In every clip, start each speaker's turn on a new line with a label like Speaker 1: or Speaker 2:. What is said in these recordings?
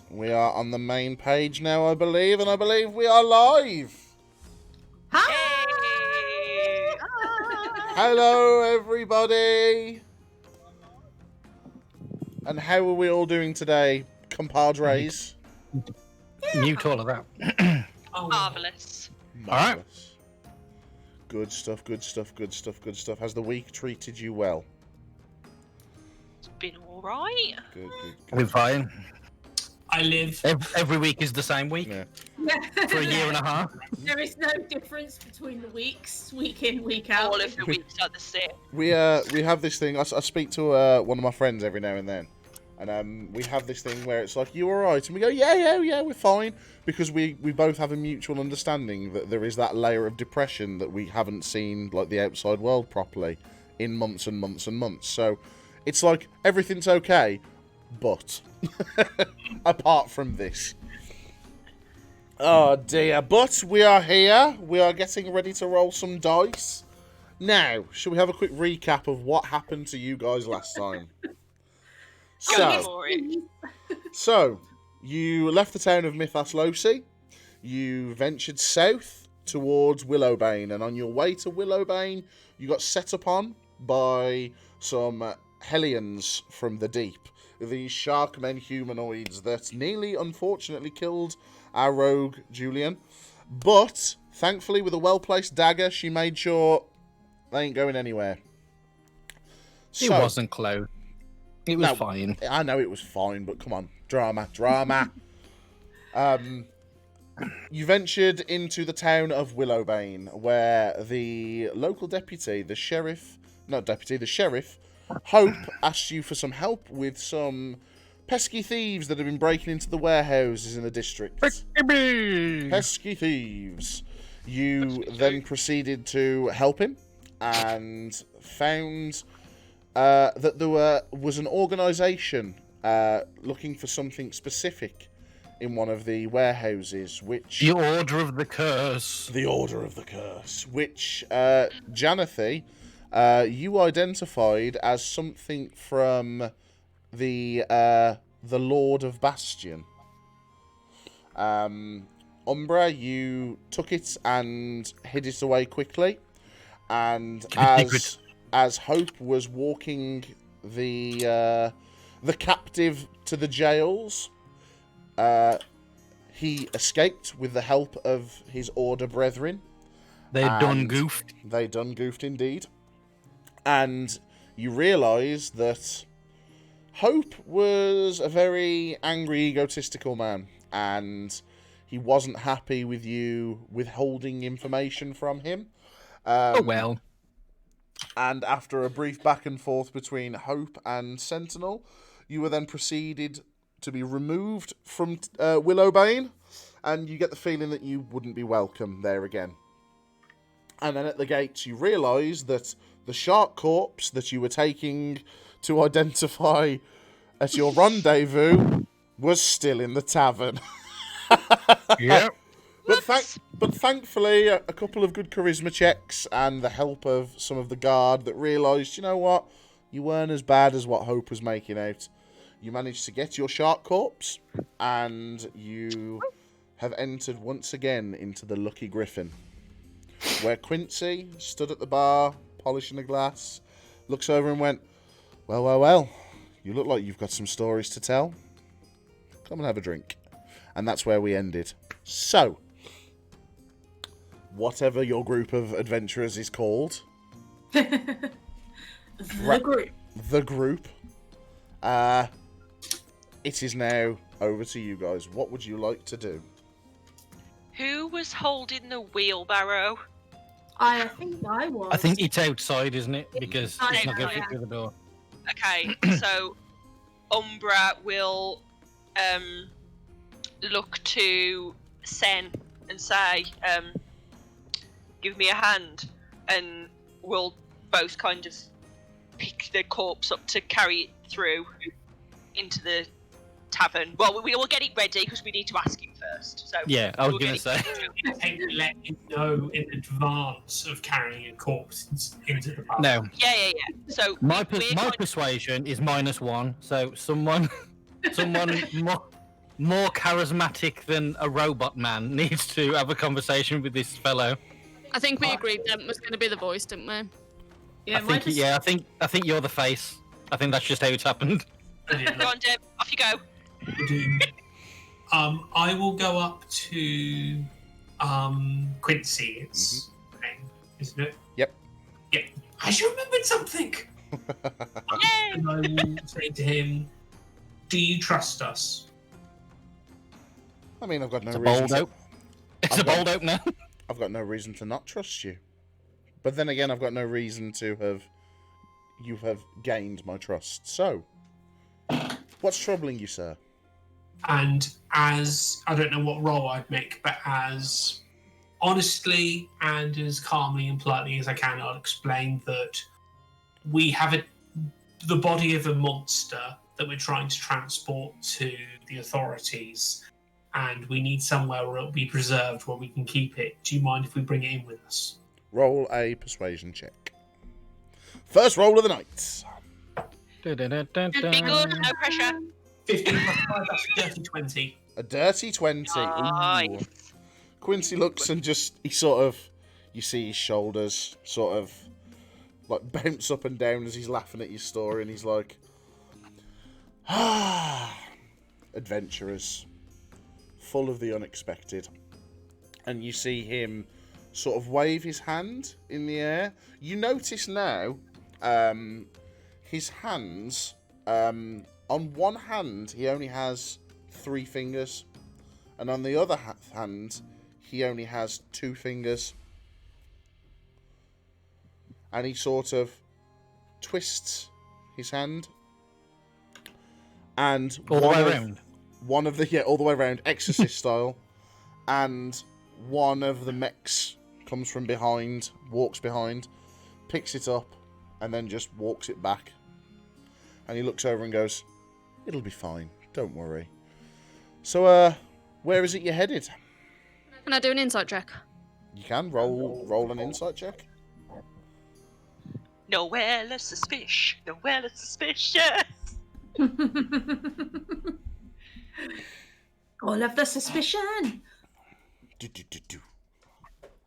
Speaker 1: We are on the main page now, I believe, and I believe we are live.
Speaker 2: Hi!
Speaker 1: Hello, everybody. And how are we all doing today, compadres?
Speaker 3: Mute all of that.
Speaker 2: Marvellous.
Speaker 1: Marvelous. Good stuff, good stuff, good stuff, good stuff. Has the week treated you well?
Speaker 2: It's been alright.
Speaker 1: Good, good,
Speaker 3: We're
Speaker 1: good.
Speaker 3: fine.
Speaker 4: I live.
Speaker 3: Every week is the same week
Speaker 1: Yeah.
Speaker 3: for a year and a half.
Speaker 5: There is no difference between the weeks, week in, week out.
Speaker 2: All of the weeks are the same.
Speaker 1: We have this thing. I speak to one of my friends every now and then, and we have this thing where it's like, "You all right?" And we go, "Yeah, we're fine," because we both have a mutual understanding that there is that layer of depression that we haven't seen like the outside world properly in months and months and months. So it's like everything's okay, but apart from this. Oh dear, but we are here. We are getting ready to roll some dice. Now, shall we have a quick recap of what happened to you guys last time? So, you left the town of Mythos Loci. You ventured south towards Willowbane, and on your way to Willowbane, you got set upon by some Hellions from the deep. These sharkmen humanoids that nearly, unfortunately, killed our rogue Julyan. But, thankfully, with a well-placed dagger, she made sure they ain't going anywhere.
Speaker 3: It wasn't close. It was fine.
Speaker 1: I know it was fine, but come on. Drama. You ventured into the town of Willowbane, where the local the sheriff, Hope, asked you for some help with some pesky thieves that have been breaking into the warehouses in the district. Pesky thieves. You then proceeded to help him and found that there was an organisation looking for something specific in one of the warehouses, which...
Speaker 3: The Order of the Curse.
Speaker 1: The Order of the Curse, which, Janathy, you identified as something from the Lord of Bastion. Umbraa, you took it and hid it away quickly, and as Hope was walking the captive to the jails, he escaped with the help of his Order brethren.
Speaker 3: They done goofed.
Speaker 1: They done goofed indeed. And you realise that Hope was a very angry, egotistical man, and he wasn't happy with you withholding information from him.
Speaker 3: Oh well.
Speaker 1: And after a brief back and forth between Hope and Sentinel, you were then proceeded to be removed from Willowbane, and you get the feeling that you wouldn't be welcome there again. And then at the gates, you realise that the shark corpse that you were taking to identify at your rendezvous was still in the tavern.
Speaker 3: Yep.
Speaker 1: But thankfully, a couple of good charisma checks and the help of some of the guard that realised, you know what, you weren't as bad as what Hope was making out. You managed to get your shark corpse, and you have entered once again into the Lucky Griffin, where Quincy stood at the bar, polishing a glass, looks over and went, well, you look like you've got some stories to tell. Come and have a drink. And that's where we ended. So, whatever your group of adventurers is called.
Speaker 5: The group.
Speaker 1: The group. It is now over to you guys. What would you like to do?
Speaker 2: Who was holding the wheelbarrow?
Speaker 5: I think I was.
Speaker 3: I think it's outside, isn't it? Because it's not going to fit
Speaker 5: Yeah.
Speaker 3: through the door.
Speaker 2: Okay, so Umbraa will look to Sen and say, give me a hand, and we'll both kind of pick the corpse up to carry it through into the tavern. Well, we will get it ready because we need to ask him first. So
Speaker 3: Yeah, I was
Speaker 2: we'll
Speaker 3: going
Speaker 2: get
Speaker 3: to
Speaker 2: it
Speaker 3: say.
Speaker 2: through.
Speaker 4: I think we let you know in advance of carrying a corpse into the pub.
Speaker 3: No,
Speaker 2: Yeah. So
Speaker 3: my
Speaker 2: we're kind of-
Speaker 3: persuasion is -1, so someone Someone more charismatic than a robot man needs to have a conversation with this fellow.
Speaker 6: I think we agreed Dent was going to be the voice, didn't we?
Speaker 5: Yeah,
Speaker 3: I think you're the face. I think that's just how it's happened.
Speaker 2: Go on, Deb. Off you go.
Speaker 4: I will go up to Quincy. It's name, isn't it?
Speaker 1: Yep.
Speaker 4: Yeah. I just remembered something. And I will say to him, "Do you trust us?"
Speaker 1: I mean, I've got no
Speaker 3: It's a
Speaker 1: reason.
Speaker 3: bold oak. It's a bold oak now.
Speaker 1: I've got no reason to not trust you. But then again, I've got no reason to have... You have gained my trust. So, what's troubling you, sir?
Speaker 4: And as I don't know what role I'd make, but as honestly and as calmly and politely as I can, I'll explain that we have the body of a monster that we're trying to transport to the authorities, and we need somewhere where it'll be preserved, where we can keep it. Do you mind if we bring it in with us?
Speaker 1: Roll a persuasion check. First roll of the night.
Speaker 2: Be good, no pressure.
Speaker 4: 15 plus 5, that's a dirty 20.
Speaker 1: A dirty 20.
Speaker 2: Nice.
Speaker 1: Ooh. Quincy looks and you see his shoulders sort of like bounce up and down as he's laughing at your story, and he's like, adventurers, full of the unexpected. And you see him sort of wave his hand in the air. You notice now, his hands, on one hand, he only has 3 fingers. And on the other hand, he only has 2 fingers. And he sort of twists his hand. And
Speaker 3: all the way around.
Speaker 1: All the way around, Exorcist style. And one of the mechs comes from behind, walks behind, picks it up, and then just walks it back. And he looks over and goes, "It'll be fine, don't worry." So, where is it you're headed?
Speaker 6: Can I do an insight check?
Speaker 1: You can roll an insight check.
Speaker 2: Noella suspicious. Noella suspicious.
Speaker 5: All of the suspicion.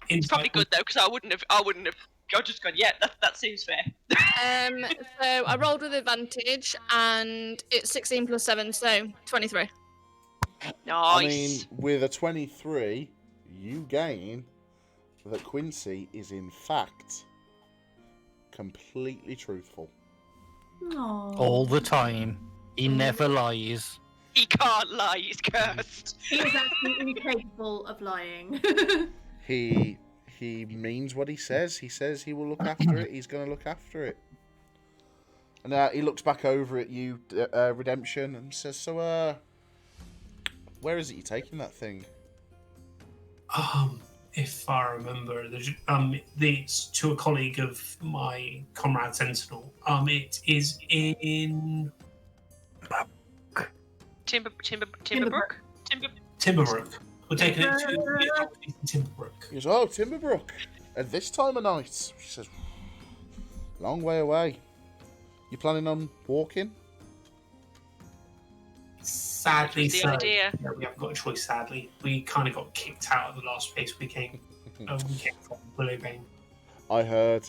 Speaker 2: It's probably good though, because I wouldn't have. I just gone. Yeah, that seems fair.
Speaker 6: So I rolled with advantage, and it's 16 plus 7, so 23.
Speaker 2: Nice.
Speaker 1: I mean, with a 23, you gain that Quincy is in fact completely truthful.
Speaker 5: Aww.
Speaker 3: All the time. He never lies.
Speaker 2: He can't lie. He's cursed.
Speaker 5: He is actually incapable of lying.
Speaker 1: He means what he says. He says he will look after it. He's going to look after it. And he looks back over at you, Redemption, and says, "So, where is it you're taking that thing?"
Speaker 4: If I remember, it's to a colleague of my comrade Sentinel. It is in
Speaker 2: Timberbrook.
Speaker 4: Timberbrook. We're taking it to Timberbrook.
Speaker 1: He goes, "Oh, Timberbrook. At this time of night." She says, "Long way away. You planning on walking?"
Speaker 4: Sadly,
Speaker 2: The
Speaker 4: so.
Speaker 2: idea.
Speaker 4: Yeah, we haven't got a choice. Sadly, we kind of got kicked out of the last place we came. We came from Willowbane.
Speaker 1: I heard.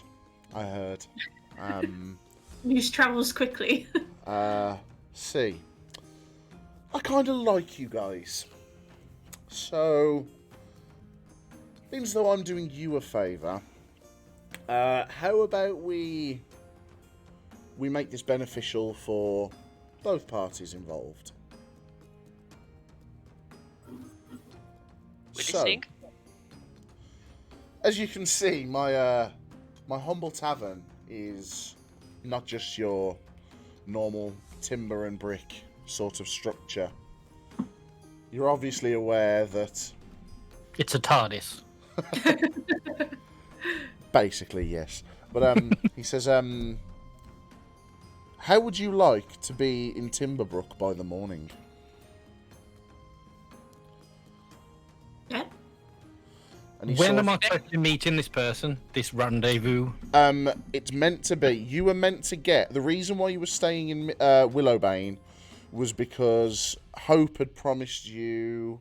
Speaker 5: News travels quickly.
Speaker 1: See. I kind of like you guys. So, seems though I'm doing you a favour. How about we make this beneficial for both parties involved?
Speaker 2: We're listening.
Speaker 1: As you can see, my humble tavern is not just your normal timber and brick sort of structure. You're obviously aware that...
Speaker 3: It's a TARDIS.
Speaker 1: Basically, yes. But he says, how would you like to be in Timberbrook by the morning?
Speaker 5: Yeah.
Speaker 1: And he
Speaker 3: When am I supposed to be meeting this person? This rendezvous?
Speaker 1: It's meant to be. You were meant to get... The reason why you were staying in Willowbane was because Hope had promised you.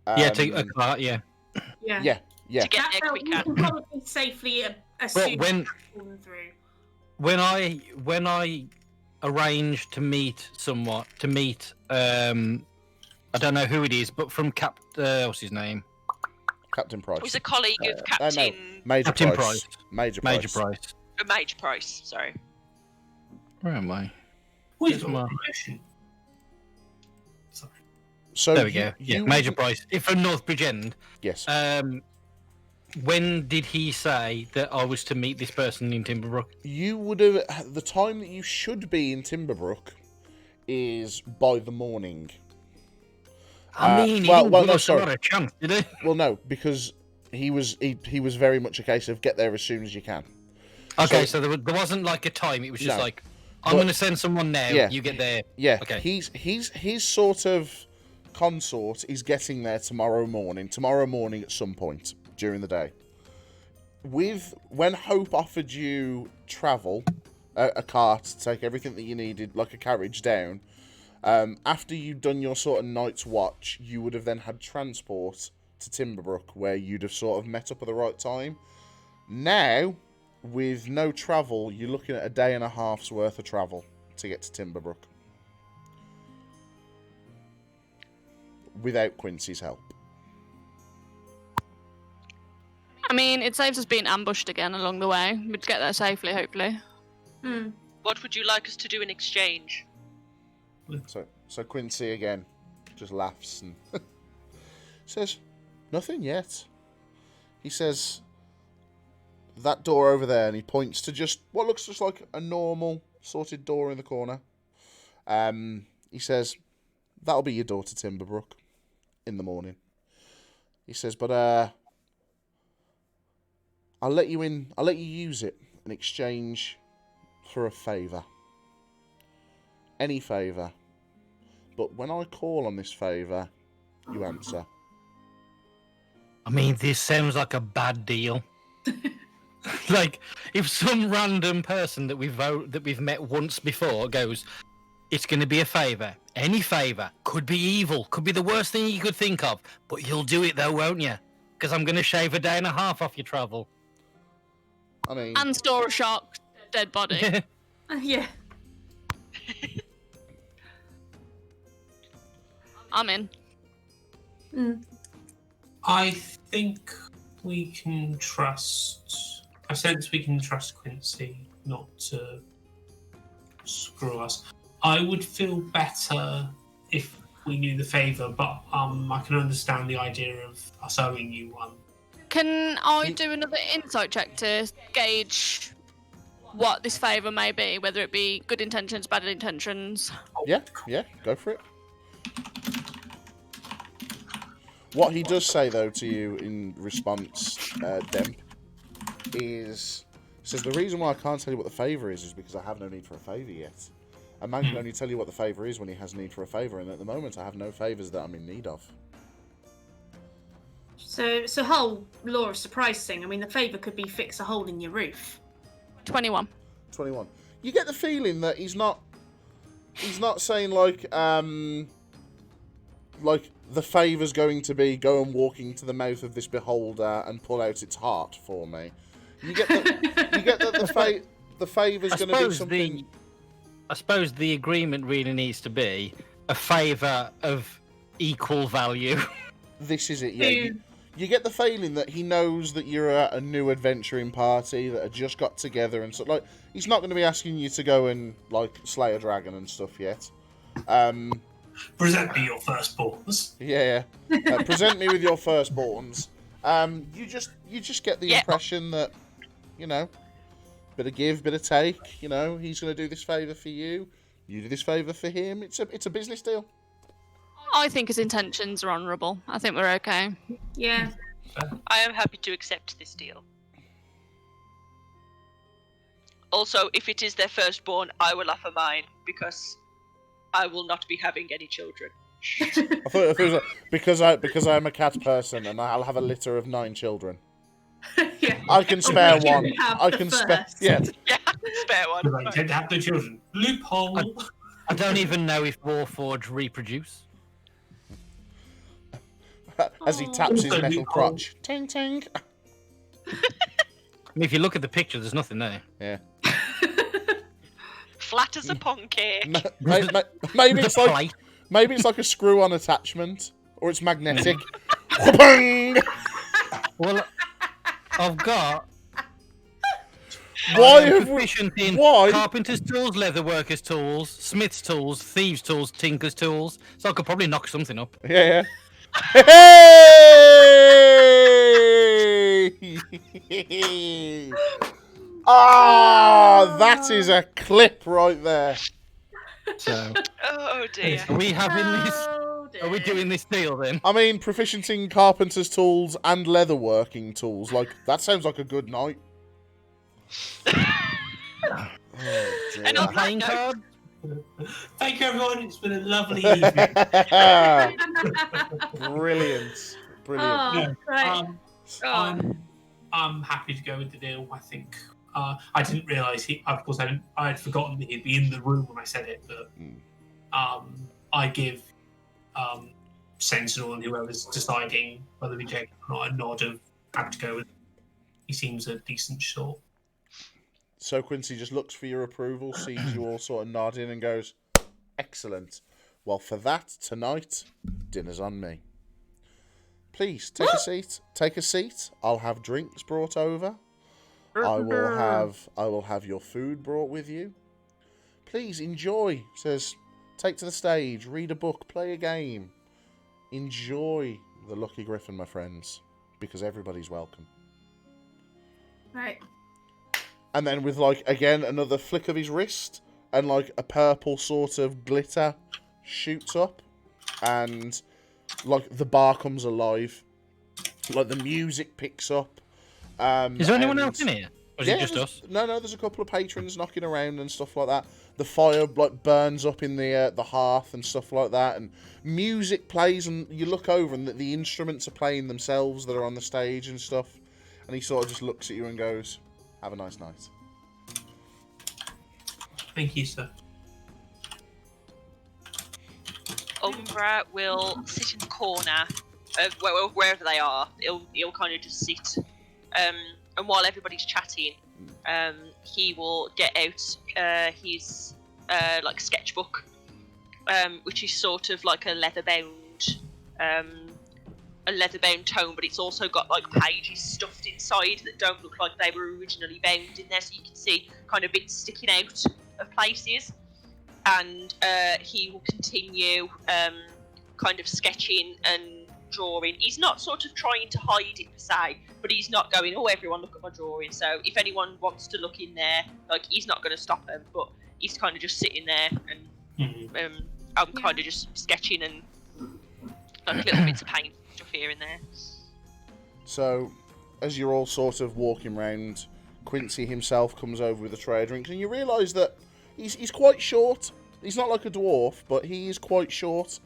Speaker 3: Yeah, a car. Yeah.
Speaker 5: Yeah.
Speaker 1: Yeah.
Speaker 2: To get
Speaker 5: That
Speaker 2: there
Speaker 5: we
Speaker 2: quicker.
Speaker 5: can probably safely assume
Speaker 3: when-
Speaker 5: fallen through.
Speaker 3: When I arranged to meet I don't know who it is, but from what's his name?
Speaker 1: Captain Price.
Speaker 2: It was a colleague of
Speaker 1: No,
Speaker 2: Captain
Speaker 1: Major
Speaker 3: Captain
Speaker 1: Price.
Speaker 3: Price.
Speaker 1: Major
Speaker 3: Major
Speaker 1: Price.
Speaker 3: Price.
Speaker 2: Major Price. Sorry.
Speaker 3: Where am I?
Speaker 4: We've
Speaker 3: Where's
Speaker 4: got
Speaker 3: my-
Speaker 4: promotion. Sorry.
Speaker 1: So
Speaker 3: There we go. Yeah,
Speaker 1: you
Speaker 3: Major
Speaker 1: would-
Speaker 3: Price. If from Northbridge End.
Speaker 1: Yes.
Speaker 3: When did he say that I was to meet this person in Timberbrook?
Speaker 1: You would have the time that you should be in Timberbrook is by the morning.
Speaker 3: I mean, he
Speaker 1: well,
Speaker 3: didn't
Speaker 1: well,
Speaker 3: give
Speaker 1: no,
Speaker 3: us
Speaker 1: sorry.
Speaker 3: a lot of chance, did he?
Speaker 1: Well, no, because he was very much a case of get there as soon as you can.
Speaker 3: Okay,
Speaker 1: So-
Speaker 3: so there wasn't like a time. It was just
Speaker 1: No.
Speaker 3: like, I'm
Speaker 1: But-
Speaker 3: going to send someone now.
Speaker 1: Yeah.
Speaker 3: You get there.
Speaker 1: Yeah.
Speaker 3: Okay.
Speaker 1: His sort of consort is getting there tomorrow morning at some point during the day. When Hope offered you travel, a cart to take everything that you needed, like a carriage down, after you'd done your sort of night's watch, you would have then had transport to Timberbrook, where you'd have sort of met up at the right time. Now, with no travel, you're looking at a day and a half's worth of travel to get to Timberbrook. Without Quincy's help.
Speaker 6: I mean, it saves us being ambushed again along the way. We'd get there safely, hopefully.
Speaker 5: Hmm.
Speaker 2: What would you like us to do in exchange?
Speaker 1: So Quincy again just laughs and says, "Nothing yet." He says, "That door over there," and he points to just what looks just like a normal sorted door in the corner. He says, "That'll be your door to Timberbrook in the morning." He says, "But I'll let you in. I'll let you use it in exchange for a favour. Any favour. But when I call on this favour, you answer."
Speaker 3: I mean, this sounds like a bad deal. Like, if some random person that we've met once before goes, "It's going to be a favour. Any favour. Could be evil. Could be the worst thing you could think of. But you'll do it though, won't you? Because I'm going to shave a day and a half off your travel."
Speaker 1: I mean,
Speaker 6: And store a shark dead body.
Speaker 5: Yeah.
Speaker 6: I'm in.
Speaker 5: Mm.
Speaker 4: I think we can trust. I sense we can trust Quincy not to screw us. I would feel better if we knew the favour, but I can understand the idea of us owing you one.
Speaker 6: Can I do another insight check to gauge what this favour may be, whether it be good intentions, bad intentions?
Speaker 1: yeah, go for it. What he does say, though, to you in response, Demp, says the reason why I can't tell you what the favour is because I have no need for a favour yet. A man can only tell you what the favour is when he has need for a favour, and at the moment I have no favours that I'm in need of.
Speaker 5: So whole law of surprise thing. I mean, the favour could be fix a hole in your roof.
Speaker 6: 21.
Speaker 1: 21. You get the feeling that he's not saying like the favour's going to be go and walking to the mouth of this beholder and pull out its heart for me. You get that the favour's going to be something.
Speaker 3: I suppose the agreement really needs to be a favour of equal value.
Speaker 1: This is it, yeah. You get the feeling that he knows that you're at a new adventuring party that have just got together and so like he's not going to be asking you to go and like slay a dragon and stuff yet.
Speaker 4: Present me your firstborns.
Speaker 1: Yeah. Present me with your firstborns. You just get the impression that, you know, bit of give, bit of take. You know, he's going to do this favour for you. You do this favour for him. It's a business deal.
Speaker 6: I think his intentions are honourable. I think we're okay.
Speaker 5: Yeah.
Speaker 2: I am happy to accept this deal. Also, if it is their firstborn, I will offer mine because I will not be having any children.
Speaker 1: I thought it was because I'm a cat person and I'll have a litter of 9 children.
Speaker 5: Yeah.
Speaker 1: I can spare
Speaker 5: we can
Speaker 1: one.
Speaker 5: have
Speaker 1: I
Speaker 5: the
Speaker 1: can spare.
Speaker 5: first.
Speaker 1: Yeah.
Speaker 2: Yeah, spare one.
Speaker 4: Right, tend to have no children. Loophole.
Speaker 3: I don't even know if Warforged reproduce.
Speaker 1: As he taps his
Speaker 4: Also,
Speaker 1: metal
Speaker 4: we
Speaker 1: crotch. Ting, ting.
Speaker 3: I mean, if you look at the picture, there's nothing there.
Speaker 1: Yeah.
Speaker 2: Flat as a pancake.
Speaker 1: Maybe
Speaker 3: The
Speaker 1: it's like
Speaker 3: plate.
Speaker 1: maybe it's like a screw-on attachment, or it's magnetic. Wha-bang!
Speaker 3: Well, I've got.
Speaker 1: Why
Speaker 3: I am
Speaker 1: have we?
Speaker 3: proficient in
Speaker 1: Why?
Speaker 3: carpenter's tools, leatherworker's tools, smith's tools, thieves' tools, tinker's tools. So I could probably knock something up.
Speaker 1: Yeah. Hey! Ah, that is a clip right there.
Speaker 3: So,
Speaker 2: Oh dear.
Speaker 3: are we having this?
Speaker 5: Oh,
Speaker 3: Are we
Speaker 5: dear.
Speaker 3: doing this deal then?
Speaker 1: I mean, proficiency in carpenter's tools and leatherworking tools. Like, that sounds like a good night. Oh, dear.
Speaker 2: And on that
Speaker 3: Playing
Speaker 2: note,
Speaker 3: card?
Speaker 4: Thank you, everyone. It's been a lovely evening.
Speaker 1: Brilliant. Brilliant.
Speaker 5: Oh,
Speaker 4: Yeah.
Speaker 5: right.
Speaker 4: I'm happy to go with the deal. I think I didn't realise of course, I had forgotten that he'd be in the room when I said it. But I give Sentinel and whoever's deciding whether we take it or not a nod of happy to go with. He seems a decent sort.
Speaker 1: So Quincy just looks for your approval, sees you all sort of nodding, and goes, "Excellent. Well, for that tonight, dinner's on me. Please take a seat. Take a seat. I'll have drinks brought over. I will have your food brought with you. Please enjoy." Says, "Take to the stage, read a book, play a game. Enjoy the Lucky Griffin, my friends, because everybody's welcome."
Speaker 5: Right.
Speaker 1: And then with, like, again, another flick of his wrist, and, like, a purple sort of glitter shoots up, and, like, the bar comes alive. Like, the music picks up.
Speaker 3: Is there anyone else in here? Or is it just us?
Speaker 1: No, there's a couple of patrons knocking around and stuff like that. The fire, like, burns up in the hearth and stuff like that, and music plays, and you look over, and the instruments are playing themselves that are on the stage and stuff. And he sort of just looks at you and goes, "Have a nice night."
Speaker 4: Thank you, sir.
Speaker 2: Umbraa will sit in the corner of wherever they are. He'll kind of just sit, and while everybody's chatting, he will get out his like sketchbook, which is sort of like a leather-bound tome, but it's also got like pages stuffed inside that don't look like they were originally bound in there, so you can see kind of bits sticking out of places. And he will continue kind of sketching and drawing. He's not sort of trying to hide it per se, but he's not going, "Oh, everyone look at my drawing." So if anyone wants to look in there, like, he's not going to stop them, but he's kind of just sitting there, and I'm kind of just sketching and like little bits of paint stuff here and there.
Speaker 1: So, as you're all sort of walking around, Quincy himself comes over with a tray of drinks, and you realise that he's quite short. He's not like a dwarf, but he is quite short.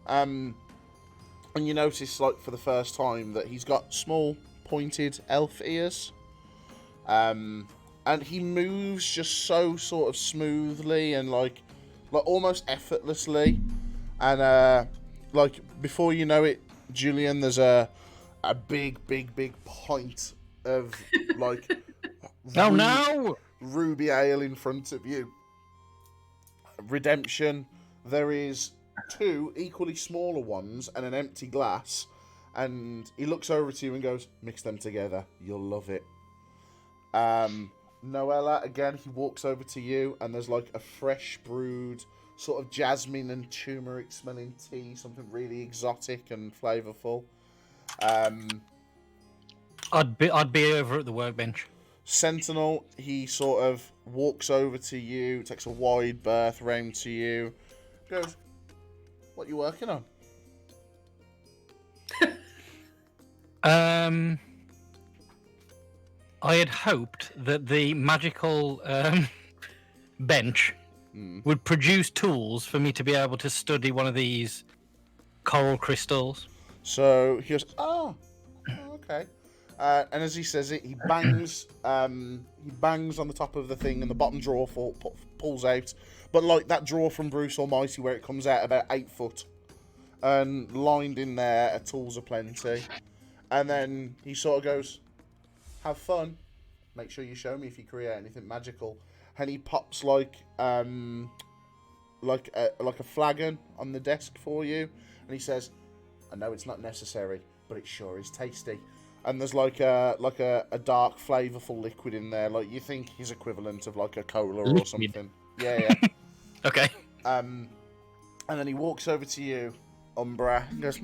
Speaker 1: And you notice, like, for the first time, that he's got small, pointed elf ears. And he moves just so sort of smoothly and, like almost effortlessly. And, like, before you know it, Julyan, there's a big pint of, like,
Speaker 3: Oh no!
Speaker 1: ruby ale in front of you. Redemption. There is 2 equally smaller ones and an empty glass, and he looks over to you and goes, "Mix them together, you'll love it." Noella, again, he walks over to you, and there's like a fresh brewed sort of jasmine and turmeric smelling tea, something really exotic and flavourful.
Speaker 3: I'd be over at the workbench.
Speaker 1: Sentinel, he sort of walks over to you, takes a wide berth round to you, goes, "What are you working on?"
Speaker 3: I had hoped that the magical bench would produce tools for me to be able to study one of these coral crystals.
Speaker 1: So he goes, "Oh, okay." And as he says it, he bangs on the top of the thing, and the bottom drawer pulls out. But like that drawer from Bruce Almighty, where it comes out about 8 foot, and lined in there are tools aplenty. And then he sort of goes, "Have fun. Make sure you show me if you create anything magical." And he pops like a flagon on the desk for you, and he says, "I know it's not necessary, but it sure is tasty." And there's like a dark, flavourful liquid in there, like you think his equivalent of like a cola or something. Yeah.
Speaker 3: Okay.
Speaker 1: And then he walks over to you, Umbraa, and goes,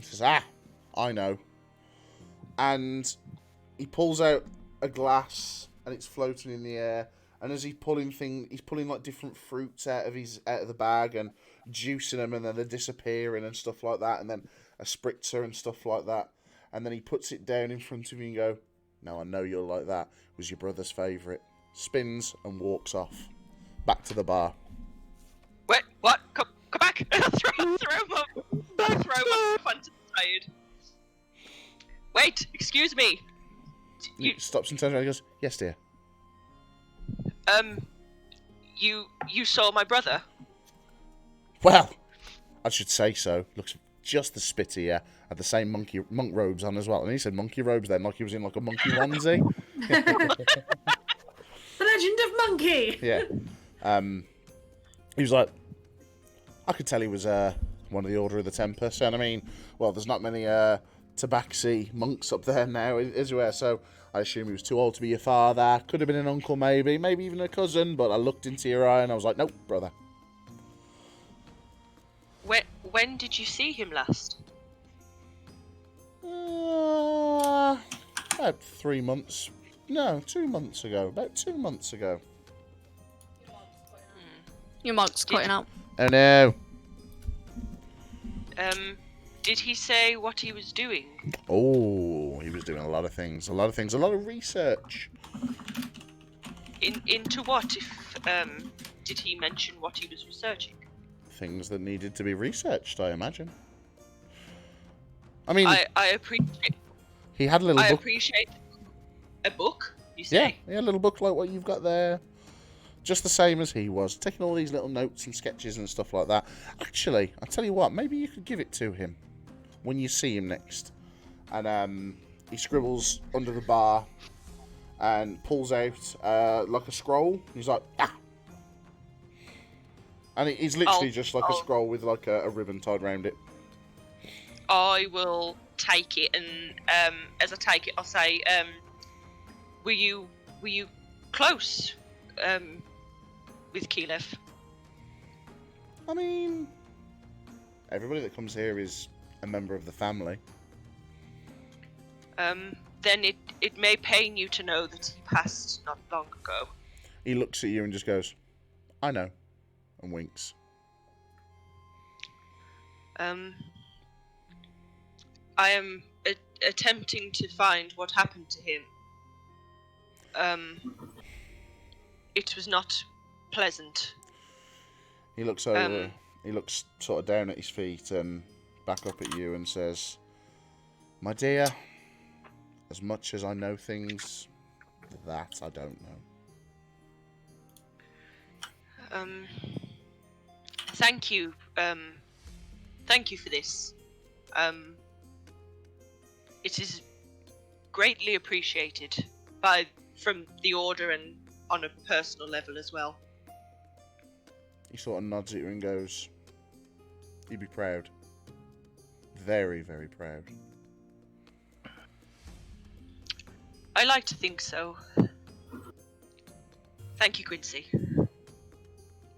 Speaker 1: says, I know. And he pulls out a glass, and it's floating in the air. And as he's pulling like different fruits out of the bag and juicing them, and then they're disappearing and stuff like that, and then a spritzer and stuff like that. And then he puts it down in front of you and go, "Now I know you'll like that. It was your brother's favourite." Spins and walks off back to the bar.
Speaker 2: Wait, what? Come back! throw him up onto the side. Wait, excuse me.
Speaker 1: He stops and turns around and goes, "Yes, dear."
Speaker 2: You saw my brother?
Speaker 1: Well, I should say so. Looks just as spitty, yeah. Had the same monk robes on as well. And he said monkey robes then, like he was in like a monkey onesie.
Speaker 5: The Legend of Monkey!
Speaker 1: Yeah. He was like, I could tell he was one of the Order of the Tempest. And I mean, well, there's not many tabaxi monks up there now, is there? So I assume he was too old to be your father. Could have been an uncle, maybe even a cousin. But I looked into your eye and I was like, nope, brother.
Speaker 2: When did you see him last?
Speaker 1: About 3 months. No, 2 months ago. About 2 months ago.
Speaker 6: Your mic's cutting out.
Speaker 1: Oh no.
Speaker 2: Did he say what he was doing?
Speaker 1: Oh, he was doing a lot of things. A lot of research.
Speaker 2: Into what? If did he mention what he was researching?
Speaker 1: Things that needed to be researched, I imagine. I mean,
Speaker 2: I appreciate.
Speaker 1: he had a little book.
Speaker 2: I appreciate a book. You say?
Speaker 1: Yeah, a little book like what you've got there. Just the same as he was, taking all these little notes and sketches and stuff like that. Actually, I'll tell you what, maybe you could give it to him when you see him next. And he scribbles under the bar and pulls out like a scroll. He's like, ah! And it's literally just like a scroll with like a ribbon tied around it.
Speaker 2: I will take it, and as I take it, I'll say, were you close with Keyleth?
Speaker 1: I mean, everybody that comes here is a member of the family.
Speaker 2: Then it may pain you to know that he passed not long ago.
Speaker 1: He looks at you and just goes, I know, and winks.
Speaker 2: I am attempting to find what happened to him. It was not pleasant.
Speaker 1: He looks over. He looks sort of down at his feet and back up at you and says, "My dear, as much as I know things, that I don't know."
Speaker 2: Thank you. Thank you for this. It is greatly appreciated from the Order and on a personal level as well.
Speaker 1: He sort of nods at you and goes, "You'd be proud. Very, very proud."
Speaker 2: I like to think so. Thank you, Quincy.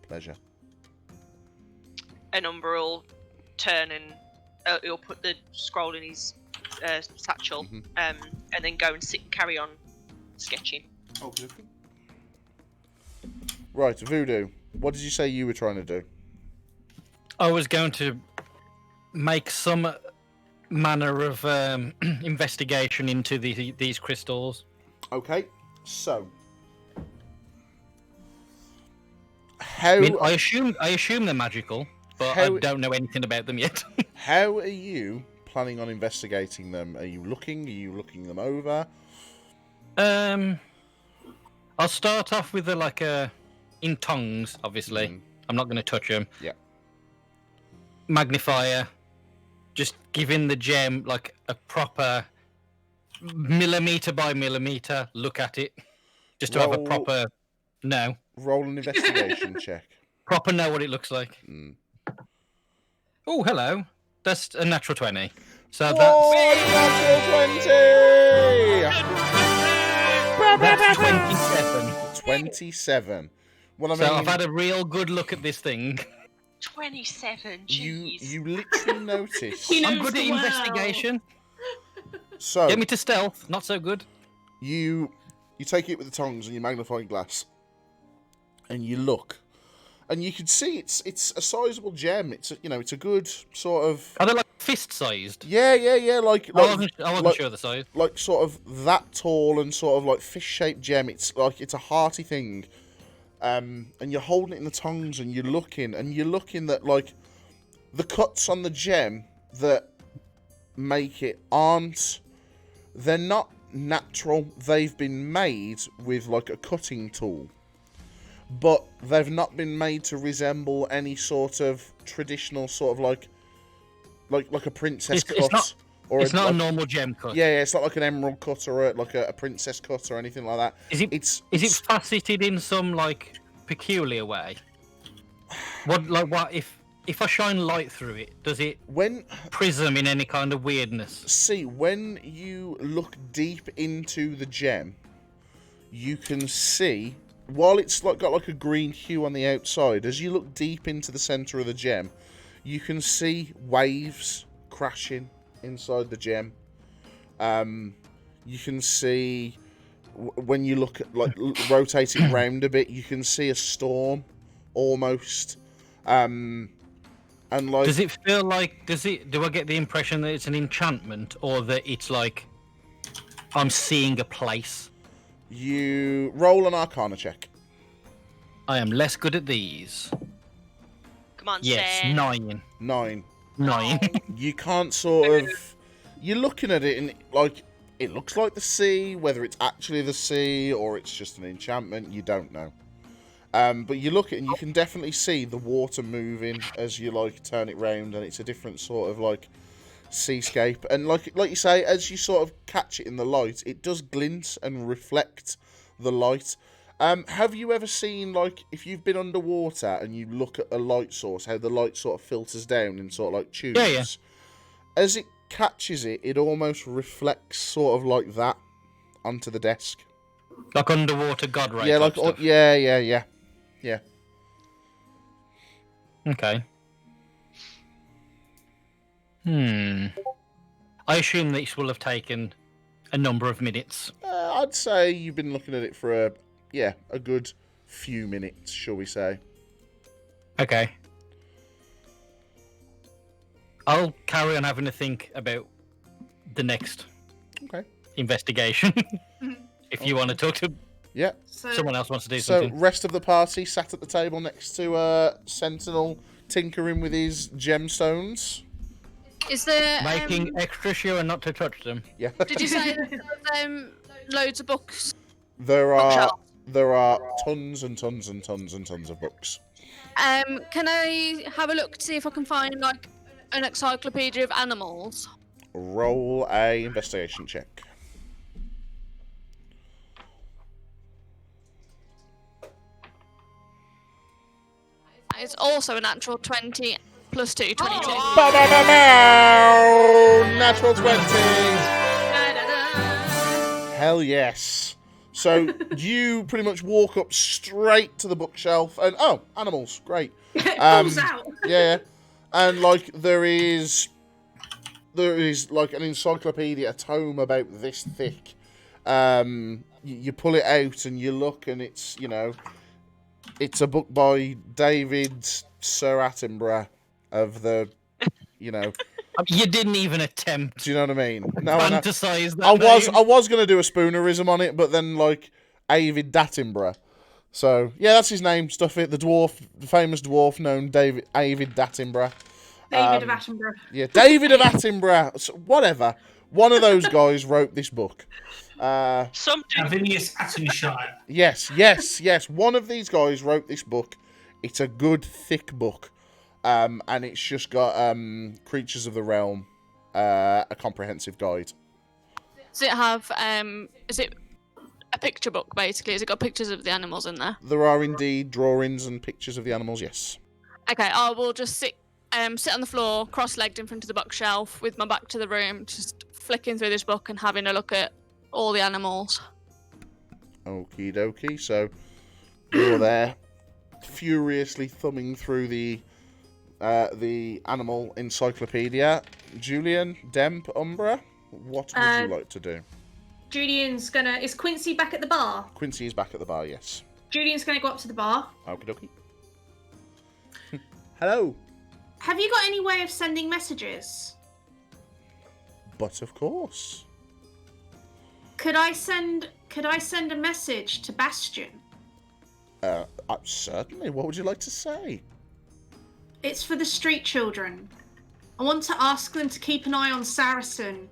Speaker 1: Pleasure.
Speaker 2: And Umbraa will turn and he'll put the scroll in his satchel, and then go and sit and carry on sketching.
Speaker 1: Okay. Right, Voodoo. What did you say you were trying to do?
Speaker 3: I was going to make some manner of investigation into these crystals.
Speaker 1: Okay, so how?
Speaker 3: I mean, I assume they're magical. but I don't know anything about them yet.
Speaker 1: How are you planning on investigating them? Are you looking them over?
Speaker 3: I'll start off with in tongues, obviously. I'm not going to touch them.
Speaker 1: Yeah.
Speaker 3: Magnifier, just giving the gem like a proper millimeter by millimeter look at it, just to have a proper know.
Speaker 1: Roll an investigation check.
Speaker 3: Proper know what it looks like. Oh, hello. That's a natural 20. So
Speaker 1: Whoa, natural 20!
Speaker 3: that's 27.
Speaker 1: 27. Well, I mean,
Speaker 3: So I've had a real good look at this thing.
Speaker 2: 27. Jeez.
Speaker 1: you literally notice.
Speaker 5: He
Speaker 3: I'm
Speaker 5: knows
Speaker 3: good at
Speaker 5: well.
Speaker 3: investigation.
Speaker 1: So
Speaker 3: Get me to stealth. Not so good.
Speaker 1: you take it with the tongs and your magnifying glass, and you look, and you can see it's a sizable gem. It's a good sort of.
Speaker 3: Are they like fist sized?
Speaker 1: Yeah. Like
Speaker 3: I wasn't sure the size.
Speaker 1: like sort of that tall and sort of like fish-shaped gem. It's a hearty thing, and you're holding it in the tongs and you're looking that like the cuts on the gem that make it they're not natural. They've been made with like a cutting tool, but they've not been made to resemble any sort of traditional sort of like a princess cut.
Speaker 3: It's not a normal gem cut.
Speaker 1: Yeah, it's not like an emerald cut or a princess cut or anything like that.
Speaker 3: Is it faceted in some like peculiar way? What if I shine light through it, does it prism in any kind of weirdness?
Speaker 1: See, when you look deep into the gem, you can see, while it's got like a green hue on the outside, as you look deep into the centre of the gem, you can see waves crashing inside the gem. You can see, when you look at like rotate it round a bit, you can see a storm almost. And like,
Speaker 3: does it feel like? Do I get the impression that it's an enchantment, or that it's like I'm seeing a place?
Speaker 1: You roll an Arcana check.
Speaker 3: I am less good at these.
Speaker 2: Come on,
Speaker 3: Yes,
Speaker 2: Sen.
Speaker 3: 9.
Speaker 1: 9.
Speaker 3: 9.
Speaker 1: You can't sort of. You're looking at it and like it looks like the sea. Whether it's actually the sea or it's just an enchantment, you don't know. But you look at it and you can definitely see the water moving as you like turn it round, and it's a different sort of like seascape. And like you say, as you sort of catch it in the light, it does glint and reflect the light. Have you ever seen, like, if you've been underwater and you look at a light source, how the light sort of filters down in sort of like tubes?
Speaker 3: Yeah.
Speaker 1: As it catches it, it almost reflects sort of like that onto the desk.
Speaker 3: Like underwater god ray.
Speaker 1: Yeah, like
Speaker 3: stuff.
Speaker 1: yeah.
Speaker 3: Okay. I assume this will have taken a number of minutes.
Speaker 1: I'd say you've been looking at it for a good few minutes, shall we say?
Speaker 3: Okay. I'll carry on having to think about the next investigation. If you want to talk to someone else wants to do something.
Speaker 1: So, rest of the party sat at the table next to Sentinel, tinkering with his gemstones.
Speaker 6: Is there
Speaker 3: Making extra sure not to touch them.
Speaker 1: Yeah.
Speaker 6: Did you say that there's loads of books?
Speaker 1: There are
Speaker 6: Bookshelf.
Speaker 1: tons and tons and tons and tons of books.
Speaker 6: Can I have a look to see if I can find like an encyclopedia of animals?
Speaker 1: Roll a investigation check.
Speaker 6: It's also a natural 20 plus 2, 22.
Speaker 1: Natural 20. Hell yes. So you pretty much walk up straight to the bookshelf and animals, great.
Speaker 5: Pulls out.
Speaker 1: Yeah. And like there is like an encyclopedia, a tome about this thick. You pull it out and you look, and it's it's a book by David Sir Attenborough of the
Speaker 3: You didn't even attempt.
Speaker 1: Do you know what I mean? No,
Speaker 3: fantasize that
Speaker 1: I was
Speaker 3: name.
Speaker 1: I was gonna do a spoonerism on it, but then like David Attenborough. So, yeah, that's his name. Stuff it. The famous dwarf known David Attenborough.
Speaker 5: David of Attenborough.
Speaker 1: Yeah, David of Attenborough. So, whatever. One of those guys wrote this book.
Speaker 2: Some do.
Speaker 4: Avinius Attenshire.
Speaker 1: Yes. One of these guys wrote this book. It's a good, thick book. And it's just got Creatures of the Realm, a comprehensive guide.
Speaker 6: Does it have, is it a picture book, basically? Has it got pictures of the animals in there?
Speaker 1: There are indeed drawings and pictures of the animals, yes.
Speaker 6: Okay, I will just sit on the floor, cross-legged in front of the bookshelf, with my back to the room, just flicking through this book and having a look at all the animals.
Speaker 1: Okie dokie, so you're there, furiously thumbing through the animal encyclopedia. Julyan, Demp, Umbraa, what would you like to do?
Speaker 5: Julian's gonna. Is Quincy back at the bar?
Speaker 1: Quincy is back at the bar, yes.
Speaker 5: Julian's gonna go up to the bar.
Speaker 1: Okie dokie. Hello.
Speaker 5: Have you got any way of sending messages?
Speaker 1: But of course.
Speaker 5: Could I send a message to Bastion?
Speaker 1: Certainly. What would you like to say?
Speaker 5: It's for the street children. I want to ask them to keep an eye on Saracen.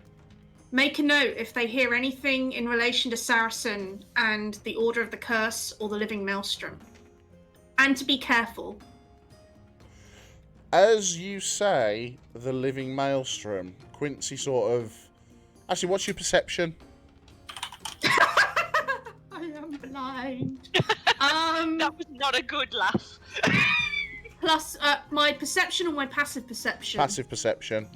Speaker 5: Make a note if they hear anything in relation to Saracen and the Order of the Curse or the Living Maelstrom. And to be careful.
Speaker 1: As you say, the Living Maelstrom, Quincy sort of... Actually, what's your perception?
Speaker 5: I am blind.
Speaker 2: That was not a good laugh.
Speaker 5: Plus, my perception or my passive perception?
Speaker 1: Passive perception.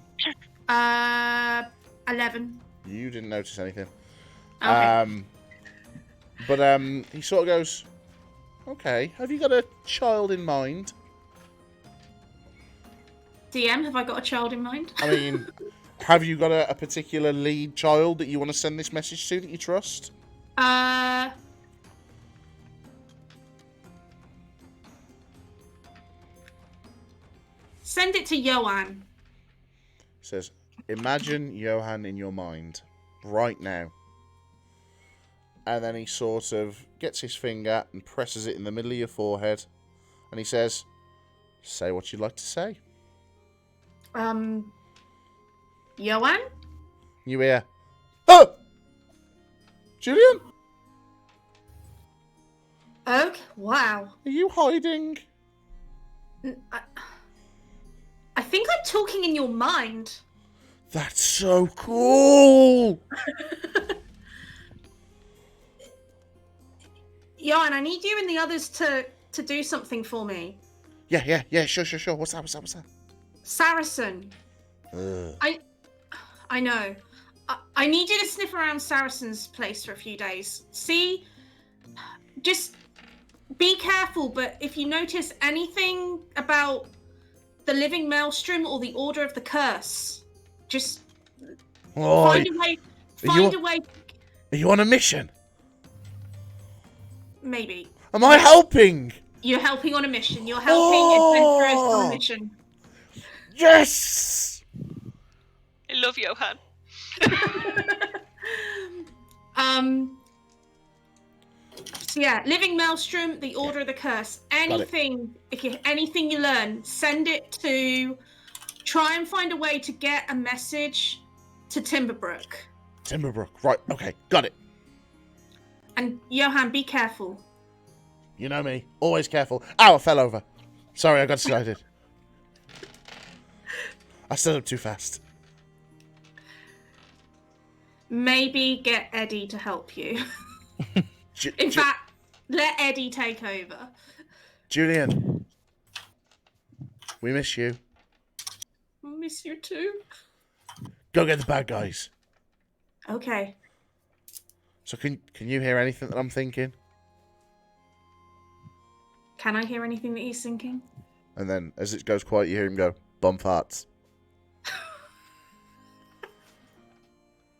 Speaker 5: 11.
Speaker 1: You didn't notice anything.
Speaker 5: Okay.
Speaker 1: But he sort of goes, okay, have you got a child in mind?
Speaker 5: DM, have I got a child in mind?
Speaker 1: I mean, have you got a particular lead child that you want to send this message to that you trust?
Speaker 5: Send it to Johan.
Speaker 1: Says, imagine Johan in your mind right now. And then he sort of gets his finger and presses it in the middle of your forehead. And he says, say what you'd like to say.
Speaker 5: Johan?
Speaker 1: You hear, oh! Julyan?
Speaker 5: Okay, wow.
Speaker 1: Are you hiding?
Speaker 5: I think I'm talking in your mind.
Speaker 1: That's so cool!
Speaker 5: Johan, I need you and the others to do something for me.
Speaker 1: Yeah, sure. What's that?
Speaker 5: Saracen.
Speaker 1: Ugh.
Speaker 5: I know. I need you to sniff around Saracen's place for a few days. See? Just be careful, but if you notice anything about the Living Maelstrom or the Order of the Curse, just find a way. Find a way.
Speaker 1: Are you on a mission?
Speaker 5: Maybe.
Speaker 1: Am I helping?
Speaker 5: You're helping on a mission. You're helping adventurers on a mission.
Speaker 1: Yes!
Speaker 2: I love Johan.
Speaker 5: So yeah, Living Maelstrom, the Order of the Curse. Anything you learn, send it to. Try and find a way to get a message to Timberbrook.
Speaker 1: Timberbrook, right? Okay, got it.
Speaker 5: And Johan, be careful.
Speaker 1: You know me, always careful. Ow, I fell over. Sorry, I got excited. I stood up too fast.
Speaker 5: Maybe get Eddie to help you. In fact, let Eddie take over.
Speaker 1: Julyan, we miss you.
Speaker 5: I miss you too.
Speaker 1: Go get the bad guys.
Speaker 5: Okay.
Speaker 1: So can you hear anything that I'm thinking?
Speaker 5: Can I hear anything that he's thinking?
Speaker 1: And then as it goes quiet, you hear him go, bum farts.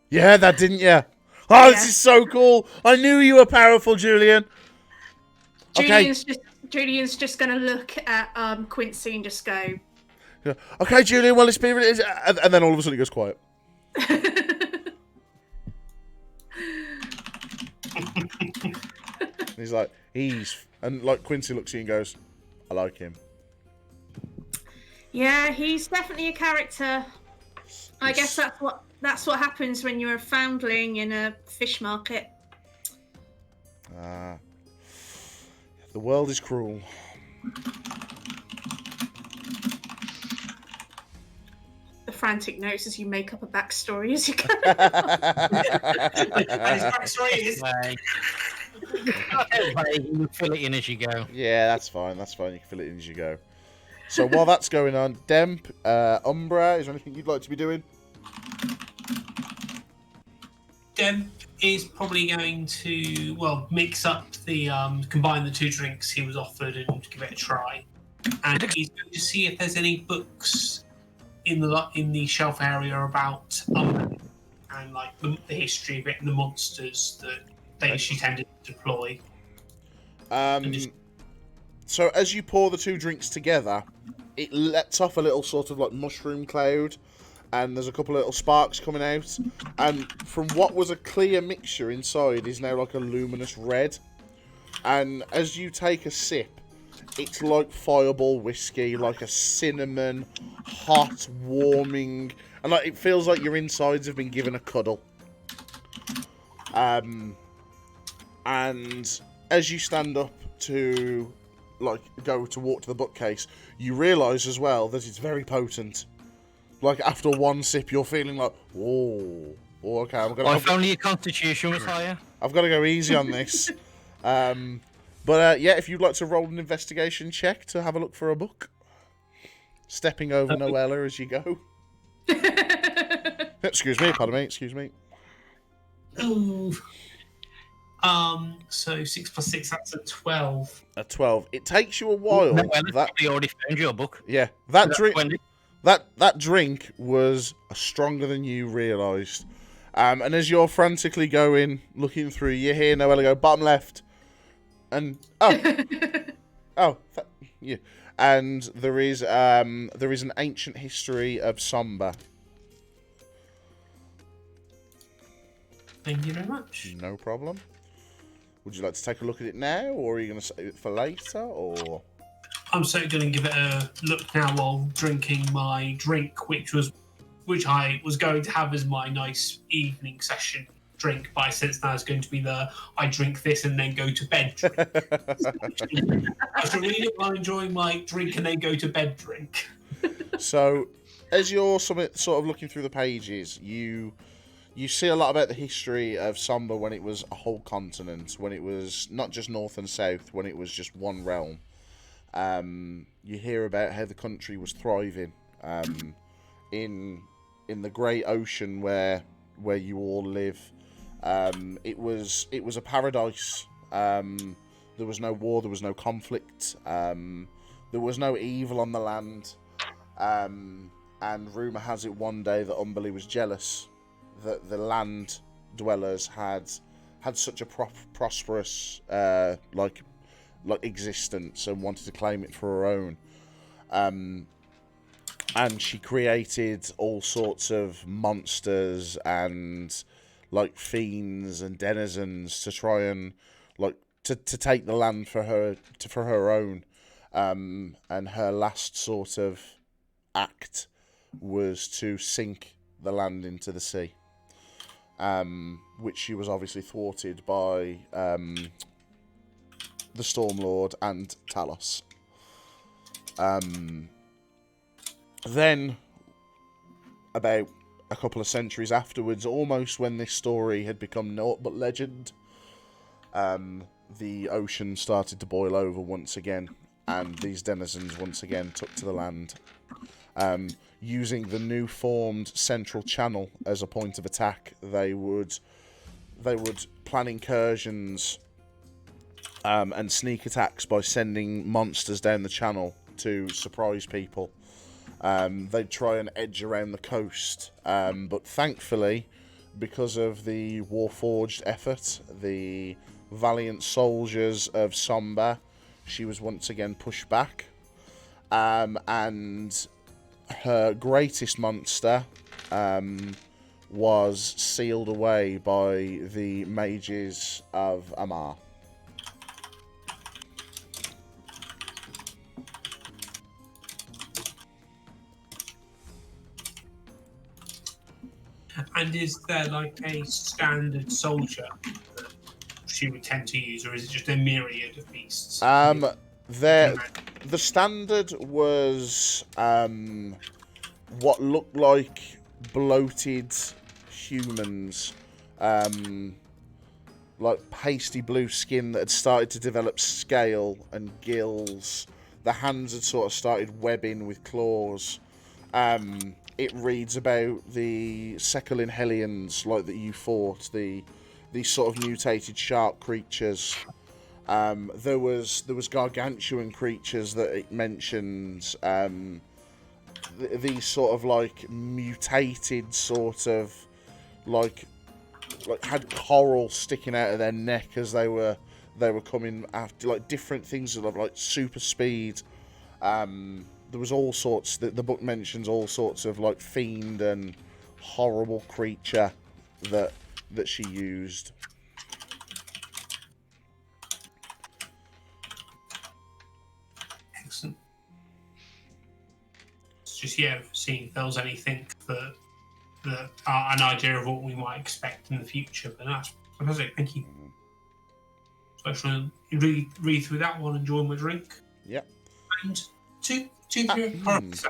Speaker 1: You heard that, didn't you? Oh, this is so cool. I knew you were powerful, Julyan. Okay.
Speaker 5: Julian's just going to look at Quincy and just go...
Speaker 1: Okay, Julyan, well, it's been... And then all of a sudden it goes quiet. He's like, And like Quincy looks at you and goes, I like him.
Speaker 5: Yeah, he's definitely a character. I guess that's what happens when you're a foundling in a fish market.
Speaker 1: The world is cruel.
Speaker 5: The frantic notes as you make up a backstory as you go.
Speaker 4: And his backstory is.
Speaker 3: You fill it in as you go.
Speaker 1: Yeah, that's fine. That's fine. You can fill it in as you go. So while that's going on, Demp, Umbraa, is there anything you'd like to be doing?
Speaker 4: Dem is probably going to, mix up the, combine the 2 drinks he was offered and give it a try. And he's going to see if there's any books in the shelf area about Umbraa and like the history of it and the monsters that she tended to deploy.
Speaker 1: So as you pour the 2 drinks together, it lets off a little sort of like mushroom cloud, and there's a couple of little sparks coming out, and from what was a clear mixture inside is now like a luminous red. And as you take a sip, it's like fireball whiskey, like a cinnamon, hot, warming, and like it feels like your insides have been given a cuddle. And as you stand up to go to walk to the bookcase, you realise as well that it's very potent. Like after one sip, you're feeling like, whoa, okay,
Speaker 3: If only your constitution was higher.
Speaker 1: I've got to go easy on this. But if you'd like to roll an investigation check to have a look for a book, stepping over Noella as you go. Excuse me, pardon me. Excuse me.
Speaker 4: Ooh. So 6 + 6, that's a 12.
Speaker 1: A 12. It takes you a while.
Speaker 3: They already found your book.
Speaker 1: Yeah, that drink was stronger than you realised. And as you're frantically looking through, you hear Noella go, bottom left. And yeah. And there is an ancient history of Somba.
Speaker 4: Thank you very much.
Speaker 1: No problem. Would you like to take a look at it now, or are you going to save it for later, or?
Speaker 4: I'm certainly going to give it a look now while drinking my drink, which I was going to have as my nice evening session drink, but I sense now it's going to be I drink this and then go to bed drink. I should read it while enjoying my drink and then go to bed drink.
Speaker 1: So, as you're sort of looking through the pages, you see a lot about the history of Somba when it was a whole continent, when it was not just north and south, when it was just one realm. You hear about how the country was thriving in the great ocean where you all live. It was a paradise. There was no war, there was no conflict, there was no evil on the land. And rumour has it one day that Umbraa was jealous that the land dwellers had such a prosperous like existence and wanted to claim it for her own. And she created all sorts of monsters and like fiends and denizens to try and to take the land for her own. And her last sort of act was to sink the land into the sea, which she was obviously thwarted by the Stormlord and Talos. Then, about a couple of centuries afterwards, almost when this story had become naught but legend, the ocean started to boil over once again, and these denizens once again took to the land, using the new formed central channel as a point of attack. They would plan incursions and sneak attacks by sending monsters down the channel to surprise people. They'd try and edge around the coast, but thankfully, because of the Warforged effort, the valiant soldiers of Somba, she was once again pushed back, and her greatest monster was sealed away by the mages of Amar.
Speaker 4: And is there like a standard soldier that she would tend to use, or is it just a myriad of beasts?
Speaker 1: The standard was what looked like bloated humans, like pasty blue skin that had started to develop scale and gills. The hands had sort of started webbing with claws. It reads about the Sekulin Hellions, like that you fought, these sort of mutated shark creatures. There was gargantuan creatures that it mentions. These sort of like mutated sort of like had coral sticking out of their neck as they were coming after, like different things of like super speed. There was all sorts. The book mentions all sorts of like fiend and horrible creature that she used.
Speaker 4: Excellent. It's just seeing if there was anything that an idea of what we might expect in the future. But that's fantastic. Thank you. So I shall read through that one, enjoy my drink.
Speaker 1: Yep.
Speaker 4: And two products.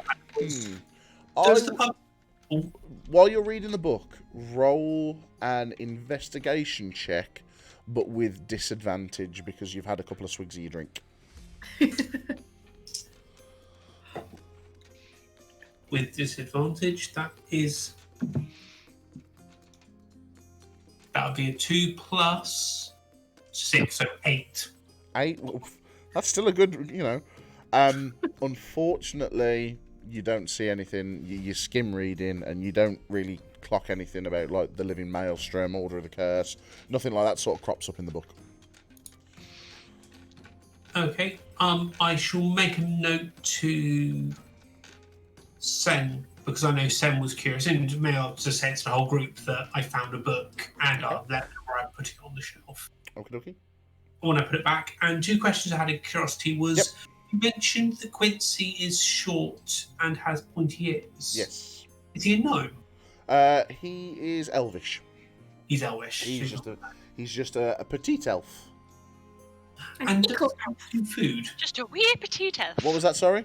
Speaker 1: While you're reading the book, roll an investigation check, but with disadvantage because you've had a couple of swigs of your drink.
Speaker 4: With disadvantage, that would be a 2 plus 6, so 8.
Speaker 1: 8? Well, that's still a good, Unfortunately, you don't see anything. You skim reading, and you don't really clock anything about like the Living Maelstrom, Order of the Curse. Nothing like that sort of crops up in the book.
Speaker 4: Okay. I shall make a note to Sen, because I know Sen was curious, and may I just say to the whole group that I found a book and I've left it where I put it on the shelf.
Speaker 1: Okie dokie.
Speaker 4: When I put it back. And 2 questions I had in curiosity was,
Speaker 1: Yep.
Speaker 4: You mentioned that Quincy is short and has pointy ears.
Speaker 1: Yes.
Speaker 4: Is he a gnome?
Speaker 1: He is elvish.
Speaker 4: He's elvish.
Speaker 1: He's just a petite elf.
Speaker 4: And does the pub do food?
Speaker 2: Just a wee petite elf.
Speaker 1: What was that, sorry?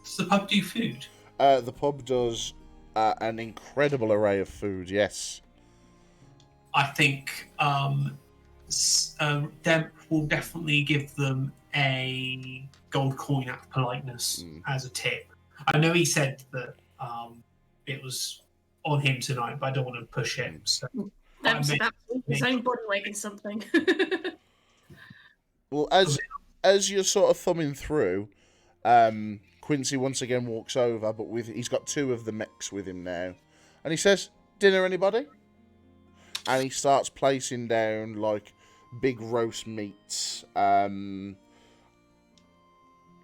Speaker 4: Does the pub do food?
Speaker 1: The pub does an incredible array of food, yes.
Speaker 4: I think Demp will definitely give them a gold coin out of politeness as a tip. I know he said that it was on him tonight, but I don't want to push him. So
Speaker 5: That's his own body weight in something.
Speaker 1: Well, as you're sort of thumbing through, Quincy once again walks over, but he's got 2 of the mechs with him now, and he says, "Dinner, anybody?" And he starts placing down like big roast meats,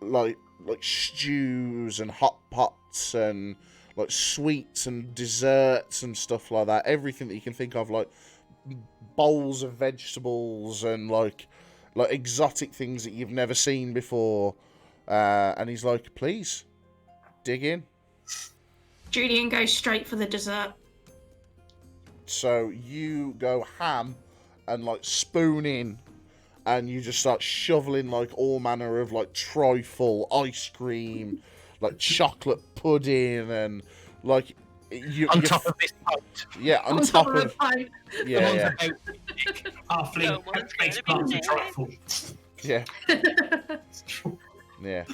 Speaker 1: like stews and hot pots and like sweets and desserts and stuff like that. Everything that you can think of, like bowls of vegetables and like exotic things that you've never seen before. And he's like, "Please, dig in."
Speaker 5: Julyan goes straight for the dessert.
Speaker 1: So you go ham and like spoon in, and you just start shoveling like all manner of like trifle, ice cream, like chocolate pudding, and like
Speaker 3: on top of this pot.
Speaker 1: Yeah, on top of
Speaker 5: the pint.
Speaker 1: yeah.
Speaker 4: Halfling
Speaker 2: No one's
Speaker 4: makes
Speaker 2: gonna be
Speaker 4: parts of
Speaker 2: dead.
Speaker 4: trifle.
Speaker 1: Yeah.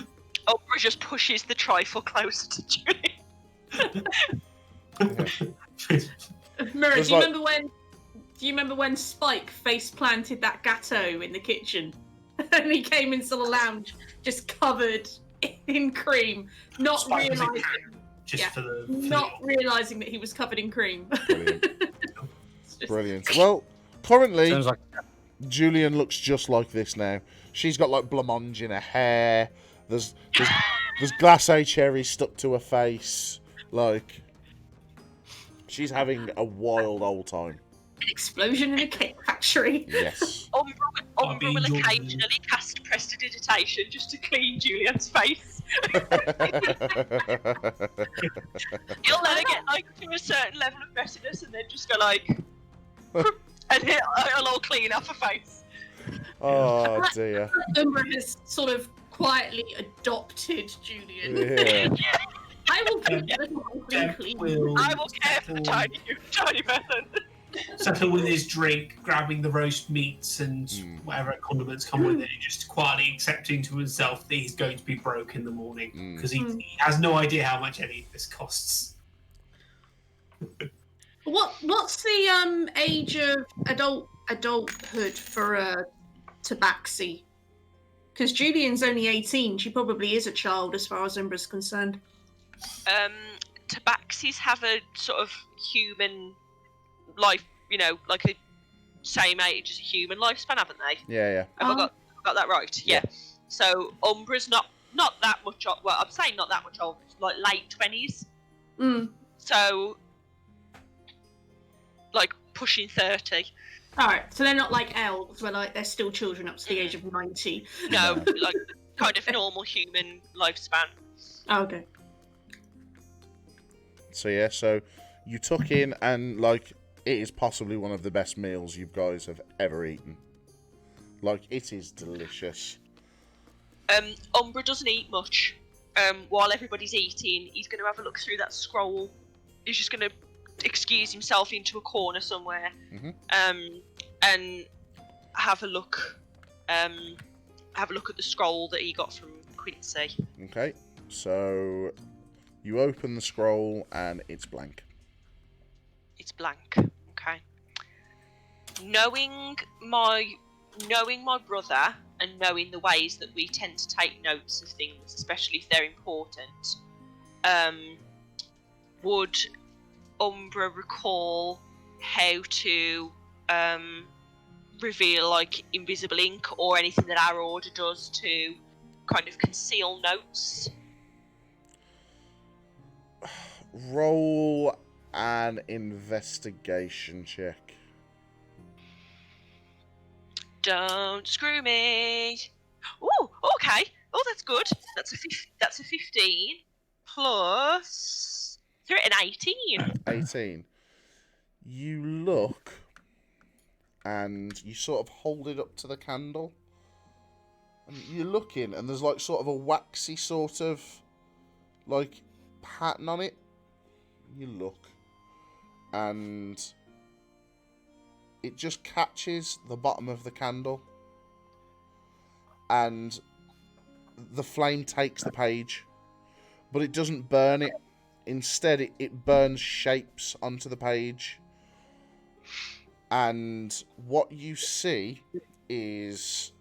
Speaker 2: Umbraa just pushes the trifle closer to Julyan.
Speaker 5: Mura,
Speaker 1: There's
Speaker 5: do you
Speaker 1: like-
Speaker 5: remember when? Do you remember when Spike face planted that gatto in the kitchen, and he came into the lounge just covered in cream, not
Speaker 4: Spike was in
Speaker 5: realizing,
Speaker 4: hand, just
Speaker 5: yeah,
Speaker 4: for the
Speaker 5: not realizing that he was covered in cream.
Speaker 1: Brilliant.
Speaker 5: It's just-
Speaker 1: Brilliant. Well, currently
Speaker 3: Sounds like
Speaker 1: Julyan looks just like this now. She's got like blancmange in her hair. There's glacé cherries stuck to her face. Like, she's having a wild old time.
Speaker 5: An explosion in a cake factory.
Speaker 1: Yes.
Speaker 2: Umbraa will
Speaker 4: enjoying
Speaker 2: occasionally cast prestidigitation just to clean Julian's face. He'll let it get like to a certain level of messiness and then just go like, and it'll all clean off her face.
Speaker 1: Oh dear.
Speaker 5: Umbraa has sort of quietly adopted Julyan.
Speaker 1: Yeah.
Speaker 5: I will keep little
Speaker 4: Deb
Speaker 5: clean.
Speaker 4: will
Speaker 2: I will care for the tiny person.
Speaker 4: settle with his drink, grabbing the roast meats and whatever condiments come with it, and just quietly accepting to himself that he's going to be broke in the morning because he has no idea how much any of this costs.
Speaker 5: What's the age of adulthood for a tabaxi? Because Julian's only 18. She probably is a child as far as Umbraa's concerned.
Speaker 2: Tabaxis have a sort of human life, you know, like a same age as a human lifespan, haven't they?
Speaker 1: Yeah.
Speaker 2: Have I got that right?
Speaker 1: Yeah.
Speaker 2: So Umbraa's not that much. Well, I'm saying not that much older. Like late 20s. So, like pushing 30.
Speaker 5: All right, so they're not like elves, where like they're still children up to the age of 90.
Speaker 2: No, like kind of normal human lifespan.
Speaker 5: Oh, okay.
Speaker 1: So yeah, so you took in and like it is possibly one of the best meals you guys have ever eaten. Like it is delicious.
Speaker 2: Umbraa doesn't eat much. While everybody's eating, he's going to have a look through that scroll. He's just going to excuse himself into a corner somewhere, and have a look. Have a look at the scroll that he got from Quincy.
Speaker 1: Okay, so you open the scroll and it's blank.
Speaker 2: It's blank. Okay. Knowing my brother and knowing the ways that we tend to take notes of things, especially if they're important, would Umbraa recall how to reveal like invisible ink or anything that our order does to kind of conceal notes?
Speaker 1: Roll an investigation check.
Speaker 2: Don't screw me. Oh, okay. Oh, that's good. That's a 15 plus 3, an 18.
Speaker 1: 18. You look and you sort of hold it up to the candle. And you're looking and there's like sort of a waxy sort of like pattern on it. You look and it just catches the bottom of the candle and the flame takes the page, but it doesn't burn it. Instead, it burns shapes onto the page. And what you see is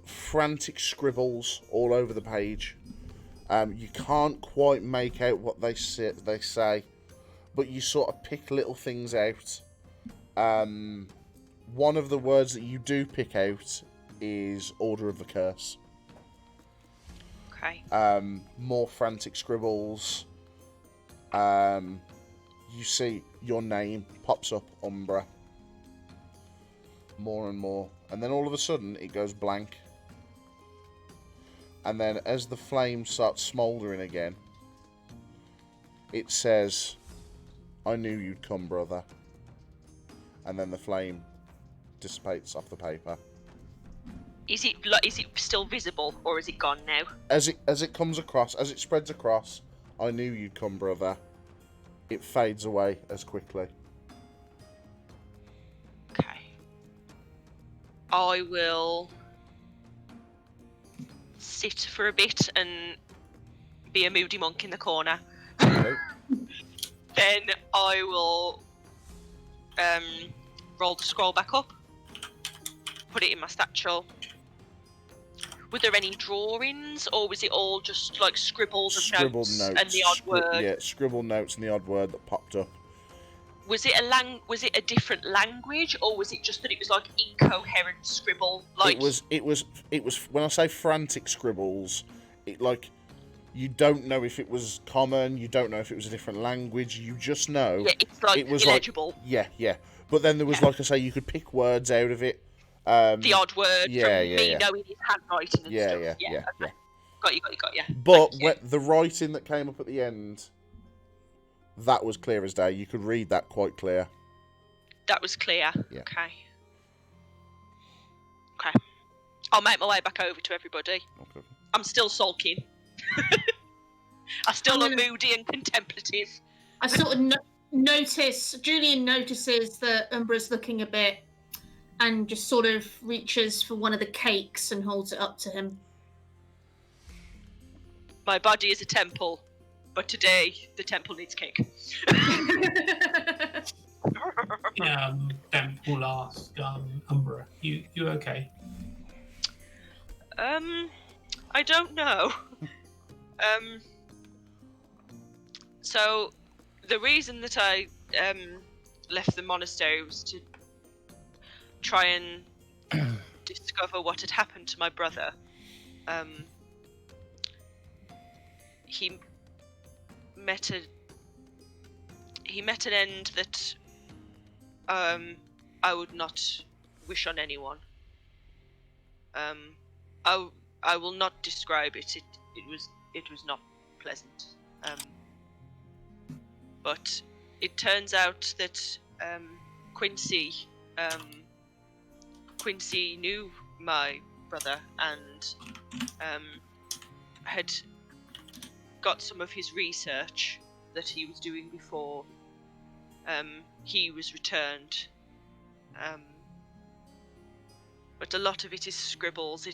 Speaker 1: frantic scribbles all over the page. You can't quite make out what they say, but you sort of pick little things out. One of the words that you do pick out is Order of the Curse.
Speaker 2: Okay.
Speaker 1: More frantic scribbles. You see your name pops up, Umbraa. More and more. And then all of a sudden, it goes blank. And then as the flame starts smouldering again, it says, "I knew you'd come, brother." And then the flame dissipates off the paper.
Speaker 2: Is it still visible or is it gone now?
Speaker 1: As it comes across, as it spreads across, "I knew you'd come, brother," it fades away as quickly.
Speaker 2: Okay. I will sit for a bit and be a moody monk in the corner.
Speaker 1: Okay.
Speaker 2: Then I will roll the scroll back up, put it in my satchel. Were there any drawings, or was it all just like scribbles of notes and the odd word?
Speaker 1: Yeah, scribbled notes and the odd word that popped up.
Speaker 2: Was it a different language, or was it just that it was like incoherent scribble? Like
Speaker 1: It was. When I say frantic scribbles, it like you don't know if it was common. You don't know if it was a different language. You just know.
Speaker 2: Yeah, it's like
Speaker 1: it was
Speaker 2: illegible.
Speaker 1: Like, yeah. But then there was, like I say, you could pick words out of it.
Speaker 2: The odd word
Speaker 1: yeah,
Speaker 2: from
Speaker 1: yeah,
Speaker 2: me
Speaker 1: yeah.
Speaker 2: knowing his handwriting and
Speaker 1: Yeah,
Speaker 2: stuff.
Speaker 1: yeah.
Speaker 2: Okay. Got you.
Speaker 1: But
Speaker 2: Thank you.
Speaker 1: the writing that came up at the end, that was clear as day. You could read that quite clear.
Speaker 2: That was clear.
Speaker 1: Yeah.
Speaker 2: Okay. I'll make my way back over to everybody.
Speaker 1: Okay.
Speaker 2: I'm still sulking. I still look moody and contemplative.
Speaker 5: I sort of notice, Julyan notices that Umbra's looking a bit and just sort of reaches for one of the cakes and holds it up to him.
Speaker 2: My body is a temple, but today the temple needs cake.
Speaker 4: Then we'll ask Umbraa, you okay?
Speaker 2: I don't know. So the reason that I left the monastery was to try and discover what had happened to my brother. He met an end that I would not wish on anyone. I will not describe it. It was not pleasant. But it turns out that Quincy knew my brother and had got some of his research that he was doing before he was returned. But a lot of it is scribbles.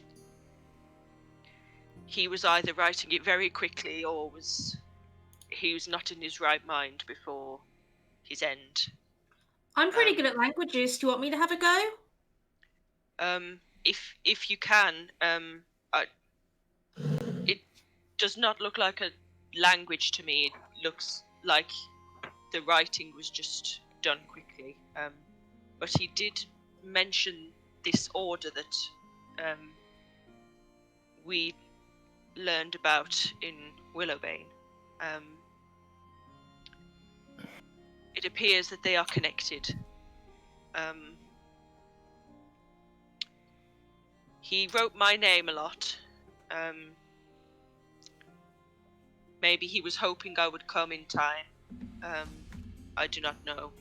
Speaker 2: He was either writing it very quickly or he was not in his right mind before his end.
Speaker 5: I'm pretty good at languages. Do you want me to have a go?
Speaker 2: If you can, it does not look like a language to me. It looks like the writing was just done quickly. But he did mention this order that we learned about in Willowbane. It appears that they are connected. He wrote my name a lot. Maybe he was hoping I would come in time. I do not know.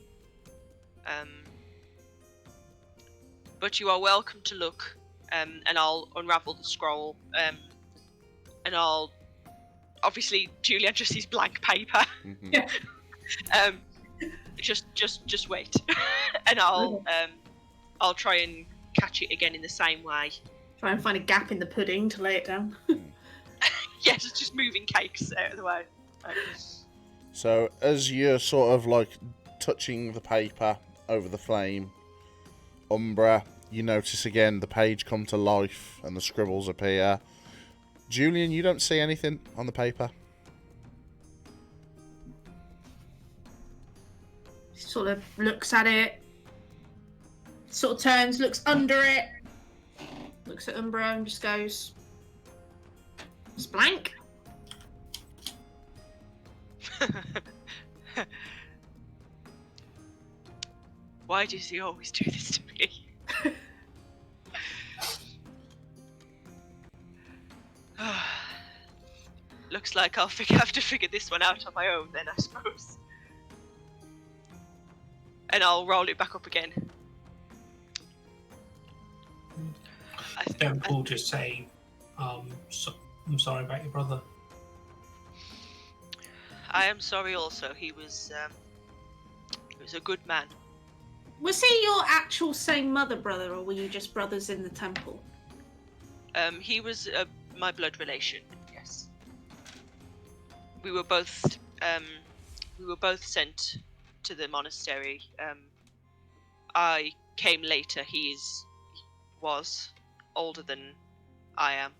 Speaker 2: But you are welcome to look, and I'll unravel the scroll. And I'll obviously Julyan just sees blank paper.
Speaker 1: Mm-hmm.
Speaker 5: Yeah.
Speaker 2: Just wait, and I'll try and catch it again in the same way.
Speaker 5: Try and find a gap in the pudding to lay it down.
Speaker 2: Yes, it's just moving cakes out of the way. Right.
Speaker 1: So as you're sort of like touching the paper over the flame, Umbraa, you notice again the page come to life and the scribbles appear. Julyan, you don't see anything on the paper.
Speaker 5: Sort of looks at it, sort of turns, looks under it, looks at Umbraa and just goes, it's blank.
Speaker 2: Why does he always do this to me? Looks like I'll have to figure this one out on my own then, I suppose. And I'll roll it back up again.
Speaker 4: Then we'll just say, I'm sorry about your brother.
Speaker 2: I am sorry also. He was a good man.
Speaker 5: Was he your actual same mother brother, or were you just brothers in the temple?
Speaker 2: He was my blood relation. Yes. We were both sent to the monastery. I came later. He was older than I am.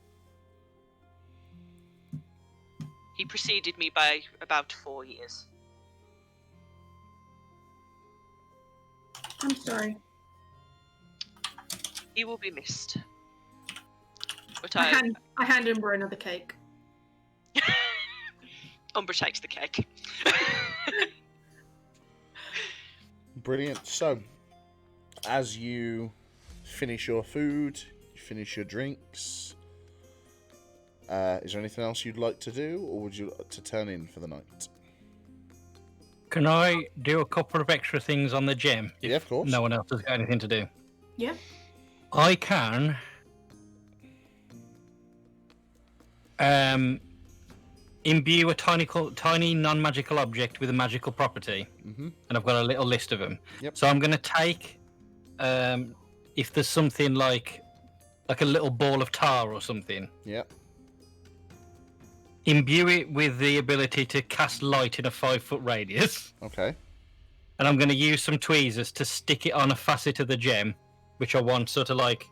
Speaker 2: He preceded me by about 4 years.
Speaker 5: I'm sorry.
Speaker 2: He will be missed. But
Speaker 5: I hand Umbraa another cake.
Speaker 2: Umbraa takes the cake.
Speaker 1: Brilliant. So, as you finish your food, you finish your drinks. Is there anything else you'd like to do, or would you like to turn in for the night?
Speaker 3: Can I do a couple of extra things on the gem?
Speaker 1: Yeah, of course.
Speaker 3: No one else has got anything to do.
Speaker 5: Yeah.
Speaker 3: I can imbue a tiny non-magical object with a magical property, and I've got a little list of them.
Speaker 1: Yep.
Speaker 3: So I'm going to take, if there's something like a little ball of tar or something.
Speaker 1: Yep.
Speaker 3: Imbue it with the ability to cast light in a 5-foot radius.
Speaker 1: Okay.
Speaker 3: And I'm going to use some tweezers to stick it on a facet of the gem, which I want sort of like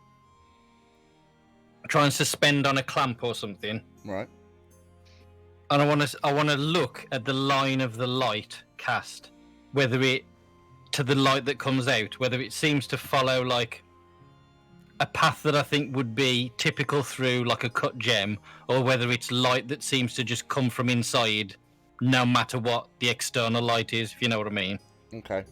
Speaker 3: try and suspend on a clamp or something.
Speaker 1: Right.
Speaker 3: And I want to look at the line of the light cast, whether it to the light that comes out, whether it seems to follow like a path that I think would be typical through like a cut gem, or whether it's light that seems to just come from inside, no matter what the external light is, if you know what I mean.
Speaker 1: Okay.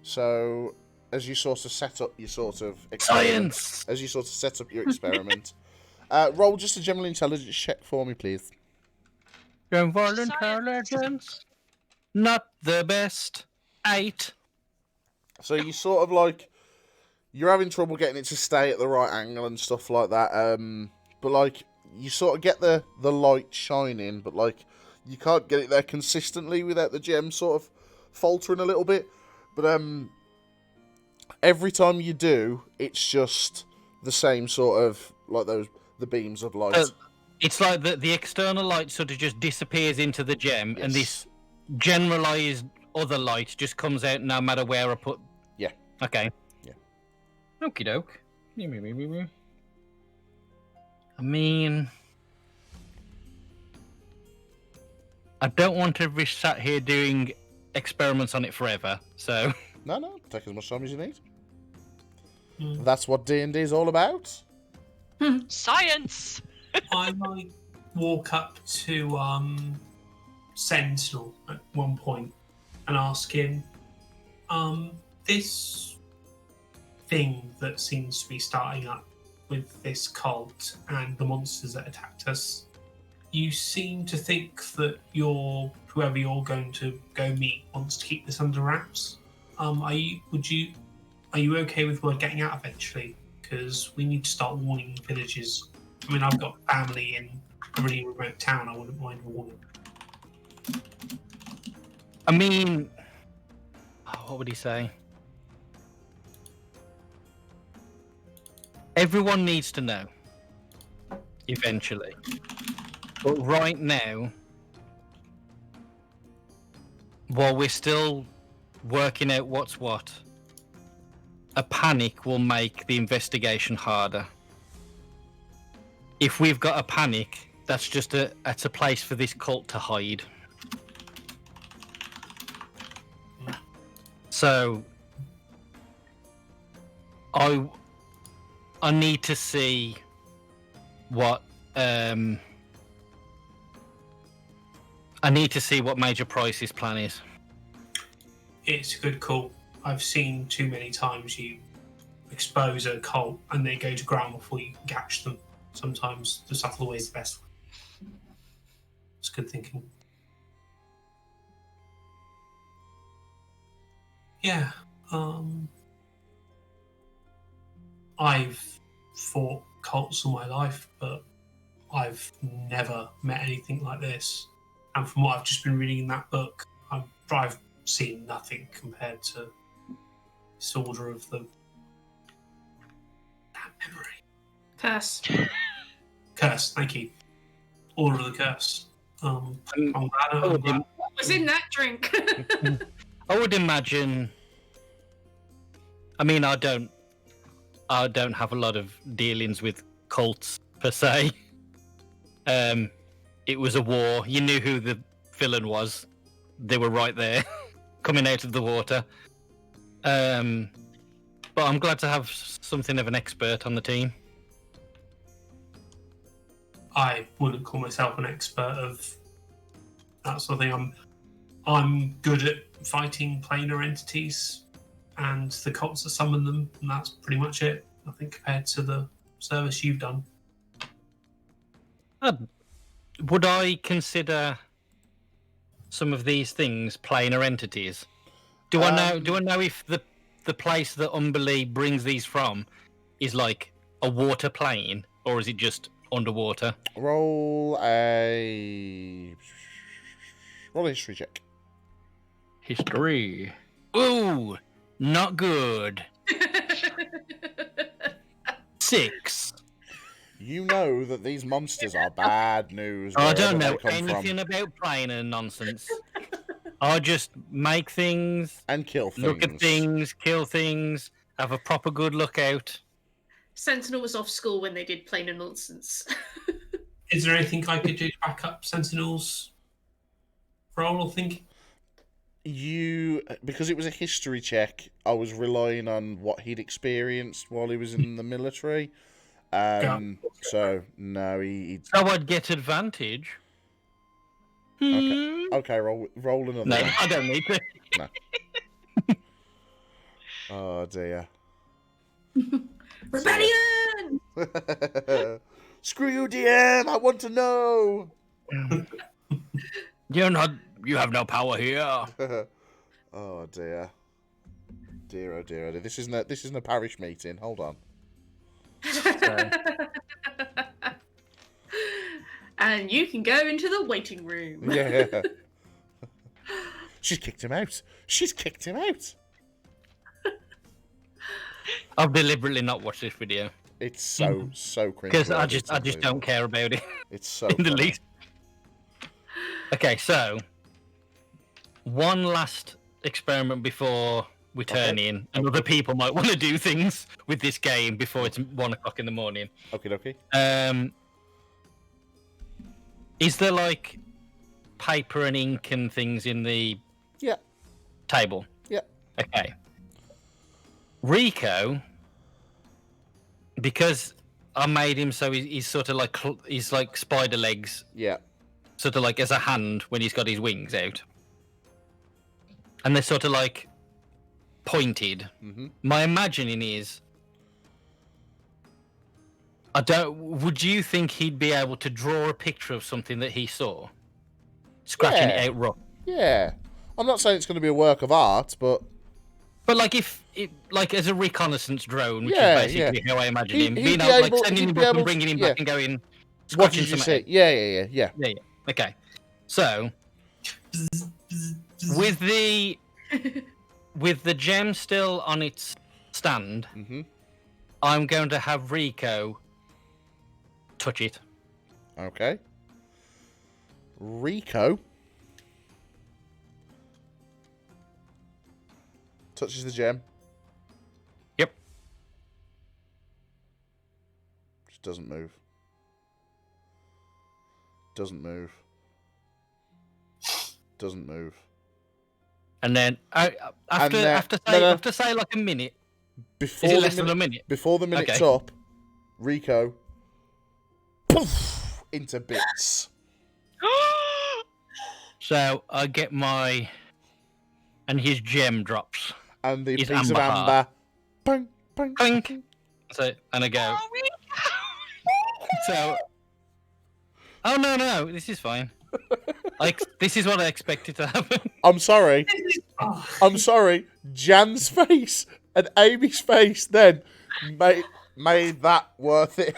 Speaker 1: So, as you sort of set up your sort of experiment,
Speaker 3: Science!
Speaker 1: as you sort of set up your experiment, roll just a general intelligence check for me, please.
Speaker 3: General
Speaker 2: Science.
Speaker 3: intelligence, not the best. 8.
Speaker 1: So you sort of like, you're having trouble getting it to stay at the right angle and stuff like that. But like, you sort of get the light shining, but like, you can't get it there consistently without the gem sort of faltering a little bit. But every time you do, it's just the same sort of like the beams of light.
Speaker 3: It's like the external light sort of just disappears into the gem,
Speaker 1: Yes.
Speaker 3: and this generalized other light just comes out no matter where I put.
Speaker 1: Yeah.
Speaker 3: Okay.
Speaker 1: Yeah.
Speaker 3: Okie doke. I mean, I don't want to be sat here doing experiments on it forever, so.
Speaker 1: No, take as much time as you need.
Speaker 4: Mm.
Speaker 1: That's what D&D is all about.
Speaker 2: Science!
Speaker 4: I might walk up to Sentinel at one point and ask him, this thing that seems to be starting up with this cult and the monsters that attacked us, you seem to think that whoever you're going to go meet wants to keep this under wraps. Are you okay with word getting out eventually? Because we need to start warning villages. I mean, I've got family in a really remote town. I wouldn't mind warning.
Speaker 3: I mean, what would he say? Everyone needs to know. Eventually. But right now, while we're still working out what's what, a panic will make the investigation harder. If we've got a panic, that's just it's a place for this cult to hide. So I need to see what Major Price's plan is.
Speaker 4: It's a good call. I've seen too many times you expose a cult and they go to ground before you can catch them. Sometimes the subtle way is the best one. It's good thinking. Yeah. I've fought cults all my life, but I've never met anything like this. And from what I've just been reading in that book, I've seen nothing compared to this order of the memory. Curse, thank you. Order of the curse. I'm glad.
Speaker 5: What was in that drink?
Speaker 3: I would imagine. I mean, I don't have a lot of dealings with cults per se. It was a war. You knew who the villain was. They were right there, coming out of the water. But I'm glad to have something of an expert on the team.
Speaker 4: I wouldn't call myself an expert of that sort of thing. I'm good at fighting planar entities and the cults that summon them, and that's pretty much it. Nothing compared to the service you've done.
Speaker 3: Would I consider some of these things planar entities? Do I know? Do I know if the place that Umbraa brings these from is like a water plane, or is it just underwater?
Speaker 1: Roll a history check.
Speaker 3: History. Ooh, not good. 6.
Speaker 1: You know that these monsters are bad news.
Speaker 3: I don't
Speaker 1: wherever they
Speaker 3: know
Speaker 1: come
Speaker 3: anything
Speaker 1: from,
Speaker 3: about planar nonsense. I just make things,
Speaker 1: and kill things.
Speaker 3: look at things, kill things, have a proper good look out.
Speaker 5: Sentinel was off school when they did plain and nonsense.
Speaker 4: Is there anything I could do to back up Sentinel's roll or think?
Speaker 1: Because it was a history check, I was relying on what he'd experienced while he was in the military. So no, he.
Speaker 3: So I'd get advantage.
Speaker 1: Okay, roll another.
Speaker 3: No,
Speaker 1: one.
Speaker 3: I don't need to.
Speaker 1: No. Oh dear.
Speaker 5: Rebellion!
Speaker 1: Screw you, DM! I want to know.
Speaker 3: You have no power here.
Speaker 1: Oh dear. Dear, oh dear, oh dear. This isn't a parish meeting. Hold on.
Speaker 5: And you can go into the waiting room.
Speaker 1: Yeah. She's kicked him out. She's kicked him out.
Speaker 3: I've deliberately not watched this video
Speaker 1: It's so cringy.
Speaker 3: because I just don't care about it
Speaker 1: It's so
Speaker 3: in the
Speaker 1: funny.
Speaker 3: least. Okay, so one last experiment before we turn in, and other people might want to do things with this game before it's 1 o'clock in the morning.
Speaker 1: Okay.
Speaker 3: Is there like paper and ink and things in the table?
Speaker 1: Yeah.
Speaker 3: Okay. Rico, because I made him so he's sort of like he's like spider legs,
Speaker 1: Yeah.
Speaker 3: sort of like as a hand when he's got his wings out, and they're sort of like pointed.
Speaker 1: Mm-hmm.
Speaker 3: My imagining is, would you think he'd be able to draw a picture of something that he saw, scratching it out rough?
Speaker 1: Yeah. I'm not saying it's going to be a work of art, but
Speaker 3: like if it, like as a reconnaissance drone, which
Speaker 1: Yeah,
Speaker 3: is basically how I imagine him,
Speaker 1: He'd
Speaker 3: being
Speaker 1: be
Speaker 3: able,
Speaker 1: able-
Speaker 3: like sending
Speaker 1: he'd
Speaker 3: him
Speaker 1: be
Speaker 3: up
Speaker 1: able
Speaker 3: and bringing him
Speaker 1: to-
Speaker 3: back and going,
Speaker 1: what
Speaker 3: scratching
Speaker 1: did you
Speaker 3: something
Speaker 1: say?
Speaker 3: out.
Speaker 1: Yeah.
Speaker 3: Yeah. Okay. So with the gem still on its stand,
Speaker 1: Mm-hmm.
Speaker 3: I'm going to have Rico touch it.
Speaker 1: Okay. Rico touches the gem.
Speaker 3: Yep.
Speaker 1: Just doesn't move. Doesn't move. Doesn't move.
Speaker 3: And then after say like a minute.
Speaker 1: Before
Speaker 3: Is it
Speaker 1: the
Speaker 3: less than a
Speaker 1: minute-
Speaker 3: minute?
Speaker 1: Before the minute's
Speaker 3: Okay.
Speaker 1: up, Rico poof into bits.
Speaker 3: So I get and his gem drops.
Speaker 1: And the
Speaker 3: His
Speaker 1: piece of
Speaker 3: amber
Speaker 1: amber. Bang, bang,
Speaker 3: Clink. So and I go.
Speaker 2: Oh, Rico!
Speaker 3: So. Oh no, this is fine. This is what I expected to happen.
Speaker 1: I'm sorry. I'm sorry. Jan's face and Amy's face then made that worth it.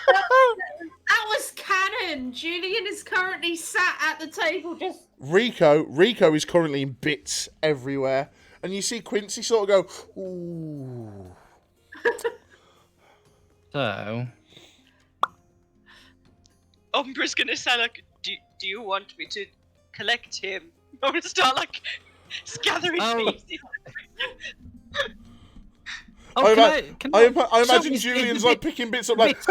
Speaker 5: That was canon. Julyan is currently sat at the table just...
Speaker 1: Rico is currently in bits everywhere. And you see Quincy sort of go, ooh.
Speaker 3: So.
Speaker 2: Umbra's gonna say like, do you want me to collect him? I'm gonna start like gathering pieces.
Speaker 3: Oh,
Speaker 1: I imagine
Speaker 3: so
Speaker 1: Julian's like picking bits up like.
Speaker 3: bits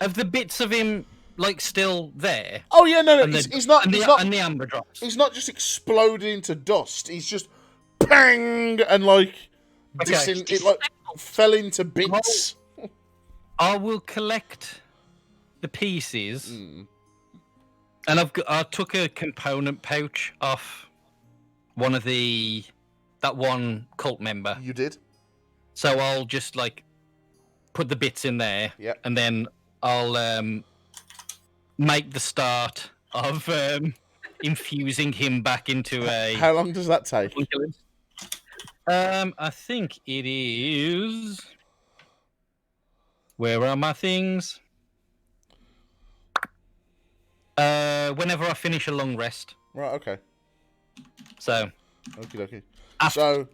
Speaker 3: of the bits of him like still there?
Speaker 1: Oh yeah, no,
Speaker 3: And
Speaker 1: he's not.
Speaker 3: And
Speaker 1: He's
Speaker 3: the,
Speaker 1: not.
Speaker 3: and the amber drops.
Speaker 1: He's not just exploding into dust. He's just bang and like
Speaker 3: Okay.
Speaker 1: it like fell into bits.
Speaker 3: I will collect the pieces,
Speaker 1: Mm.
Speaker 3: and I took a component pouch off one of the that one cult member.
Speaker 1: You did.
Speaker 3: So I'll just like put the bits in there,
Speaker 1: Yep.
Speaker 3: and then I'll make the start of infusing him back into a.
Speaker 1: How long does that take?
Speaker 3: I think it is. Where are my things? Whenever I finish a long rest.
Speaker 1: Right. Okay.
Speaker 3: So.
Speaker 1: Okay.
Speaker 3: After,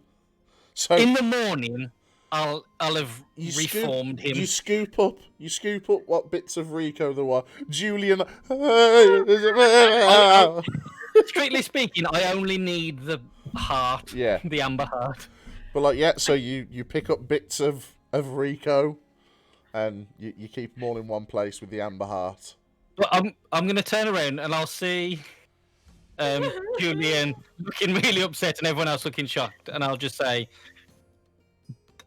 Speaker 1: So
Speaker 3: in the morning, I'll have reformed him.
Speaker 1: You scoop up what bits of Rico there were. Julyan.
Speaker 3: Strictly speaking, I only need the heart.
Speaker 1: Yeah.
Speaker 3: The amber heart.
Speaker 1: But like, yeah. So you pick up bits of Rico, and you keep them all in one place with the amber heart.
Speaker 3: But I'm gonna turn around and I'll see Julyan looking really upset and everyone else looking shocked, and I'll just say,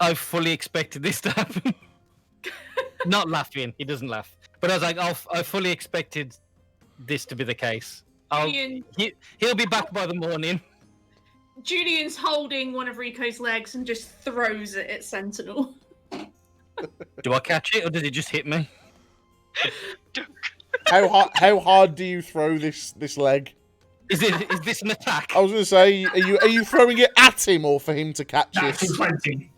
Speaker 3: I fully expected this to happen. Not laughing, he doesn't laugh. But I was like, I fully expected this to be the case. He'll be back by the morning.
Speaker 5: Julian's holding one of Rico's legs and just throws it at Sentinel.
Speaker 3: Do I catch it or does it just hit me?
Speaker 1: How hard do you throw this leg?
Speaker 3: Is this an attack?
Speaker 1: I was going to say, are you throwing it at him or for him to catch it?
Speaker 4: 20.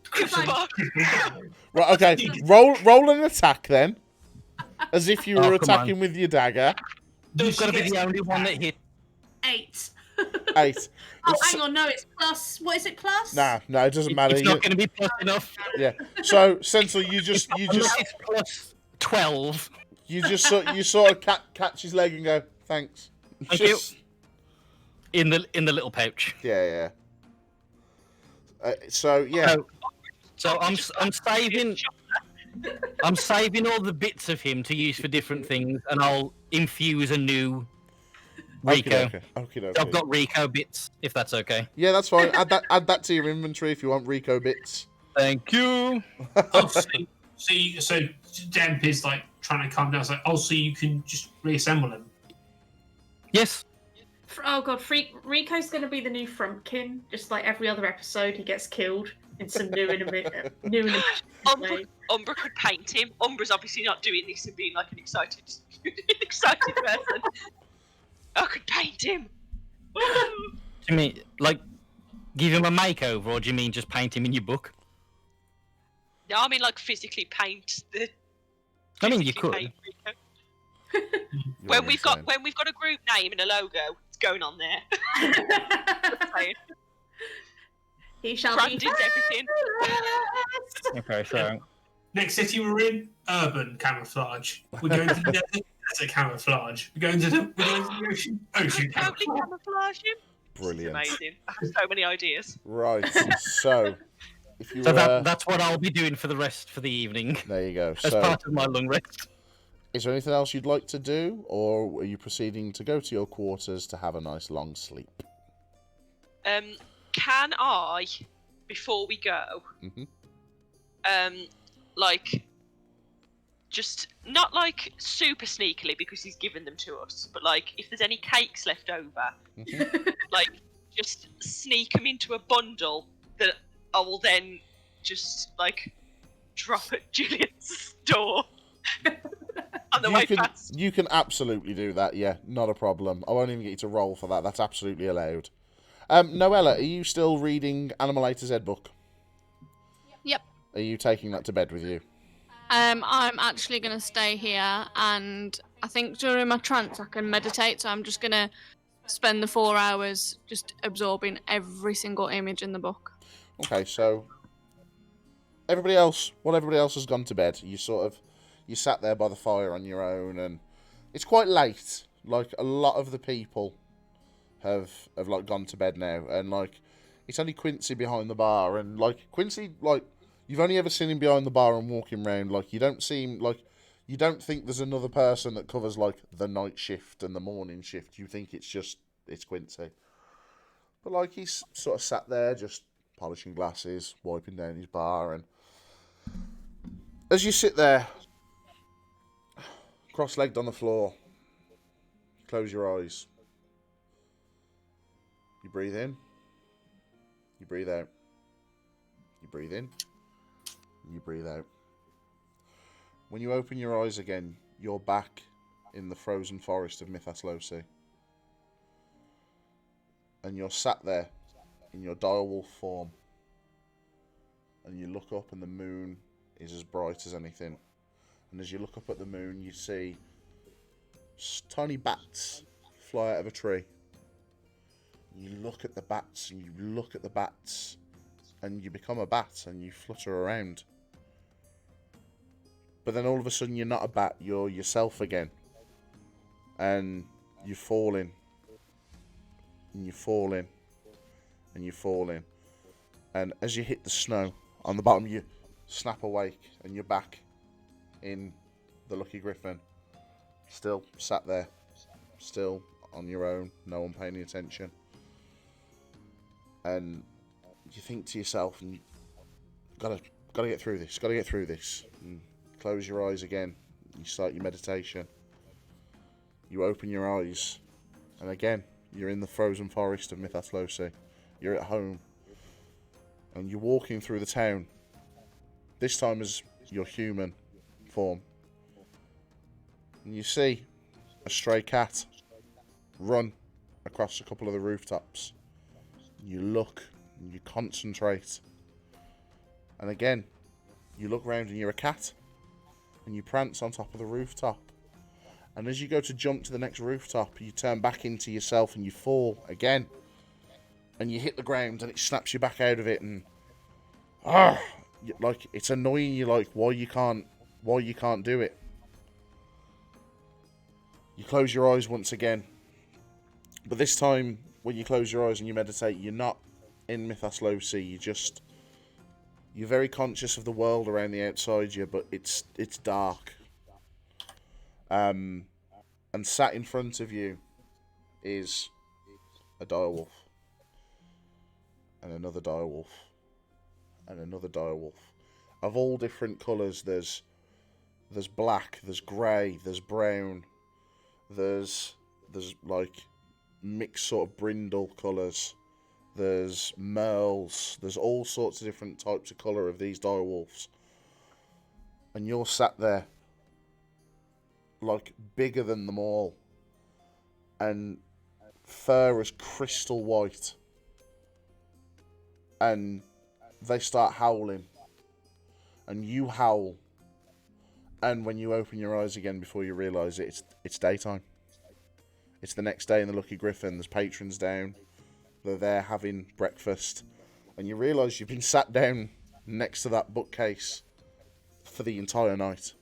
Speaker 1: Right, okay. Roll an attack then, as if you were attacking with your dagger.
Speaker 3: You've got to be the only one that hit.
Speaker 5: 8.
Speaker 1: 8.
Speaker 5: Oh, hang on, no, it's plus. What is it, plus?
Speaker 1: Nah, no, it doesn't matter.
Speaker 3: It's not going to be plus enough.
Speaker 1: Yeah. So, Sentinel, you just
Speaker 3: It's plus 12.
Speaker 1: you sort of catch his leg and go, thanks.
Speaker 3: Thank you. In the little pouch.
Speaker 1: Yeah. So yeah.
Speaker 3: So I'm saving. I'm saving all the bits of him to use for different things, and I'll infuse a new Rico.
Speaker 1: Okay.
Speaker 3: I've got Rico bits, if that's okay.
Speaker 1: Yeah, that's fine. Add that to your inventory if you want Rico bits.
Speaker 3: Thank you.
Speaker 4: So Demp is like trying to calm down. It's like, so you can just reassemble him.
Speaker 3: Yes.
Speaker 5: Oh god, Rico's gonna be the new Frumpkin. Just like every other episode, he gets killed in some new way.
Speaker 2: Umbraa could paint him. Umbra's obviously not doing this and being like an excited person. I could paint him.
Speaker 3: Do you mean like give him a makeover, or do you mean just paint him in your book?
Speaker 2: No, I mean like physically paint the.
Speaker 3: I mean, you could.
Speaker 2: When we've got a group name and a logo, it's going on there.
Speaker 5: He shall
Speaker 2: Branded
Speaker 5: be
Speaker 2: everything.
Speaker 3: Okay, so
Speaker 4: Next city we're in, urban camouflage. We're going to the desert camouflage. We're going to the ocean
Speaker 2: Totally
Speaker 4: camouflage.
Speaker 2: camouflage him.
Speaker 1: Brilliant.
Speaker 2: It's amazing. I have so many ideas.
Speaker 1: Right. So, if you
Speaker 3: that's what I'll be doing for the evening.
Speaker 1: there you go.
Speaker 3: As
Speaker 1: So,
Speaker 3: part of my long rest.
Speaker 1: is there anything else you'd like to do, or are you proceeding to go to your quarters to have a nice long sleep?
Speaker 2: Can I, before we go, like, just not like super sneakily because he's given them to us, but like if there's any cakes left over, like just sneak them into a bundle that I will then just like drop at Julian's door on the way past.
Speaker 1: You can absolutely do that, yeah, not a problem. I won't even get you to roll for that. That's absolutely allowed. Noella, are you still reading Animalator's Ed book?
Speaker 6: Yep.
Speaker 1: Are you taking that to bed with you?
Speaker 6: I'm actually going to stay here, and I think during my trance I can meditate, so I'm just going to spend the 4 hours just absorbing every single image in the book.
Speaker 1: Okay, so everybody else has gone to bed. You sat there by the fire on your own, and it's quite late. Like, a lot of the people have like gone to bed now, and like it's only Quincy behind the bar, and like Quincy, like you've only ever seen him behind the bar and walking around. Like you don't think there's another person that covers like the night shift and the morning shift. You think it's Quincy, but like he's sort of sat there just polishing glasses, wiping down his bar, and as you sit there cross-legged on the floor, close your eyes. You breathe in, You breathe out. You breathe in. You breathe out. When you open your eyes again, you're back in the frozen forest of Mythaslosi. And you're sat there in your direwolf form. And you look up and the moon is as bright as anything. And as you look up at the moon, you see tiny bats fly out of a tree. You look at the bats and you look at the bats and you become a bat and you flutter around. But then all of a sudden you're not a bat, you're yourself again. And you fall in. And you fall in. And you fall in. And as you hit the snow on the bottom, you snap awake and you're back in the Lucky Griffin. Still sat there. Still on your own. No one paying any attention. And you think to yourself, and you gotta get through this. Gotta get through this. And close your eyes again. You start your meditation. You open your eyes, and again you're in the frozen forest of Mythaslosi. You're at home, and you're walking through the town. This time as your human form, and you see a stray cat run across a couple of the rooftops. You look, and you concentrate, and again, you look round and you're a cat, and you prance on top of the rooftop. And as you go to jump to the next rooftop, you turn back into yourself and you fall again. And you hit the ground and it snaps you back out of it, and like it's annoying you, like why you can't do it. You close your eyes once again. But this time, when you close your eyes and you meditate, you're not in Mythaslosi. You're very conscious of the world around the outside you, but it's dark. And sat in front of you is a direwolf. And another direwolf. And another direwolf. Of all different colours. There's black, there's grey, there's brown. There's like mixed sort of brindle colours. There's merles. There's all sorts of different types of colour of these direwolves. And you're sat there, like bigger than them all. And fur is crystal white. And they start howling. And you howl. And when you open your eyes again, before you realise it, it's daytime. It's the next day in the Lucky Griffin. There's patrons down. They're there having breakfast. And you realise you've been sat down next to that bookcase for the entire night.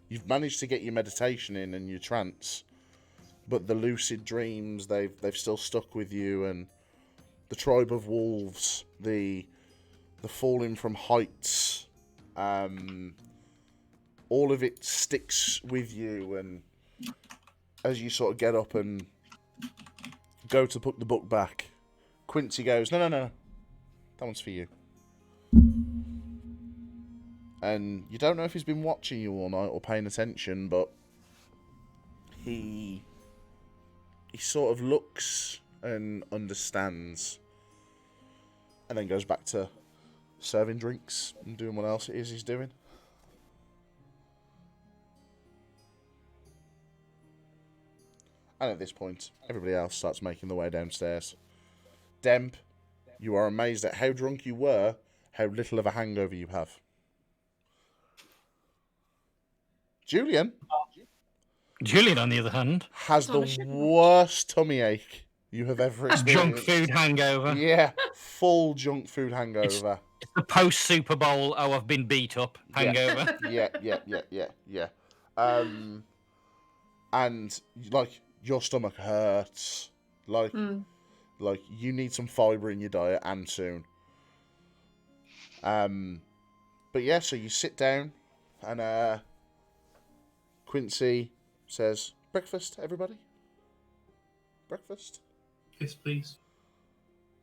Speaker 1: You've managed to get your meditation in and your trance. But the lucid dreams, they've still stuck with you. And the tribe of wolves, the falling from heights, all of it sticks with you. And as you sort of get up and go to put the book back, Quincy goes, no, that one's for you. And you don't know if he's been watching you all night or paying attention, but he sort of looks and understands, and then goes back to serving drinks and doing what else it is he's doing. And at this point, everybody else starts making their way downstairs. Demp, you are amazed at how drunk you were, how little of a hangover you have. Julyan,
Speaker 3: on the other hand,
Speaker 1: has the worst tummy ache you have ever experienced.
Speaker 3: Junk food hangover.
Speaker 1: Yeah, full junk food hangover.
Speaker 3: It's the post Super Bowl, I've been beat up hangover.
Speaker 1: Yeah. And like your stomach hurts. Like you need some fibre in your diet, and soon. But yeah, so you sit down and Quincy says, breakfast, everybody? Breakfast?
Speaker 4: Yes, please.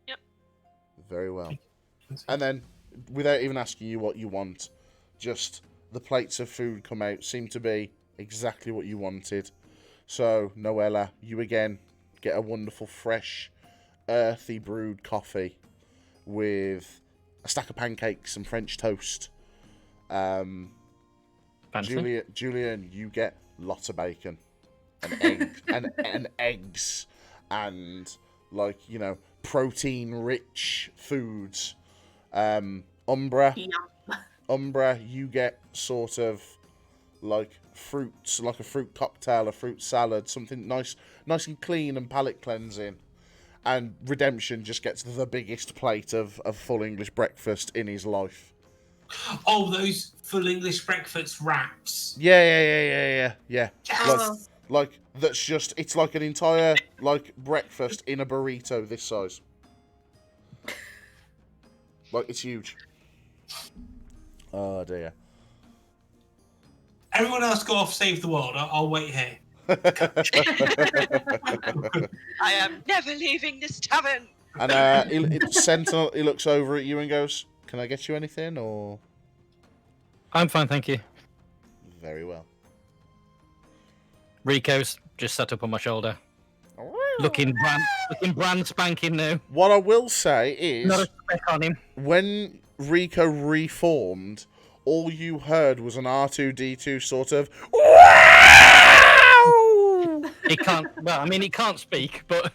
Speaker 2: Yep.
Speaker 1: Very well. And then, without even asking you what you want, just the plates of food come out, seem to be exactly what you wanted. So, Noella, you again get a wonderful, fresh, earthy brewed coffee. with a stack of pancakes and French toast.
Speaker 3: Fancy.
Speaker 1: Julyan, you get lots of bacon and eggs and eggs and like, you know, protein-rich foods. Umbraa, you get sort of like fruits, like a fruit cocktail, a fruit salad, something nice and clean and palate cleansing. And Redemption just gets the biggest plate of full English breakfast in his life.
Speaker 4: Oh, those full English breakfast wraps.
Speaker 1: Yeah.
Speaker 5: Oh.
Speaker 1: Like that's just, it's like an entire like breakfast in a burrito this size. Like, it's huge. Oh dear.
Speaker 4: Everyone else go off, save the world. I'll wait here.
Speaker 2: I am never leaving this tavern.
Speaker 1: And Sentinel, he looks over at you and goes, "Can I get you anything?" Or
Speaker 3: I'm fine, thank you.
Speaker 1: very well.
Speaker 3: Rico's just sat up on my shoulder, looking brand spanking new.
Speaker 1: What I will say is,
Speaker 3: Not a speck on him.
Speaker 1: when Rico reformed, all you heard was an R2-D2 sort of wow!
Speaker 3: He can't. Well, I mean, he can't speak, but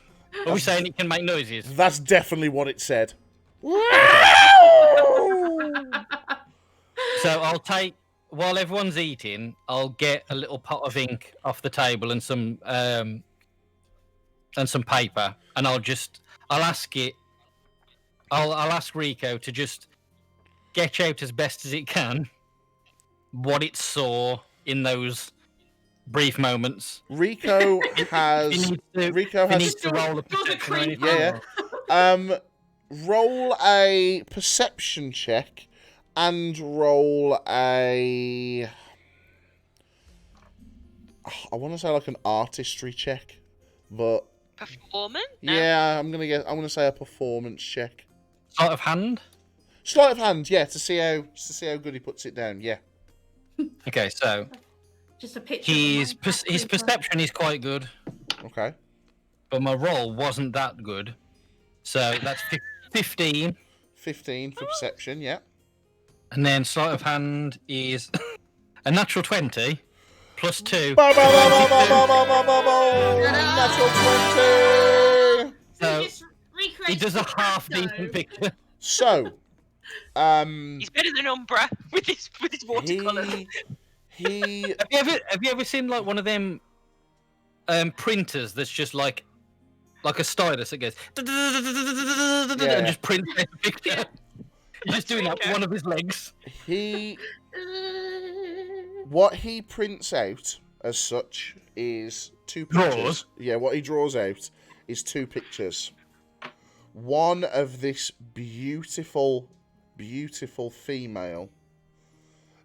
Speaker 3: are we saying he can make noises?
Speaker 1: That's definitely what it said.
Speaker 3: So I'll take, while everyone's eating, I'll get a little pot of ink off the table and some paper, and I'll ask Rico to just sketch out as best as it can what it saw in those brief moments.
Speaker 1: Rico has
Speaker 3: He
Speaker 1: Rico
Speaker 3: needs
Speaker 1: has
Speaker 3: to roll a perception or anything.
Speaker 1: Yeah. Roll a perception check and roll a, I want to say like an artistry check, but
Speaker 2: Performance? No.
Speaker 1: yeah, I'm gonna say a performance check.
Speaker 3: Sleight of hand.
Speaker 1: Sleight of hand, yeah, to see how good he puts it down. Yeah.
Speaker 3: Okay, so
Speaker 5: Just a picture.
Speaker 3: his perception is quite good,
Speaker 1: Okay.
Speaker 3: but my roll wasn't that good. So that's 15.
Speaker 1: 15 for perception. Yeah.
Speaker 3: And then sleight of hand is a natural 20 plus 2.
Speaker 1: Natural 20.
Speaker 3: So
Speaker 5: Just recreate
Speaker 3: he does a
Speaker 5: the
Speaker 3: half
Speaker 5: photo.
Speaker 3: decent picture.
Speaker 1: So,
Speaker 2: He's better than Umbraa with his watercolors.
Speaker 1: he
Speaker 3: Have you ever seen like one of them printers that's just like a stylus that goes and just prints out a picture? He's just doing that with one of his legs.
Speaker 1: what he prints out as such is two pictures.
Speaker 3: Draws?
Speaker 1: Yeah, what he draws out is two pictures. One of this beautiful female.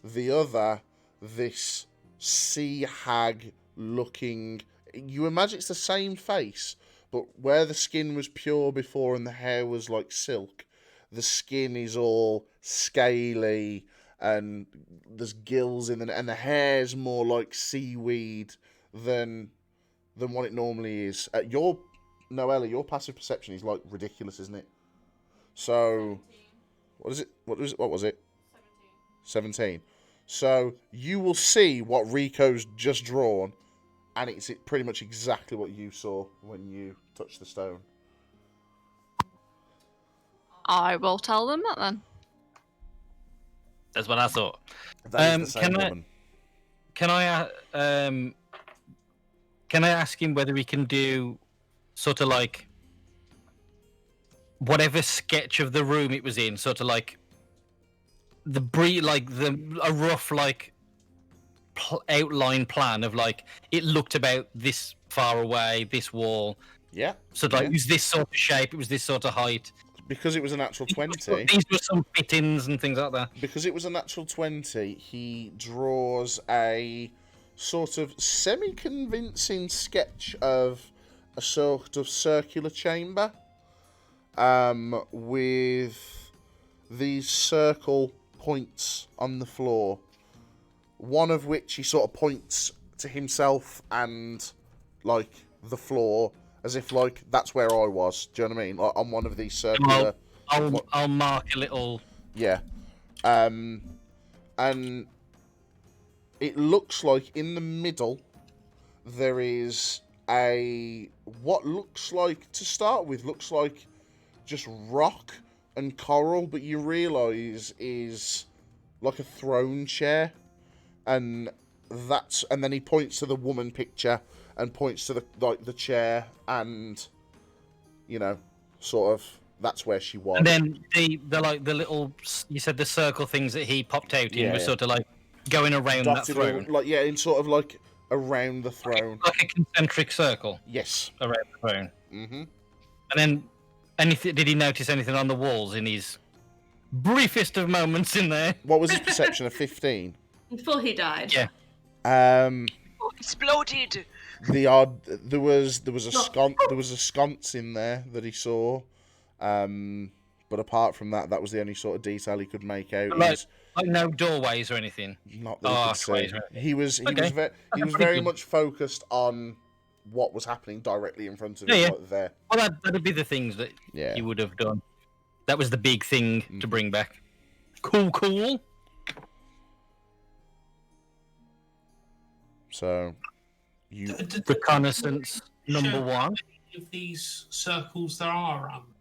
Speaker 1: The other, this sea hag looking. You imagine it's the same face, but where the skin was pure before and the hair was like silk, the skin is all scaly and there's gills in it, and the hair's more like seaweed than what it normally is. Noella, your passive perception is like ridiculous, isn't it? So, what is it? What was it? 17. So you will see what Rico's just drawn, and it's pretty much exactly what you saw when you touched the stone.
Speaker 6: I will tell them that then.
Speaker 3: That's what I thought.
Speaker 1: That is the same
Speaker 3: can I-
Speaker 1: woman.
Speaker 3: Can I ask him whether he can do sort of like whatever sketch of the room it was in, sort of like a rough like outline plan of like it looked about this far away, this wall.
Speaker 1: Yeah.
Speaker 3: So like it was this sort of shape, it was this sort of height.
Speaker 1: Because it was a natural 20.
Speaker 3: These were some fittings and things like that.
Speaker 1: Because it was a natural 20, he draws a sort of semi-convincing sketch of a sort of circular chamber with these circle points on the floor, one of which he sort of points to himself and like the floor as if like that's where I was. Do you know what I mean? Like on one of these circular.
Speaker 3: I'll mark a little.
Speaker 1: Yeah. And it looks like in the middle there is what looks like, to start with, looks like just rock and coral, but you realise is like a throne chair, and then he points to the woman picture and points to the chair, and sort of that's where she was.
Speaker 3: And then the little, you said the circle things that he popped out in were sort of like going around that throne.
Speaker 1: In sort of like around the throne.
Speaker 3: Like a concentric circle.
Speaker 1: Yes.
Speaker 3: Around the throne.
Speaker 1: Mm-hmm.
Speaker 3: And then, did he notice anything on the walls in his briefest of moments in there?
Speaker 1: What was his perception of 15?
Speaker 5: Before he died.
Speaker 3: Yeah.
Speaker 2: Exploded.
Speaker 1: There was a sconce in there that he saw, but apart from that, that was the only sort of detail he could make out.
Speaker 3: Like no doorways or anything.
Speaker 1: Not that he could see. He was very much focused on what was happening directly in front of him.
Speaker 3: Yeah.
Speaker 1: Like there.
Speaker 3: Well, that'd be the things that he would have done. That was the big thing to bring back. Cool.
Speaker 1: So,
Speaker 3: reconnaissance number 1.
Speaker 4: Of these circles there are around the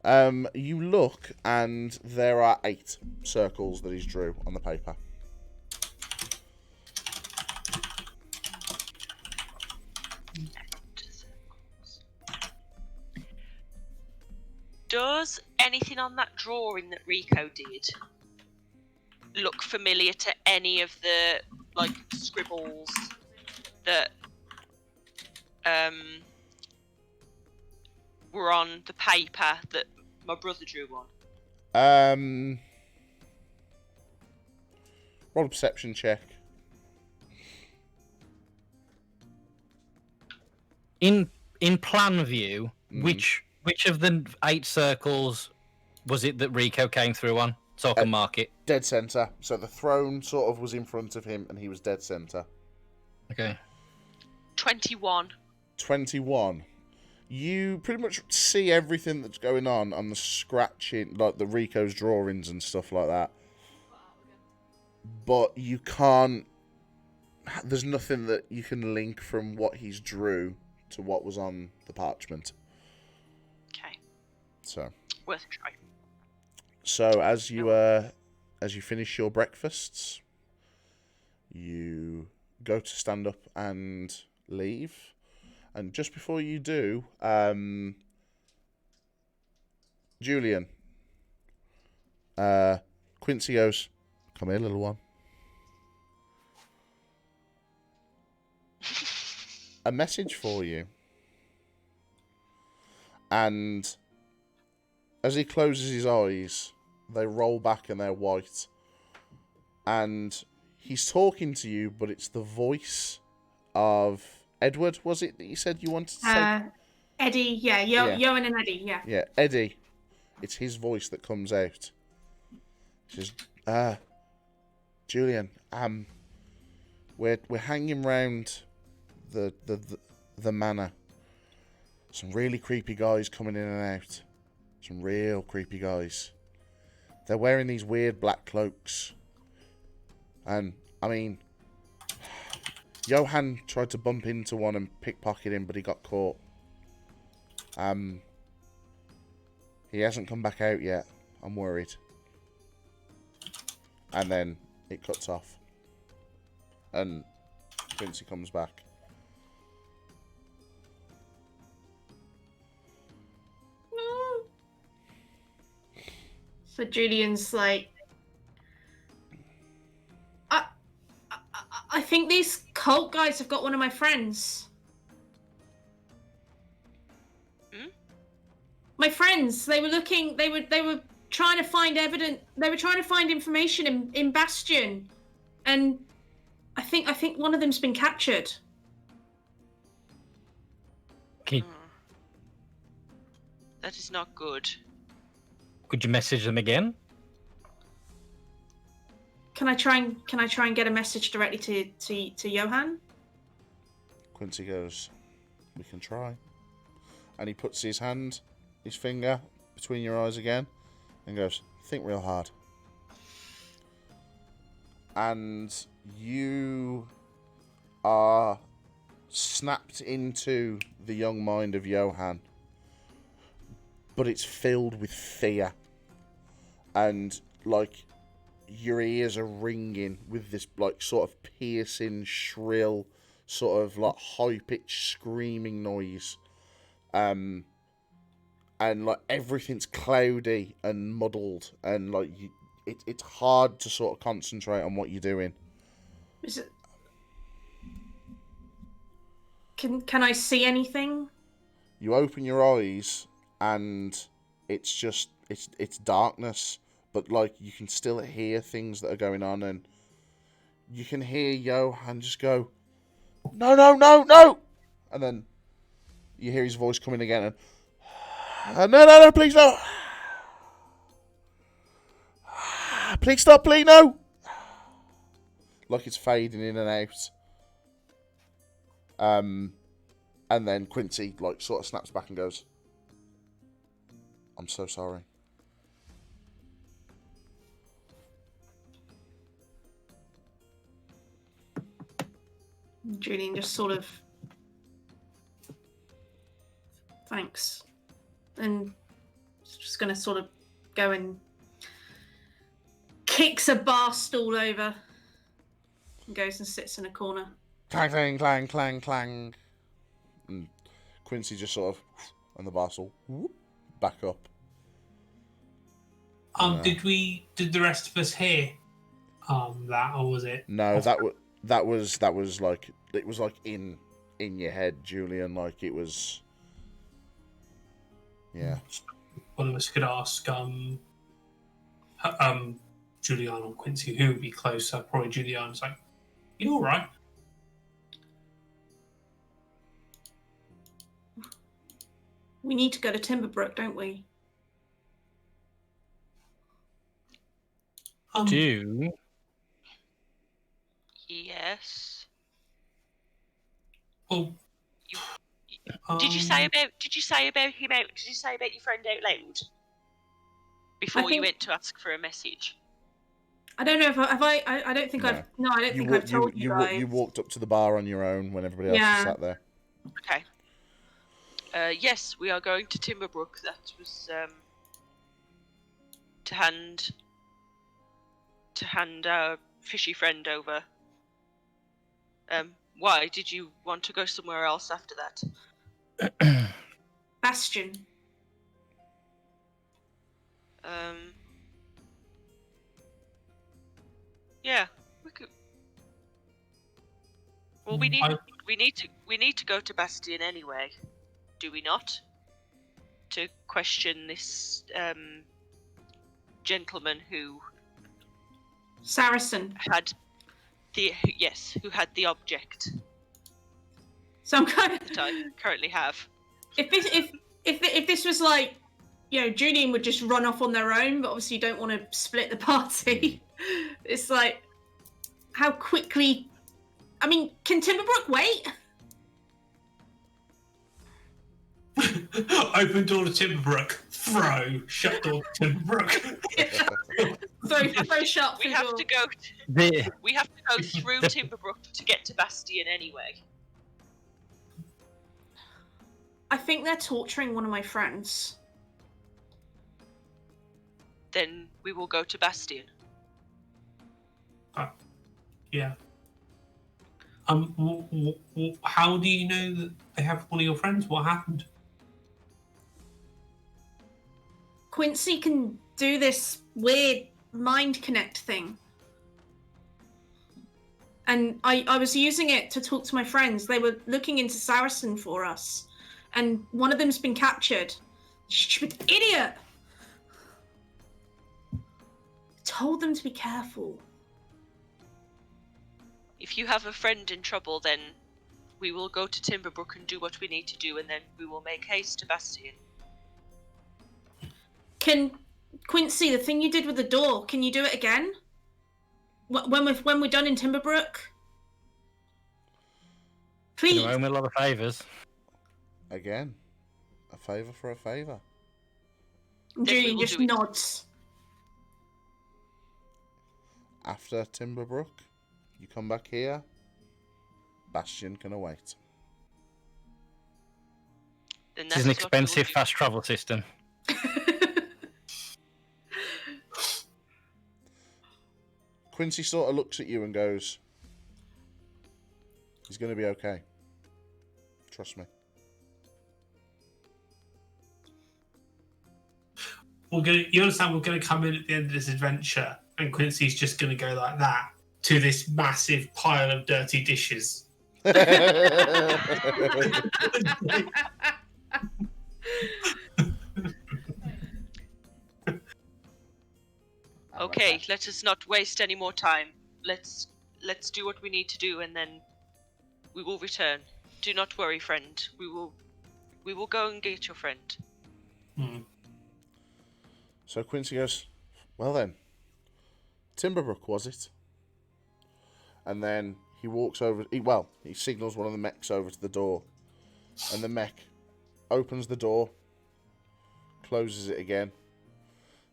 Speaker 4: throne.
Speaker 1: You look, and there are 8 circles that he's drew on the paper.
Speaker 2: Does anything on that drawing that Rico did look familiar to any of the scribbles that were on the paper that my brother drew on?
Speaker 1: Roll a perception check.
Speaker 3: In plan view, which of the 8 circles was it that Rico came through on? So I can mark it.
Speaker 1: Dead center. So the throne sort of was in front of him, and he was dead center.
Speaker 3: Okay.
Speaker 2: 21.
Speaker 1: 21. You pretty much see everything that's going on the scratching, like the Rico's drawings and stuff like that. But you can't. There's nothing that you can link from what he's drew to what was on the parchment.
Speaker 2: Okay.
Speaker 1: So.
Speaker 2: Worth a try.
Speaker 1: So as you finish your breakfasts, you go to stand up and leave, and just before you do, Julyan, Quincy goes, "Come here, little one." A message for you. And as he closes his eyes, they roll back and they're white. And he's talking to you, but it's the voice of Edward, was it that you said you wanted to say?
Speaker 5: Eddie, Johan and Eddie, yeah.
Speaker 1: Yeah, Eddie. It's his voice that comes out. He says, Julyan, we're hanging round the manor. Some really creepy guys coming in and out. Some real creepy guys. They're wearing these weird black cloaks. And, I mean, Johan tried to bump into one and pickpocket him, but he got caught. He hasn't come back out yet. I'm worried. And then it cuts off. And Quincy comes back.
Speaker 5: So Julian's like, I think these cult guys have got one of my friends.
Speaker 2: Hmm?
Speaker 5: My friends. They were looking. They were trying to find evidence. They were trying to find information in Bastion, and I think one of them's been captured.
Speaker 2: That is not good.
Speaker 3: Could you message them again?
Speaker 5: Can I try and get a message directly to Johan?
Speaker 1: Quincy goes, "We can try." And he puts his hand his finger between your eyes again and goes, think real hard. And you are snapped into the young mind of Johan. But it's filled with fear. And, like, your ears are ringing with this, like, sort of piercing, shrill, sort of, like, high-pitched screaming noise. And, like, everything's cloudy and muddled. And, like, it's hard to sort of concentrate on what you're doing.
Speaker 5: Is it... Can I see anything?
Speaker 1: You open your eyes, and it's just, it's darkness. But, like, you can still hear things that are going on, and you can hear Johan just go, no, no, no, no! And then you hear his voice coming again, and, no, no, no, please, no! Please stop, please, no! Like it's fading in and out. And then Quincy, like, sort of snaps back and goes, I'm so sorry.
Speaker 5: Julyan just sort of... Thanks. And just going to sort of go and kicks a bar stool over and goes and sits in a corner.
Speaker 1: Clang, clang, clang, clang, clang. And Quincy just sort of, and the bar stool, whoop, back up.
Speaker 4: Did the rest of us hear that, or was it?
Speaker 1: No, that was like, it was like in your head, Julyan, like it was, yeah.
Speaker 4: One of us could ask Julyan or Quincy who would be closer. Probably Julyan's like, you all right?
Speaker 5: We need to go to Timberbrook, don't we?
Speaker 3: Do
Speaker 2: Yes.
Speaker 4: Well,
Speaker 2: Did you say about him out? Did you say about your friend out loud before you went to ask for a message?
Speaker 5: I don't know if I don't think
Speaker 1: No.
Speaker 5: I've. No, I don't think I've told you guys.
Speaker 1: You walked up to the bar on your own when everybody else was sat there.
Speaker 2: Okay. Yes, we are going to Timberbrook. That was to hand our fishy friend over. Why did you want to go somewhere else after that?
Speaker 5: Bastion.
Speaker 2: Yeah, we could. Well, we need to go to Bastion anyway, do we not? To question this gentleman who
Speaker 5: Saracen.
Speaker 2: had who had the object
Speaker 5: So I'm kind of.
Speaker 2: that I currently have.
Speaker 5: If this was like, you know, Julyan would just run off on their own, but obviously you don't want to split the party. It's like, how quickly? I mean, can Timberbrook wait?
Speaker 4: open door to Timberbrook. Shut door to Timberbrook.
Speaker 5: Throw shut.
Speaker 2: We have to go. We have to go through Timberbrook to get to Bastion anyway.
Speaker 5: I think they're torturing one of my friends.
Speaker 2: Then we will go to Bastion.
Speaker 4: Yeah. How do you know that they have one of your friends? What happened?
Speaker 5: Quincy can do this weird mind connect thing. And I was using it to talk to my friends. They were looking into Saracen for us. And one of them's been captured. Stupid idiot! Told them to be careful.
Speaker 2: If you have a friend in trouble, then we will go to Timberbrook and do what we need to do, and then we will make haste to Bastion.
Speaker 5: Can Quincy, the thing you did with the door, can you do it again? When we're done in Timberbrook? Please.
Speaker 3: You owe me a lot of favours.
Speaker 1: Again, a favour for a favour.
Speaker 2: we
Speaker 5: Julyan
Speaker 2: will
Speaker 5: just
Speaker 2: do it.
Speaker 5: nods.
Speaker 1: After Timberbrook, you come back here. Bastion can await.
Speaker 2: Then
Speaker 3: This is an
Speaker 2: that's what we will
Speaker 3: expensive
Speaker 2: do.
Speaker 3: fast travel system.
Speaker 1: Quincy sort of looks at you and goes, he's going to be okay. Trust me.
Speaker 4: You understand we're going to come in at the end of this adventure and Quincy's just going to go like that to this massive pile of dirty dishes.
Speaker 2: Okay, let us not waste any more time. Let's do what we need to do, and then we will return. Do not worry, friend. We will go and get your friend.
Speaker 1: So Quincy goes, well then, Timberbrook, was it? And then he walks over, he signals one of the mechs over to the door. And the mech opens the door, closes it again,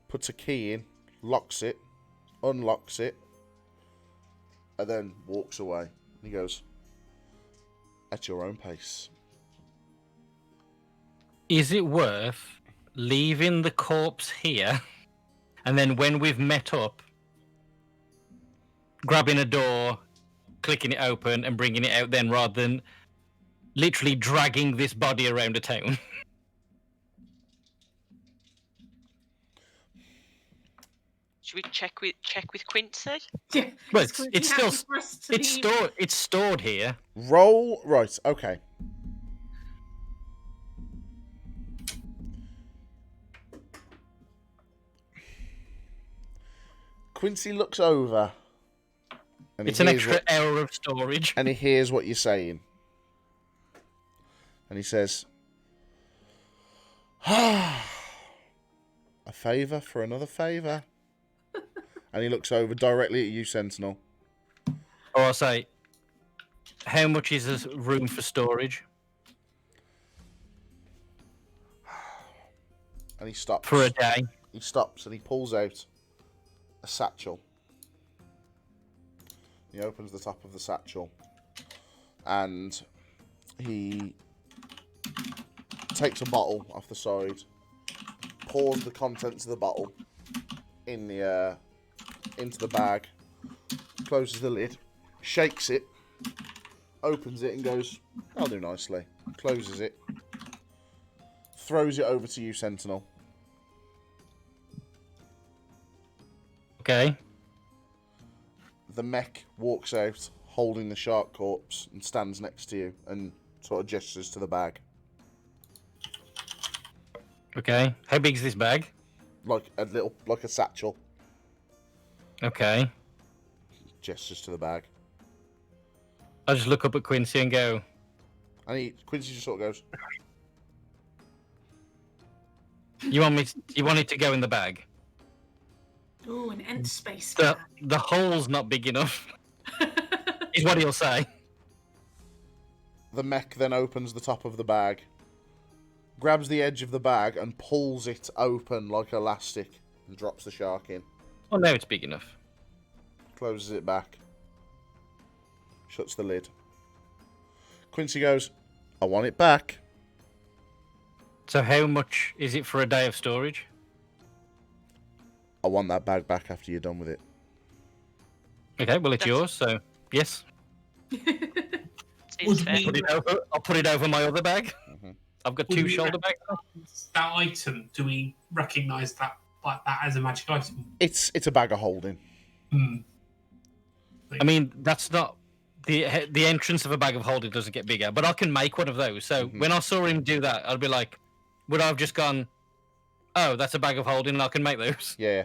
Speaker 1: puts a key in, locks it, unlocks it, and then walks away. And he goes, at your own pace.
Speaker 3: Is it worth leaving the corpse here, and then when we've met up, grabbing a door, clicking it open, and bringing it out then, rather than literally dragging this body around a town?
Speaker 2: Should we check with Quincy?
Speaker 5: Yeah,
Speaker 3: Well,
Speaker 5: is Quincy
Speaker 3: it's
Speaker 5: happy
Speaker 3: still
Speaker 5: for us to leave?
Speaker 3: it's stored here.
Speaker 1: Roll, right, okay. Quincy looks over. And
Speaker 3: It's an extra hour of storage.
Speaker 1: And he hears what you're saying. And he says, a favour for another favour. And he looks over directly at you, Sentinel.
Speaker 3: Or I'll say, how much is this room for storage?
Speaker 1: And he stops.
Speaker 3: For a day.
Speaker 1: He stops and he pulls out a satchel. He opens the top of the satchel. And he takes a bottle off the side, pours the contents of the bottle in the into the bag, closes the lid, shakes it, opens it and goes, "I'll do nicely." Closes it, throws it over to you, Sentinel.
Speaker 3: Okay.
Speaker 1: The mech walks out holding the shark corpse and stands next to you and sort of gestures to the bag.
Speaker 3: Okay. How big's this bag?
Speaker 1: Like a satchel.
Speaker 3: Okay.
Speaker 1: Gestures to the bag.
Speaker 3: I just look up at Quincy and go,
Speaker 1: And Quincy just sort of goes,
Speaker 3: You want it to go in the bag?
Speaker 5: Ooh, an end space.
Speaker 3: The hole's not big enough, is what he'll say.
Speaker 1: The mech then opens the top of the bag, grabs the edge of the bag and pulls it open like elastic and drops the shark in.
Speaker 3: Oh, now it's big enough.
Speaker 1: Closes it back. Shuts the lid. Quincy goes, I want it back.
Speaker 3: So how much is it for a day of storage?
Speaker 1: I want that bag back after you're done with it.
Speaker 3: Okay, well it's yours, so yes.
Speaker 2: Seems fair.
Speaker 3: I'll put it over my other bag.
Speaker 1: Mm-hmm.
Speaker 3: I've got
Speaker 4: Would
Speaker 3: two
Speaker 4: we
Speaker 3: shoulder bags.
Speaker 4: That item, do we recognise that like that as a magic item?
Speaker 1: It's a bag of holding.
Speaker 3: I mean, that's not the entrance of a bag of holding doesn't get bigger, but I can make one of those. So when I saw him do that, I'd be like, would I have just gone, "Oh, that's a bag of holding, and I can make those"?
Speaker 1: Yeah.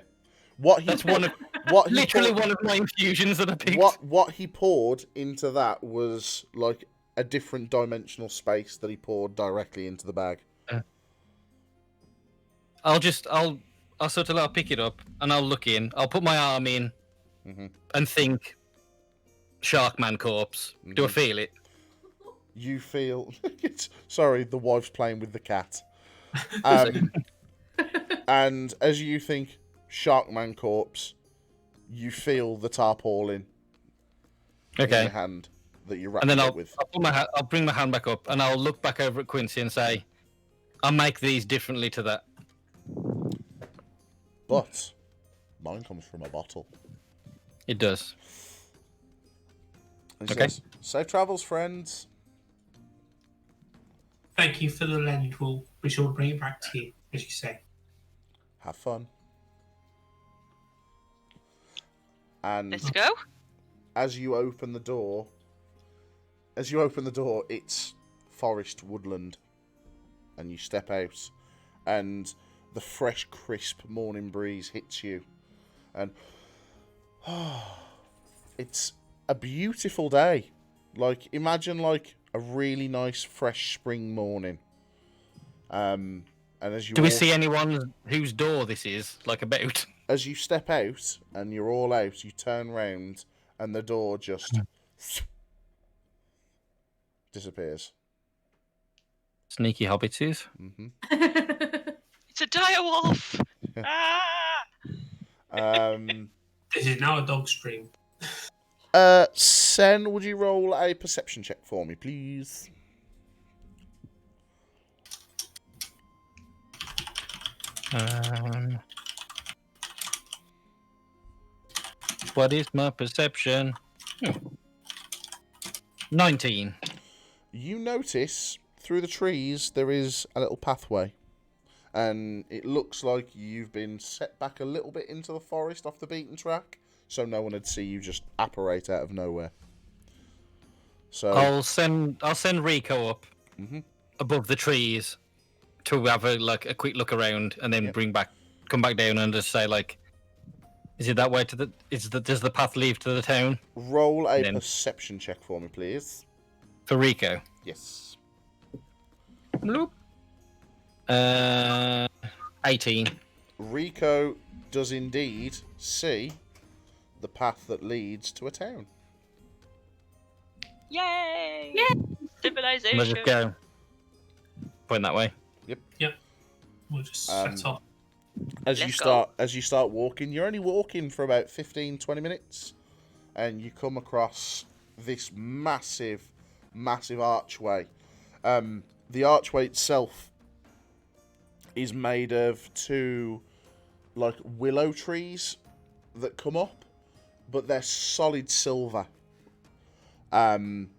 Speaker 3: That's one of
Speaker 1: what he
Speaker 3: literally
Speaker 1: poured,
Speaker 3: one of my infusions that I picked.
Speaker 1: what he poured into that was like a different dimensional space that he poured directly into the bag.
Speaker 3: I'll pick it up and I'll look in. I'll put my arm in and think, Sharkman corpse. Do I feel it?
Speaker 1: You feel... Sorry, the wife's playing with the cat. And as you think, Sharkman corpse, you feel the tarpaulin in
Speaker 3: Okay.
Speaker 1: your hand that you're
Speaker 3: And
Speaker 1: wrapping
Speaker 3: then
Speaker 1: it with.
Speaker 3: I'll bring my hand back up and I'll look back over at Quincy and say, I'll make these differently to that.
Speaker 1: But mine comes from a bottle.
Speaker 3: It does.
Speaker 1: And he
Speaker 3: Okay.
Speaker 1: says, safe travels, friends.
Speaker 4: Thank you for the lend. We'll be sure to bring it back to you, as you say.
Speaker 1: Have fun. And
Speaker 2: Let's go.
Speaker 1: as you open the door, it's forest woodland. And you step out, and the fresh, crisp morning breeze hits you. And it's a beautiful day. Like, imagine like a really nice, fresh spring morning. And as you
Speaker 3: Do we see anyone whose door this is, like, about?
Speaker 1: as you step out and you're all out, you turn round and the door just disappears.
Speaker 3: Sneaky hobbitses.
Speaker 1: Mm-hmm.
Speaker 2: It's a dire wolf.
Speaker 4: This is now a dog stream.
Speaker 1: Sen, would you roll a perception check for me, please?
Speaker 3: What is my perception? 19.
Speaker 1: You notice through the trees there is a little pathway. And it looks like you've been set back a little bit into the forest off the beaten track, so no one would see you just apparate out of nowhere. So
Speaker 3: I'll send Rico up
Speaker 1: Mhm.
Speaker 3: above the trees to have a quick look around, and then
Speaker 1: Yep.
Speaker 3: come back down and just say, like, is it that way to the? Does the path lead to the town
Speaker 1: roll a
Speaker 3: Then-
Speaker 1: perception check for me, please.
Speaker 3: for Rico?
Speaker 1: Yes.
Speaker 3: Bloop. 18.
Speaker 1: Rico does indeed see the path that leads to a town.
Speaker 2: Yay!
Speaker 5: Yeah.
Speaker 2: Civilization.
Speaker 3: Let's just go. Point that way.
Speaker 4: We'll just
Speaker 1: Um,
Speaker 4: set off.
Speaker 1: As
Speaker 2: Let's
Speaker 1: you start walking, you're only walking for about 15-20 minutes, and you come across this massive archway. The archway itself is made of two like willow trees that come up, but they're solid silver. And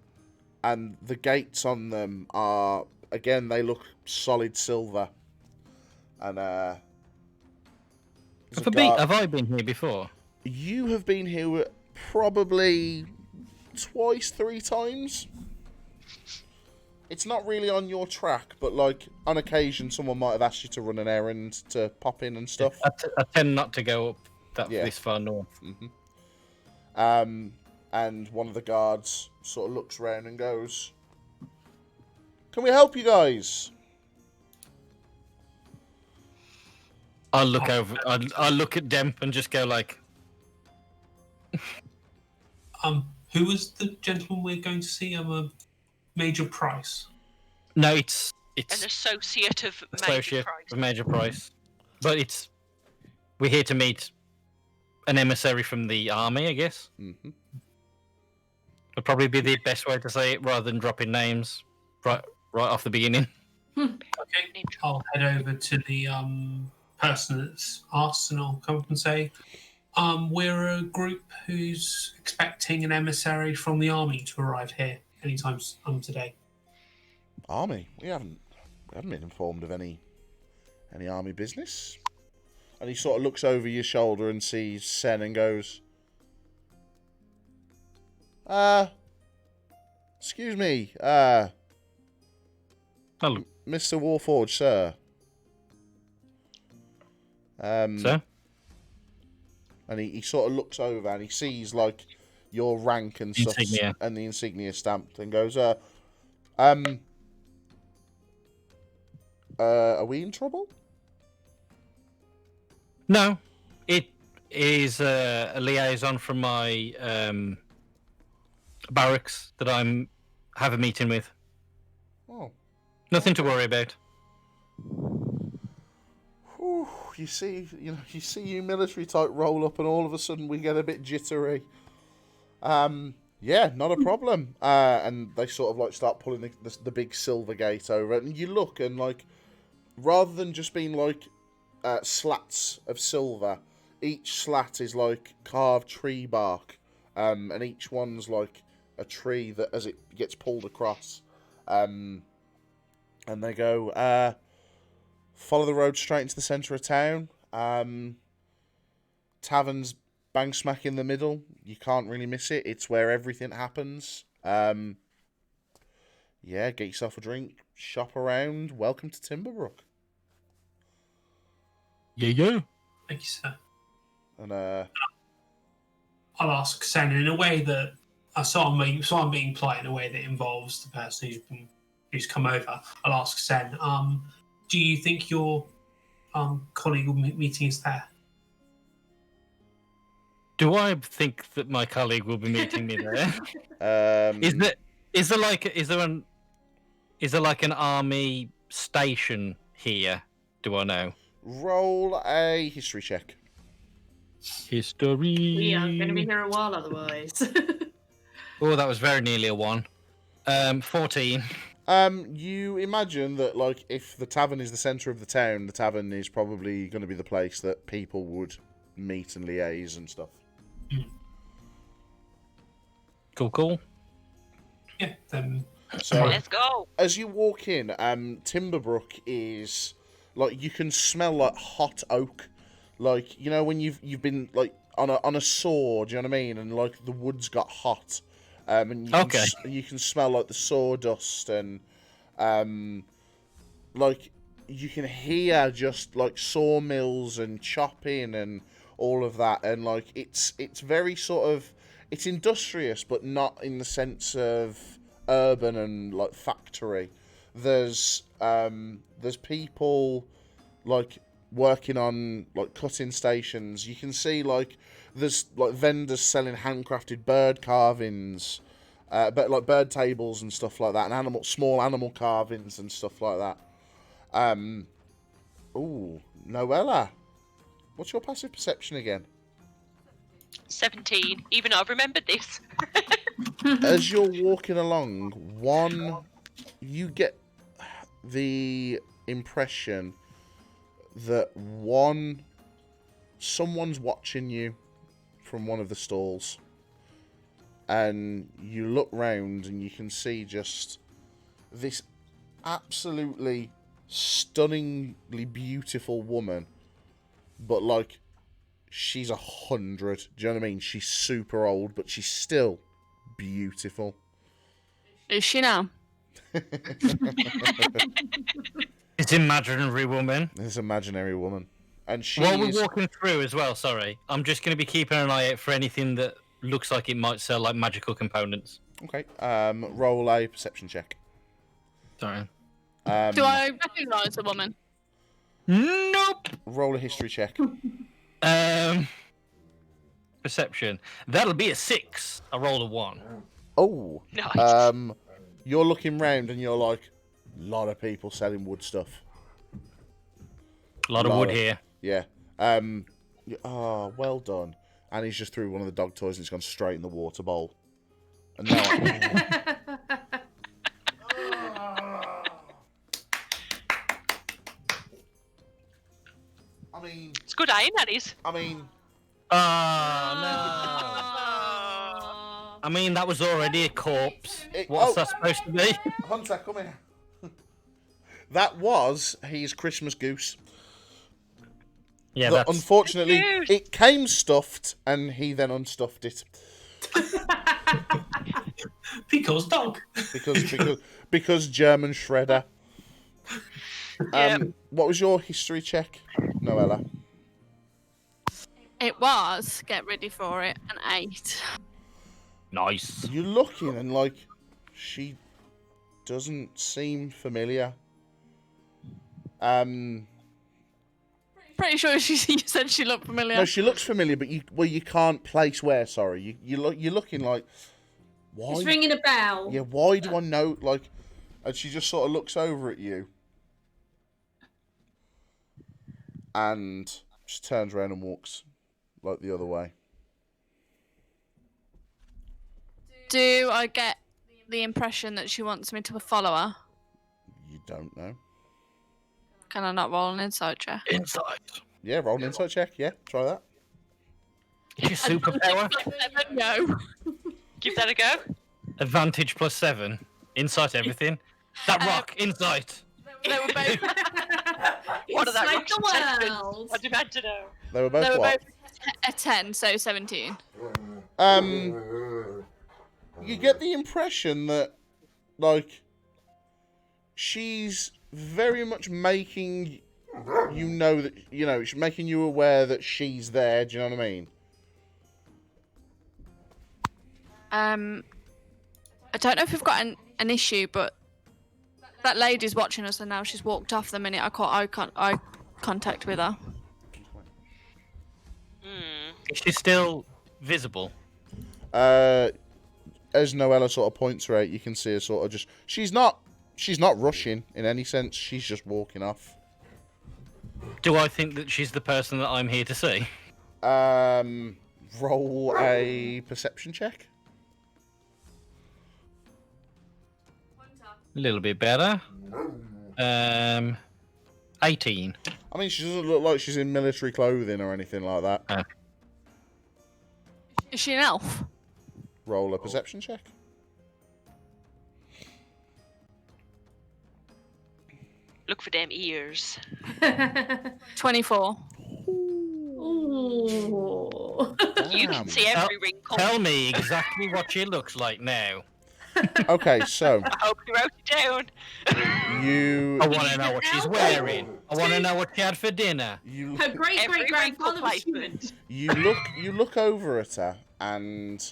Speaker 1: the gates on them are, again, they look solid silver. And there's a guard-
Speaker 3: Have I been here before?
Speaker 1: You have been here probably twice, 3 times. It's not really on your track, but like on occasion, someone might have asked you to run an errand to pop in and stuff.
Speaker 3: I tend not to go up
Speaker 1: Yeah.
Speaker 3: this far north.
Speaker 1: And one of the guards sort of looks around and goes, "Can we help you guys?"
Speaker 3: I'll look over. I'll look at Demp and just go like,
Speaker 4: Who was the gentleman we're going to see? A Major Price.
Speaker 3: no, it's
Speaker 2: An associate of Major
Speaker 3: associate
Speaker 2: Price.
Speaker 3: of Major Price, but we're here to meet an emissary from the army, I guess.
Speaker 1: Mm-hmm.
Speaker 3: Would probably be the best way to say it, rather than dropping names right off the beginning.
Speaker 4: Okay, I'll head over to the person that's asked, and I'll come up and say, we're a group who's expecting an emissary from the army to arrive here anytime today.
Speaker 1: Army? We haven't been informed of any army business. And he sort of looks over your shoulder and sees Sen and goes, excuse me,
Speaker 3: Hello.
Speaker 1: Mr. Warforged, sir.
Speaker 3: Sir?
Speaker 1: And he sort of looks over and he sees like your rank and stuff
Speaker 3: Insignia.
Speaker 1: and the insignia stamped and goes, are we in trouble?
Speaker 3: No, it is a liaison from my barracks that have a meeting with.
Speaker 1: Oh.
Speaker 3: Nothing to worry about.
Speaker 1: Ooh, you see you military type roll up, and all of a sudden we get a bit jittery. Yeah, not a problem. And they sort of like start pulling the big silver gate over, and you look, and like, rather than just being like slats of silver, each slat is like carved tree bark, and each one's like a tree that as it gets pulled across, and they go, follow the road straight into the centre of town. Tavern's bang smack in the middle. You can't really miss it. It's where everything happens. Yeah, get yourself a drink, shop around. Welcome to Timberbrook.
Speaker 3: Yeah.
Speaker 4: Thank you, sir.
Speaker 1: And
Speaker 4: I'll ask Sen in a way that I'm being polite in a way that involves the person who's come over. I'll ask Sen. Do you think your colleague meeting is there?
Speaker 3: Do I think that my colleague will be meeting me there? Is there like an army station here? Do I know?
Speaker 1: roll a history check.
Speaker 3: History.
Speaker 7: We aren't going to be here a while otherwise.
Speaker 3: Oh, that was very nearly a 1. 14.
Speaker 1: You imagine that, like, if the tavern is the centre of the town, the tavern is probably going to be the place that people would meet and liaise and stuff.
Speaker 3: Cool.
Speaker 4: Yeah, then.
Speaker 1: So,
Speaker 2: Let's go.
Speaker 1: as you walk in, Timberbrook is, like, you can smell, like, hot oak. Like, you know, when you've been, like, on a saw, do you know what I mean? And, like, the wood's got hot. And you can smell, like, the sawdust and, like, you can hear just, like, sawmills and chopping and all of that. And, like, it's very sort of, it's industrious, but not in the sense of urban and, like, factory. There's people, like, working on, like, cutting stations. You can see, like, there's, like, vendors selling handcrafted bird carvings, but like bird tables and stuff like that, and small animal carvings and stuff like that. Ooh, Noella, what's your passive perception again?
Speaker 2: 17. Even I've remembered this.
Speaker 1: As you're walking along, you get the impression that someone's watching you from one of the stalls, and you look round and you can see just this absolutely stunningly beautiful woman, but like she's 100. Do you know what I mean? She's super old, but she's still beautiful.
Speaker 6: Is she now?
Speaker 3: It's imaginary woman.
Speaker 1: This imaginary woman. And
Speaker 3: While we're walking through as well, sorry, I'm just going to be keeping an eye out for anything that looks like it might sell like magical components.
Speaker 1: Okay. Roll a perception check.
Speaker 3: Sorry.
Speaker 6: Do I recognise the woman?
Speaker 3: Nope.
Speaker 1: Roll a history check.
Speaker 3: Perception. That'll be a 6. I rolled a 1.
Speaker 1: Oh.
Speaker 2: Nice.
Speaker 1: You're looking round and you're like, a lot of people selling wood stuff.
Speaker 3: A lot of wood here.
Speaker 1: Yeah. Oh, well done. And he's just threw one of the dog toys and it's gone straight in the water bowl. And now I mean...
Speaker 2: It's good aim, that is.
Speaker 1: I mean...
Speaker 3: Oh, no. I mean, that was already a corpse. What's that supposed to be?
Speaker 1: Hunter, come here. That was his Christmas goose.
Speaker 3: Yeah,
Speaker 1: But
Speaker 3: that's...
Speaker 1: unfortunately,
Speaker 2: Goose.
Speaker 1: it came stuffed, and he then unstuffed it.
Speaker 4: Because dog.
Speaker 1: Because German shredder.
Speaker 2: Yeah.
Speaker 1: What was your history check, Noella?
Speaker 6: It was, get ready for it, an 8.
Speaker 3: Nice.
Speaker 1: You're looking and like she doesn't seem familiar.
Speaker 6: Pretty sure you said she looked familiar.
Speaker 1: No, she looks familiar, but you can't place where. Sorry, you're looking like why?
Speaker 7: It's ringing a bell.
Speaker 1: Yeah, why do I know? Like, and she just sort of looks over at you. and just turns around and walks like the other way.
Speaker 6: Do I get the impression that she wants me to follow her?
Speaker 1: You don't know.
Speaker 6: Can I not roll an insight check?
Speaker 3: Insight.
Speaker 1: Yeah, roll an insight check. Yeah, try that.
Speaker 3: It's your superpower.
Speaker 6: No.
Speaker 2: Give that a go.
Speaker 3: Advantage +7. Insight everything. That rock, insight.
Speaker 6: They were both.
Speaker 2: What are that
Speaker 7: like the
Speaker 2: represented?
Speaker 7: world.
Speaker 2: I demand to know.
Speaker 1: They were both
Speaker 6: They were
Speaker 1: what?
Speaker 6: both a 10, so 17.
Speaker 1: You get the impression that, like, she's very much making you know that, she's making you aware that she's there. Do you know what I mean?
Speaker 6: I don't know if we've got an issue, but that lady's watching us, and now she's walked off the minute I caught eye contact with her.
Speaker 3: Is she still visible?
Speaker 1: As Noella sort of points her out, you can see her sort of just... She's not rushing in any sense. She's just walking off.
Speaker 3: Do I think that she's the person that I'm here to see?
Speaker 1: Roll a perception check.
Speaker 3: A little bit better. 18.
Speaker 1: I mean, she doesn't look like she's in military clothing or anything like that.
Speaker 6: Is she an elf?
Speaker 1: Roll a perception check.
Speaker 2: Look for them ears.
Speaker 6: 24.
Speaker 7: Ooh.
Speaker 2: You can see every wrinkle.
Speaker 3: Tell me exactly what she looks like now.
Speaker 1: Okay, so
Speaker 2: I hope you wrote it down.
Speaker 1: you
Speaker 3: I want to know what she's wearing. I want to know what she had for dinner.
Speaker 7: Her great
Speaker 2: Every
Speaker 7: great
Speaker 2: wrinkle
Speaker 7: grandfather was human.
Speaker 2: placement.
Speaker 1: you look over at her, and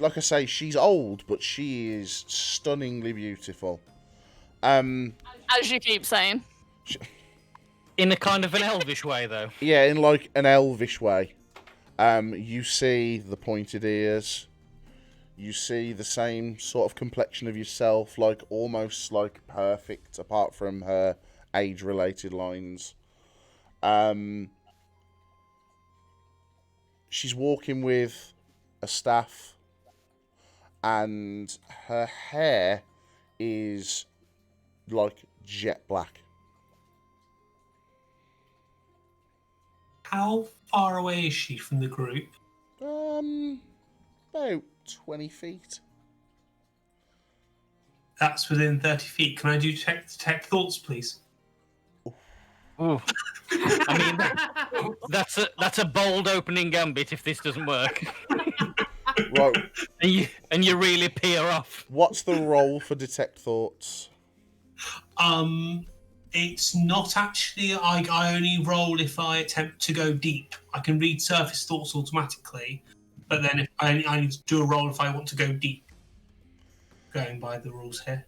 Speaker 1: like I say, she's old, but she is stunningly beautiful.
Speaker 6: As you keep saying.
Speaker 3: In a kind of an elvish way, though.
Speaker 1: Yeah, in like an elvish way. You see the pointed ears. You see the same sort of complexion of yourself, like almost like perfect, apart from her age-related lines. She's walking with a staff, and her hair is like jet black.
Speaker 4: How far away is she from the group?
Speaker 1: About 20 feet.
Speaker 4: That's within 30 feet. Can I do detect thoughts, please?
Speaker 3: Ooh. I mean, that's a bold opening gambit if this doesn't work.
Speaker 1: Right.
Speaker 3: and you really pee her off.
Speaker 1: What's the roll for detect thoughts?
Speaker 4: It's not actually. I only roll if I attempt to go deep. I can read surface thoughts automatically, but then if I need to do a roll if I want to go deep. Going by the rules here.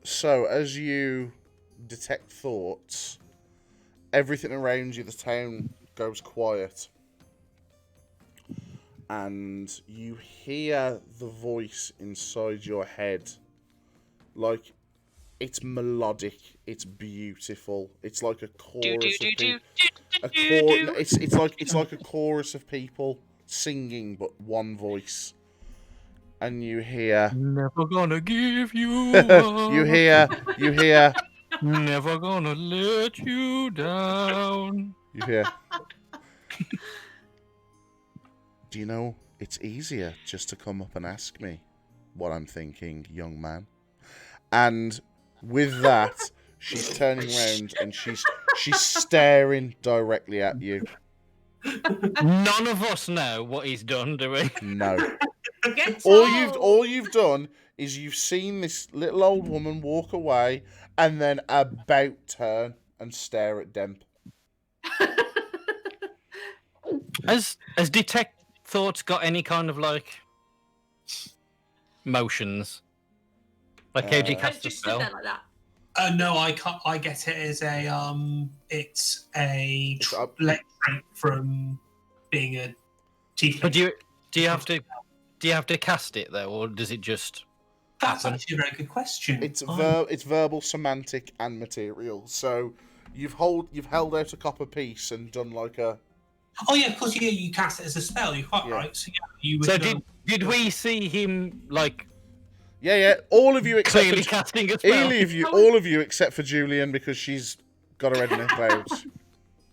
Speaker 1: So as you detect thoughts, everything around you, the town goes quiet, and you hear the voice inside your head, like it's melodic, it's beautiful, it's like a chorus of people. It's like a chorus of people singing, but one voice. And you hear,
Speaker 3: never gonna give you
Speaker 1: you hear,
Speaker 3: never gonna let you down.
Speaker 1: you hear. Do you know, it's easier just to come up and ask me what I'm thinking, young man. And with that, she's turning around and she's staring directly at you.
Speaker 3: None of us know what he's done, do we?
Speaker 1: No.
Speaker 7: Get
Speaker 1: All you've done is you've seen this little old woman walk away and then about turn and stare at Demp.
Speaker 3: Has detect thoughts got any kind of like motions? Like how do you cast a
Speaker 7: Just stood
Speaker 3: spell?
Speaker 7: there like that.
Speaker 4: No, I can't. I get it as a it's a
Speaker 1: It's up-
Speaker 4: late trait from being a tiefling.
Speaker 3: But do you have to cast it though, or does it just
Speaker 4: That's
Speaker 3: happen?
Speaker 4: actually a very good question.
Speaker 1: It's verbal, semantic, and material. So you've held out a copper piece and done like a.
Speaker 4: Oh yeah, of course. Yeah, you cast it as a spell. You're quite
Speaker 1: Yeah.
Speaker 4: right. So yeah, you would.
Speaker 3: So did we see him like
Speaker 1: Yeah. All of you except
Speaker 3: clearly
Speaker 1: for
Speaker 3: casting a spell?
Speaker 1: all of you except for Julyan because she's got her head in the clouds.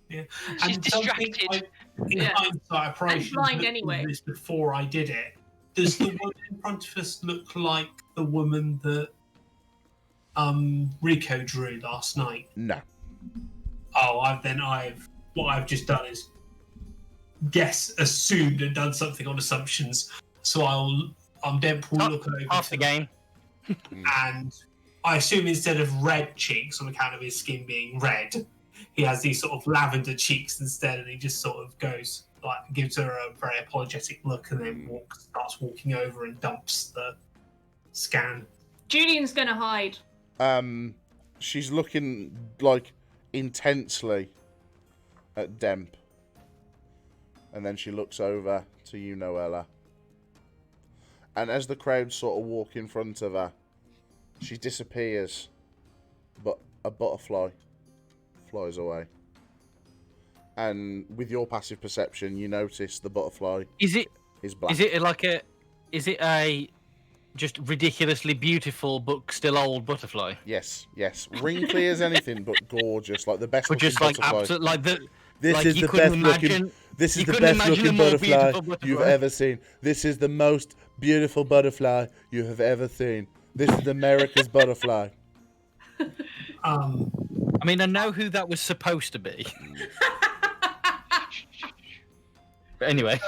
Speaker 4: Yeah.
Speaker 2: She's
Speaker 4: And something
Speaker 2: distracted.
Speaker 4: In
Speaker 2: Yeah.
Speaker 4: hindsight, I probably
Speaker 5: And
Speaker 4: should
Speaker 5: blind
Speaker 4: have looked
Speaker 5: anyway.
Speaker 4: at this before I did it. Does the woman in front of us look like the woman that Rico drew last night?
Speaker 1: No.
Speaker 4: Oh, what I've just done is assumed and done something on assumptions. So I'm Deadpool looking over
Speaker 3: Half
Speaker 4: to
Speaker 3: the game.
Speaker 4: and I assume instead of red cheeks on account of his skin being red, he has these sort of lavender cheeks instead, and he just sort of goes like gives her a very apologetic look, and then starts walking over and dumps the scan.
Speaker 5: Julian's gonna hide.
Speaker 1: She's looking like intensely at Demp, and then she looks over to you, Noella. And as the crowd sort of walk in front of her, she disappears, but a butterfly flies away. And with your passive perception, you notice the butterfly
Speaker 3: Is it
Speaker 1: black.
Speaker 3: is it a just ridiculously beautiful but still old butterfly?
Speaker 1: Yes. Wrinkly as anything, but gorgeous, like the best
Speaker 3: But
Speaker 1: looking
Speaker 3: just like
Speaker 1: butterfly.
Speaker 3: absolute like the
Speaker 1: This
Speaker 3: like
Speaker 1: is
Speaker 3: you
Speaker 1: the
Speaker 3: couldn't
Speaker 1: best looking.
Speaker 3: imagine-
Speaker 1: This is
Speaker 3: you
Speaker 1: the
Speaker 3: couldn't
Speaker 1: best
Speaker 3: imagine a
Speaker 1: looking
Speaker 3: more
Speaker 1: butterfly
Speaker 3: beautiful butterfly.
Speaker 1: you've ever seen. This is the most beautiful butterfly you have ever seen. This is America's butterfly.
Speaker 3: I mean, I know who that was supposed to be. But anyway,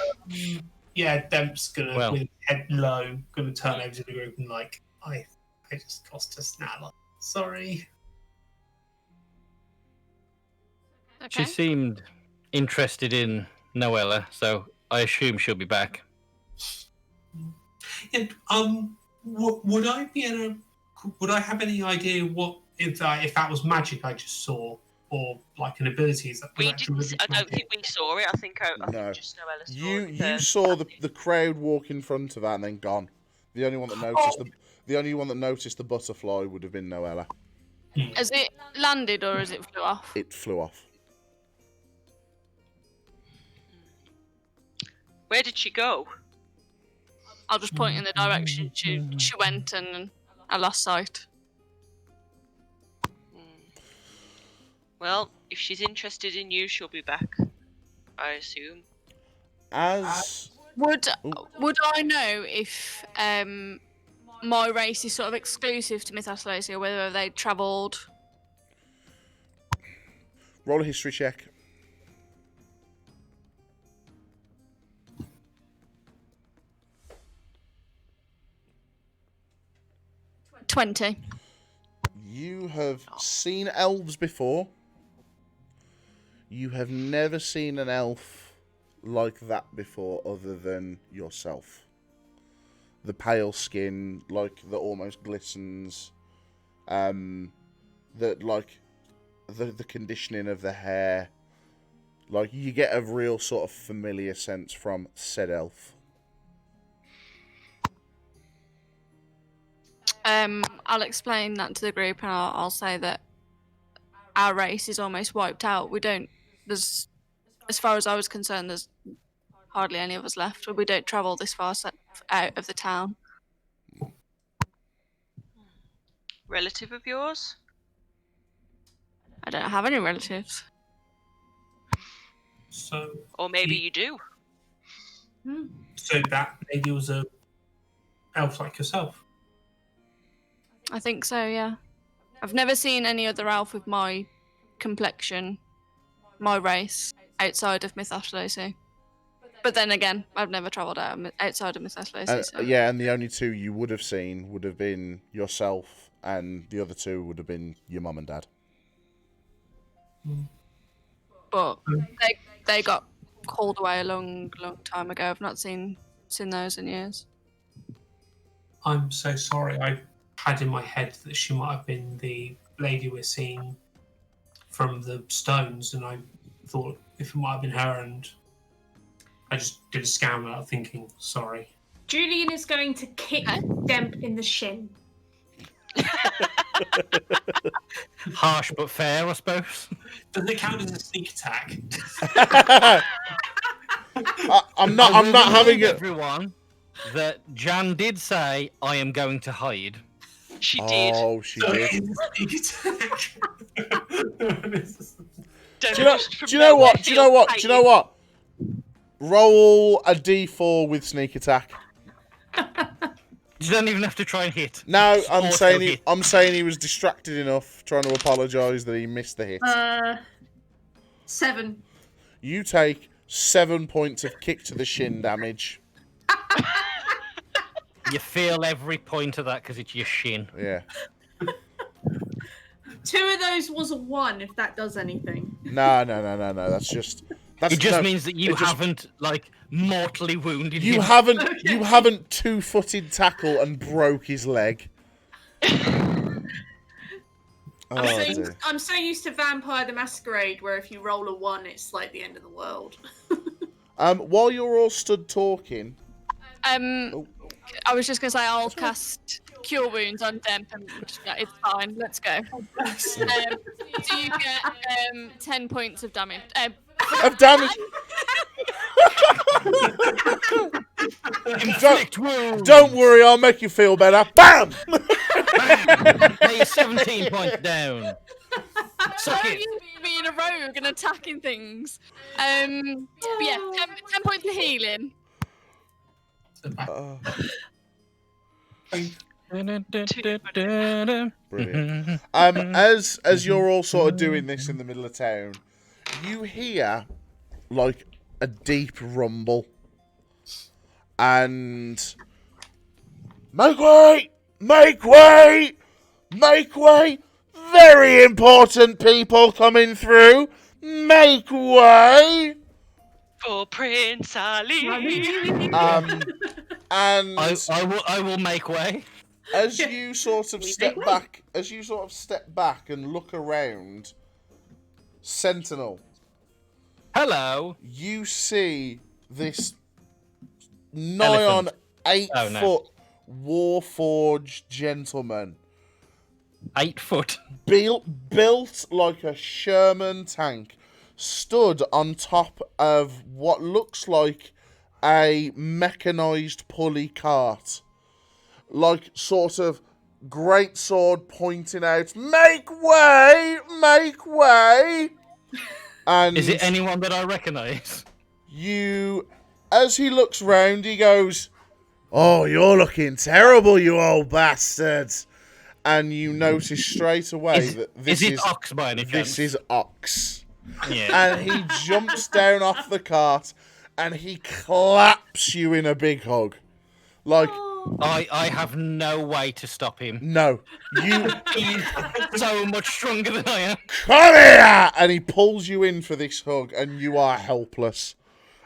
Speaker 4: Yeah, Demp's gonna,
Speaker 3: Well.
Speaker 4: with head low, gonna turn over to the group and like, I just cost us now. Sorry.
Speaker 3: she
Speaker 6: Okay.
Speaker 3: seemed interested in Noella, so I assume she'll be back.
Speaker 4: And would I be able? Would I have any idea what if that was magic I just saw, or like an ability? Is that
Speaker 2: We
Speaker 4: actual
Speaker 2: didn't. I don't
Speaker 4: magic?
Speaker 2: think we saw it. I think
Speaker 1: No.
Speaker 2: just Noella saw
Speaker 1: You
Speaker 2: it.
Speaker 1: you saw the crowd walk in front of her and then gone. The only one that noticed the butterfly would have been Noella.
Speaker 6: Has it landed or has it flew off?
Speaker 1: It flew off.
Speaker 2: Where did she go?
Speaker 6: I'll just point in the direction she went and I lost sight.
Speaker 2: Well, if she's interested in you, she'll be back. I assume.
Speaker 1: As
Speaker 6: Would
Speaker 1: Ooh.
Speaker 6: would I know if my race is sort of exclusive to Mythos or whether they travelled?
Speaker 1: roll a history check.
Speaker 6: 20.
Speaker 1: You have seen elves before. You have never seen an elf like that before other than yourself. The pale skin, like, that almost glistens. The conditioning of the hair. Like, you get a real sort of familiar sense from said elf.
Speaker 6: I'll explain that to the group and I'll say that our race is almost wiped out. There's, as far as I was concerned, there's hardly any of us left. We don't travel this far out of the town.
Speaker 2: Relative of yours?
Speaker 6: I don't have any relatives.
Speaker 4: So,
Speaker 2: Or maybe you do.
Speaker 4: so that lady was a elf like yourself.
Speaker 6: I think so, yeah. I've never seen any other elf with my complexion, my race, outside of Mythos. But then again, I've never travelled outside of Mythos. So.
Speaker 1: Yeah, and the only two you would have seen would have been yourself, and the other two would have been your mum and dad.
Speaker 6: But they got called away a long time ago. I've not seen those in years.
Speaker 4: I'm so sorry. I had in my head that she might have been the lady we're seeing from the stones, and I thought if it might have been her, and I just did a scan without thinking. Sorry.
Speaker 5: Julian is going to kick Demp in the shin.
Speaker 3: Harsh but fair, I suppose.
Speaker 4: Does it count as a sneak attack?
Speaker 1: I'm not having it.
Speaker 3: Everyone, that Jan did say, I am going to hide.
Speaker 2: She did.
Speaker 1: Oh, she
Speaker 4: So
Speaker 1: did.
Speaker 4: it is a sneak attack.
Speaker 1: Do you know what? Roll a d4 with sneak attack.
Speaker 3: You don't even have to try and hit.
Speaker 1: No,
Speaker 3: Just
Speaker 1: I'm
Speaker 3: auto
Speaker 1: saying
Speaker 3: hit.
Speaker 1: he was distracted enough trying to apologise that he missed the hit.
Speaker 5: 7.
Speaker 1: You take 7 points of kick to the shin damage.
Speaker 3: You feel every point of that because it's your shin.
Speaker 1: Yeah.
Speaker 5: 2 of those was a 1, if that does anything.
Speaker 1: No. That's just.
Speaker 3: It just means that you haven't, like, mortally wounded
Speaker 1: You
Speaker 3: him.
Speaker 1: haven't two-footed tackle and broke his leg.
Speaker 5: I'm so used to Vampire the Masquerade, where if you roll a 1, it's like the end of the world.
Speaker 1: While you're all stood talking.
Speaker 6: I was just gonna say I'll cast Cure Wounds on Demp, and it's fine. Let's go. So you get 10 points of damage.
Speaker 1: Of damage. Don't worry, I'll make you feel better. Bam!
Speaker 3: Now you're 17 points down.
Speaker 6: So you being a rogue and attacking things. But yeah, 10 points of healing.
Speaker 1: Brilliant. As you're all sort of doing this in the middle of town, you hear like a deep rumble, and make way, make way, make way! Very important people coming through. Make way.
Speaker 2: For Prince Ali.
Speaker 1: And
Speaker 3: I will make way.
Speaker 1: as you sort of step back, and look around, Sentinel,
Speaker 3: hello.
Speaker 1: you see this nigh on 8-foot warforged gentleman,
Speaker 3: 8 foot.
Speaker 1: built like a Sherman tank, stood on top of what looks like a mechanized pulley cart, like sort of great sword pointing out, make way, make way. And
Speaker 3: Is it anyone that I recognise?
Speaker 1: As he looks round, he goes, "Oh, you're looking terrible, you old bastards." And you notice straight away that this
Speaker 3: is Ox by any chance?
Speaker 1: This is Ox.
Speaker 3: Yeah.
Speaker 1: And he jumps down off the cart and he claps you in a big hug. Like,
Speaker 3: I have no way to stop him.
Speaker 1: no,
Speaker 3: He's so much stronger than I am.
Speaker 1: come here! And he pulls you in for this hug and you are helpless.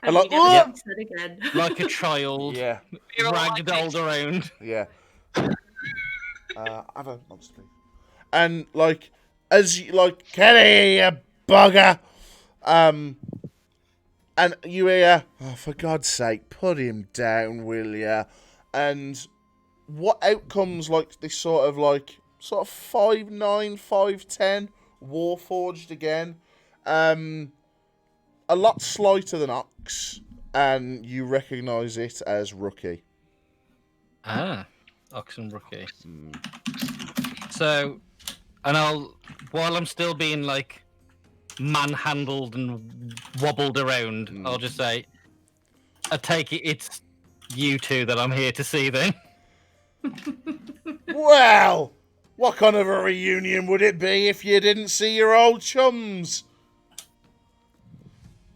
Speaker 1: And like,
Speaker 7: never said again.
Speaker 3: Like a child.
Speaker 1: yeah,
Speaker 2: You're all like
Speaker 3: Ragdolled
Speaker 2: it.
Speaker 3: around.
Speaker 1: yeah. Have a monster, please. And like, as you like, get here, you bugger. And you hear, "Oh, for God's sake, put him down, will ya?" And what out comes like this sort of 5'9", 5'10", warforged again. A lot slighter than Ox, and you recognise it as Rookie.
Speaker 3: Ah, Ox and Rookie. So, and while I'm still being like manhandled and wobbled around, I'll just say, I take it it's you two that I'm here to see then.
Speaker 1: Well, what kind of a reunion would it be if you didn't see your old chums?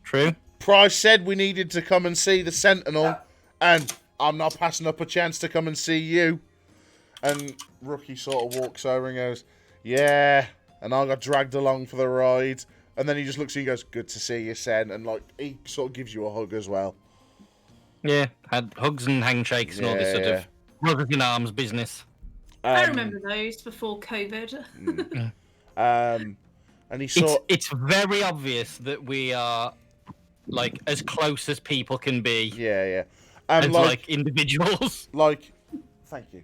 Speaker 3: True.
Speaker 1: Price said we needed to come and see the Sentinel, and I'm not passing up a chance to come and see you. And Rookie sort of walks over and goes, "Yeah," and I got dragged along for the ride. And then he just looks at you and goes, "Good to see you, Sen," and like he sort of gives you a hug as well.
Speaker 3: Yeah, had hugs and handshakes and all this sort of brothers in arms business.
Speaker 5: I remember those before COVID.
Speaker 1: And he sort.
Speaker 3: It's very obvious that we are like as close as people can be.
Speaker 1: Yeah.
Speaker 3: As like individuals.
Speaker 1: Like, thank you.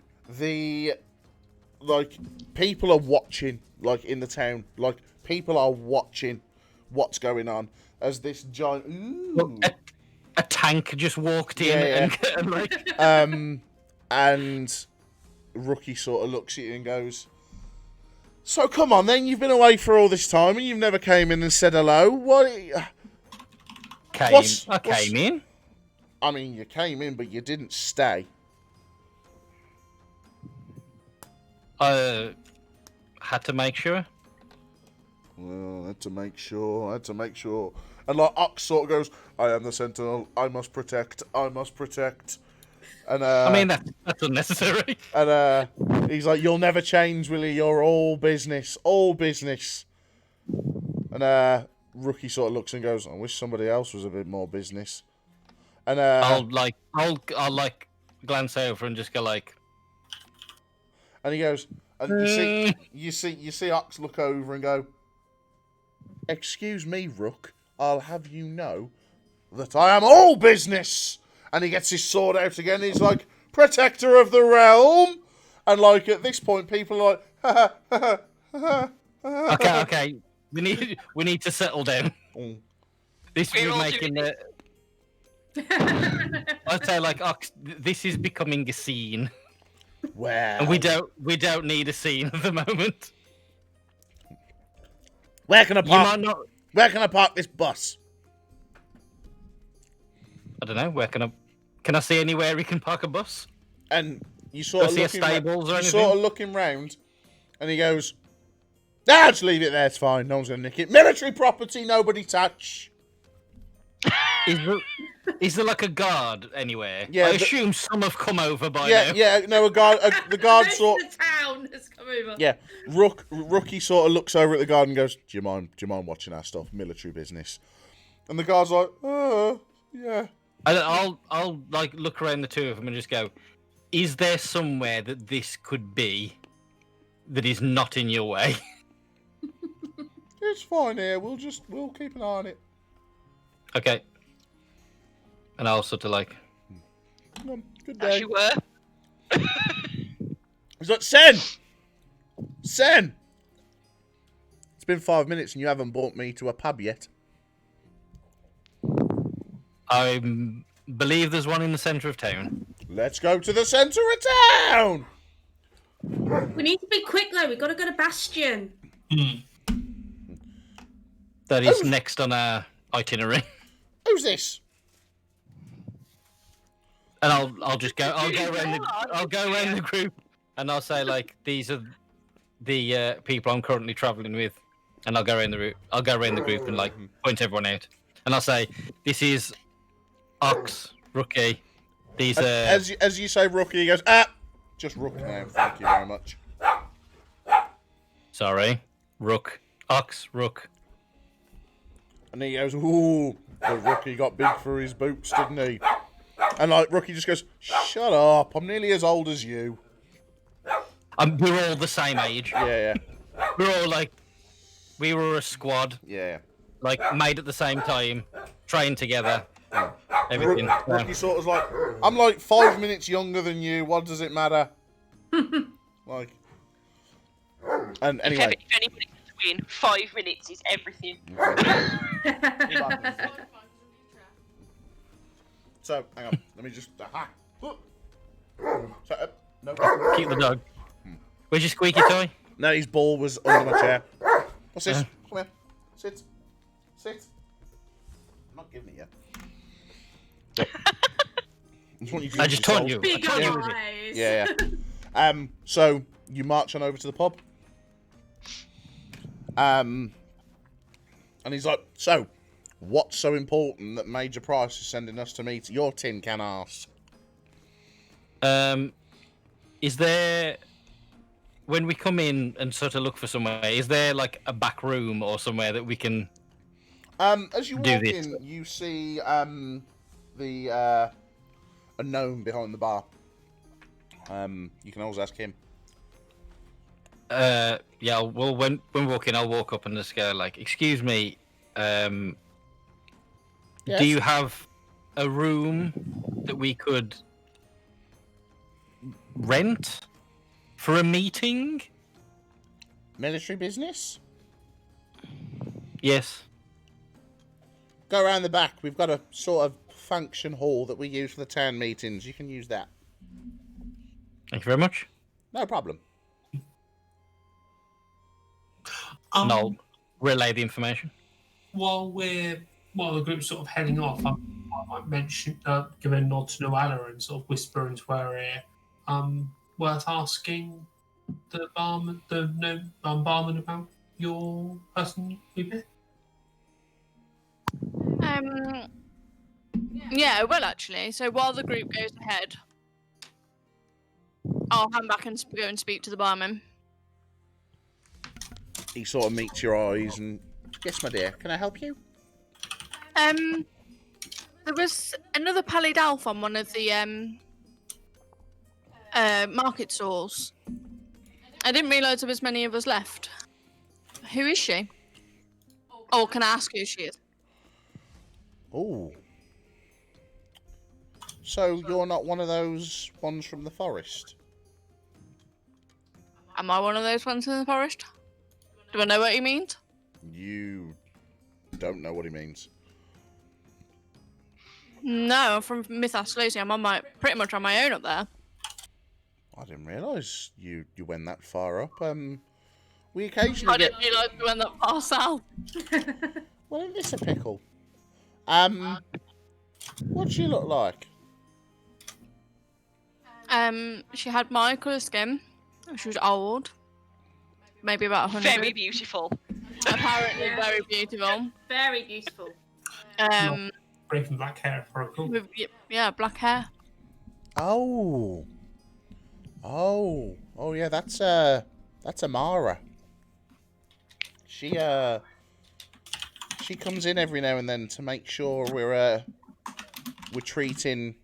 Speaker 1: like people are watching, like in the town, like people are watching what's going on as this giant. Ooh.
Speaker 3: A tank just walked in and like.
Speaker 1: And Rookie sort of looks at you and goes, "So come on, then you've been away for all this time and you've never came in and said hello. What?
Speaker 3: I came in.
Speaker 1: I mean, you came in, but you didn't stay."
Speaker 3: Had to make sure.
Speaker 1: Well, I had to make sure. And like Ox sort of goes, "I am the Sentinel. I must protect. And
Speaker 3: I mean, that's unnecessary.
Speaker 1: And he's like, "You'll never change, will you? You're all business. And Rookie sort of looks and goes, "I wish somebody else was a bit more business." And
Speaker 3: I'll glance over and just go like.
Speaker 1: And he goes, and you see Ox look over and go, "Excuse me, Rook. I'll have you know that I am all business." And he gets his sword out again. And he's like, "Protector of the realm." And like at this point, people are like, "Ha ha ha ha."
Speaker 3: Okay. We need to settle down. This is making the. I'd say like, Ox, this is becoming a scene.
Speaker 1: Well,
Speaker 3: and we don't need a scene at the moment.
Speaker 1: Where can I park this bus?
Speaker 3: I don't know. Where can I see anywhere we can park a bus?
Speaker 1: And you sort of
Speaker 3: see a stables or anything?
Speaker 1: Sort of looking round, and he goes, "Nah, just leave it there. It's fine. No one's gonna nick it. Military property. Nobody touch."
Speaker 3: Is there like a guard anywhere?
Speaker 1: Yeah,
Speaker 3: I assume some have come over by
Speaker 1: now. Yeah, no, the guard sort.
Speaker 5: The town has come over.
Speaker 1: Yeah, Rookie sort of looks over at the guard and goes, "Do you mind watching our stuff? Military business." And the guard's like, "Oh, yeah."
Speaker 3: And I'll like look around the two of them and just go, "Is there somewhere that this could be that is not in your way?"
Speaker 1: It's fine here. We'll keep an eye on it.
Speaker 3: Okay. And I'll sort of like,
Speaker 1: "Good day."
Speaker 2: As you were.
Speaker 1: He's like, Sen! It's been 5 minutes and you haven't brought me to a pub yet."
Speaker 3: I believe there's one in the centre of town.
Speaker 1: "Let's go to the centre of town!"
Speaker 5: We need to be quick though. We've got to go to Bastion.
Speaker 3: That is next on our itinerary.
Speaker 1: Who's this?
Speaker 3: And I'll just go. I'll go around the group, and I'll say like, "These are the people I'm currently travelling with," and I'll go around the route. I'll go around the group and like point everyone out, and I'll say, "This is Ox, Rookie. These are."
Speaker 1: As you say, Rookie, he goes, just Rook now. Thank you very much.
Speaker 3: Sorry, Rook, Ox, Rook.
Speaker 1: And he goes, "Ooh, the Rookie got big for his boots, didn't he?" And like Rookie just goes, "Shut up! I'm nearly as old as you."
Speaker 3: We're all the same age.
Speaker 1: Yeah.
Speaker 3: We're all like, we were a squad.
Speaker 1: Yeah.
Speaker 3: Like made at the same time, trained together. Everything.
Speaker 1: Rookie sort of like, "I'm like 5 minutes younger than you. What does it matter?" Like, and anyway.
Speaker 2: If anybody can win, 5 minutes is everything.
Speaker 1: So, hang on. Let me just... Aha! So, no.
Speaker 3: Keep the dog. Where's your squeaky toy?
Speaker 1: No, his ball was under my chair. What's this? Come here. Sit. I'm not giving it yet.
Speaker 3: I just taunt you.
Speaker 5: Big
Speaker 3: I taunt you.
Speaker 5: eyes.
Speaker 1: Yeah. So, you march on over to the pub. And he's like, "So, what's so important that Major Price is sending us to meet your tin can arse?"
Speaker 3: Is there, when we come in and sort of look for somewhere, is there like a back room or somewhere that we can
Speaker 1: As you walk
Speaker 3: do this?
Speaker 1: in, you see a gnome behind the bar. You can always ask him.
Speaker 3: Yeah, well, when we walk in, I'll walk up and just go like, "Excuse me,
Speaker 1: Yes?
Speaker 3: do you have a room that we could rent For a meeting?
Speaker 1: Military business?
Speaker 3: Yes.
Speaker 1: Go around the back. We've got a sort of function hall that we use for the town meetings. You can use that.
Speaker 3: Thank you very much.
Speaker 1: No problem.
Speaker 3: And I'll relay the information.
Speaker 4: While the group's sort of heading off, I might mention, give a nod to Noella and sort of whisper into her ear. Worth asking the barman about your person we met.
Speaker 6: Yeah, well, actually. So while the group goes ahead, I'll hand back and go and speak to the barman.
Speaker 1: He sort of meets your eyes and, yes, my dear, can I help you?
Speaker 6: There was another pallid elf on one of the market stalls. I didn't realise there was many of us left. Who is she? Or can I ask who she is?
Speaker 1: Oh. So you're not one of those ones from the forest?
Speaker 6: Am I one of those ones in the forest? Do I know what he means?
Speaker 1: You don't know what he means.
Speaker 6: No, I'm from Mythos Lucy. I'm pretty much on my own up there.
Speaker 1: I didn't realise you went that far up. We occasionally
Speaker 6: I didn't realise we went that far south.
Speaker 1: Well, isn't this a pickle? What she look like?
Speaker 6: She had my colour skin. She was old. Maybe about 100.
Speaker 2: Very beautiful.
Speaker 6: Apparently very beautiful.
Speaker 5: Very beautiful.
Speaker 4: Raven black hair for a cool.
Speaker 6: With, yeah, black hair.
Speaker 1: Oh, yeah. That's Amara. She comes in every now and then to make sure we're treating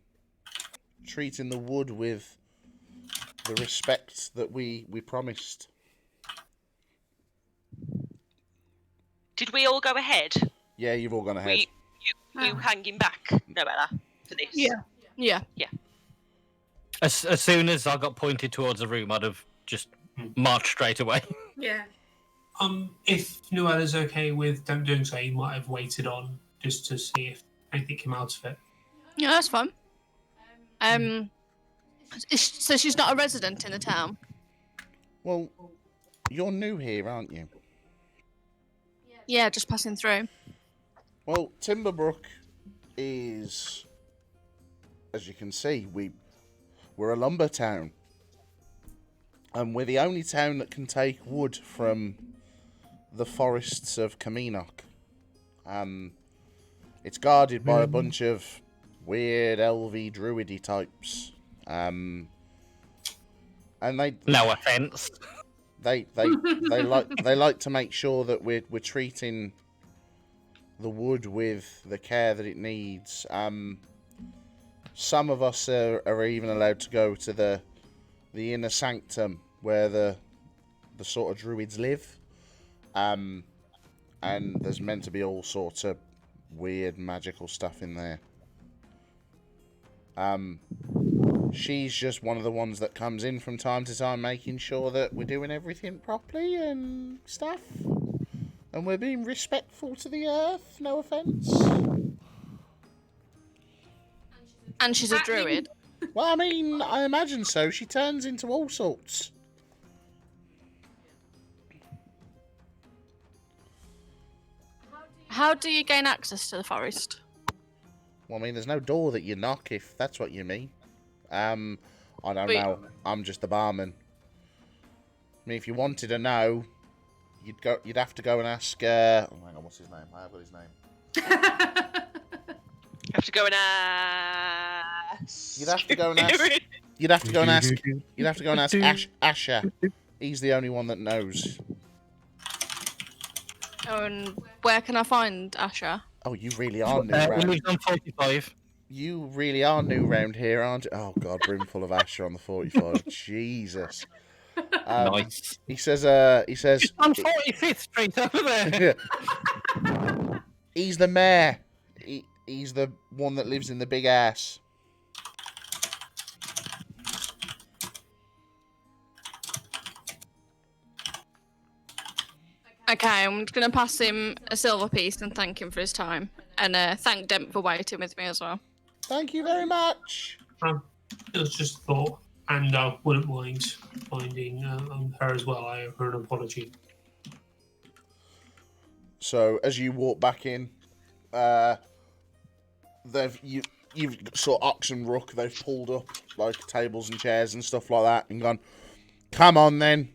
Speaker 1: the wood with the respect that we promised.
Speaker 2: Did we all go ahead?
Speaker 1: Yeah, you've all gone ahead.
Speaker 2: You hanging back, Noella, for this?
Speaker 6: Yeah.
Speaker 3: As soon as I got pointed towards the room, I'd have just marched straight away.
Speaker 5: Yeah.
Speaker 4: If Noella's okay with them doing so, you might have waited on just to see if anything came out of it.
Speaker 6: Yeah, that's fun. So she's not a resident in the town?
Speaker 1: Well, you're new here, aren't you?
Speaker 6: Yeah, just passing through.
Speaker 1: Well, Timberbrook is, as you can see, we're a lumber town. And we're the only town that can take wood from the forests of Kaminoch. It's guarded by a bunch of weird, elvy, druidy types. And they...
Speaker 3: No offence.
Speaker 1: They like to make sure that we're treating the wood with the care that it needs. Some of us are even allowed to go to the inner sanctum where the sort of druids live. And there's meant to be all sorts of weird magical stuff in there. She's just one of the ones that comes in from time to time making sure that we're doing everything properly and stuff. And we're being respectful to the earth, no offence.
Speaker 6: And she's a druid.
Speaker 1: Well, I mean, I imagine so. She turns into all sorts.
Speaker 6: How do you gain access to the forest?
Speaker 1: Well, I mean, there's no door that you knock, if that's what you mean. I don't know. I'm just the barman. I mean, if you wanted to know, you'd have to go and ask. Oh, hang on, what's his name? I have got his name.
Speaker 2: You have to go and ask.
Speaker 1: You'd have to go and ask. You'd have to go and ask. You'd have to go and ask Asher. He's the only one that knows.
Speaker 6: Oh, and where can I find Asher?
Speaker 1: Oh, you really are new
Speaker 3: He
Speaker 1: round.
Speaker 3: lives on 45.
Speaker 1: You really are new round here, aren't you? Oh God, brimful of Asher on the 45. Jesus.
Speaker 3: Nice.
Speaker 1: He says.
Speaker 3: Just on 45th Street over there.
Speaker 1: He's the mayor. He's the one that lives in the big ass.
Speaker 6: Okay, I'm just gonna pass him a silver piece and thank him for his time, and thank Dent for waiting with me as well.
Speaker 1: Thank you very much.
Speaker 4: It was just a thought, and I wouldn't mind finding her as well. I owe her an apology.
Speaker 1: So as you walk back in, you've saw Ox and Rook. They've pulled up like tables and chairs and stuff like that, and gone. Come on then.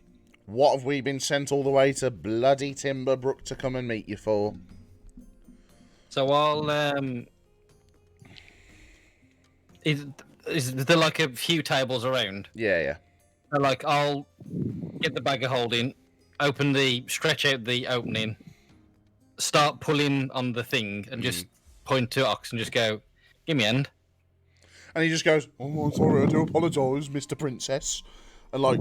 Speaker 1: What have we been sent all the way to bloody Timberbrook to come and meet you for?
Speaker 3: So I'll Is there like a few tables around?
Speaker 1: Yeah.
Speaker 3: So, like, I'll get the bag of holding, stretch out the opening, start pulling on the thing, and just point to Ox and just go, give me a hand.
Speaker 1: And he just goes, oh, I'm sorry, I do apologise, Mr. Princess. And, like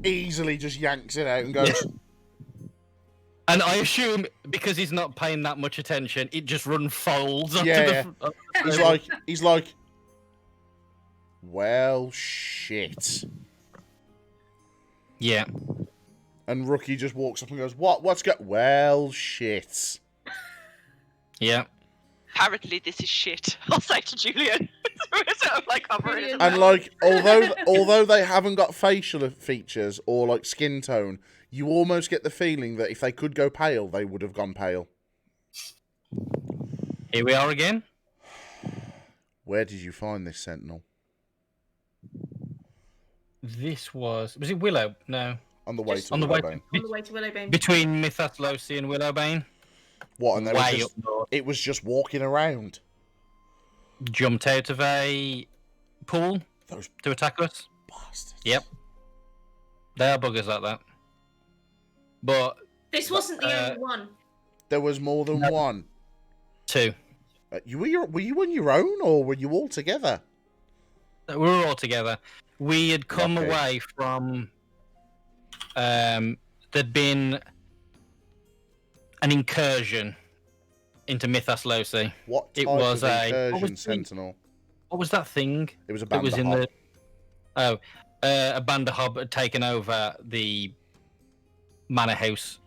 Speaker 1: easily just yanks it out and goes...
Speaker 3: Yeah. And I assume, because he's not paying that much attention, it just folds onto the...
Speaker 1: He's like... Well, shit.
Speaker 3: Yeah.
Speaker 1: And Rookie just walks up and goes, What's Well, shit.
Speaker 3: Yeah.
Speaker 2: Apparently this is shit. I'll say to Julyan. We're sort of like hovering.
Speaker 1: And like, although they haven't got facial features or like skin tone, you almost get the feeling that if they could go pale, they would have gone pale.
Speaker 3: Here we are again.
Speaker 1: Where did you find this Sentinel?
Speaker 3: This was it Willow? No.
Speaker 1: On the way to
Speaker 5: On the
Speaker 1: Willowbane.
Speaker 5: way to Willowbane.
Speaker 3: Between Mythaslosi and Willowbane.
Speaker 1: What? And
Speaker 3: Way up north.
Speaker 1: it was just walking around.
Speaker 3: Jumped out of a pool to attack us.
Speaker 1: Bastards.
Speaker 3: Yep. They are buggers like that. But
Speaker 5: This wasn't the only one.
Speaker 1: There was more than one.
Speaker 3: two.
Speaker 1: Were you on your own, or were you all together?
Speaker 3: We were all together. We had come
Speaker 1: Okay.
Speaker 3: away from. There'd been an incursion into Mythaslosi.
Speaker 1: What type
Speaker 3: It was
Speaker 1: of
Speaker 3: a-
Speaker 1: incursion,
Speaker 3: what was the-
Speaker 1: Sentinel?
Speaker 3: What was that thing?
Speaker 1: It was a
Speaker 3: That
Speaker 1: band
Speaker 3: was
Speaker 1: of
Speaker 3: in
Speaker 1: hob.
Speaker 3: a band of hob had taken over the manor house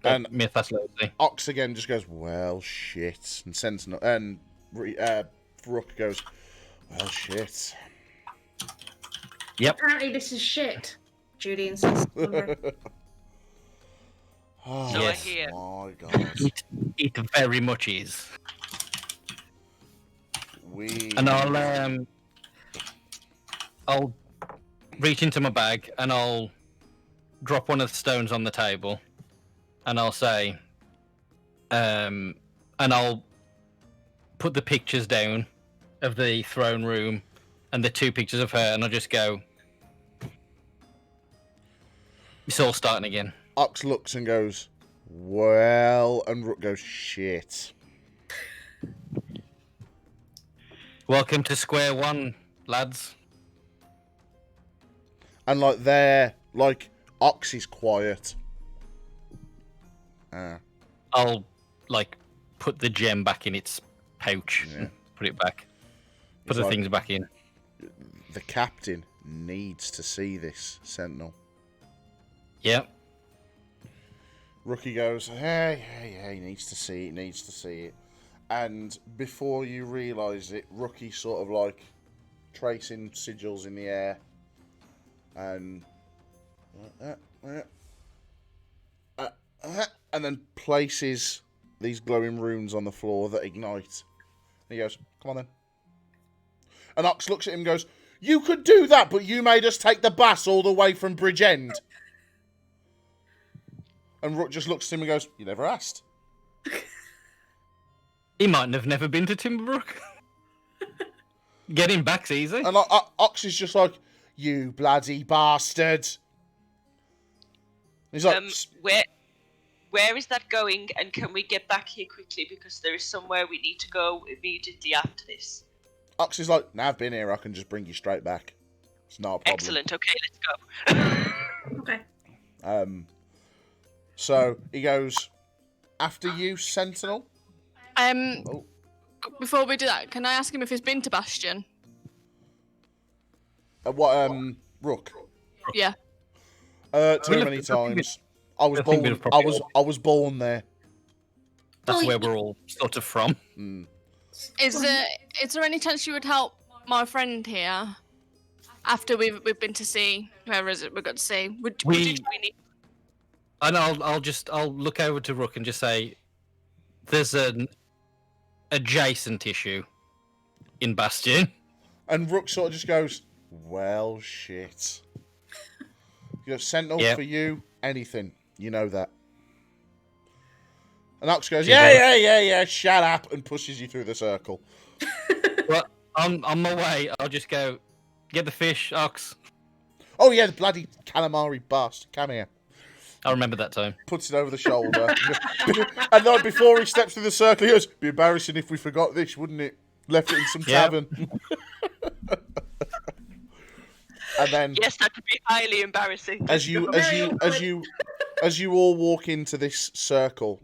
Speaker 1: And-
Speaker 3: at Mythaslosi.
Speaker 1: Ox again just goes, well, shit. And Sentinel and Rook goes, well, shit.
Speaker 5: Apparently this is shit. Julian says.
Speaker 1: Oh,
Speaker 2: So
Speaker 3: Yes.
Speaker 2: I hear.
Speaker 1: my God.
Speaker 3: It very much is. And I'll reach into my bag and I'll drop one of the stones on the table, and I'll say, and I'll put the pictures down of the throne room and the two pictures of her, and I'll just go, it's all starting again.
Speaker 1: Ox looks and goes, well, and Rook goes, shit.
Speaker 3: Welcome to square one, lads.
Speaker 1: And Ox is quiet.
Speaker 3: I'll put the gem back in its pouch.
Speaker 1: Yeah.
Speaker 3: Put it back. Put
Speaker 1: It's
Speaker 3: the
Speaker 1: like-
Speaker 3: things back in.
Speaker 1: The captain needs to see this, Sentinel.
Speaker 3: Yep.
Speaker 1: Rookie goes, hey, he needs to see it. And before you realise it, Rookie sort of tracing sigils in the air. And and then places these glowing runes on the floor that ignite. And he goes, come on then. And Ox looks at him and goes, you could do that, but you made us take the bus all the way from Bridgend. And Rook just looks at him and goes, you never asked.
Speaker 3: He might have never been to Timberbrook. Getting back's easy.
Speaker 1: And Ox is just like, you bloody bastard. He's like,
Speaker 2: Where is that going? And can we get back here quickly, because there is somewhere we need to go immediately after this.
Speaker 1: Ox is like, now I've been here, I can just bring you straight back. It's not a problem.
Speaker 2: Excellent. Okay, let's go.
Speaker 5: Okay.
Speaker 1: So he goes, after you, Sentinel. Oh.
Speaker 6: Before we do that, can I ask him if he's been to Bastion?
Speaker 1: What? Rook.
Speaker 6: Yeah.
Speaker 1: Too many times. I was
Speaker 3: I think we'd
Speaker 1: born.
Speaker 3: probably
Speaker 1: I was born there.
Speaker 3: That's
Speaker 5: Well,
Speaker 3: where we're all sort of from.
Speaker 1: Mm.
Speaker 6: Is there any chance you would help my friend here after we've been to see whoever is it we've got to see? Would you
Speaker 3: We-
Speaker 2: We need
Speaker 3: And I'll look over to Rook and just say, there's an adjacent issue in Bastion.
Speaker 1: And Rook sort of just goes, well, shit. You know, Sentinel
Speaker 3: Yep.
Speaker 1: for you, anything. You know that. And Ox goes,
Speaker 3: Yeah.
Speaker 1: yeah, shut up, and pushes you through the circle.
Speaker 3: Well, on my way, I'll just go, get the fish, Ox.
Speaker 1: Oh, yeah, the bloody calamari bastard. Come here.
Speaker 3: I remember that time.
Speaker 1: Puts it over the shoulder. And then before he steps through the circle, he goes, be embarrassing if we forgot this, wouldn't it? Left it in some
Speaker 3: Yep.
Speaker 1: tavern. And then
Speaker 2: Yes, that would be highly embarrassing.
Speaker 1: as you all walk into this circle,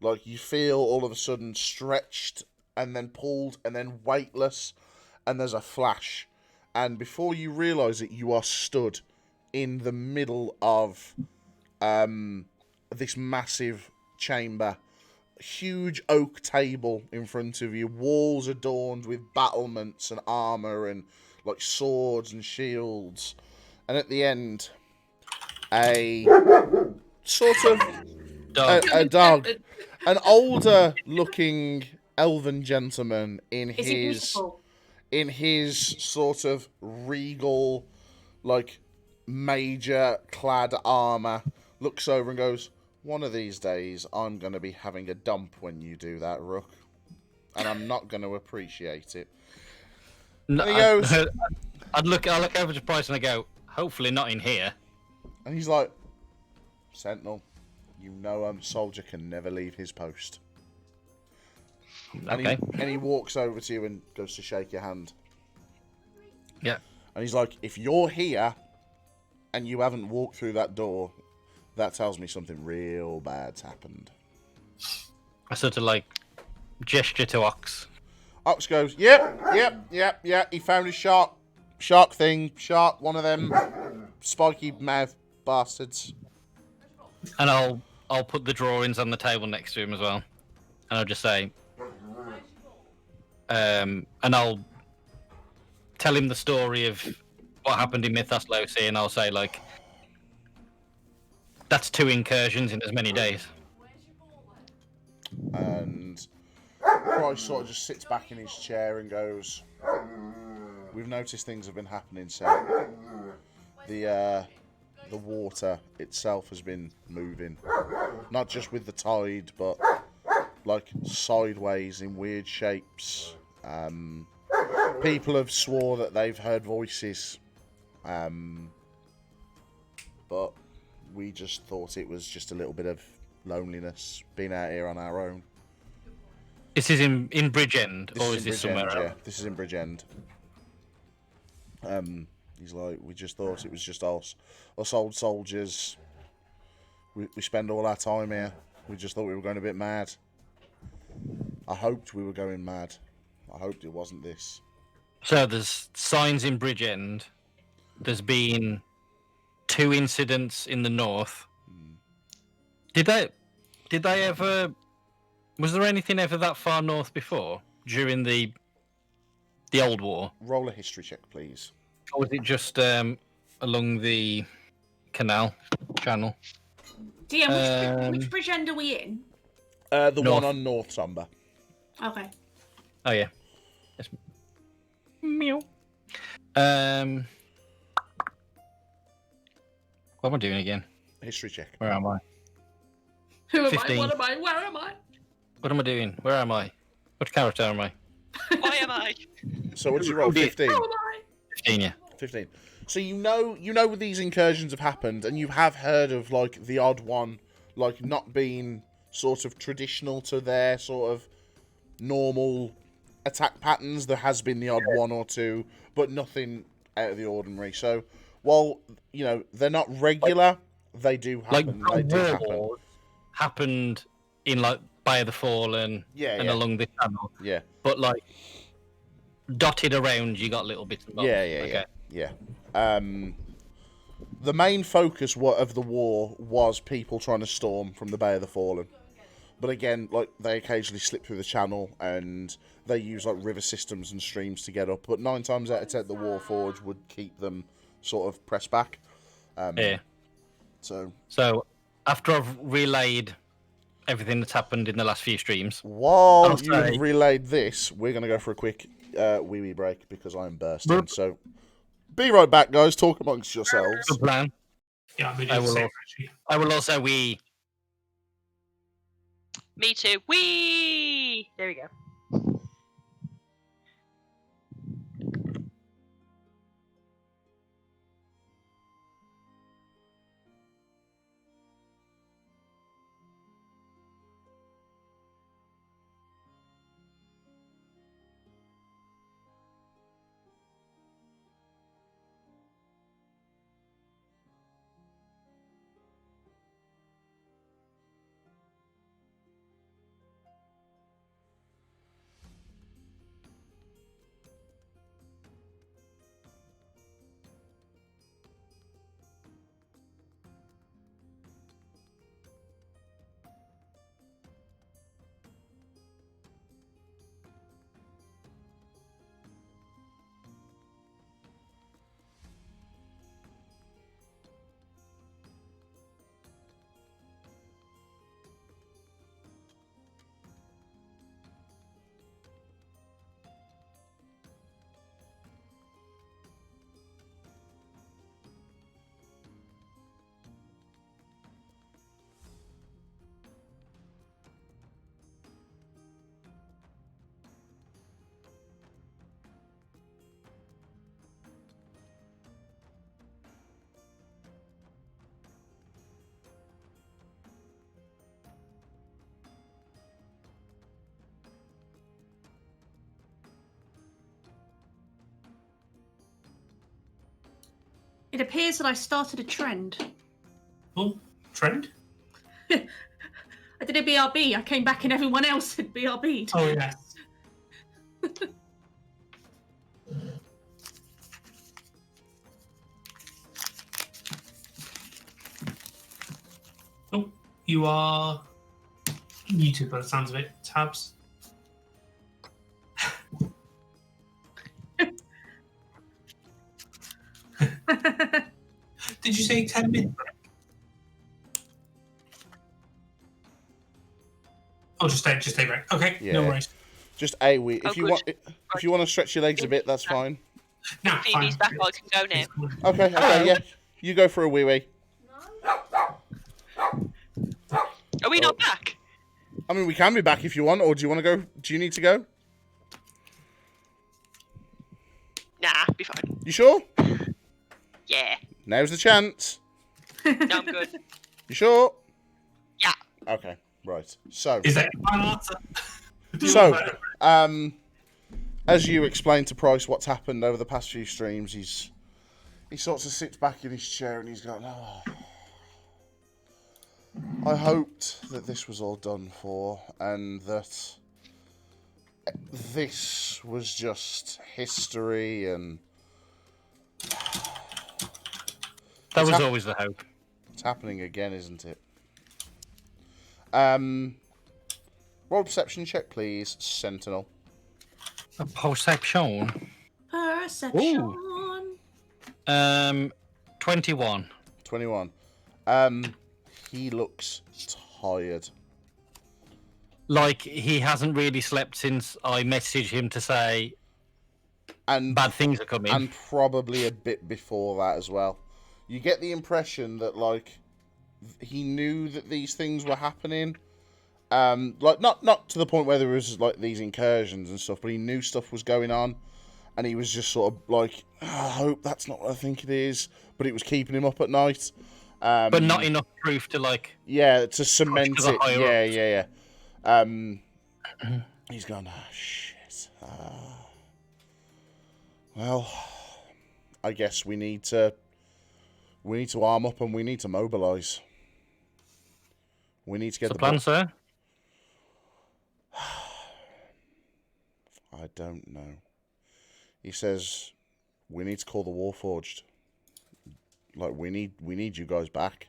Speaker 1: like you feel all of a sudden stretched and then pulled and then weightless, and there's a flash, and before you realise it, you are stood in the middle of this massive chamber. Huge oak table in front of you, walls adorned with battlements and armour and like swords and shields, and at the end a sort of
Speaker 3: Dog.
Speaker 1: a dog, an older looking elven gentleman in
Speaker 5: Is he
Speaker 1: his
Speaker 5: beautiful?
Speaker 1: sort of regal, like major clad armor, looks over and goes, one of these days I'm going to be having a dump when you do that, Rook, and I'm not going to appreciate it.
Speaker 3: No,
Speaker 1: he goes-
Speaker 3: I'll look over to Price and I go, hopefully not in here.
Speaker 1: And he's like, Sentinel, you know a soldier can never leave his post.
Speaker 3: Okay.
Speaker 1: And he walks over to you and goes to shake your hand.
Speaker 3: Yeah.
Speaker 1: And he's like, if you're here and you haven't walked through that door, that tells me something real bad's happened.
Speaker 3: I sort of like gesture to Ox.
Speaker 1: Ox goes, yep. He found his shark thing. Shark, one of them spiky mouth bastards.
Speaker 3: And I'll put the drawings on the table next to him as well. And I'll just say, and I'll tell him the story of what happened in Mythos Loci, and I'll say, like, that's 2 incursions in as many days.
Speaker 1: And Price sort of just sits back in his chair and goes, we've noticed things have been happening, so the water itself has been moving. Not just with the tide, but like sideways in weird shapes. People have swore that they've heard voices. But we just thought it was just a little bit of loneliness being out here on our own.
Speaker 3: This is in Bridgend, or is
Speaker 1: in
Speaker 3: this
Speaker 1: Bridgend,
Speaker 3: somewhere
Speaker 1: yeah.
Speaker 3: else?
Speaker 1: This is in Bridgend. He's like, we just thought it was just us old soldiers. We spend all our time here. We just thought we were going a bit mad. I hoped we were going mad. I hoped it wasn't this.
Speaker 3: So there's signs in Bridgend. There's been 2 incidents in the north. Did they ever? Was there anything ever that far north before during the old war?
Speaker 1: Roll a history check, please.
Speaker 3: Or was it just along the channel?
Speaker 5: DM, which bridge end are we in?
Speaker 1: The
Speaker 3: North.
Speaker 1: one on North Somber.
Speaker 5: Okay.
Speaker 3: Oh yeah. Yes. Meow. What am I doing again?
Speaker 1: History check.
Speaker 3: Where am I?
Speaker 5: Who am
Speaker 3: 15.
Speaker 5: I? What am I? Where am I?
Speaker 3: What am I doing? Where am I? What character am I?
Speaker 2: Why am I?
Speaker 1: So what did you roll? 15.
Speaker 5: Who am I?
Speaker 3: 15, yeah.
Speaker 1: 15. So you know these incursions have happened, and you have heard of like the odd one, like not being sort of traditional to their sort of normal attack patterns. There has been the odd one or two, but nothing out of the ordinary. So while they're not regular, they do happen.
Speaker 3: Like
Speaker 1: they do
Speaker 3: war
Speaker 1: happen.
Speaker 3: wars happened in like Bay of the Fallen and
Speaker 1: yeah.
Speaker 3: along the channel,
Speaker 1: Yeah.
Speaker 3: but like dotted around, you got little bits and bobs.
Speaker 1: Yeah.
Speaker 3: Okay.
Speaker 1: Yeah. the main focus of the war was people trying to storm from the Bay of the Fallen. But again, like, they occasionally slip through the channel and they use like river systems and streams to get up. But 9 times out of 10, the Warforged would keep them sort of pressed back.
Speaker 3: Yeah.
Speaker 1: So
Speaker 3: after I've relayed everything that's happened in the last few streams,
Speaker 1: while you have relayed this, we're going to go for a quick wee break because I'm bursting. So be right back, guys. Talk amongst yourselves.
Speaker 3: Good plan.
Speaker 4: Yeah, I'm gonna do the same, actually.
Speaker 3: I will also wee.
Speaker 2: Me too. Whee! There we go.
Speaker 5: It appears that I started a trend.
Speaker 4: Oh, trend?
Speaker 5: I did a BRB. I came back and everyone else had BRB'd.
Speaker 4: Oh, yeah. Oh, you are muted by the sounds of it, Tabs. Did you say 10 minutes? Oh, just stay back. Okay,
Speaker 1: Yeah.
Speaker 4: no worries.
Speaker 1: Just a wee.
Speaker 2: Oh,
Speaker 1: If you
Speaker 2: good.
Speaker 1: want to stretch your legs a bit, that's fine.
Speaker 4: No,
Speaker 2: Phoebe's back. I can go now.
Speaker 1: Okay, yeah. You go for a wee wee.
Speaker 2: Are we not back?
Speaker 1: I mean, we can be back if you want, or do you want to go? Do you need to go?
Speaker 2: Nah, be fine.
Speaker 1: You sure?
Speaker 2: Yeah.
Speaker 1: Now's the chance.
Speaker 2: No, I'm good.
Speaker 1: You sure?
Speaker 2: Yeah.
Speaker 1: Okay, right. So,
Speaker 4: Is that your final answer?
Speaker 1: as you explained to Price what's happened over the past few streams, he sort of sits back in his chair and he's going, "Oh, I hoped that this was all done for, and that this was just history, and
Speaker 3: That was always the hope.
Speaker 1: it's happening again, isn't it?" Roll perception check, please, Sentinel.
Speaker 3: A perception.
Speaker 5: Perception.
Speaker 3: 21.
Speaker 1: 21. He looks tired.
Speaker 3: Like he hasn't really slept since I messaged him to say
Speaker 1: And
Speaker 3: bad things are coming.
Speaker 1: and probably a bit before that as well. You get the impression that, like, he knew that these things were happening. Like, not to the point where there was, like, these incursions and stuff, but he knew stuff was going on, and he was just sort of like, "Oh, I hope that's not what I think it is," but it was keeping him up at night.
Speaker 3: But not enough proof to, like...
Speaker 1: Yeah, to cement
Speaker 3: to the
Speaker 1: it.
Speaker 3: higher
Speaker 1: Yeah. He's gone, "Ah, shit. Well, I guess we need to arm up and we need to mobilise. We need to get
Speaker 3: the plan, sir?
Speaker 1: I don't know. He says we need to call the Warforged. like we need you guys back.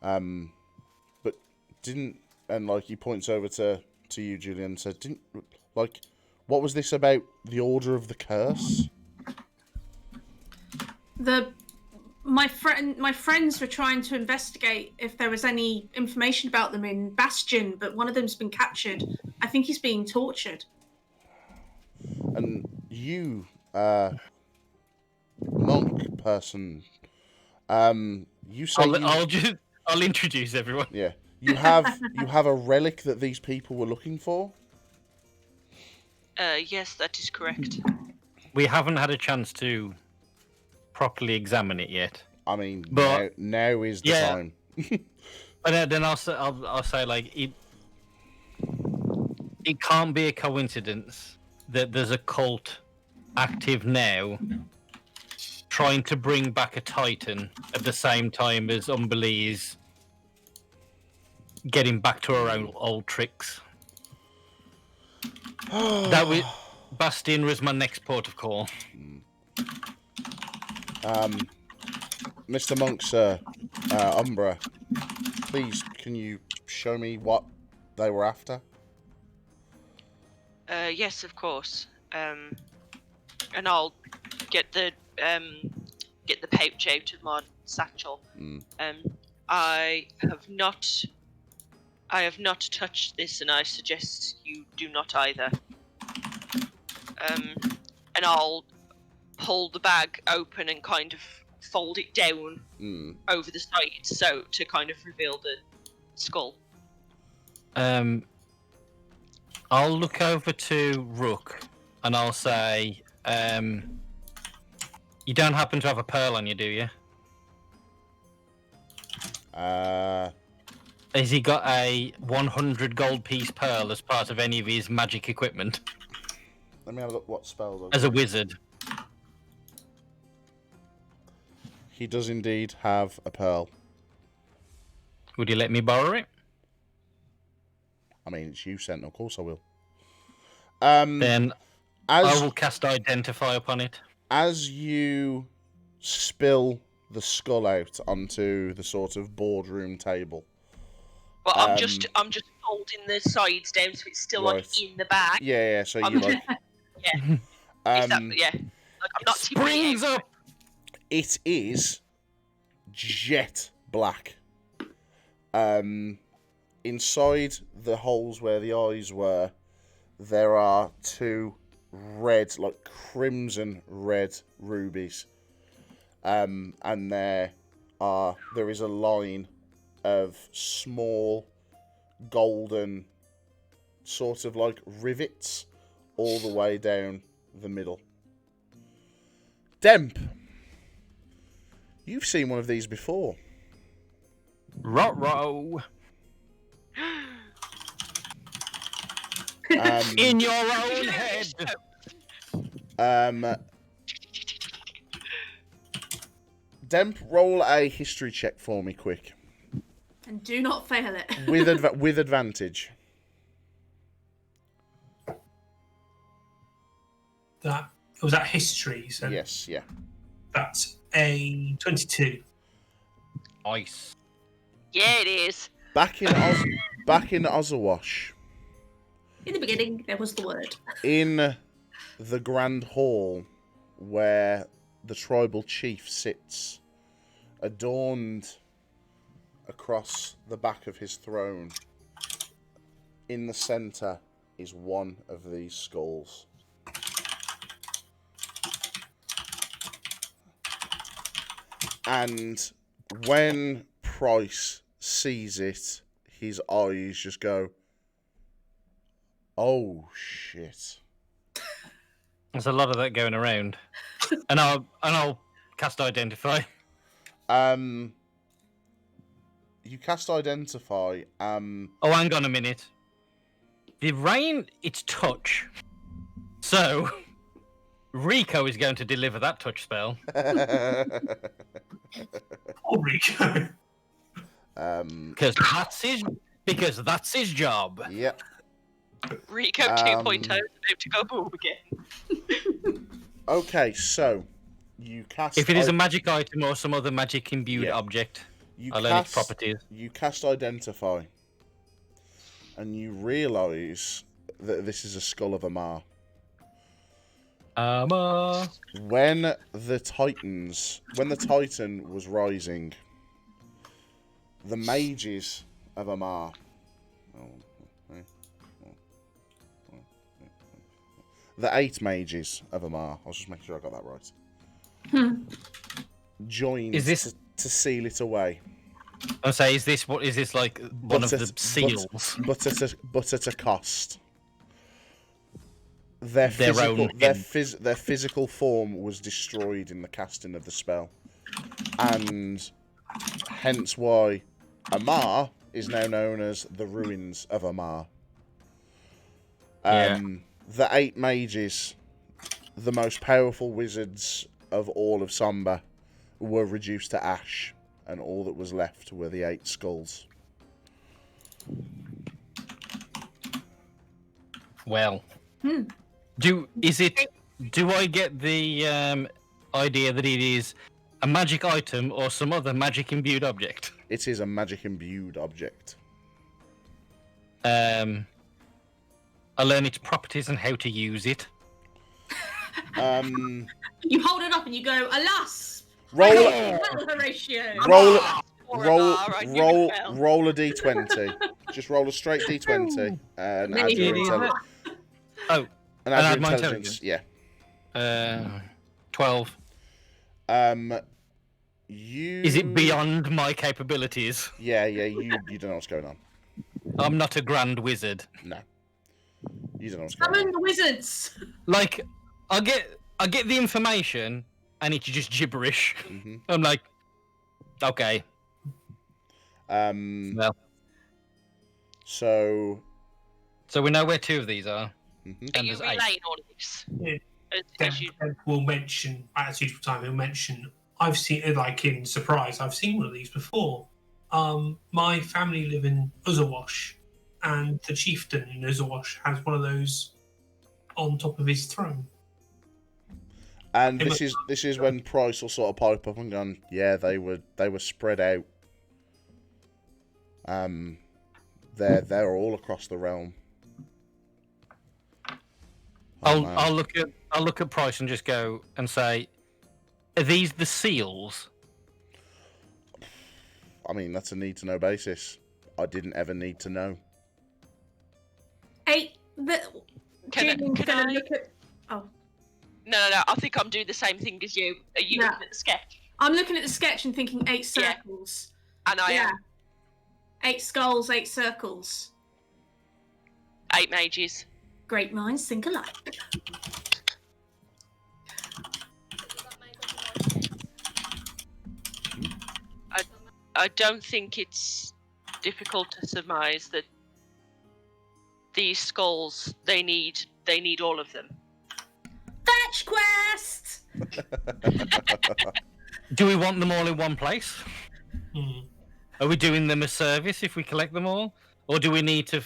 Speaker 1: But didn't, and like he points over to you, Julyan, and said, didn't, like, what was this about the Order of the Curse?
Speaker 5: My friends were trying to investigate if there was any information about them in Bastion, but one of them's been captured. I think he's being tortured.
Speaker 1: And you, monk person, you say
Speaker 3: I'll introduce everyone.
Speaker 1: yeah, you have a relic that these people were looking for.
Speaker 2: Yes, that is correct.
Speaker 3: We haven't had a chance to properly examine it yet.
Speaker 1: I mean,
Speaker 3: But-
Speaker 1: now is the time.
Speaker 3: But then I'll say like it can't be a coincidence that there's a cult active now trying to bring back a Titan at the same time as Umbraa is getting back to her own old tricks. Bastion was my next port of call.
Speaker 1: Mr. Monk, sir, Umbraa, please, can you show me what they were after?
Speaker 2: Yes, of course. And I'll get the pouch out of my satchel. I have not touched this, and I suggest you do not either. And I'll pull the bag open and kind of fold it down over the side, so to kind of reveal the skull.
Speaker 3: I'll look over to Rook and I'll say, you don't happen to have a pearl on you, do you? Has he got a 100 gold piece pearl as part of any of his magic equipment?
Speaker 1: Let me have a look what spells.
Speaker 3: As a wizard.
Speaker 1: He does indeed have a pearl.
Speaker 3: Would you let me borrow it?
Speaker 1: I mean, it's you, Sentinel. Of course I will.
Speaker 3: Then I
Speaker 1: As
Speaker 3: will cast Identify upon it.
Speaker 1: as you spill the skull out onto the sort of boardroom table.
Speaker 2: Well, I'm just folding the sides down so it's still like
Speaker 1: Right.
Speaker 2: in the bag.
Speaker 1: Yeah. So
Speaker 2: I'm
Speaker 1: you
Speaker 2: just-
Speaker 1: like.
Speaker 2: Is that, yeah. Like, I'm not tipping it
Speaker 3: Springs
Speaker 2: out.
Speaker 3: up!
Speaker 1: It is jet black. Inside the holes where the eyes were, there are two red, like crimson red rubies. And there is a line of small golden sort of like rivets all the way down the middle. Demp, you've seen one of these before.
Speaker 3: Ruh-roh!
Speaker 1: Um,
Speaker 3: In your own head!
Speaker 1: Demp, roll a history check for me, quick,
Speaker 5: And do not fail it.
Speaker 1: with advantage.
Speaker 4: That was that history. So
Speaker 1: Yes, yeah.
Speaker 4: that's a 22.
Speaker 3: Ice.
Speaker 2: Yeah, it is.
Speaker 1: Back in Ozawash,
Speaker 5: In the beginning, there was the word.
Speaker 1: in the Grand Hall, where the tribal chief sits, adorned across the back of his throne, in the centre is one of these skulls. And when Price sees it, his eyes just go, "Oh shit!"
Speaker 3: There's a lot of that going around. and I'll cast Identify.
Speaker 1: You cast Identify.
Speaker 3: Oh, hang on a minute. The rain, it's touch. So, Rico is going to deliver that touch spell.
Speaker 4: Oh, Rico.
Speaker 3: Because that's his job.
Speaker 1: Yep.
Speaker 2: Rico 2.0 is about to go boom again.
Speaker 1: Okay, so You cast.
Speaker 3: If it is a magic item or some other magic imbued
Speaker 1: Yeah.
Speaker 3: object,
Speaker 1: you
Speaker 3: I learn its properties.
Speaker 1: You cast Identify, and you realise that this is a skull of Amar. When the Titan was rising, the mages of Amar. The 8 mages of Amar. I was just making sure I got that right. Joined to seal it away.
Speaker 3: I'll say, is this like one of the seals?
Speaker 1: But at a cost.
Speaker 3: Their
Speaker 1: physical form was destroyed in the casting of the spell, and hence why Amar is now known as the Ruins of Amar. The 8 mages, the most powerful wizards of all of Somber, were reduced to ash, and all that was left were the 8 skulls.
Speaker 3: Well, do I get the idea that it is a magic item or some other magic imbued object?
Speaker 1: It is a magic imbued object.
Speaker 3: I learn its properties and how to use it.
Speaker 5: You hold it up and you go, alas!
Speaker 1: Roll
Speaker 5: Horatio!
Speaker 1: roll a d20. Just roll a straight d20 and add your intelligence.
Speaker 3: Oh,
Speaker 1: and add
Speaker 3: my
Speaker 1: your intelligence. Yeah.
Speaker 3: 12. Is it beyond my capabilities?
Speaker 1: Yeah. You don't know what's going on.
Speaker 3: I'm not a grand wizard.
Speaker 1: No. You don't know what's going on.
Speaker 5: Summon the wizards!
Speaker 3: Like, I get the information, and it's just gibberish.
Speaker 1: Mm-hmm.
Speaker 3: I'm like, okay.
Speaker 1: Well. So
Speaker 3: we know where 2 of these are.
Speaker 1: Mm-hmm.
Speaker 2: Are you relaying all of this?
Speaker 4: Yeah.
Speaker 2: As you...
Speaker 4: Will mention at a suitable time. He'll mention. I've seen, like in Surprise, I've seen one of these before. My family live in Uzawash, and the chieftain in Uzawash has one of those on top of his throne.
Speaker 1: And this is when Price will sort of pipe up and go, yeah, they were spread out. They're all across the realm.
Speaker 3: I'll look at Price and just go and say, are these the seals?
Speaker 1: I mean, that's a need to know basis. I didn't ever need to know.
Speaker 5: Hey,
Speaker 2: Can I-
Speaker 5: look at... Oh.
Speaker 2: No. I think I'm doing the same thing as you. Are you looking at the sketch?
Speaker 5: I'm looking at the sketch and thinking 8 circles.
Speaker 2: And I am.
Speaker 5: 8 skulls, 8 circles.
Speaker 2: 8 mages.
Speaker 5: Great minds think alike.
Speaker 2: I don't think it's difficult to surmise that these skulls, they need all of them.
Speaker 5: Fetch quest!
Speaker 3: Do we want them all in one place?
Speaker 4: Hmm.
Speaker 3: Are we doing them a service if we collect them all? Or do we need to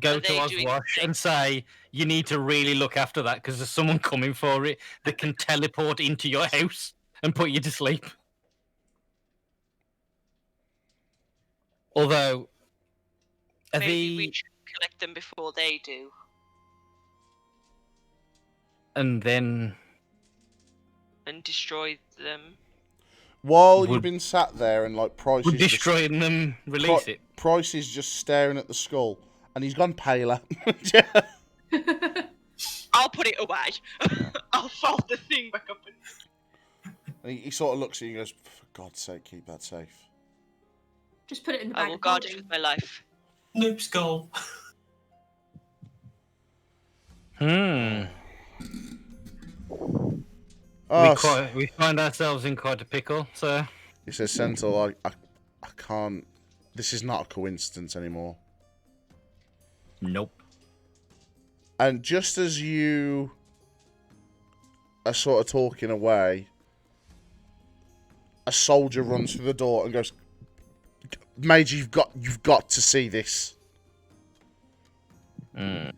Speaker 3: go
Speaker 2: Are
Speaker 3: to
Speaker 2: they doing
Speaker 3: Oswash
Speaker 2: the
Speaker 3: and say, you need to really look after that because there's someone coming for it that can teleport into your house and put you to sleep? Although,
Speaker 2: Maybe we should collect them before they do.
Speaker 3: And then...
Speaker 2: And destroy them.
Speaker 1: While you've been sat there and like Price
Speaker 3: We're
Speaker 1: is
Speaker 3: destroying them, release it.
Speaker 1: Price is just staring at the skull, and he's gone paler.
Speaker 2: I'll put it away. I'll fold the thing back up.
Speaker 1: And he sort of looks at you and goes, "For God's sake, keep that safe."
Speaker 5: Just put it in the
Speaker 2: I
Speaker 5: bag.
Speaker 2: will guard it with my life.
Speaker 4: Nope, skull.
Speaker 1: Oh,
Speaker 3: We find ourselves in quite a pickle, so...
Speaker 1: He says, Sentinel, I can't... This is not a coincidence anymore.
Speaker 3: Nope.
Speaker 1: And just as you are sort of talking away, a soldier runs through the door and goes, "Major, you've got to see this." And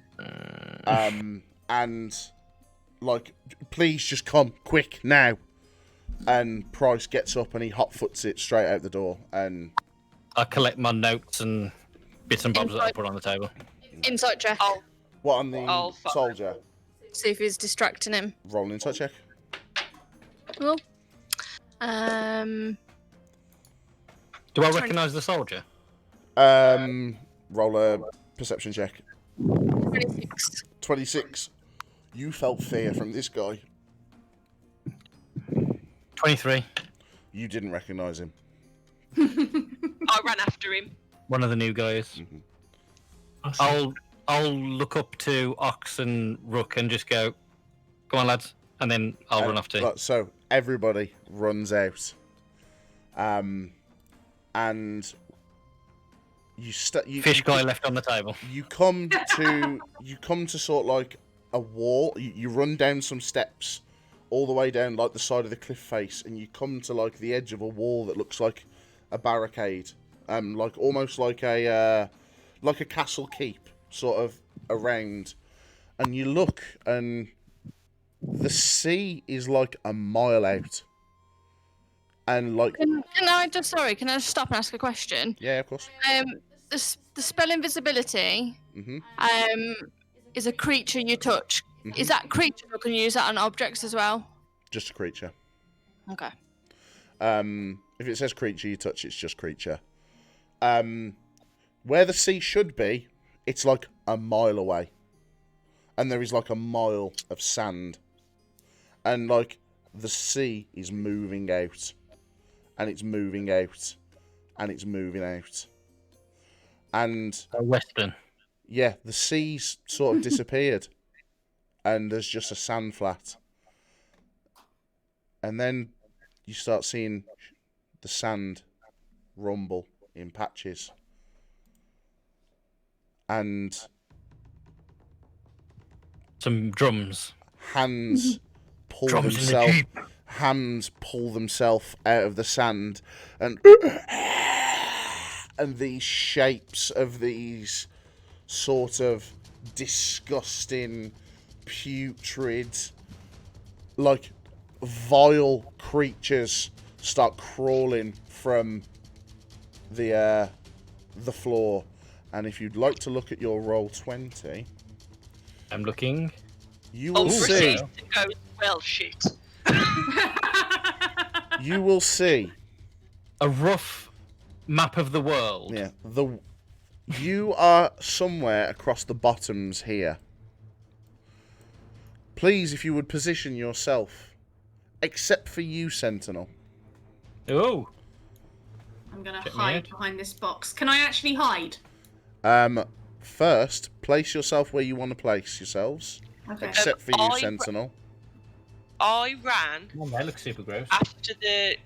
Speaker 1: like, please just come, quick, now. And Price gets up and he hot-foots it straight out the door. And
Speaker 3: I collect my notes and bits and bobs that I put on the table.
Speaker 6: Insight check.
Speaker 1: what on the
Speaker 2: fuck.
Speaker 1: soldier?
Speaker 6: See if he's distracting him.
Speaker 1: Roll an insight check.
Speaker 6: Cool.
Speaker 3: Do I recognise the soldier?
Speaker 1: Roll a perception check.
Speaker 6: 26.
Speaker 1: 26. You felt fear from this guy.
Speaker 3: 23.
Speaker 1: You didn't recognise him.
Speaker 2: I ran after him.
Speaker 3: One of the new guys. I'll look up to Ox and Rook and just go, come on, lads. And then I'll run off too.
Speaker 1: Right, so everybody runs out. And you
Speaker 3: Fish guy left on the table.
Speaker 1: You come to sort of like a wall. You run down some steps all the way down like the side of the cliff face, and you come to like the edge of a wall that looks like a barricade, like almost like a castle keep sort of around. And you look, and the sea is like a mile out. And like,
Speaker 6: Can I just stop and ask a question?
Speaker 1: yeah, of course.
Speaker 6: The spell invisibility is a creature you touch.
Speaker 1: Mhm.
Speaker 6: Is that creature, or can you use that on objects as well?
Speaker 1: Just a creature.
Speaker 6: Okay.
Speaker 1: If it says creature you touch, it's just creature. Where the sea should be, it's like a mile away. And there is like a mile of sand. And like the sea is moving out. And it's moving out. And it's moving out. And
Speaker 3: Western.
Speaker 1: yeah, the sea's sort of disappeared. And there's just a sand flat. And then you start seeing the sand rumble in patches. And
Speaker 3: Some drums.
Speaker 1: hands pull
Speaker 3: Drums in the
Speaker 1: themselves
Speaker 3: Jeep.
Speaker 1: out of the sand, and these shapes of these sort of disgusting, putrid, like vile creatures start crawling from the floor. And if you'd like to look at your roll 20,
Speaker 3: I'm looking.
Speaker 1: you will see.
Speaker 2: Proceeds to go, well, shit.
Speaker 1: You will see.
Speaker 3: A rough map of the world.
Speaker 1: Yeah, you are somewhere across the bottoms here. Please, if you would position yourself, except for you, Sentinel.
Speaker 3: Oh.
Speaker 5: I'm gonna
Speaker 3: Check me
Speaker 5: hide
Speaker 3: out.
Speaker 5: behind this box. Can I actually hide?
Speaker 1: First, place yourself where you want to place yourselves,
Speaker 5: Okay.
Speaker 1: except for you,
Speaker 2: I-
Speaker 1: Sentinel.
Speaker 2: I ran
Speaker 3: Oh, that looks super gross.
Speaker 2: after the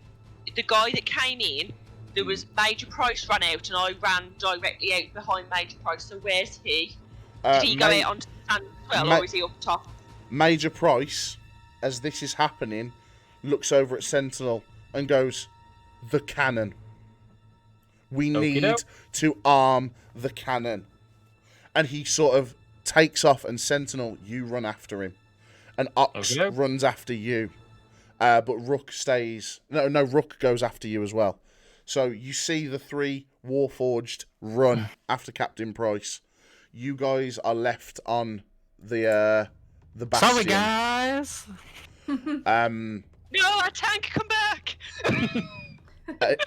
Speaker 2: guy that came in. There was Major Price ran out, and I ran directly out behind Major Price. So where's he? Did he go out onto the sand as well, or is he up top?
Speaker 1: Major Price, as this is happening, looks over at Sentinel and goes, "The cannon. We need
Speaker 3: Okey-doke.
Speaker 1: to arm the cannon." And he sort of takes off, and Sentinel, you run after him. And Ox
Speaker 3: Okey-doke.
Speaker 1: runs after you. But Rook stays... No, Rook goes after you as well. So you see the three Warforged run after Captain Price. You guys are left on the bastion.
Speaker 3: Sorry, guys.
Speaker 2: No, our tank, come back!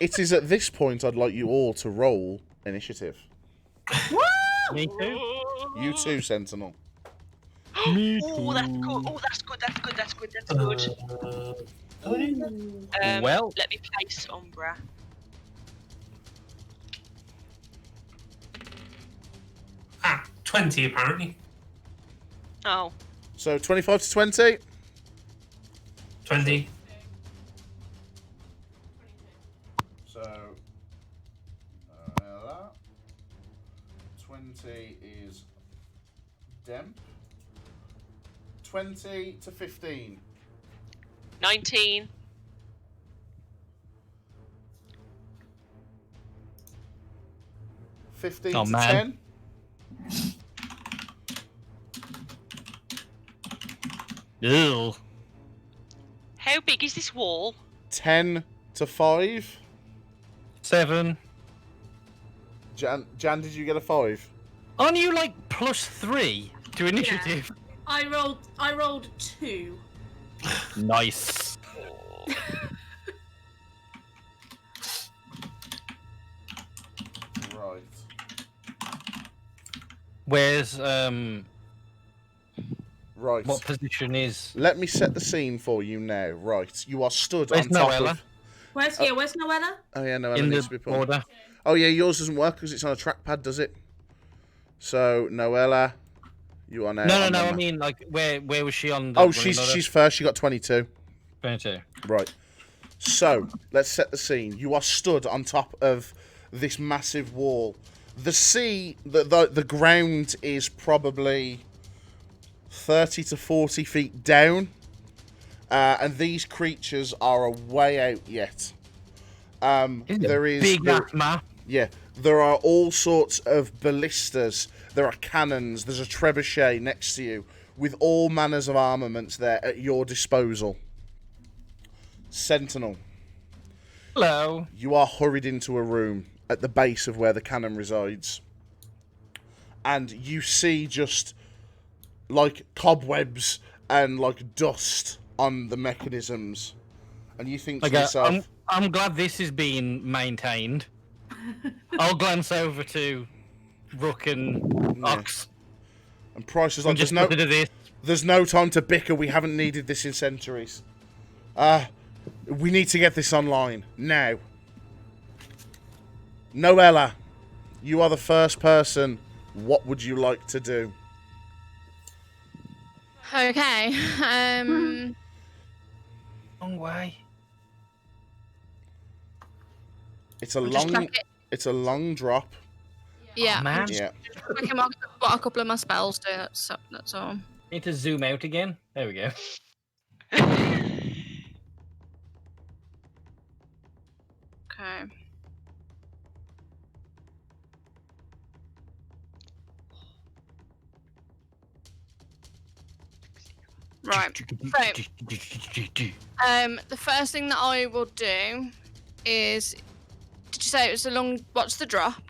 Speaker 1: It is at this point I'd like you all to roll initiative.
Speaker 3: Me too.
Speaker 1: You too, Sentinel.
Speaker 3: Me
Speaker 2: Oh, that's good. Oh, that's good. That's good.
Speaker 3: Well.
Speaker 2: Let me place Umbraa.
Speaker 4: Ah, 20 apparently.
Speaker 2: Oh,
Speaker 1: So 25 to 20.
Speaker 4: 20.
Speaker 1: So 20 is Demp. 20 to 15.
Speaker 2: 19.
Speaker 1: 15
Speaker 3: Oh,
Speaker 1: to
Speaker 3: man.
Speaker 1: 10.
Speaker 3: Ew.
Speaker 2: How big is this wall?
Speaker 1: 10 to 5.
Speaker 3: 7.
Speaker 1: Jan, did you get a 5?
Speaker 3: Aren't you like +3 to initiative?
Speaker 5: I rolled 2.
Speaker 3: Nice.
Speaker 1: Right.
Speaker 3: Where's
Speaker 1: Right.
Speaker 3: what position is?
Speaker 1: Let me set the scene for you now. Right. You are stood
Speaker 3: Where's
Speaker 1: on top
Speaker 3: Noella?
Speaker 1: of...
Speaker 5: Where's Noella?
Speaker 1: Oh, yeah, Noella
Speaker 3: In
Speaker 1: needs to be
Speaker 3: the
Speaker 1: put.
Speaker 3: order.
Speaker 1: Oh, yeah, yours doesn't work because it's on a trackpad, does it? So, Noella, you are now
Speaker 3: No,
Speaker 1: on the
Speaker 3: I
Speaker 1: map.
Speaker 3: mean like where was she on the?
Speaker 1: Oh,
Speaker 3: running order?
Speaker 1: she's first. She got 22.
Speaker 3: 22.
Speaker 1: Right. So, let's set the scene. You are stood on top of this massive wall. The sea, the ground is probably 30 to 40 feet down. And these creatures are a way out yet. There is...
Speaker 3: big map.
Speaker 1: Yeah, there are all sorts of ballistas. There are cannons. There's a trebuchet next to you with all manners of armaments there at your disposal. Sentinel,
Speaker 3: Hello.
Speaker 1: you are hurried into a room at the base of where the cannon resides. And you see just, like, cobwebs and, like, dust on the mechanisms. And you think to
Speaker 3: Okay,
Speaker 1: yourself...
Speaker 3: I'm glad this is being maintained. I'll glance over to Rook and Ox.
Speaker 1: And Price is
Speaker 3: And
Speaker 1: like,
Speaker 3: just put it at this.
Speaker 1: there's no time to bicker. We haven't needed this in centuries. We need to get this online. Now. Noella, you are the first person. What would you like to do?
Speaker 6: Okay.
Speaker 3: Long way.
Speaker 1: It's a
Speaker 6: I'll just
Speaker 1: long...
Speaker 6: check it.
Speaker 1: It's a long drop.
Speaker 6: Yeah.
Speaker 3: Oh, man.
Speaker 1: Yeah.
Speaker 6: Checking what a couple of my spells do. That's all.
Speaker 3: Need to zoom out again. There we go.
Speaker 6: Okay. Right. The first thing that I will do is. Did you say it was a long? What's the drop?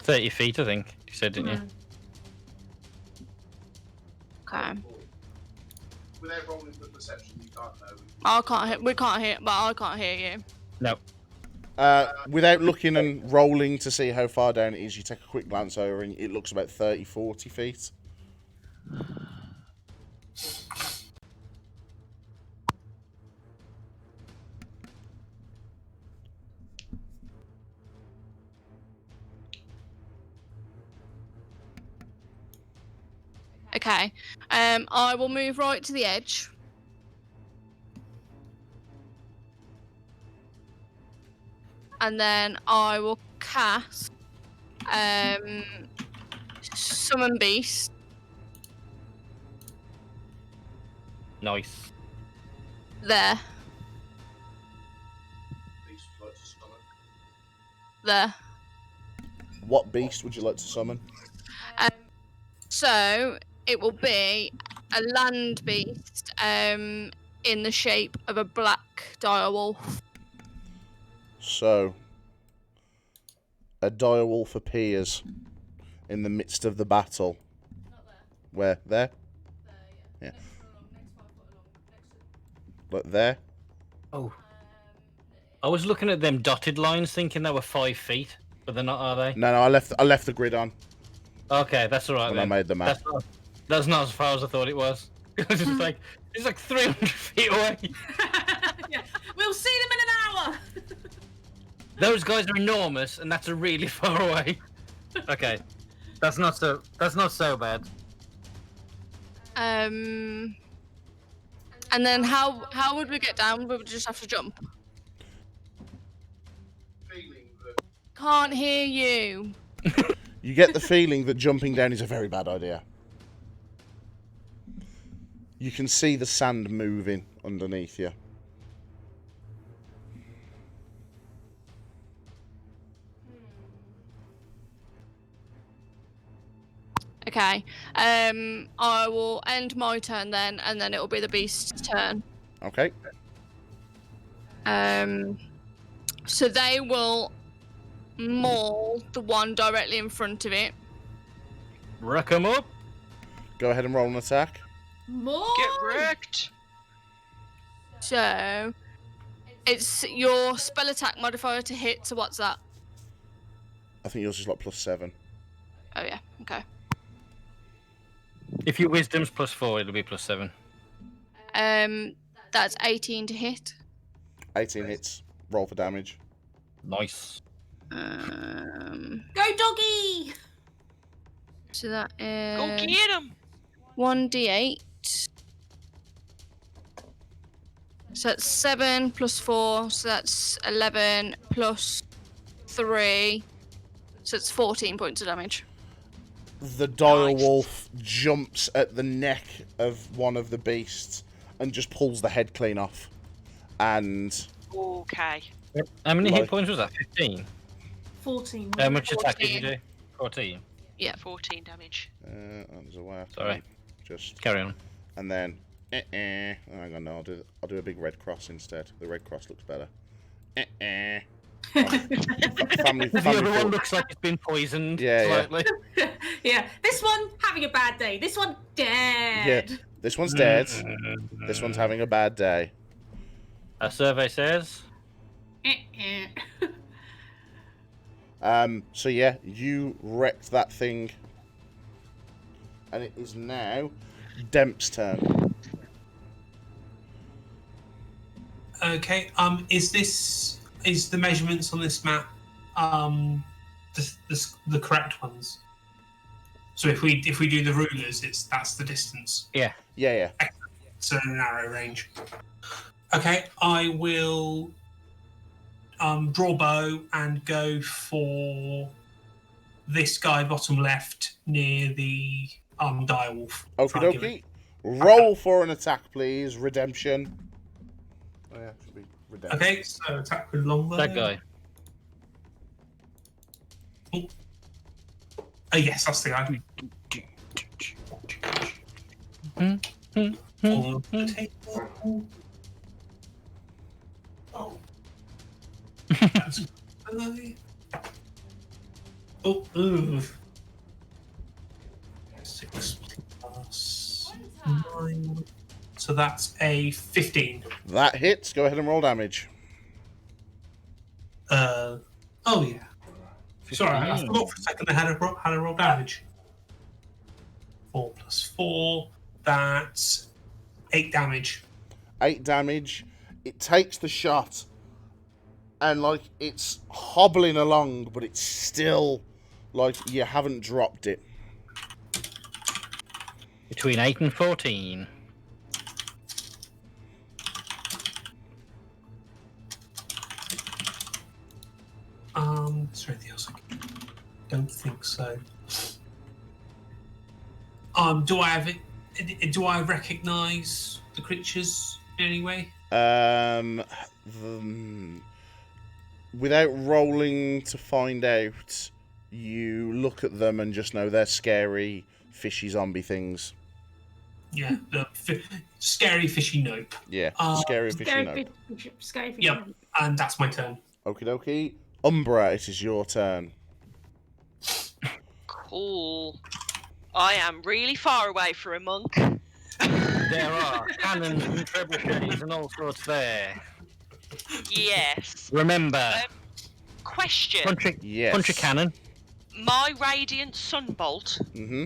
Speaker 3: 30 feet, I think. You said, didn't you?
Speaker 6: Okay.
Speaker 1: Without rolling for perception, you can't know.
Speaker 6: I can't hear. We can't hear. But I can't hear you.
Speaker 3: No.
Speaker 1: Without looking and rolling to see how far down it is, you take a quick glance over and it looks about 30, 40 feet.
Speaker 6: Okay. I will move right to the edge. And then I will cast Summon Beast.
Speaker 3: Nice.
Speaker 6: There. There.
Speaker 1: What beast would you like to summon?
Speaker 6: So it will be a land beast in the shape of a black direwolf.
Speaker 1: So, a direwolf appears in the midst of the battle. Where? There? Yeah. Like there?
Speaker 3: Oh. I was looking at them dotted lines thinking they were 5 feet, but they're not, are they?
Speaker 1: No, I left the grid on
Speaker 3: Okay, that's alright
Speaker 1: when
Speaker 3: then.
Speaker 1: I made the map.
Speaker 3: That's not as far as I thought it was. It's like 300 feet away.
Speaker 5: Yeah. We'll see them in an hour.
Speaker 3: Those guys are enormous, and that's a really far away. Okay, that's not so bad.
Speaker 6: And then how would we get down? We would just have to jump. Can't hear you.
Speaker 1: You get the feeling that jumping down is a very bad idea. You can see the sand moving underneath you.
Speaker 6: Okay. I will end my turn then, and then it'll be the beast's turn.
Speaker 1: Okay.
Speaker 6: So they will maul the one directly in front of it.
Speaker 3: Rack 'em up.
Speaker 1: Go ahead and roll an attack.
Speaker 5: More.
Speaker 2: Get wrecked.
Speaker 6: So it's your spell attack modifier to hit. So what's that?
Speaker 1: I think yours is like +7.
Speaker 6: Oh yeah. Okay.
Speaker 3: If your wisdom's +4, it'll be +7.
Speaker 6: That's 18 to hit.
Speaker 1: 18 hits. Roll for damage.
Speaker 3: Nice.
Speaker 5: Go doggy.
Speaker 6: So that is
Speaker 2: Go get him.
Speaker 6: 1d8. So that's 7 plus 4, so that's 11 plus 3. So it's 14 points of damage.
Speaker 1: The dire wolf jumps at the neck of one of the beasts and just pulls the head clean off. And
Speaker 2: Okay.
Speaker 3: How many
Speaker 1: Like-
Speaker 3: hit points was that? 15.
Speaker 5: 14.
Speaker 3: How much attack did you
Speaker 6: 14.
Speaker 3: do? 14.
Speaker 2: Yeah. 14 damage.
Speaker 1: that was a way.
Speaker 3: Sorry.
Speaker 1: Just
Speaker 3: Carry on.
Speaker 1: and then oh, hang on, no, I'll do a big red cross instead. The red cross looks better. Family,
Speaker 3: The
Speaker 1: family
Speaker 3: other one
Speaker 1: thought-
Speaker 3: looks like it's been poisoned
Speaker 1: Yeah, yeah.
Speaker 3: slightly.
Speaker 5: Yeah, this one having a bad day. This one dead.
Speaker 1: This one's dead. This one's having a bad day.
Speaker 3: A survey says
Speaker 1: So yeah, you wrecked that thing, and it is now Demp's turn.
Speaker 4: Okay. Is the measurements on this map the correct ones? So if we do the rulers, that's the distance.
Speaker 1: Yeah.
Speaker 4: So a narrow range. Okay, I will draw bow and go for this guy bottom left near the direwolf.
Speaker 1: Okie
Speaker 4: Try and give
Speaker 1: dokie. Roll for an attack, please. Redemption. Oh yeah, should be redemption.
Speaker 4: Okay, so attack with longbow.
Speaker 3: that guy.
Speaker 4: Oh yes, that's the guy. On the table. Oh. That's good. Oh, ooh. 6 plus 9. So that's a 15.
Speaker 1: That hits. Go ahead and roll damage.
Speaker 4: Oh yeah. Sorry, I forgot for a second I had a roll damage. 4 plus 4. That's 8 damage.
Speaker 1: 8 damage. It takes the shot, and like it's hobbling along, but it's still like you haven't dropped it.
Speaker 3: Between 8 and 14.
Speaker 4: Is there anything else? I don't think so. Do I have it? Do I recognise the creatures in any way?
Speaker 1: Without rolling to find out, you look at them and just know they're scary, fishy zombie things.
Speaker 4: Yeah, the scary fishy nope.
Speaker 1: Yeah, scary, fishy. No.
Speaker 5: Scary.
Speaker 4: Yep, and that's my turn.
Speaker 1: Okie dokie. Umbraa, it is your turn.
Speaker 2: Cool. I am really far away for a monk.
Speaker 3: There are cannons and trebuchets and all sorts there.
Speaker 2: Yes.
Speaker 3: Remember,
Speaker 2: Question.
Speaker 1: Yes.
Speaker 3: punch a cannon.
Speaker 2: My Radiant Sunbolt,
Speaker 1: Mm-hmm.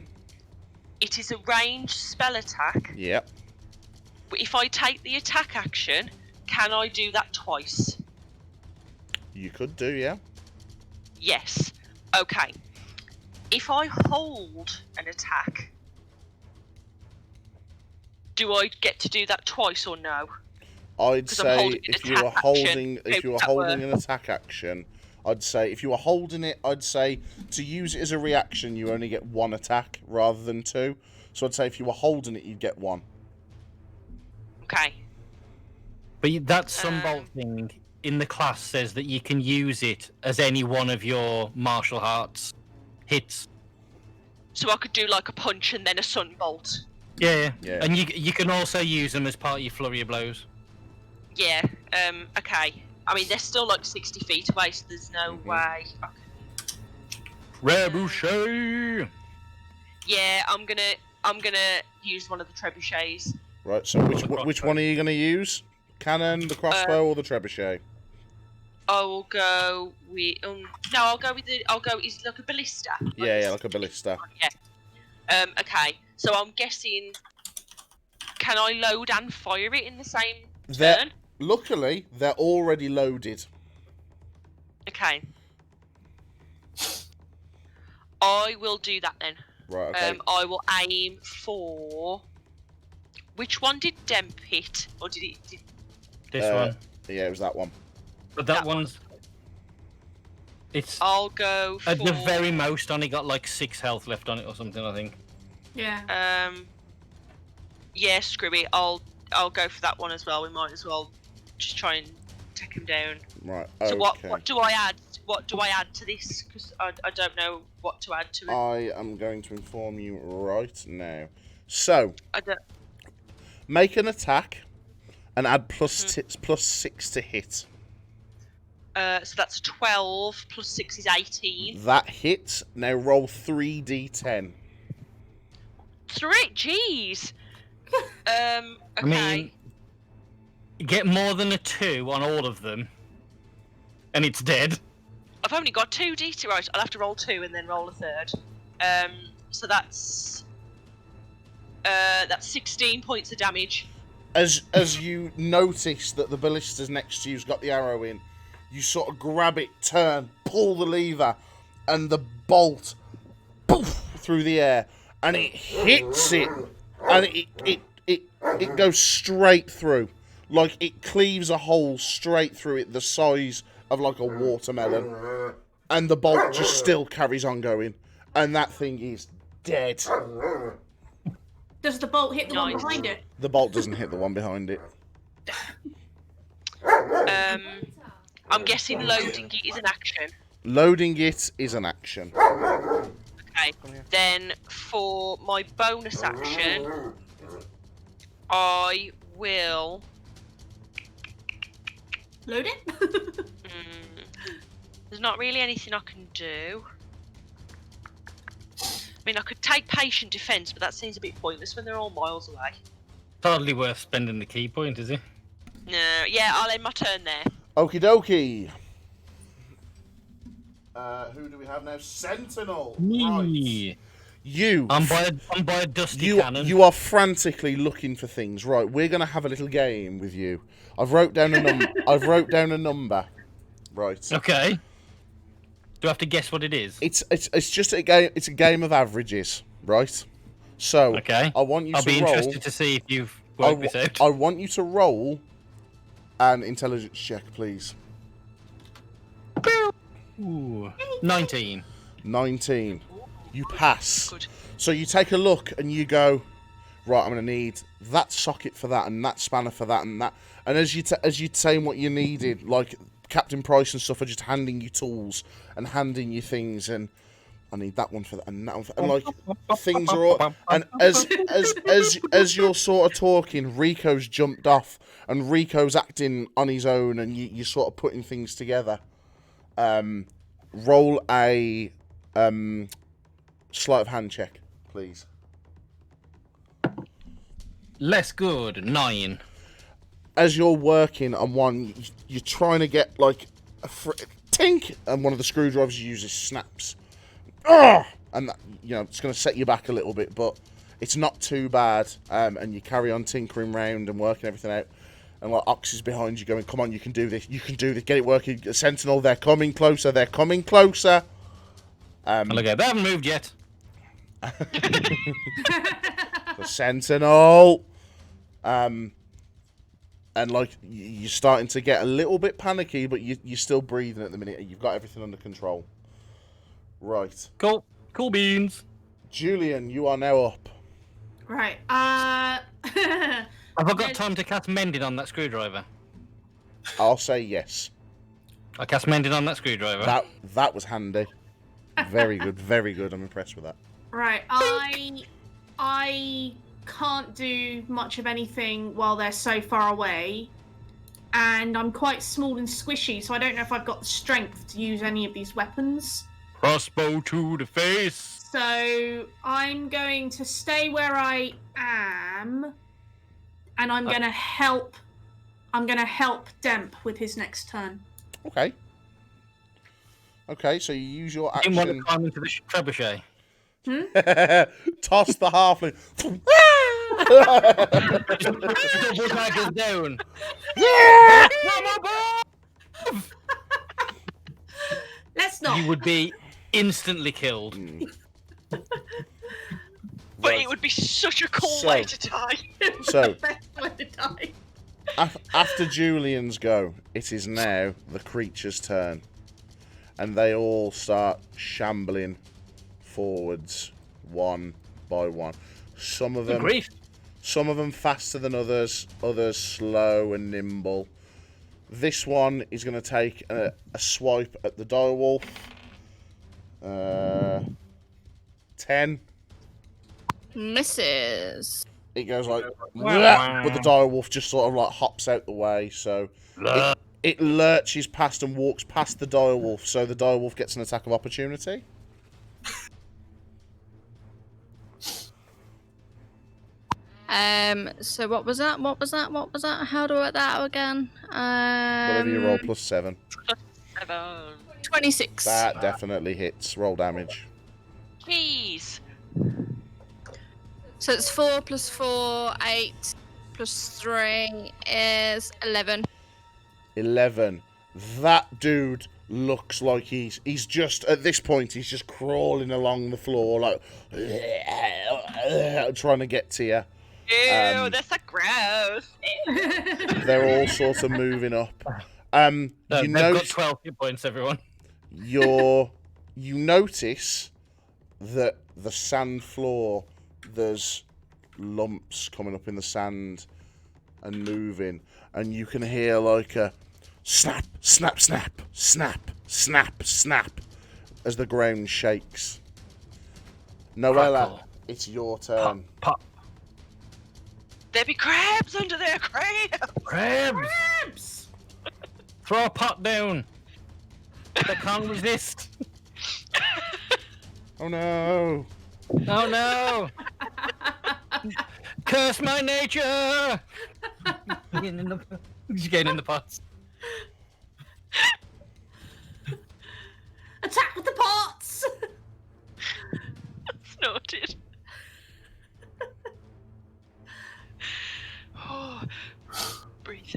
Speaker 2: it is a ranged spell attack.
Speaker 1: Yep.
Speaker 2: But if I take the attack action, can I do that twice?
Speaker 1: You could do, yeah.
Speaker 2: Yes. Okay. If I hold an attack, do I get to do that twice or no?
Speaker 1: I'd
Speaker 2: 'Cause I'm
Speaker 1: say
Speaker 2: holding an
Speaker 1: if you were
Speaker 2: attack
Speaker 1: holding
Speaker 2: action,
Speaker 1: if you were
Speaker 2: that
Speaker 1: holding
Speaker 2: work?
Speaker 1: an attack action, I'd say if you were holding it, I'd say to use it as a reaction, you only get 1 attack rather than 2. So I'd say if you were holding it, you'd get 1.
Speaker 2: Okay.
Speaker 3: But that sunbolt thing in the class says that you can use it as any one of your martial arts hits.
Speaker 2: So I could do like a punch and then a sunbolt.
Speaker 3: Yeah.
Speaker 1: Yeah.
Speaker 3: And you can also use them as part of your flurry of blows.
Speaker 2: Yeah. Okay. I mean, they're still like 60 feet away, so there's no way.
Speaker 3: Trebuchet!
Speaker 2: Yeah, I'm gonna use one of the trebuchets.
Speaker 1: Right. So which one are you gonna use? Cannon, the crossbow, or the trebuchet?
Speaker 2: I will go with no. I'll go with the. Is it like a ballista?
Speaker 1: Yeah, like a ballista.
Speaker 2: Yeah. Okay. So I'm guessing. Can I load and fire it in the same turn?
Speaker 1: Luckily, they're already loaded.
Speaker 2: Okay. I will do that then.
Speaker 1: Right. Okay.
Speaker 2: I will aim for. Which one did Demp hit, or did it?
Speaker 3: This one.
Speaker 1: Yeah, it was that one.
Speaker 3: But that one's. It's.
Speaker 2: I'll go for.
Speaker 3: At the very most, only got like 6 health left on it or something, I think.
Speaker 5: Yeah.
Speaker 2: Yeah, screw it. I'll go for that one as well. We might as well just try and take him down.
Speaker 1: Right.
Speaker 2: So
Speaker 1: Okay.
Speaker 2: what do I add? What do I add to this? Because I don't know what to add to it.
Speaker 1: I am going to inform you right now. So,
Speaker 2: I don't.
Speaker 1: make an attack and add plus 6 to hit.
Speaker 2: So that's 12 plus 6 is 18.
Speaker 1: That hits. Now roll 3d10.
Speaker 2: 3. Jeez. Okay.
Speaker 3: I mean, get more than a 2 on all of them, and it's dead.
Speaker 2: I've only got 2 d2. Right, I'll have to roll 2 and then roll a third. So that's 16 points of damage.
Speaker 1: As you notice that the ballista's next to you's got the arrow in, you sort of grab it, turn, pull the lever, and the bolt poof, through the air, and it hits it, and it goes straight through, like it cleaves a hole straight through it, the size of like a watermelon, and the bolt just still carries on going, and that thing is dead.
Speaker 5: Does the bolt hit the one
Speaker 2: Nice.
Speaker 5: behind it?
Speaker 1: The bolt doesn't hit the one behind it.
Speaker 2: I'm guessing loading it is an action.
Speaker 1: Loading it is an action.
Speaker 2: Okay. Then for my bonus action, I will.
Speaker 5: Load it?
Speaker 2: There's not really anything I can do. I mean, I could take patient defense, but that seems a bit pointless when they're all miles away.
Speaker 3: Hardly worth spending the key point, is it?
Speaker 2: No, yeah, I'll end my turn there.
Speaker 1: Okie dokie. Who do we have now? Sentinel. Right.
Speaker 3: Me.
Speaker 1: You.
Speaker 3: I'm by a dusty cannon.
Speaker 1: You are frantically looking for things. Right. We're gonna have a little game with you. I've wrote down a number. Right.
Speaker 3: Okay. Do I have to guess what it is?
Speaker 1: It's just a game. It's a game of averages. Right. So.
Speaker 3: Okay.
Speaker 1: I want you
Speaker 3: I'll
Speaker 1: to
Speaker 3: be
Speaker 1: roll.
Speaker 3: interested to see if you've worked this out.
Speaker 1: I want you to roll an intelligence check, please.
Speaker 3: Ooh. 19.
Speaker 1: 19. You pass.
Speaker 2: Good.
Speaker 1: So you take a look and you go, right, I'm going to need that socket for that and that spanner for that and that. And as you saying what you needed, like Captain Price and stuff are just handing you tools and handing you things, and I need that one for that and that one for, and like things are all, and as you're sort of talking, Rico's jumped off and Rico's acting on his own, and you're sort of putting things together. Roll a sleight of hand check, please.
Speaker 3: Less good. 9.
Speaker 1: As you're working on one, you're trying to get like a tink, and one of the screwdrivers you use snaps. Ugh! And that, it's going to set you back a little bit, but it's not too bad. And you carry on tinkering round and working everything out. And like Ox is behind you, going, "Come on, you can do this. You can do this. Get it working." Sentinel, they're coming closer. They're coming closer.
Speaker 3: Look at they haven't moved yet.
Speaker 1: The Sentinel. And like you're starting to get a little bit panicky, but you're still breathing at the minute. You've got everything under control. Right.
Speaker 3: Cool beans.
Speaker 1: Julyan, you are now up.
Speaker 5: Right.
Speaker 3: Have I got time to cast mending on that screwdriver?
Speaker 1: I'll say yes.
Speaker 3: I cast mending on that screwdriver.
Speaker 1: That was handy. Very good, very good. I'm impressed with that.
Speaker 5: Right, I can't do much of anything while they're so far away, and I'm quite small and squishy, so I don't know if I've got the strength to use any of these weapons.
Speaker 3: Crossbow to the face.
Speaker 5: So I'm going to stay where I am, and I'm going to help. I'm going to help Demp with his next turn.
Speaker 1: Okay. Okay, so you use your
Speaker 3: Didn't want to
Speaker 1: action.
Speaker 3: climb into the trebuchet.
Speaker 1: Toss the halfling.
Speaker 3: Double daggers down.
Speaker 1: Yeah!
Speaker 5: Let's not.
Speaker 3: You would be instantly killed.
Speaker 2: But it would be such a cool way to die.
Speaker 1: So,
Speaker 5: The best way to die.
Speaker 1: after Julian's go, it is now the creature's turn. And they all start shambling forwards, one by one. Some of them faster than others slow and nimble. This one is going to take a swipe at the direwolf. 10.
Speaker 6: Misses.
Speaker 1: It goes like, but the direwolf just sort of like hops out the way, so it lurches past and walks past the direwolf, so the direwolf gets an attack of opportunity.
Speaker 6: So what was that? How do I work that out again?
Speaker 1: Whatever you roll, plus 7.
Speaker 6: 26.
Speaker 1: That definitely hits. Roll damage.
Speaker 2: Please.
Speaker 6: So it's 4 plus 4, 8 plus 3 is 11.
Speaker 1: 11. That dude looks like he's just, at this point, he's just crawling along the floor, like, trying to get to you.
Speaker 2: Ew, that's so gross.
Speaker 1: They're all sort of moving up.
Speaker 3: They've got
Speaker 1: Notice
Speaker 3: 12 hit points, everyone.
Speaker 1: you notice that the sand floor, there's lumps coming up in the sand and moving, and you can hear like a snap, snap, snap, snap, snap, snap as the ground shakes. Noella,
Speaker 3: Crackle.
Speaker 1: it's your turn.
Speaker 3: Pop.
Speaker 2: There be crabs under there, crabs.
Speaker 3: Crabs!
Speaker 5: Crabs!
Speaker 3: Throw a pot down. They can't resist.
Speaker 1: Oh no!
Speaker 3: Oh no! Curse my nature! He's getting in the pots.
Speaker 5: Attack with the pots!
Speaker 2: Snorted. Oh, breathe.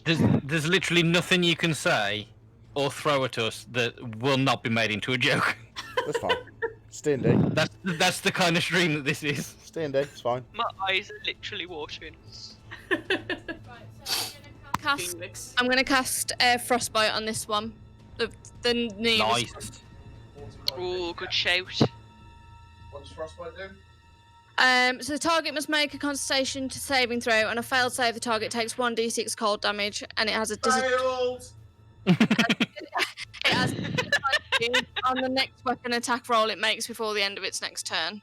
Speaker 3: There's literally nothing you can say or throw at us that will not be made into a joke.
Speaker 1: That's fine. Stay in D.
Speaker 3: That's the kind of stream that this is.
Speaker 1: Stay in D. It's fine.
Speaker 2: My eyes are literally watering.
Speaker 6: I'm gonna cast frostbite on this one. The nearest.
Speaker 3: Nice.
Speaker 2: Oh, good shout.
Speaker 1: What does frostbite do?
Speaker 6: So the target must make a concentration saving throw, and a failed save, the target takes 1d6 cold damage, and it has a
Speaker 1: Failed!
Speaker 6: it has on the next weapon attack roll it makes before the end of its next turn.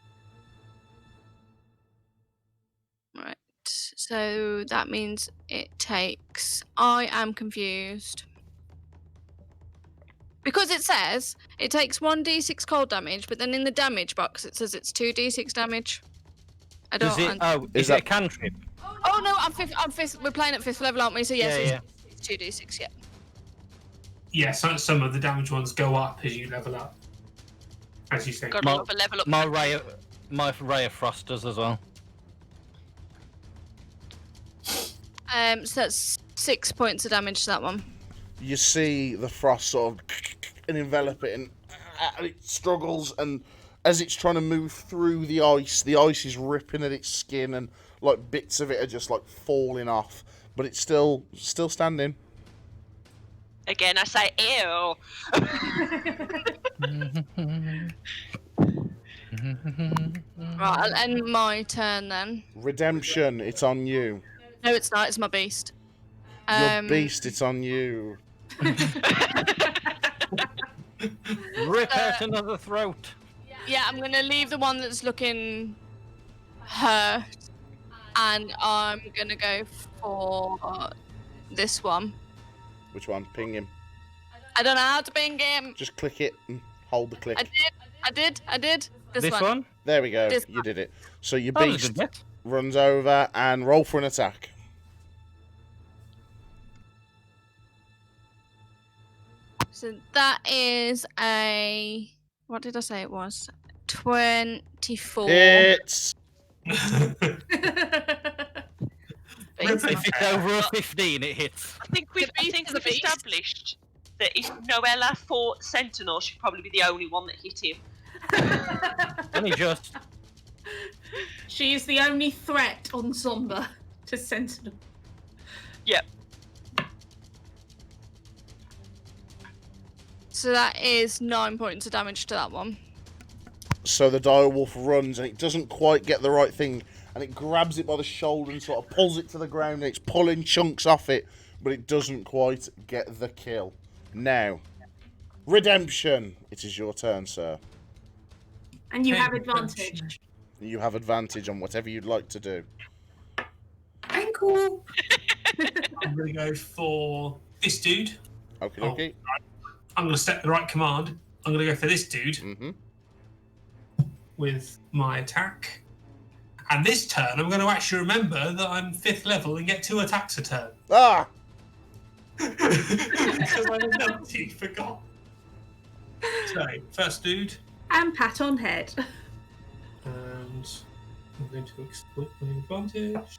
Speaker 6: Right, so that means it takes... I am confused. Because it says it takes 1d6 cold damage, but then in the damage box it says it's 2d6 damage. I don't.
Speaker 3: Is that a cantrip?
Speaker 6: Oh no, I'm fifth. We're playing at 5th level, aren't we? So yes,
Speaker 3: Yeah,
Speaker 6: it's 2d6. Yeah.
Speaker 4: Yeah, some of the damage ones go up as you level up. As you say.
Speaker 2: Got another level up.
Speaker 3: My ray of frost does as well.
Speaker 6: So that's 6 points of damage to that one.
Speaker 1: You see the frost sort of and envelop it, and it struggles, and as it's trying to move through the ice is ripping at its skin, and like bits of it are just like falling off, but it's still standing.
Speaker 2: Again, I say ew.
Speaker 6: Right, I'll end my turn then.
Speaker 1: Redemption, it's on you.
Speaker 6: No, it's not. It's my beast.
Speaker 1: Your beast, it's on you.
Speaker 3: Rip out another throat.
Speaker 6: Yeah, I'm gonna leave the one that's looking hurt, and I'm gonna go for this one.
Speaker 1: Which one? Ping him.
Speaker 6: I don't know how to ping him.
Speaker 1: Just click it and hold the click.
Speaker 6: I did. This
Speaker 3: This
Speaker 6: one.
Speaker 3: one?
Speaker 1: There we go.
Speaker 6: This
Speaker 1: You did it. So your
Speaker 3: Oh, that's a
Speaker 1: beast
Speaker 3: good bet.
Speaker 1: runs over and roll for an attack.
Speaker 6: So that is a. What did I say it was? 24.
Speaker 1: It's
Speaker 6: Beats.
Speaker 3: If it's over a 15, it hits.
Speaker 2: I think we've established that if Noella fought Sentinel, she'd probably be the only one that hit him.
Speaker 3: Only just.
Speaker 5: She is the only threat on Zomba to Sentinel.
Speaker 2: Yep.
Speaker 6: So that is 9 points of damage to that one.
Speaker 1: so the direwolf runs and it doesn't quite get the right thing, and it grabs it by the shoulder and sort of pulls it to the ground, and it's pulling chunks off it, but it doesn't quite get the kill. Now, Redemption, it is your turn, sir.
Speaker 5: And you
Speaker 4: Okay,
Speaker 5: have advantage.
Speaker 1: You have advantage on whatever you'd like to do.
Speaker 5: Ankle.
Speaker 4: I'm going to go for this dude.
Speaker 1: Okay, okay.
Speaker 4: I'm going to set the right command. I'm going to go for this dude
Speaker 1: Mm-hmm.
Speaker 4: with my attack. And this turn, I'm going to actually remember that I'm 5th level and get 2 attacks a turn.
Speaker 1: Ah!
Speaker 4: Because I'm a numpty, forgot. So, first dude.
Speaker 5: And pat on head.
Speaker 4: And I'm going to exploit my advantage.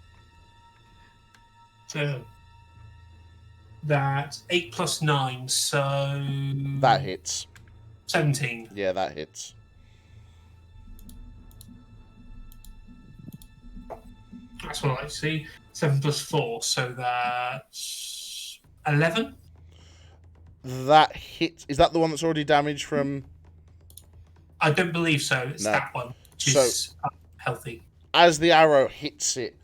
Speaker 4: So, that's 8 plus 9, so...
Speaker 1: That hits.
Speaker 4: 17.
Speaker 1: Yeah, that hits.
Speaker 4: That's what I see. 7 plus 4, so that's 11.
Speaker 1: That hit. Is that the one that's already damaged from...
Speaker 4: I don't believe so. It's
Speaker 1: No.
Speaker 4: that one, which
Speaker 1: So-
Speaker 4: is healthy.
Speaker 1: As the arrow hits it,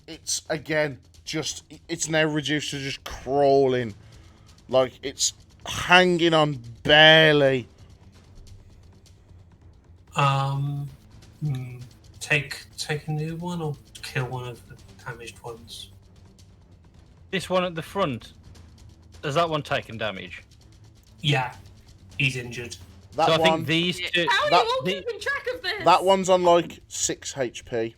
Speaker 1: it's again just... It's now reduced to just crawling. Like, it's hanging on barely.
Speaker 4: Take a new one or kill one of the damaged ones.
Speaker 3: This one at the front, has that one taken damage?
Speaker 4: Yeah, he's injured.
Speaker 1: That
Speaker 3: So I
Speaker 1: one...
Speaker 3: think these two.
Speaker 5: How are
Speaker 1: That-
Speaker 5: you all
Speaker 3: the-
Speaker 5: keeping track of this?
Speaker 1: That one's on like 6 HP.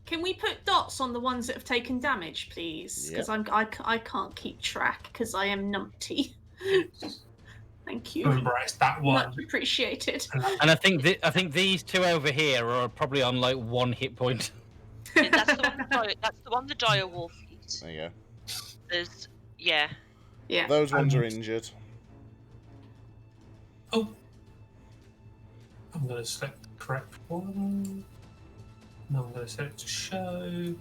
Speaker 5: Can we put dots on the ones that have taken damage, please? Because I can't keep track because I am numpty. Thank you.
Speaker 4: Remember, it's that one.
Speaker 5: Much appreciated.
Speaker 3: And I think these two over here are probably on like 1 hit point.
Speaker 2: Yeah, that's the one the dire wolf hit.
Speaker 1: There you go.
Speaker 2: There's yeah.
Speaker 5: Yeah.
Speaker 1: Those ones are injured.
Speaker 4: Oh, I'm going to select the correct one. No, I'm going to set it to show.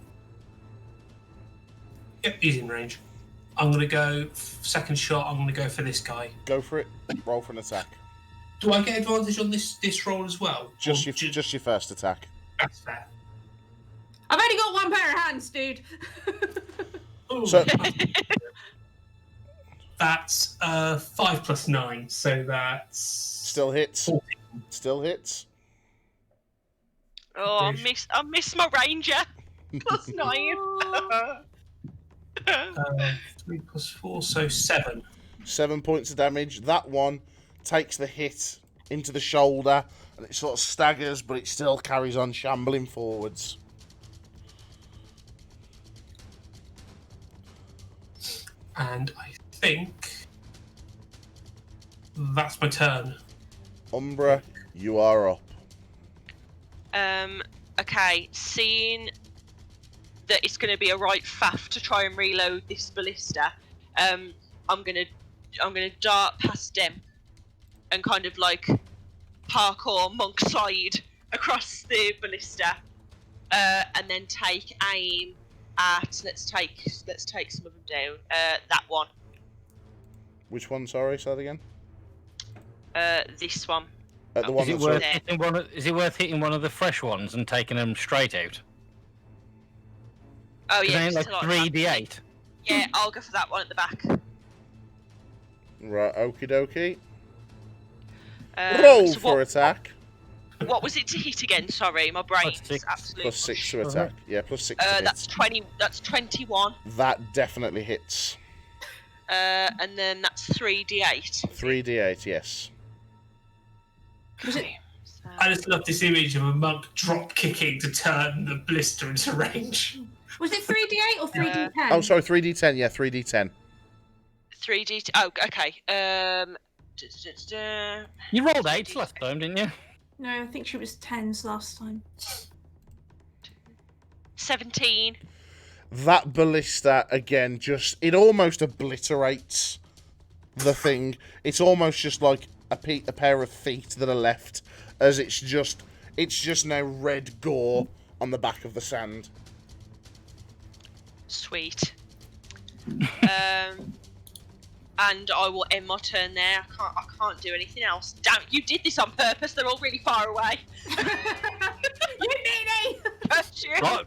Speaker 4: Yep, he's in range. I'm going to go second shot. I'm going to go for this guy.
Speaker 1: Go for it. Roll for an attack.
Speaker 4: Do I get advantage on this roll as well?
Speaker 1: Just
Speaker 4: Or
Speaker 1: your first attack.
Speaker 4: That's fair.
Speaker 5: I've only got one pair of hands, dude.
Speaker 4: Oh,
Speaker 1: So-
Speaker 4: that's 5 plus 9, so that's
Speaker 1: Still hits.
Speaker 4: 14.
Speaker 1: Still hits.
Speaker 2: Oh, I missed my ranger. Plus 9.
Speaker 4: 3 plus 4, so 7.
Speaker 1: 7 points of damage. That one takes the hit into the shoulder, and it sort of staggers, but it still carries on shambling forwards.
Speaker 4: And I think that's my turn.
Speaker 1: Umbraa, you are up.
Speaker 2: Okay, seeing that it's going to be a right faff to try and reload this ballista, I'm gonna dart past them and kind of like parkour monk slide across the ballista, and then take aim at let's take some of them down. That one,
Speaker 1: Which one? Sorry, say that again.
Speaker 2: this one.
Speaker 1: The one
Speaker 3: Is it
Speaker 1: that's
Speaker 3: worth
Speaker 2: there.
Speaker 3: hitting one? Is it worth hitting one of the fresh ones and taking them straight out?
Speaker 2: Oh
Speaker 3: 'Cause
Speaker 2: yeah,
Speaker 3: they ain't like
Speaker 2: just a lot of that.
Speaker 3: 3d8.
Speaker 2: Yeah, I'll go for that one at the back.
Speaker 1: right. Okie dokie. Roll
Speaker 2: So
Speaker 1: for
Speaker 2: what,
Speaker 1: attack.
Speaker 2: What was it to hit again? Sorry, my brain's
Speaker 3: +6.
Speaker 2: absolutely.
Speaker 1: +6 to attack. Yeah, +6 to hit.
Speaker 2: That's 20. That's 21.
Speaker 1: That definitely hits.
Speaker 2: And then that's 3d8.
Speaker 1: 3d8, yes.
Speaker 2: Okay. So...
Speaker 4: I just love this image of a monk drop kicking to turn the blister into range.
Speaker 5: Was it 3d8 or 3d10?
Speaker 1: Oh, sorry, 3d10. Yeah, 3d10.
Speaker 2: 3d. Oh, okay.
Speaker 3: You rolled 8 last time, didn't you?
Speaker 5: No, I think she was 10s last time.
Speaker 2: 17.
Speaker 1: That ballista, again, it almost obliterates the thing. It's almost just like a pair of feet that are left, as it's just now red gore on the back of the sand.
Speaker 2: Sweet. And I will end my turn there. I can't do anything else. Damn it, you did this on purpose. They're all really far away.
Speaker 5: You meanie!
Speaker 2: That's you.
Speaker 3: Right.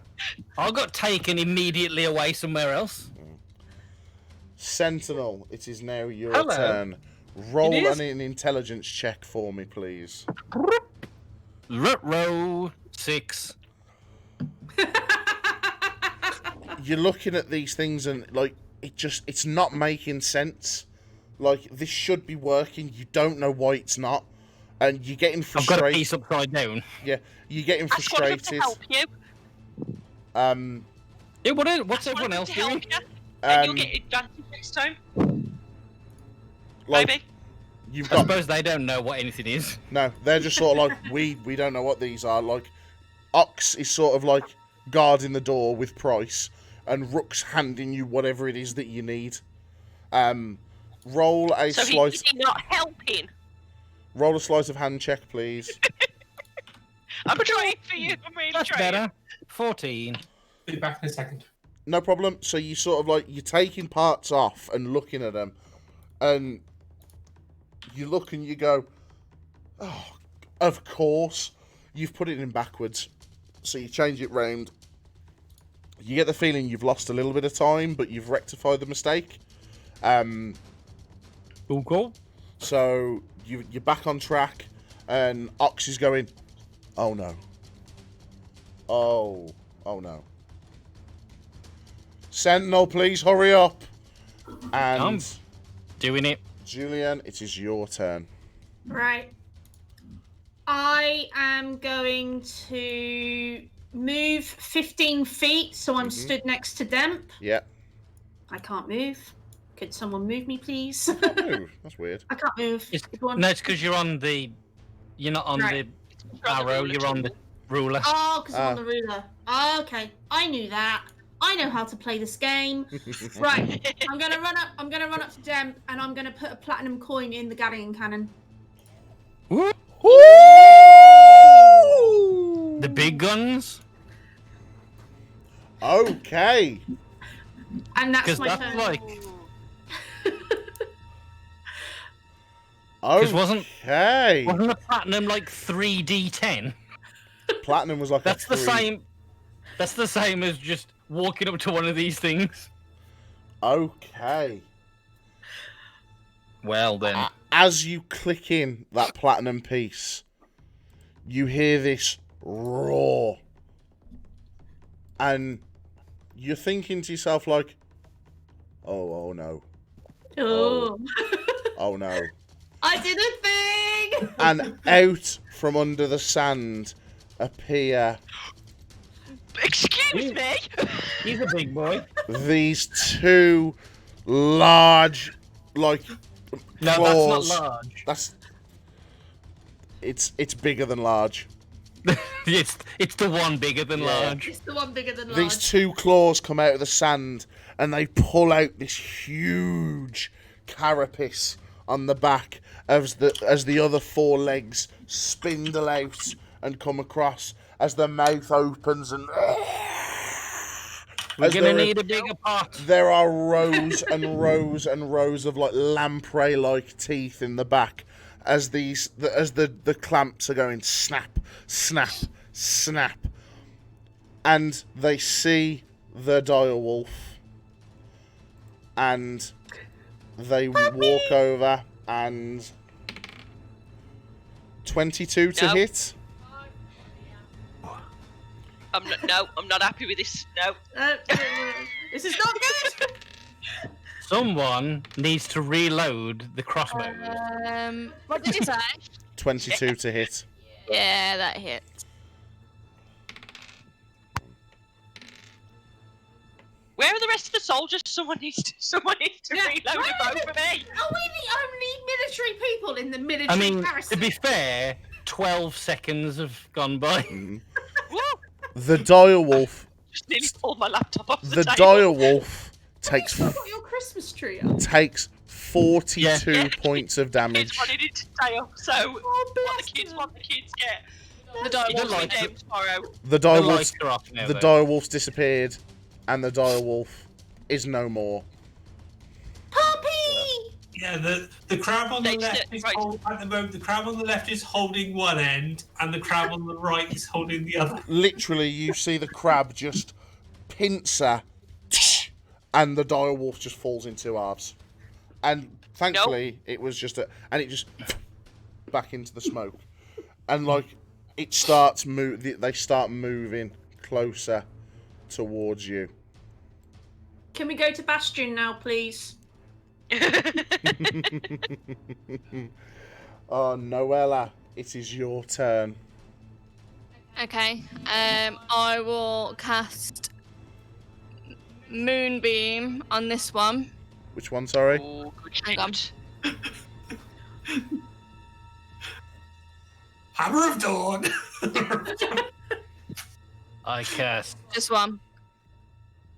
Speaker 3: I got taken immediately away somewhere else.
Speaker 1: Sentinel, it is now your
Speaker 3: Hello.
Speaker 1: turn. Roll
Speaker 3: It is?
Speaker 1: an intelligence check for me, please.
Speaker 3: Row 6.
Speaker 1: You're looking at these things and, like, it's not making sense. Like, this should be working. You don't know why it's not. And you're getting
Speaker 3: I've got a
Speaker 1: frustrated.
Speaker 3: piece upside down.
Speaker 1: Yeah, you're getting
Speaker 2: Ask one of them to
Speaker 1: frustrated.
Speaker 2: help you.
Speaker 3: Yeah, what's
Speaker 2: Ask one
Speaker 3: everyone
Speaker 2: of them
Speaker 3: else
Speaker 2: to
Speaker 3: doing?
Speaker 2: help you, and you'll
Speaker 1: Um,
Speaker 2: get advantage next time.
Speaker 1: like,
Speaker 2: Maybe.
Speaker 1: you've
Speaker 3: I
Speaker 1: got
Speaker 3: suppose they don't know what anything is.
Speaker 1: no. They're just sort of like we don't know what these are. Like, Ox is sort of like guarding the door with Price, and Rook's handing you whatever it is that you need. Roll a
Speaker 2: So
Speaker 1: slice.
Speaker 2: he's not helping.
Speaker 1: Roll a sleight of hand check, please.
Speaker 2: I'm trying for you. I'm really
Speaker 3: That's
Speaker 2: trying.
Speaker 3: better. 14.
Speaker 4: Be back in a second.
Speaker 1: No problem. So you sort of like you're taking parts off and looking at them, and you look and you go, "Oh, of course." You've put it in backwards, so you change it round. You get the feeling you've lost a little bit of time, but you've rectified the mistake.
Speaker 3: Cool.
Speaker 1: So you're back on track, and Ox is going, "Oh no. Oh no. Sentinel, please hurry up." And
Speaker 3: Doing it.
Speaker 1: Julyan, it is your turn.
Speaker 5: Right. I am going to move 15 feet so I'm stood next to Demp.
Speaker 1: Yeah.
Speaker 5: I can't move. Could someone move me, please?
Speaker 1: Ooh, that's weird.
Speaker 5: I can't move.
Speaker 3: No, it's because you're on the. You're not on
Speaker 5: Right.
Speaker 3: the arrow. You're on the ruler.
Speaker 5: Oh, because I'm on the ruler. Oh, okay, I knew that. I know how to play this game. Right, I'm gonna run up. I'm gonna run up to Demp, and I'm gonna put a platinum coin in the Gatling cannon.
Speaker 3: Woo!
Speaker 1: Ooh!
Speaker 3: The big guns.
Speaker 1: Okay.
Speaker 5: And that's
Speaker 3: Because
Speaker 5: my
Speaker 3: that's
Speaker 5: turn.
Speaker 3: like.
Speaker 1: Okay.
Speaker 3: Wasn't the platinum like 3d10?
Speaker 1: Platinum was like
Speaker 3: That's
Speaker 1: a
Speaker 3: the
Speaker 1: 3.
Speaker 3: same. That's the same as just walking up to one of these things.
Speaker 1: Okay.
Speaker 3: Well then.
Speaker 1: As you click in that platinum piece, you hear this roar. And you're thinking to yourself like, oh no.
Speaker 5: Oh.
Speaker 1: Oh no.
Speaker 5: I did a thing!
Speaker 1: And out from under the sand appear
Speaker 2: Excuse me.
Speaker 3: He's a big boy.
Speaker 1: these two large, like,
Speaker 3: No,
Speaker 1: claws.
Speaker 3: that's not large.
Speaker 1: It's bigger than large.
Speaker 3: It's the one bigger than large.
Speaker 5: It's the one bigger than large.
Speaker 1: These two claws come out of the sand and they pull out this huge carapace on the back as the other 4 legs spindle out and come across as the mouth opens and
Speaker 3: We're
Speaker 1: as
Speaker 3: gonna
Speaker 1: there-
Speaker 3: need a bigger pot.
Speaker 1: There are rows and rows and rows of like lamprey-like teeth in the back as the clamps are going snap, snap, snap, and they see the direwolf, and they walk over and 22 to
Speaker 2: Nope.
Speaker 1: hit.
Speaker 2: I'm not happy with this. No.
Speaker 5: This is not good.
Speaker 3: Someone needs to reload the crossbow.
Speaker 6: What did you say?
Speaker 1: 22 to hit.
Speaker 6: Yeah, that hits.
Speaker 2: Where are the rest of the soldiers? Someone needs to
Speaker 5: Yeah,
Speaker 2: reload a
Speaker 5: where
Speaker 2: bow
Speaker 5: are
Speaker 2: for me.
Speaker 5: Are we the only military people in the military
Speaker 3: I mean,
Speaker 5: garrison?
Speaker 3: to be fair, 12 seconds have gone by.
Speaker 1: Mhm.
Speaker 2: Woo!
Speaker 1: The direwolf.
Speaker 2: Just nearly pulled my laptop off the
Speaker 1: The
Speaker 2: table.
Speaker 1: direwolf takes
Speaker 5: You've got your Christmas tree up.
Speaker 1: takes 42
Speaker 2: Yeah.
Speaker 1: points of
Speaker 2: Kids
Speaker 1: damage.
Speaker 2: wanted it to stay up, so
Speaker 5: Oh,
Speaker 2: what
Speaker 5: bless
Speaker 2: the kids
Speaker 5: them.
Speaker 2: want, the kids get.
Speaker 6: The dog
Speaker 2: You don't
Speaker 3: like
Speaker 2: like
Speaker 3: it.
Speaker 2: game tomorrow.
Speaker 1: The
Speaker 3: The
Speaker 1: direwolf's
Speaker 3: lights are off now,
Speaker 1: the
Speaker 3: though.
Speaker 1: direwolf's disappeared, and the direwolf is no more.
Speaker 5: Puppy!
Speaker 4: Yeah, the crab on the
Speaker 2: They
Speaker 4: left
Speaker 2: sit
Speaker 4: is
Speaker 2: right.
Speaker 4: at the moment. The crab on the left is holding one end, and the crab on the right is holding the other.
Speaker 1: Literally, you see the crab just pincer, and the direwolf just falls in two halves. And thankfully, it was just and it just back into the smoke, and like it starts they start moving closer towards you.
Speaker 5: Can we go to Bastion now, please?
Speaker 1: Oh, Noella, it is your turn.
Speaker 6: Okay. I will cast Moonbeam on this one.
Speaker 1: Which one, sorry?
Speaker 2: Oh, good
Speaker 6: Hang on.
Speaker 2: shout.
Speaker 4: Hammer of Dawn.
Speaker 3: I cast
Speaker 2: This one.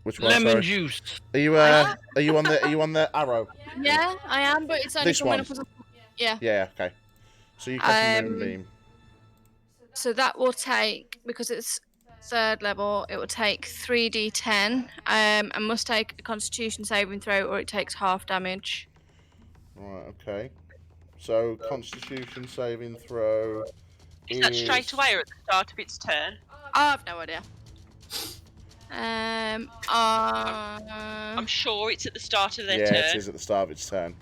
Speaker 1: Which one?
Speaker 3: lemon
Speaker 1: Sorry.
Speaker 3: juice.
Speaker 1: Are you on the arrow?
Speaker 6: Yeah, I am, but it's only
Speaker 1: This
Speaker 6: coming
Speaker 1: one?
Speaker 6: up as a... Yeah.
Speaker 1: Yeah. Okay. So you cast
Speaker 6: Um,
Speaker 1: Moonbeam.
Speaker 6: So that will take, because it's 3rd level, it will take 3d10, and must take a Constitution saving throw, or it takes half damage.
Speaker 1: Right. Okay. So Constitution saving throw.
Speaker 2: Is that straight away or at the start of its turn?
Speaker 6: I have no idea.
Speaker 2: I'm sure it's at the start of their
Speaker 1: Yeah,
Speaker 2: turn.
Speaker 1: it is at the start of its turn.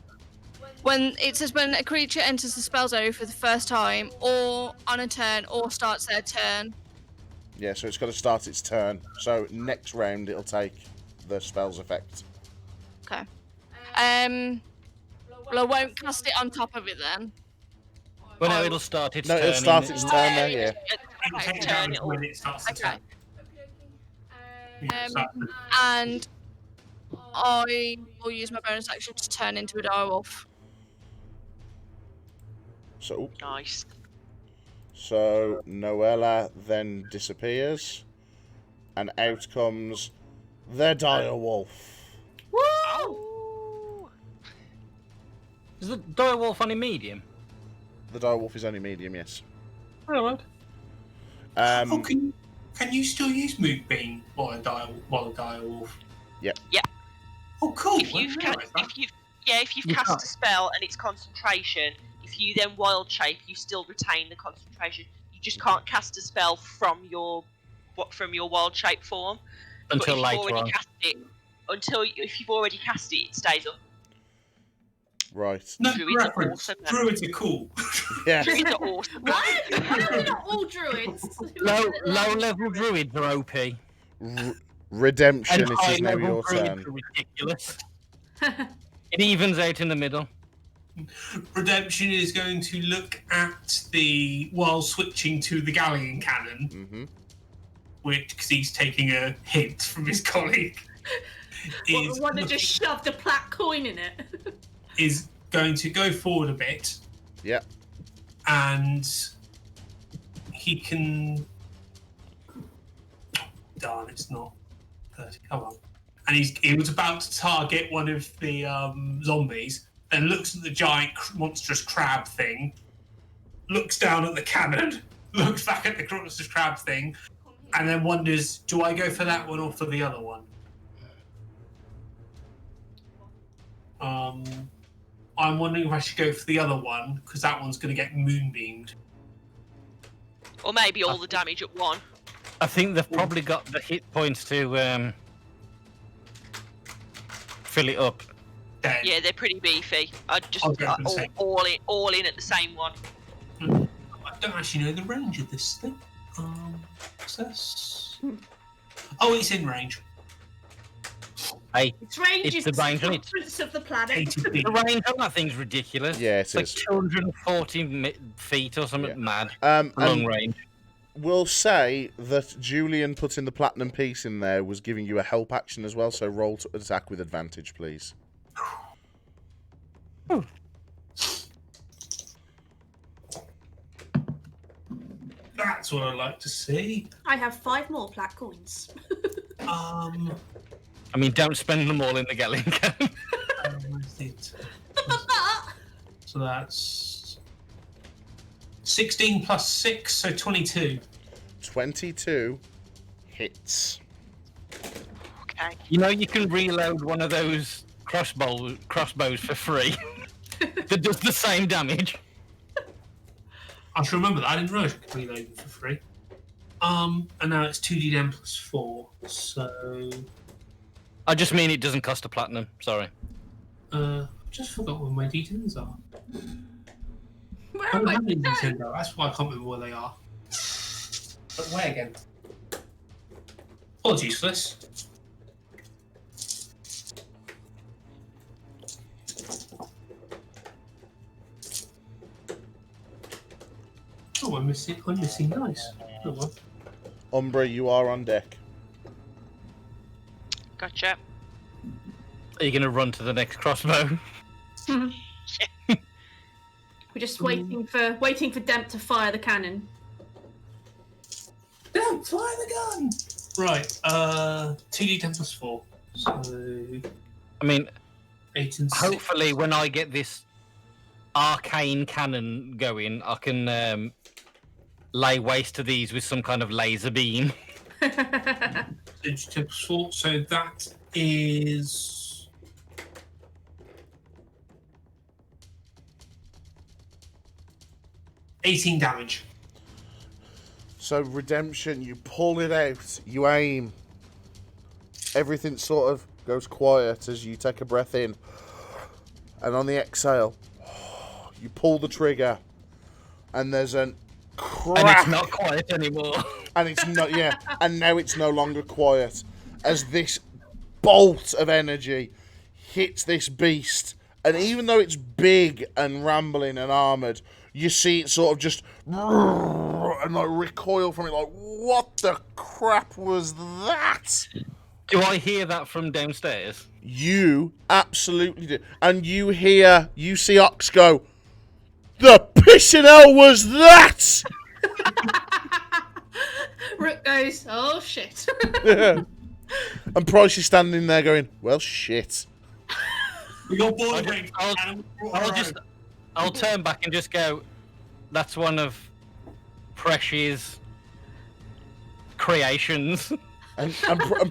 Speaker 6: When it says when a creature enters the spell zone for the first time, or on a turn, or starts their turn.
Speaker 1: Yeah, so it's got to start its turn. So next round it'll take the spell's effect.
Speaker 6: Okay. Well, I won't cast it on top of it then.
Speaker 3: Well, no, it'll start its
Speaker 1: No,
Speaker 3: turn.
Speaker 1: it'll start
Speaker 3: in-
Speaker 1: its turn there. Yeah.
Speaker 4: It'll
Speaker 6: Okay,
Speaker 4: take
Speaker 2: turn,
Speaker 4: damage
Speaker 2: it'll-
Speaker 4: when it starts to
Speaker 6: Okay.
Speaker 4: turn. Yeah, so-
Speaker 6: And I will use my bonus action to turn into a direwolf.
Speaker 1: So
Speaker 2: Nice.
Speaker 1: Noella then disappears, and out comes the direwolf.
Speaker 5: Woo!
Speaker 2: Ow!
Speaker 3: Is the direwolf on a medium?
Speaker 1: The direwolf is only medium, yes.
Speaker 3: Alright.
Speaker 4: Oh, can you still use Moonbeam while a direwolf?
Speaker 1: Yep.
Speaker 2: Yeah.
Speaker 4: Oh, cool.
Speaker 2: If you've
Speaker 4: I didn't realise
Speaker 2: if you've
Speaker 3: You
Speaker 2: cast
Speaker 3: can't.
Speaker 2: a spell and it's concentration, if you then wild shape, you still retain the concentration. You just can't cast a spell from your wild shape form.
Speaker 3: Until
Speaker 2: but if
Speaker 3: later
Speaker 2: you've already
Speaker 3: on.
Speaker 2: cast it, if you've already cast it, it stays up.
Speaker 1: Right.
Speaker 4: No
Speaker 2: Druids are
Speaker 4: reference.
Speaker 2: awesome, then.
Speaker 4: Druids are cool.
Speaker 1: Yeah.
Speaker 2: Druids are awesome.
Speaker 5: What? Why are we not all druids?
Speaker 3: Low level druids are OP.
Speaker 1: Redemption.
Speaker 3: And
Speaker 1: It
Speaker 3: high
Speaker 1: is now
Speaker 3: level
Speaker 1: your
Speaker 3: druids
Speaker 1: turn.
Speaker 3: are ridiculous. It evens out in the middle.
Speaker 4: Redemption is going to look at while switching to the galleon cannon,
Speaker 1: Mm-hmm.
Speaker 4: which, because he's taking a hint from his colleague, is,
Speaker 5: Want to just shove the plat coin in it?
Speaker 4: is going to go forward a bit,
Speaker 1: Yep.
Speaker 4: and he can. Darn, it's not 30. Come on. And he was about to target one of the zombies, then looks at the giant monstrous crab thing, looks down at the cannon, looks back at the monstrous crab thing, and then wonders, do I go for that one or for the other one? I'm wondering if I should go for the other one, because that one's going to get moonbeamed.
Speaker 2: Or maybe all the damage at one.
Speaker 3: I think they've probably got the hit points to fill it up.
Speaker 4: Then
Speaker 2: Yeah, they're pretty beefy. I'd just
Speaker 4: I'll go for the same.
Speaker 2: all in at the same one.
Speaker 4: I don't actually know the range of this thing. Success. Oh, it's in range.
Speaker 3: Hey,
Speaker 5: Its range
Speaker 3: It's
Speaker 5: is
Speaker 3: the
Speaker 5: the
Speaker 3: range, isn't it?
Speaker 5: circumference of the planet.
Speaker 4: 80 feet.
Speaker 3: the range on that thing's ridiculous.
Speaker 1: Yeah,
Speaker 3: It's
Speaker 1: it
Speaker 3: like
Speaker 1: is.
Speaker 3: 240 feet or something
Speaker 1: Yeah.
Speaker 3: mad.
Speaker 1: And
Speaker 3: Long range.
Speaker 1: we'll say that Julyan putting the platinum piece in there was giving you a help action as well, so roll to attack with advantage, please.
Speaker 4: That's what I like to see.
Speaker 5: I have 5 more plat coins.
Speaker 4: Um,
Speaker 3: I mean, don't spend them all in the Galleon cannon.
Speaker 4: where's it? So that's 16 plus 6, so 22.
Speaker 1: 22 hits.
Speaker 2: Okay.
Speaker 3: You know, you can reload one of those crossbows for free that does the same damage.
Speaker 4: I should remember that. I didn't realize you could reload them for free. And now it's 2d10 plus 4. So,
Speaker 3: I just mean it doesn't cost a platinum. Sorry.
Speaker 4: just forgot where my d10s are.
Speaker 5: Where
Speaker 4: I
Speaker 5: am
Speaker 4: don't
Speaker 5: I?
Speaker 4: have any d10s though. That's why I can't remember where they are. But where again? Apologies for this. Oh, I'm missing dice. Oh well.
Speaker 1: Umbraa, you are on deck.
Speaker 2: Gotcha.
Speaker 3: Are you going to run to the next crossbow?
Speaker 5: We're just waiting for Demp to fire the cannon.
Speaker 4: Damn, fly the gun! Right, 2d10 plus 4. So,
Speaker 3: I mean,
Speaker 4: 8 and 6.
Speaker 3: hopefully when I get this arcane cannon going, I can lay waste to these with some kind of laser beam.
Speaker 4: 2d10 plus 4, so that is... 18 damage.
Speaker 1: So, Redemption, you pull it out, you aim. Everything sort of goes quiet as you take a breath in. And on the exhale, you pull the trigger. And there's an crack.
Speaker 3: And it's not quiet anymore.
Speaker 1: And it's not, yeah. And now it's no longer quiet. As this bolt of energy hits this beast. And even though it's big and rambling and armoured, you see it sort of just and like recoil from it, like, what the crap was that?
Speaker 3: Do I hear that from downstairs?
Speaker 1: You absolutely do. And you see Ox go, the pissing hell was that?
Speaker 5: Rook goes, oh shit.
Speaker 1: And Price is standing there going, well, shit.
Speaker 4: Your boy
Speaker 3: I'll turn back and just go, that's one of Precious creations.
Speaker 1: And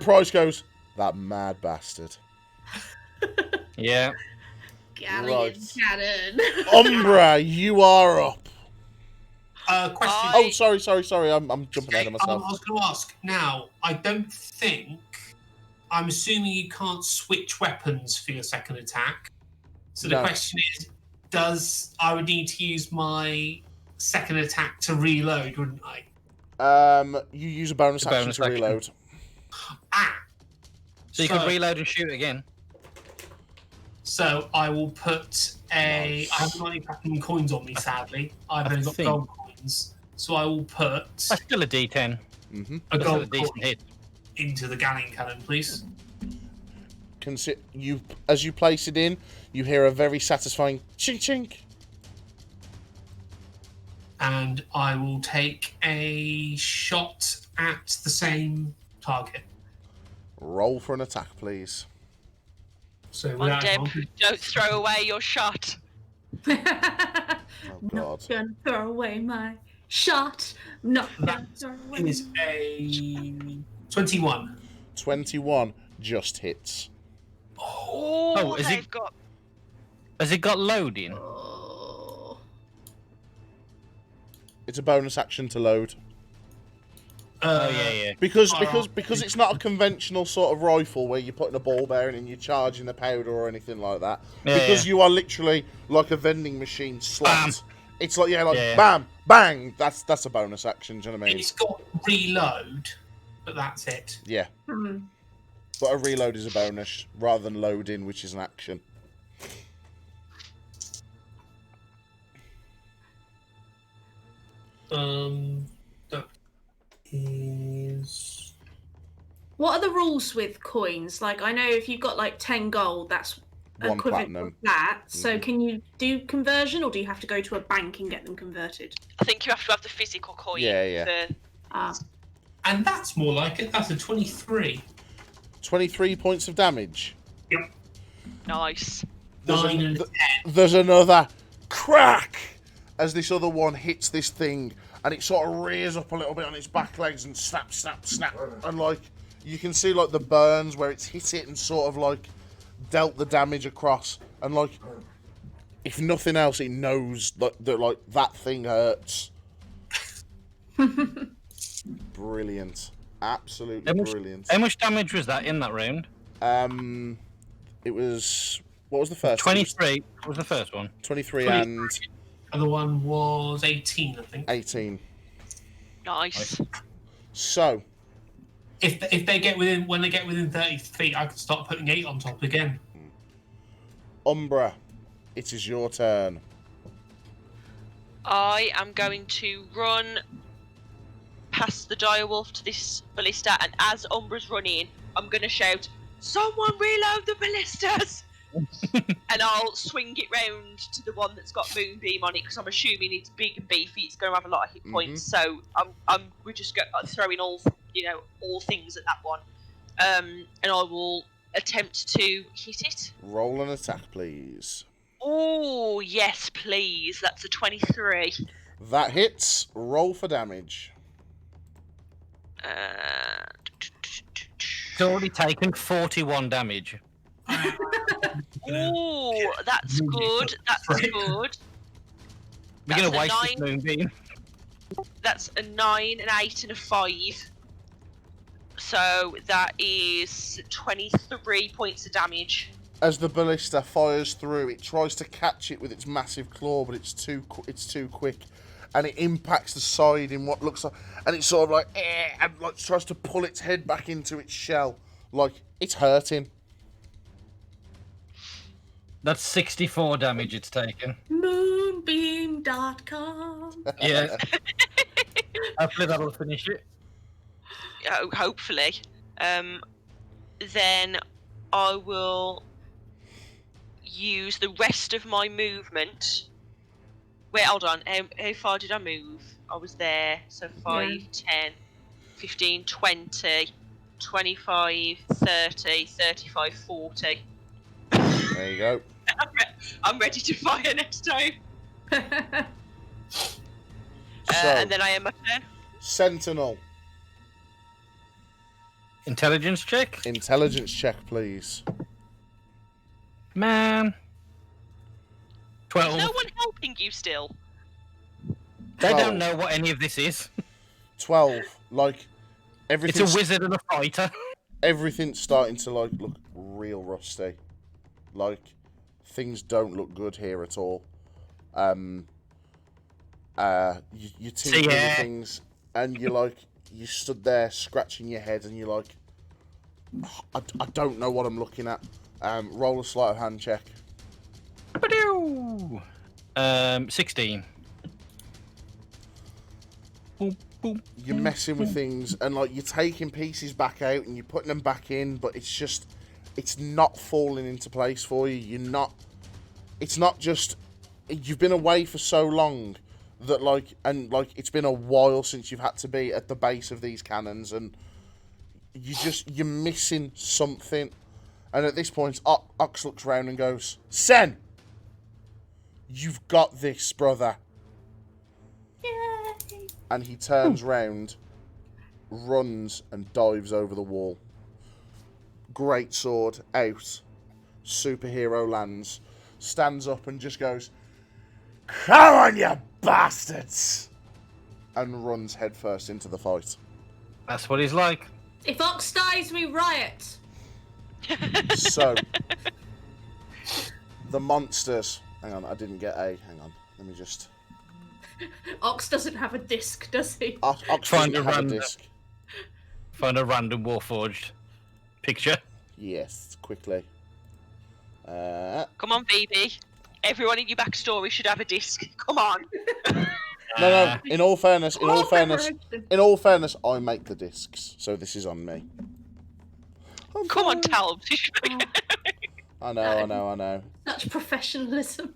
Speaker 1: Price goes, that mad bastard.
Speaker 3: Yeah.
Speaker 5: Galleon
Speaker 1: Right.
Speaker 5: cannon.
Speaker 1: Umbraa, you are up.
Speaker 4: Question.
Speaker 1: Oh, sorry. I'm jumping ahead of
Speaker 4: I
Speaker 1: myself.
Speaker 4: was going to ask. Now, I don't think... I'm assuming you can't switch weapons for your second attack. So the
Speaker 1: No.
Speaker 4: question is, I would need to use my second attack to reload, wouldn't I?
Speaker 1: You use a bonus
Speaker 3: A
Speaker 1: action
Speaker 3: bonus
Speaker 1: to
Speaker 3: action.
Speaker 1: reload.
Speaker 3: So you can reload and shoot again.
Speaker 4: So I will put I haven't got any platinum coins on me, sadly. I've only got
Speaker 3: think-
Speaker 4: gold coins. So I will put
Speaker 3: That's still a D10.
Speaker 1: Mm-hmm.
Speaker 4: a
Speaker 3: That's still a
Speaker 4: gold
Speaker 3: decent
Speaker 4: coin
Speaker 3: hit.
Speaker 4: into the Galleon cannon, please.
Speaker 1: As you place it in, you hear a very satisfying chink chink.
Speaker 4: And I will take a shot at the same target.
Speaker 1: Roll for an attack, please.
Speaker 4: So
Speaker 2: On
Speaker 4: without
Speaker 2: Deb,
Speaker 4: advantage.
Speaker 2: don't throw away your shot.
Speaker 1: Oh
Speaker 5: Not
Speaker 1: God.
Speaker 5: gonna throw away my shot. Not gonna throw away.
Speaker 4: It is a 21.
Speaker 1: 21 just hits.
Speaker 2: Oh,
Speaker 3: is
Speaker 2: they've
Speaker 3: it-
Speaker 2: got.
Speaker 3: Has it got loading?
Speaker 5: Oh.
Speaker 1: It's a bonus action to load.
Speaker 3: Oh yeah.
Speaker 1: Because
Speaker 4: Alright.
Speaker 1: because it's not a conventional sort of rifle where you're putting a ball bearing and you're charging the powder or anything like that.
Speaker 3: Yeah,
Speaker 1: Because
Speaker 3: yeah.
Speaker 1: you are literally like a vending machine slot It's like,
Speaker 3: Yeah.
Speaker 1: bam, bang. That's a bonus action, do you know what I mean?
Speaker 4: It's got reload, but that's it.
Speaker 1: Yeah.
Speaker 5: Hmm.
Speaker 1: But a reload is a bonus, rather than load in, which is an action.
Speaker 4: That is...
Speaker 5: What are the rules with coins? Like, I know if you've got like 10 gold, that's
Speaker 1: 1
Speaker 5: equivalent
Speaker 1: platinum.
Speaker 5: to that. So
Speaker 1: Mhm.
Speaker 5: can you do conversion, or do you have to go to a bank and get them converted?
Speaker 2: I think you have to have the physical coin.
Speaker 1: Yeah.
Speaker 2: For...
Speaker 5: Ah.
Speaker 4: And that's more like it. That's a 23.
Speaker 1: 23 points of damage.
Speaker 2: Nice.
Speaker 1: There's
Speaker 4: 9 and 10.
Speaker 1: There's another crack as this other one hits this thing, and it sort of rears up a little bit on its back legs and snap, snap, snap. And like you can see like the burns where it's hit it and sort of like dealt the damage across. And like if nothing else, it knows that that thing hurts. Brilliant, absolutely brilliant.
Speaker 3: How much damage was that in that round?
Speaker 1: It was, what was the first?
Speaker 3: 23 was the first one.
Speaker 1: 23 and
Speaker 4: Other one was 18, I think.
Speaker 1: 18.
Speaker 2: Nice.
Speaker 1: So,
Speaker 4: If they get when they get within 30 feet, I can start putting 8 on top again.
Speaker 1: Umbraa, it is your turn.
Speaker 2: I am going to run past the direwolf to this ballista, and as Umbra's running, I'm going to shout, "Someone reload the ballistas!" And I'll swing it round to the one that's got Moonbeam on it, because I'm assuming it's big and beefy. It's going to have a lot of hit points, so we're just throwing all things at that one, and I will attempt to hit it.
Speaker 1: Roll an attack, please.
Speaker 2: Oh yes, please. That's a 23.
Speaker 1: That hits. Roll for damage.
Speaker 3: It's already taken 41 damage.
Speaker 2: Oh, that's good. That's
Speaker 4: Right.
Speaker 2: good.
Speaker 3: We're going
Speaker 2: That's
Speaker 3: to
Speaker 2: a
Speaker 3: waste this
Speaker 2: 9.
Speaker 3: moonbeam.
Speaker 2: That's a 9, an 8, and a 5. So that is 23 points of damage.
Speaker 1: As the ballista fires through, it tries to catch it with its massive claw, but it's too quick, and it impacts the side in what looks like, and it's sort of like, and like tries to pull its head back into its shell, like it's hurting.
Speaker 3: That's 64 damage it's taken.
Speaker 5: Moonbeam.com.
Speaker 3: Yeah. Hopefully that'll finish it.
Speaker 2: Hopefully. Then I will use the rest of my movement. Wait, hold on. How far did I move? I was there. So 5, 10, 15, 20, 25, 30, 35, 40.
Speaker 1: There you go.
Speaker 2: I'm ready to fire next time.
Speaker 1: So,
Speaker 2: And then I am my turn.
Speaker 1: Sentinel,
Speaker 3: Intelligence check?
Speaker 1: intelligence check, please.
Speaker 3: Man. 12.
Speaker 2: Is no one helping you still?
Speaker 3: They
Speaker 1: 12.
Speaker 3: don't know what any of this is.
Speaker 1: 12. Like
Speaker 3: It's
Speaker 1: everything's
Speaker 3: a wizard and a fighter.
Speaker 1: everything's starting to like look real rusty. Like things don't look good here at all. You tinker with things, and you're like, you stood there scratching your head, and you're like, I don't know what I'm looking at. Roll a sleight of hand check.
Speaker 3: 16. Boom, boom.
Speaker 1: You're messing with things, and like you're taking pieces back out and you're putting them back in, but it's not falling into place for you. It's not just, you've been away for so long that it's been a while since you've had to be at the base of these cannons, and you're missing something. And at this point, Ox looks round and goes, "Sen, you've got this, brother."
Speaker 5: Yay.
Speaker 1: And he turns round, runs, and dives over the wall. Great sword out. Superhero lands. Stands up and just goes, "Come on, you bastards!" And runs headfirst into the fight.
Speaker 3: That's what he's like.
Speaker 5: If Ox dies, we riot.
Speaker 1: So, the monsters... Hang on, I didn't get a... Hang on, let me just...
Speaker 5: Ox doesn't have a disc, does he?
Speaker 1: Ox
Speaker 3: Find
Speaker 1: doesn't
Speaker 3: a
Speaker 1: have a
Speaker 3: random-
Speaker 1: disc.
Speaker 3: Find a random Warforged picture.
Speaker 1: Yes, quickly.
Speaker 2: Come on, baby. Everyone in your backstory should have a disc. Come on.
Speaker 1: No. In all fairness,
Speaker 5: Oh,
Speaker 1: in all fairness, I make the discs, so this is on me. I'm
Speaker 2: Come on,
Speaker 1: sorry.
Speaker 2: Talbs.
Speaker 1: I know.
Speaker 5: Such professionalism.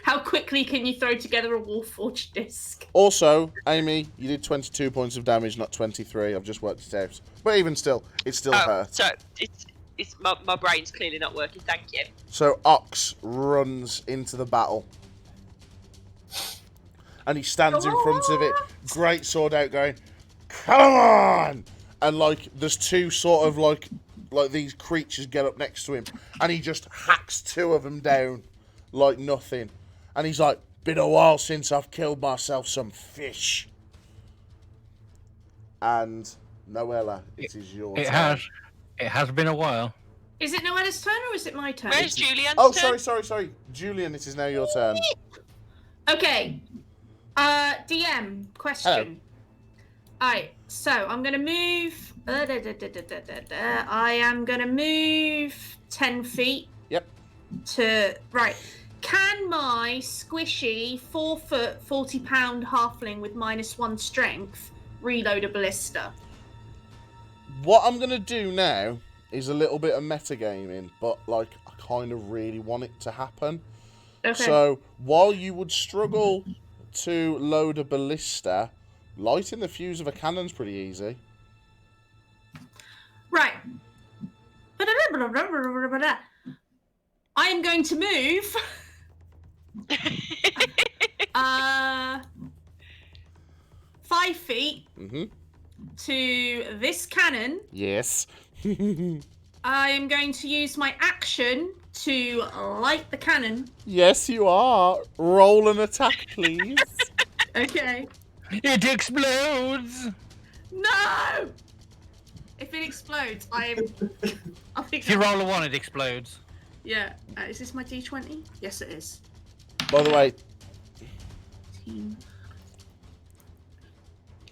Speaker 5: How quickly can you throw together a Warforged disc?
Speaker 1: Also, Amy, you did 22 points of damage, not 23. I've just worked it out. But even still, it still hurts.
Speaker 2: So it's my brain's clearly not working. Thank you.
Speaker 1: So Ox runs into the battle. And he stands in front of it, great sword out, going, "Come on!" And like, there's two sort of like these creatures get up next to him, and he just hacks two of them down like nothing. And he's like, "Been a while since I've killed myself some fish." And Noella, it is your turn.
Speaker 3: It has been a while.
Speaker 5: Is it Noella's turn or is it my turn?
Speaker 2: Where's Julyan's
Speaker 1: Oh,
Speaker 2: turn?
Speaker 1: sorry. Julyan, it is now your turn.
Speaker 5: Okay. DM question. Alright, so I'm gonna move. I am gonna move 10 feet.
Speaker 1: Yep.
Speaker 5: Right. Can my squishy 4 foot 40-pound halfling with -1 strength reload a ballista?
Speaker 1: What I'm going to do now is a little bit of metagaming, but like I kind of really want it to happen.
Speaker 5: Okay.
Speaker 1: So while you would struggle to load a ballista, lighting the fuse of a cannon's pretty easy.
Speaker 5: Right. I am going to move. 5 feet
Speaker 1: Mm-hmm.
Speaker 5: to this cannon.
Speaker 1: Yes.
Speaker 5: I am going to use my action to light the cannon.
Speaker 1: Yes, you are. Roll an attack, please.
Speaker 5: Okay.
Speaker 3: It explodes!
Speaker 5: No! If it explodes, I think.
Speaker 3: If you roll a 1, it explodes.
Speaker 5: Yeah. Is this my D20? Yes, it is.
Speaker 1: By the way,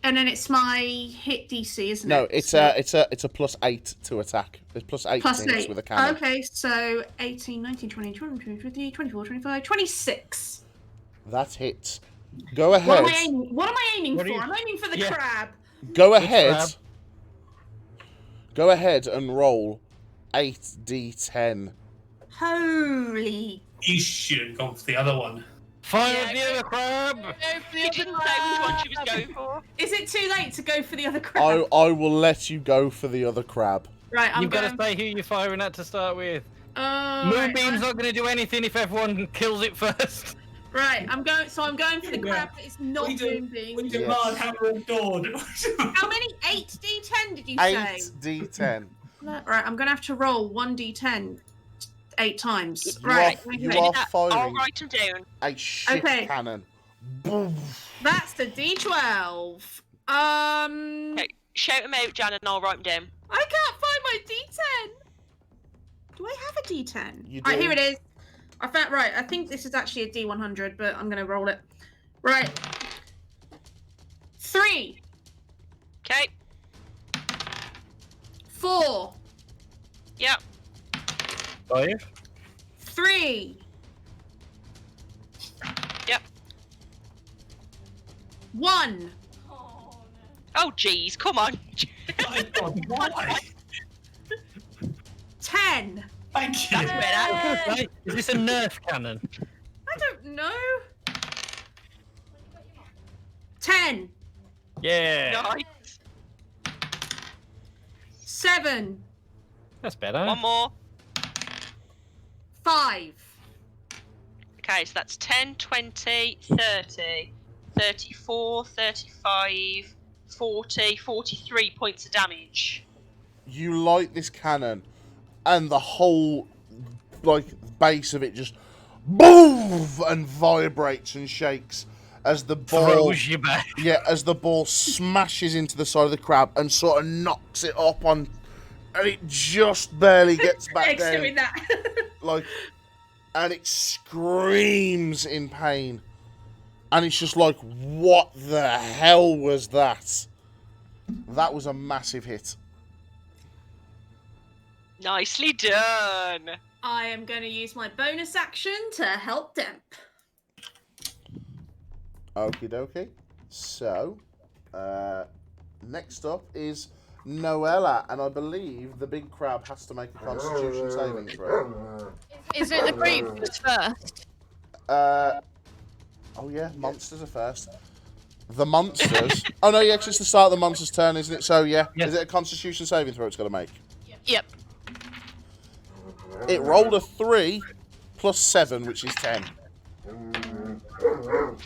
Speaker 5: And then it's my hit DC, isn't
Speaker 1: no,
Speaker 5: it?
Speaker 1: it's a +8 to attack. There's +8
Speaker 5: Plus
Speaker 1: things
Speaker 5: 8.
Speaker 1: with a cannon.
Speaker 5: Okay, so 18, 19, 20, 22, 23, 24, 25, 26.
Speaker 1: That hits. Go ahead.
Speaker 5: What am I aiming
Speaker 3: What
Speaker 5: for?
Speaker 3: are you-
Speaker 5: I'm aiming for the
Speaker 3: Yeah.
Speaker 5: crab.
Speaker 1: Go
Speaker 3: crab?
Speaker 1: ahead. Go ahead and roll 8d10.
Speaker 5: Holy.
Speaker 4: You should have gone for the other one.
Speaker 3: Fire the other crab!
Speaker 2: She didn't say which one she was going for.
Speaker 5: Is it too late to go for the other crab?
Speaker 1: I will let you go for the other crab.
Speaker 5: Right, I'm
Speaker 3: You've got
Speaker 5: going.
Speaker 3: to say who you're firing at to start with.
Speaker 5: Right,
Speaker 3: Moonbeam's not going to do anything if everyone kills it first.
Speaker 5: right, I'm going. So I'm going for the
Speaker 4: Yeah.
Speaker 5: crab that is not
Speaker 4: We do-
Speaker 5: Moonbeam.
Speaker 4: We
Speaker 1: Yes.
Speaker 4: demand hammer of dawn.
Speaker 5: How many? 8d10 did you say?
Speaker 1: 8d10.
Speaker 5: Right, I'm gonna have to roll 1d10 8 times.
Speaker 1: You
Speaker 5: Right,
Speaker 1: are-
Speaker 5: okay.
Speaker 1: you are
Speaker 2: I'll
Speaker 1: firing
Speaker 2: write them down.
Speaker 1: a shit
Speaker 5: Okay.
Speaker 1: cannon. Boom.
Speaker 5: That's the d12.
Speaker 2: Okay, shout them out, Jan, and I'll write them down.
Speaker 5: I can't find my d10. Do I have a d10?
Speaker 1: You
Speaker 5: Right,
Speaker 1: do.
Speaker 5: here it is. I found. Right, I think this is actually a d100, but I'm gonna roll it. Right. 3,
Speaker 2: Okay.
Speaker 5: 4,
Speaker 2: Yep.
Speaker 3: 5?
Speaker 5: 3.
Speaker 2: Yep.
Speaker 5: 1.
Speaker 2: Oh, jeez, come on.
Speaker 4: My God, why?
Speaker 5: 10.
Speaker 4: Thank you.
Speaker 2: That's better.
Speaker 3: Right, is this a Nerf cannon?
Speaker 5: I don't know. 10.
Speaker 3: Yeah.
Speaker 2: Nice.
Speaker 5: 7.
Speaker 3: That's better.
Speaker 2: One more.
Speaker 5: 5.
Speaker 2: Okay, so that's 10, 20, 30, 34, 35, 40, 43 points of damage.
Speaker 1: You light this cannon, and the whole like base of it just boom and vibrates and shakes as the ball
Speaker 3: Throws you back.
Speaker 1: as the ball smashes into the side of the crab and sort of knocks it up on, and it just barely gets back
Speaker 5: Thanks
Speaker 1: down.
Speaker 5: doing that.
Speaker 1: Like, and it screams in pain, And it's just like, what the hell was that? That was a massive hit.
Speaker 2: Nicely done.
Speaker 5: I am going to use my bonus action to help Demp.
Speaker 1: Okie dokie. So, next up is Noella, and I believe the big crab has to make a Constitution saving throw.
Speaker 6: Is it the creatures first?
Speaker 1: Oh yeah, monsters are first. The monsters. Oh no, yeah, 'cause it's the start of the monster's turn, isn't it? So yeah,
Speaker 3: Yeah.
Speaker 1: is it a Constitution saving throw it's got to make?
Speaker 6: Yep.
Speaker 1: It rolled a 3 plus 7, which is 10.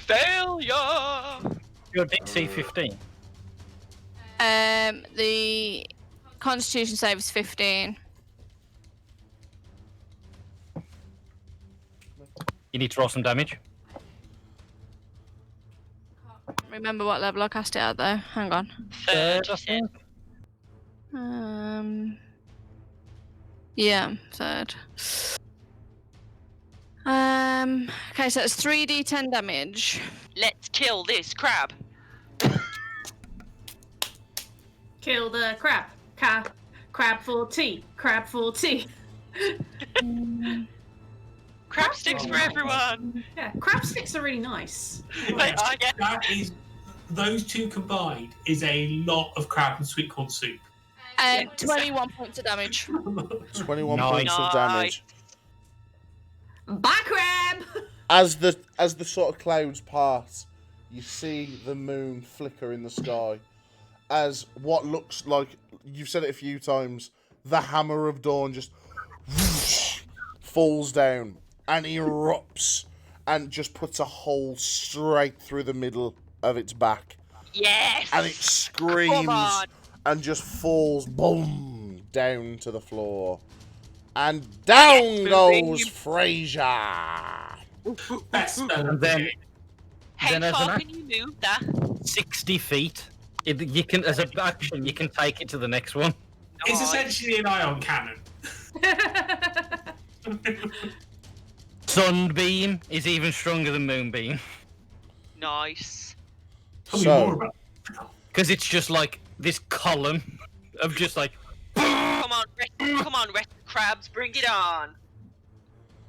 Speaker 2: Failure.
Speaker 3: Your DC 15.
Speaker 6: The Constitution save is 15.
Speaker 3: You need to roll some damage.
Speaker 6: Remember what level I cast it at though. Hang on.
Speaker 3: Third, I think.
Speaker 6: Yeah, third. Okay, so it's 3d10 damage.
Speaker 2: Let's kill this crab.
Speaker 5: Kill the crab. Crab for tea. Crab for tea.
Speaker 2: Crab sticks for everyone.
Speaker 5: Yeah, crab sticks are really nice.
Speaker 2: They are, yeah.
Speaker 4: That is, those two combined is a lot of crab and sweet corn soup.
Speaker 6: 21 points of damage.
Speaker 1: 21
Speaker 3: Nice.
Speaker 1: points of damage.
Speaker 5: Bye, crab!
Speaker 1: As the sort of clouds part, you see the moon flicker in the sky. As what looks like, you've said it a few times, the hammer of dawn just whoosh, falls down and erupts and just puts a hole straight through the middle of its back.
Speaker 2: Yes.
Speaker 1: And it
Speaker 2: Come
Speaker 1: screams
Speaker 2: on.
Speaker 1: and just falls, boom, down to the floor. And down
Speaker 2: Yes,
Speaker 1: goes
Speaker 2: moving.
Speaker 1: Frasier.
Speaker 4: Best spell
Speaker 3: And
Speaker 4: of the
Speaker 3: then,
Speaker 4: game.
Speaker 2: How
Speaker 3: then as
Speaker 2: far
Speaker 3: an
Speaker 2: can you move that?
Speaker 3: 60 feet. You can, as an action, you can take it to the next one.
Speaker 4: It's
Speaker 2: Nice.
Speaker 4: essentially an ion cannon.
Speaker 3: Sunbeam is even stronger than Moonbeam.
Speaker 2: Nice.
Speaker 4: Tell me
Speaker 1: So-
Speaker 4: more about
Speaker 3: Because it's just like this column of just like.
Speaker 2: Come on, rest crabs, bring it on.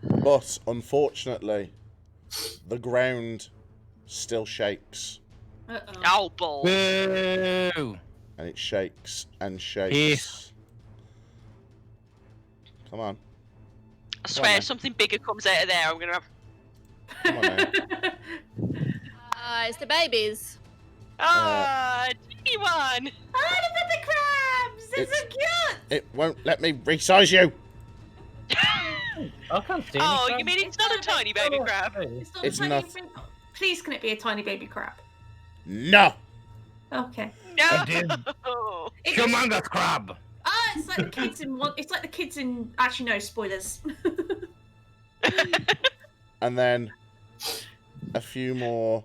Speaker 1: But unfortunately, the ground still shakes.
Speaker 5: Uh-oh.
Speaker 2: Oh, ball.
Speaker 3: Boo!
Speaker 1: And it shakes and shakes.
Speaker 3: Yes.
Speaker 1: Come on.
Speaker 2: I swear,
Speaker 1: on,
Speaker 2: if something bigger comes out of there, I'm gonna have.
Speaker 1: Come on now.
Speaker 6: It's the babies.
Speaker 2: Ah, teeny one.
Speaker 5: Oh, look at the crabs! They're so cute!
Speaker 1: It won't let me resize you.
Speaker 3: I can't see
Speaker 2: Oh,
Speaker 3: any
Speaker 2: you mean it's not a tiny baby crab?
Speaker 5: It's not
Speaker 1: It's
Speaker 5: a tiny
Speaker 1: not.
Speaker 5: baby. Please, can it be a tiny baby crab?
Speaker 1: No.
Speaker 5: Okay.
Speaker 3: I did.
Speaker 2: No.
Speaker 5: It
Speaker 3: Humongous crab!
Speaker 5: Ah, it's like the kids in one. It's like the kids in. Actually, no spoilers.
Speaker 1: And then a few more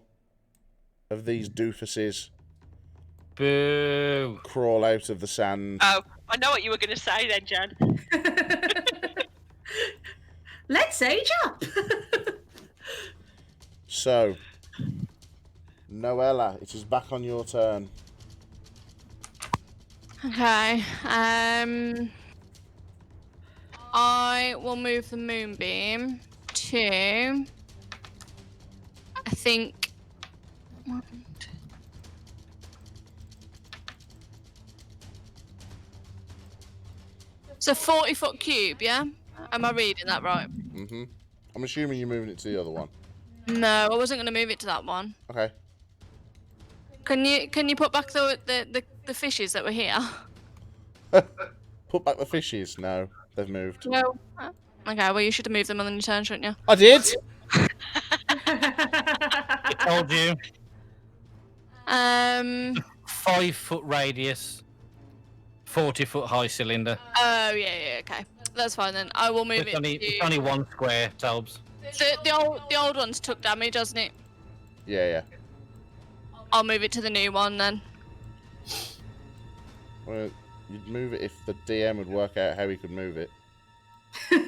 Speaker 1: of these doofuses
Speaker 3: Boo!
Speaker 1: crawl out of the sand.
Speaker 2: Oh, I know what you were gonna say then, Jan.
Speaker 5: Let's age up.
Speaker 1: So, Noella, it is back on your turn.
Speaker 6: Okay. I will move the moonbeam to. I think. It's a 40-foot cube, yeah? Am I reading that right?
Speaker 1: Mm-hmm. I'm assuming you're moving it to the other one.
Speaker 6: No, I wasn't going to move it to that one.
Speaker 1: Okay.
Speaker 6: Can you put back the fishes that were here?
Speaker 1: Put back the fishes. No, they've moved.
Speaker 6: No. Okay, well you should have moved them on your turn, shouldn't you?
Speaker 1: I did.
Speaker 3: I told you. 5-foot radius, 40-foot high cylinder.
Speaker 6: Oh yeah, okay. That's fine then. I will move
Speaker 3: It's
Speaker 6: it.
Speaker 3: it's only one square, Tobes.
Speaker 6: The old ones took damage, doesn't it?
Speaker 1: Yeah.
Speaker 6: I'll move it to the new one then.
Speaker 1: Well, you'd move it if the DM would work out how he could move it. You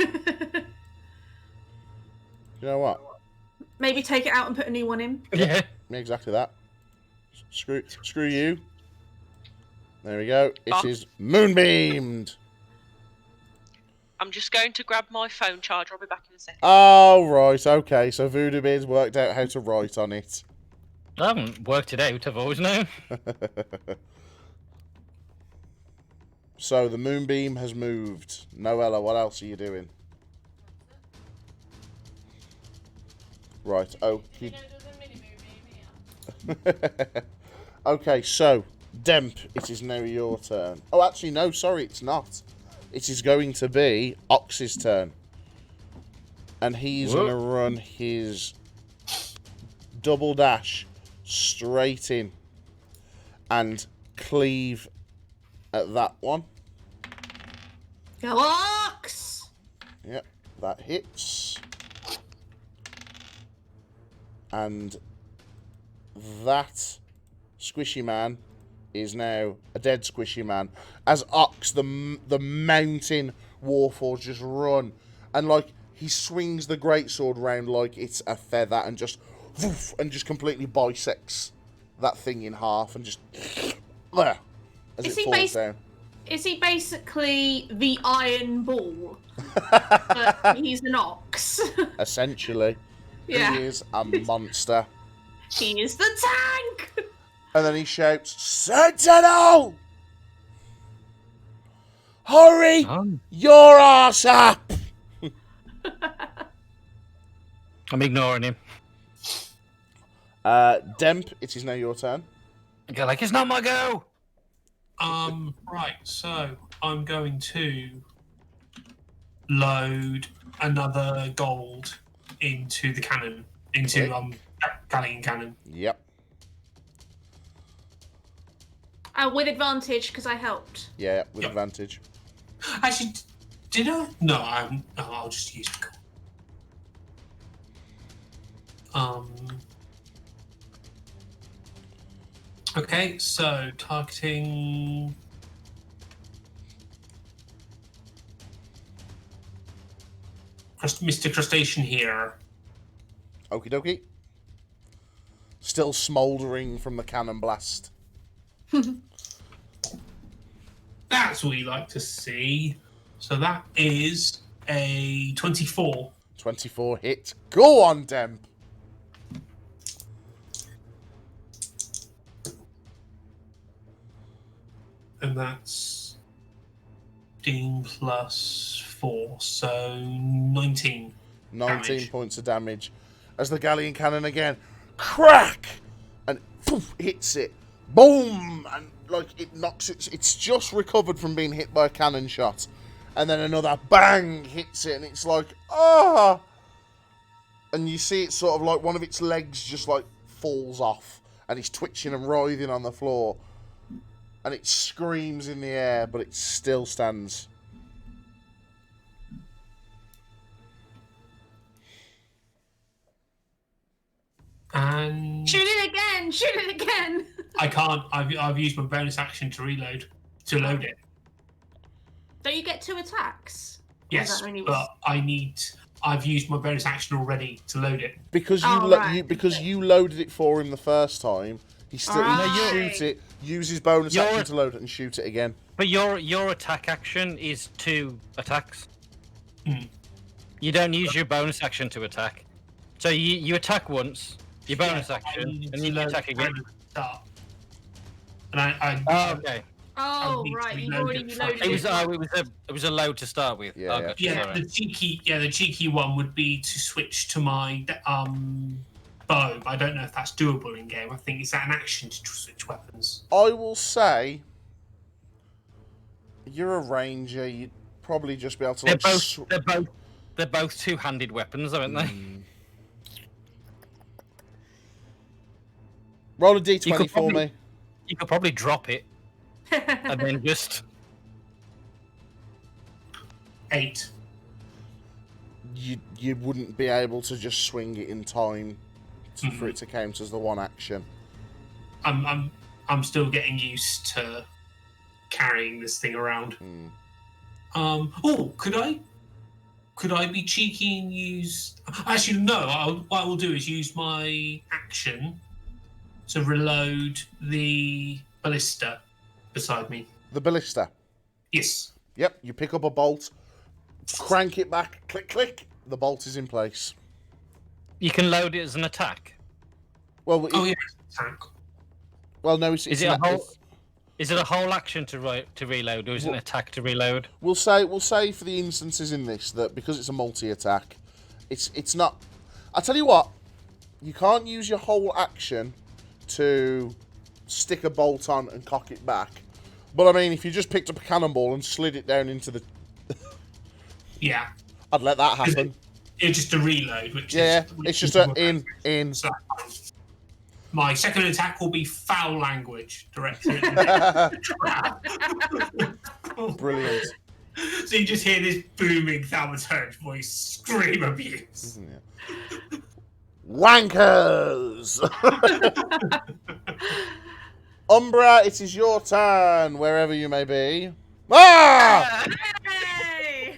Speaker 1: know what?
Speaker 5: Maybe take it out and put a new one in.
Speaker 3: Yeah.
Speaker 1: Yeah, exactly that. Screw you. There we go. It is moonbeamed.
Speaker 2: I'm just going to grab my phone charger. I'll be back in a second.
Speaker 1: Oh, right, okay. So VoodooBeard's worked out how to write on it.
Speaker 3: I haven't worked it out, I've always known.
Speaker 1: So the moonbeam has moved. Noella, what else are you doing? Right, okay. Okay, so, Demp, it is now your turn. Oh, actually, no, sorry, it's not. It is going to be Ox's turn. And he's going to run his double dash straight in and cleave at that one.
Speaker 5: Go Ox!
Speaker 1: Yep, that hits. And that squishy man is now a dead squishy man. As Ox, the mountain warforged, just run. And, like, he swings the greatsword round like it's a feather and just... Woof, and just completely bisects that thing in half and just... There. As it falls down.
Speaker 5: Is he basically the Iron Ball? But he's an ox.
Speaker 1: Essentially.
Speaker 5: Yeah.
Speaker 1: He is a monster.
Speaker 5: He is the tank!
Speaker 1: And then he shouts, Sentinel! Hurry your ass up!
Speaker 3: I'm ignoring him.
Speaker 1: Demp, it is now your turn.
Speaker 3: Okay, like, it's not my go!
Speaker 4: Right, so I'm going to load another gold into the cannon, into galleon cannon.
Speaker 1: Yep.
Speaker 5: With advantage, because I helped.
Speaker 1: Yeah, with advantage.
Speaker 4: Actually, did I? No, I'll just use the gold. Okay, so targeting. Mr. Crustacean here.
Speaker 1: Okie dokie. Still smouldering from the cannon blast.
Speaker 4: That's what you like to see. So that is a 24.
Speaker 1: 24 hit. Go on, Demp.
Speaker 4: And that's 15 plus 4, so 19.
Speaker 1: 19
Speaker 4: damage.
Speaker 1: points of damage. As the galleon cannon again, crack! And poof, hits it. Boom! And like it knocks it. It's just recovered from being hit by a cannon shot. And then another bang hits it, and it's like, ah! And you see it sort of like one of its legs just like falls off. And it's twitching and writhing on the floor. And it screams in the air, but it still stands.
Speaker 4: And
Speaker 5: Shoot it again! Shoot it again!
Speaker 4: I can't. I've used my bonus action to load it.
Speaker 5: Don't you get 2 attacks?
Speaker 4: Yes, but I've used my bonus action already to load it.
Speaker 1: Because you loaded it for him the first time, he still he shoot it, use his bonus action to load it and shoot it again.
Speaker 3: But your attack action is 2 attacks.
Speaker 4: Mm.
Speaker 3: You don't use your bonus action to attack. So you attack once, your bonus action, and you attack again.
Speaker 4: And I
Speaker 3: okay.
Speaker 5: Oh,
Speaker 4: need to
Speaker 5: right, you've
Speaker 4: reload
Speaker 5: already
Speaker 4: it
Speaker 5: reloaded
Speaker 3: It was a load to start with.
Speaker 1: Yeah,
Speaker 3: Okay,
Speaker 4: yeah,
Speaker 3: sorry.
Speaker 4: the cheeky one would be to switch to my bow. I don't know if that's doable in game. I think is that an action to switch weapons.
Speaker 1: I will say, you're a ranger. You'd probably just be able to.
Speaker 3: They're both two-handed weapons, aren't they?
Speaker 1: Roll a d20 for me.
Speaker 3: You could probably drop it and then just
Speaker 4: 8.
Speaker 1: You wouldn't be able to just swing it in time for it to count as the one action.
Speaker 4: I'm still getting used to carrying this thing around. Oh, could I Could I be cheeky and use... Actually, no. What I will do is use my action to reload the ballista beside me.
Speaker 1: The ballista.
Speaker 4: Yes.
Speaker 1: Yep, you pick up a bolt, crank it back, click, click. The bolt is in place.
Speaker 3: You can load it as an attack.
Speaker 1: Well,
Speaker 4: Oh, yeah. Attack.
Speaker 1: Well, no, it's
Speaker 3: Is it
Speaker 1: not-
Speaker 3: a whole? Is it a whole action to reload, or is it an attack to reload?
Speaker 1: We'll say for the instances in this that because it's a multi-attack, it's not. I tell you what, you can't use your whole action to stick a bolt on and cock it back. But I mean, if you just picked up a cannonball and slid it down into the,
Speaker 4: Yeah.
Speaker 1: I'd let that happen.
Speaker 4: It's just a reload, which
Speaker 1: Yeah,
Speaker 4: is...
Speaker 1: it's just a in.
Speaker 4: So, my second attack will be foul language directed at
Speaker 1: Brilliant.
Speaker 4: So you just hear this booming thaumaturge voice scream abuse.
Speaker 1: Wankers! Umbraa, it is your turn, wherever you may be. Ah!
Speaker 5: Hey!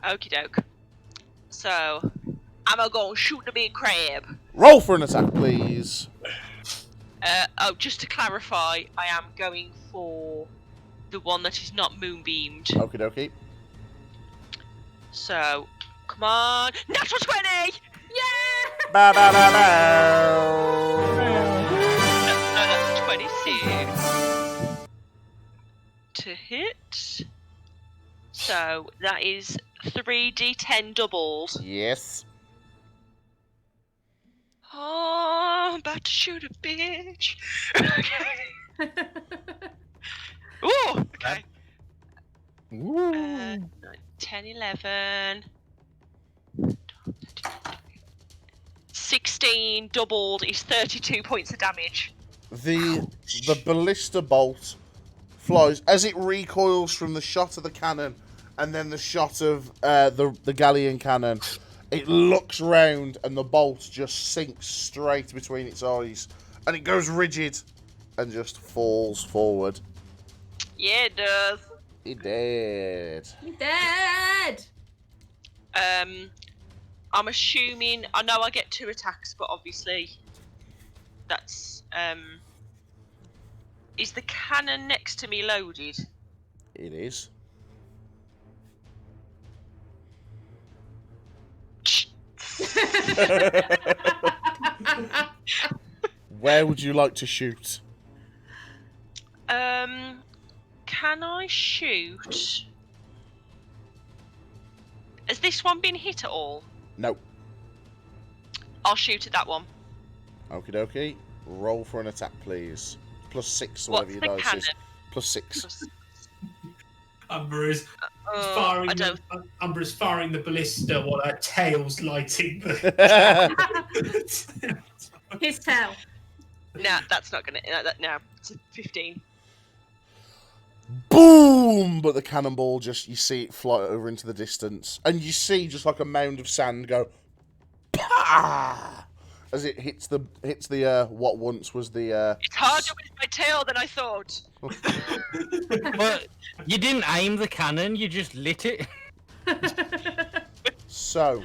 Speaker 2: Okie doke. So, I'm gonna shoot the big crab.
Speaker 1: Roll for an attack, please.
Speaker 2: Just to clarify, I am going for the one that is not moonbeamed.
Speaker 1: Okie dokie.
Speaker 2: So, come on. Natural 20!
Speaker 5: Yeah!
Speaker 1: Ba ba ba ba.
Speaker 2: No, that's 26. To hit. So, that is 3d10 doubled.
Speaker 1: Yes.
Speaker 2: Oh, I'm about to shoot a bitch. Okay. Ooh, okay.
Speaker 3: Ooh.
Speaker 2: 10, 11. 16 doubled is 32 points of damage.
Speaker 1: The ballista bolt flies as it recoils from the shot of the cannon and then the shot of the galleon cannon. It looks round and the bolt just sinks straight between its eyes and it goes rigid and just falls forward.
Speaker 2: Yeah, it does.
Speaker 1: It did.
Speaker 5: You're dead!
Speaker 2: I'm assuming I know I get 2 attacks, but obviously that's is the cannon next to me loaded?
Speaker 1: It is. Where would you like to shoot?
Speaker 2: Can I shoot? Has this one been hit at all?
Speaker 1: No.
Speaker 2: I'll shoot at that one.
Speaker 1: Okie dokie. Roll for an attack, please. Plus 6,
Speaker 2: What's
Speaker 1: whatever
Speaker 2: the
Speaker 1: your dice
Speaker 2: cannon?
Speaker 1: is. Plus 6.
Speaker 4: Umbraa is
Speaker 2: I don't.
Speaker 4: Umbraa is firing the ballista while her tail's lighting the...
Speaker 5: His tail.
Speaker 2: Nah, that's not gonna. No, it's a 15.
Speaker 1: Boom! But the cannonball just, you see it fly over into the distance. And you see just like a mound of sand go, pah! As it hits the what once was the...
Speaker 2: It's harder with my tail than I thought.
Speaker 3: But you didn't aim the cannon, you just lit it.
Speaker 1: So,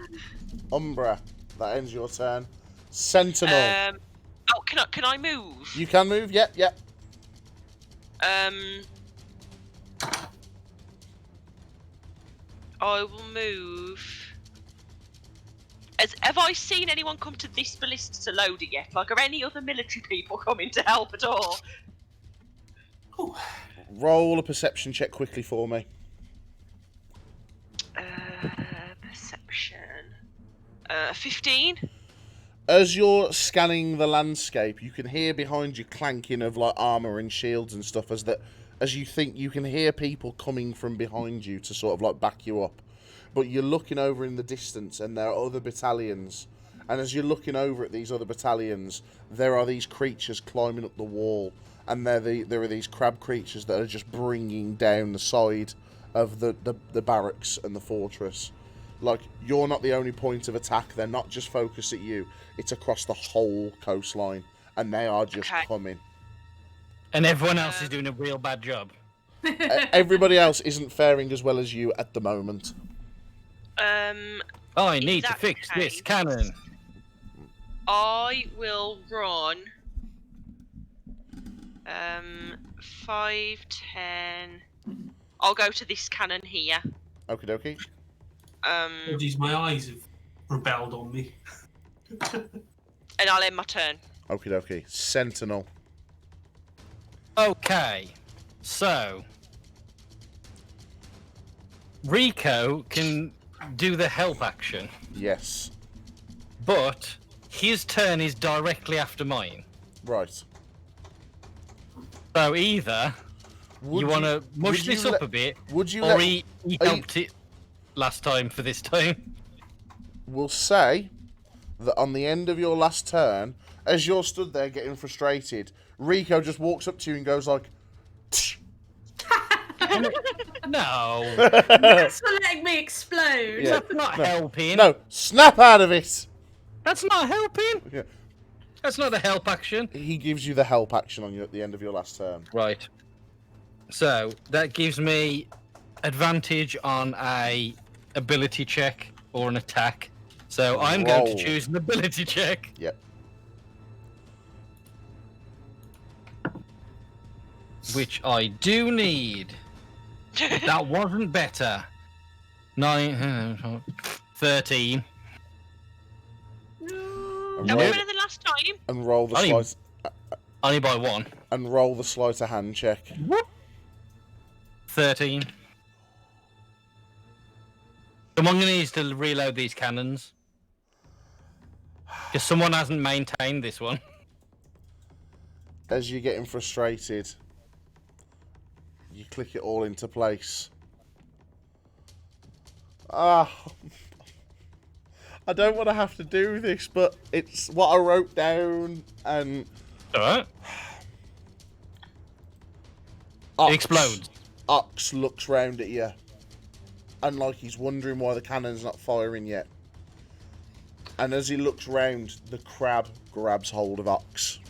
Speaker 1: Umbraa, that ends your turn. Sentinel.
Speaker 2: Oh, can I move?
Speaker 1: You can move, yep.
Speaker 2: I will move. Have I seen anyone come to this ballista to load it yet? Like, are any other military people coming to help at all?
Speaker 4: Ooh.
Speaker 1: Roll a perception check quickly for me.
Speaker 2: Perception. 15.
Speaker 1: As you're scanning the landscape, you can hear behind you clanking of like armor and shields and stuff as you think you can hear people coming from behind you to sort of like back you up. But you're looking over in the distance and there are other battalions. And as you're looking over at these other battalions, there are these creatures climbing up the wall. And there are these crab creatures that are just bringing down the side of the barracks and the fortress. Like, you're not the only point of attack. They're not just focused at you. It's across the whole coastline. And they are just coming.
Speaker 3: And everyone else is doing a real bad job.
Speaker 1: Everybody else isn't faring as well as you at the moment.
Speaker 3: I need to fix this cannon.
Speaker 2: I will run 5, 10. I'll go to this cannon here.
Speaker 1: Okie dokie.
Speaker 4: Oh, geez, my eyes have rebelled on me.
Speaker 2: And I'll end my turn.
Speaker 1: Okie dokie. Sentinel.
Speaker 3: Okay, so Rico can do the help action,
Speaker 1: Yes.
Speaker 3: but his turn is directly after mine.
Speaker 1: Right.
Speaker 3: So either
Speaker 1: Would
Speaker 3: you want to mush
Speaker 1: would you
Speaker 3: this up
Speaker 1: let-
Speaker 3: a bit,
Speaker 1: Would you
Speaker 3: or
Speaker 1: let...
Speaker 3: he
Speaker 1: are you-
Speaker 3: helped it last time for this time.
Speaker 1: We'll say that on the end of your last turn, as you're stood there getting frustrated, Rico just walks up to you and goes like... "Tsh."
Speaker 3: No,
Speaker 5: That's for letting me explode.
Speaker 1: Yeah.
Speaker 3: that's not helping.
Speaker 1: No, snap out of it!
Speaker 3: That's not helping.
Speaker 1: Yeah.
Speaker 3: That's not a help action.
Speaker 1: He gives you the help action on you at the end of your last turn.
Speaker 3: Right. So that gives me advantage on a ability check or an attack. So I'm going
Speaker 1: Roll.
Speaker 3: to choose an ability check.
Speaker 1: Yep.
Speaker 3: Which I do need. That wasn't better. 13.
Speaker 1: And
Speaker 2: That
Speaker 1: roll,
Speaker 2: was better than last time.
Speaker 1: and roll the
Speaker 3: Only-
Speaker 1: sleight
Speaker 3: Only by 1.
Speaker 1: and roll the sleight of hand check.
Speaker 3: 13. Someone needs to reload these cannons. Because someone hasn't maintained this one.
Speaker 1: As you're getting frustrated, you click it all into place. Ah, I don't want to have to do this, but it's what I wrote down, and
Speaker 3: Alright.
Speaker 1: Ox,
Speaker 3: It explodes.
Speaker 1: Ox looks round at you, and like he's wondering why the cannon's not firing yet. And as he looks round, the crab grabs hold of Ox.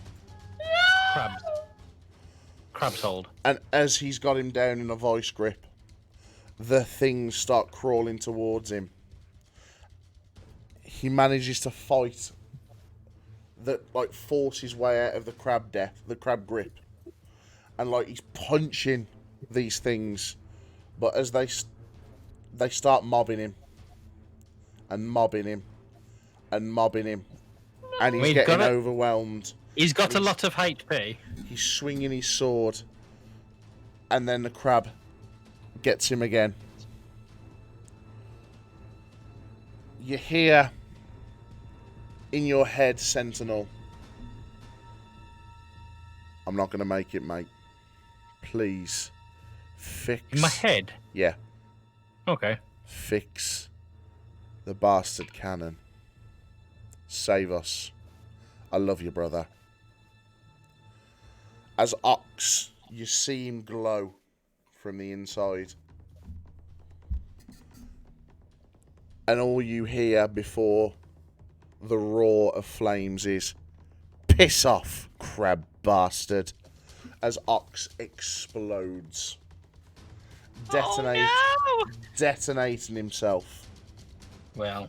Speaker 3: Crab's hold.
Speaker 1: And as he's got him down in a vice grip, the things start crawling towards him. He manages to fight like force his way out of the crab grip. And like he's punching these things, but as they start mobbing him and mobbing him and mobbing him, and he's
Speaker 3: We've
Speaker 1: getting
Speaker 3: got it.
Speaker 1: overwhelmed.
Speaker 3: He's got a lot of HP.
Speaker 1: He's swinging his sword, and then the crab gets him again. You hear in your head, Sentinel, I'm not going to make it, mate. Please, fix...
Speaker 3: In my head.
Speaker 1: Yeah,
Speaker 3: Okay.
Speaker 1: fix the bastard cannon. Save us. I love you, brother. As Ox, you see him glow from the inside. And all you hear before the roar of flames is, "Piss off, crab bastard," as Ox explodes. Detonating himself.
Speaker 3: Well,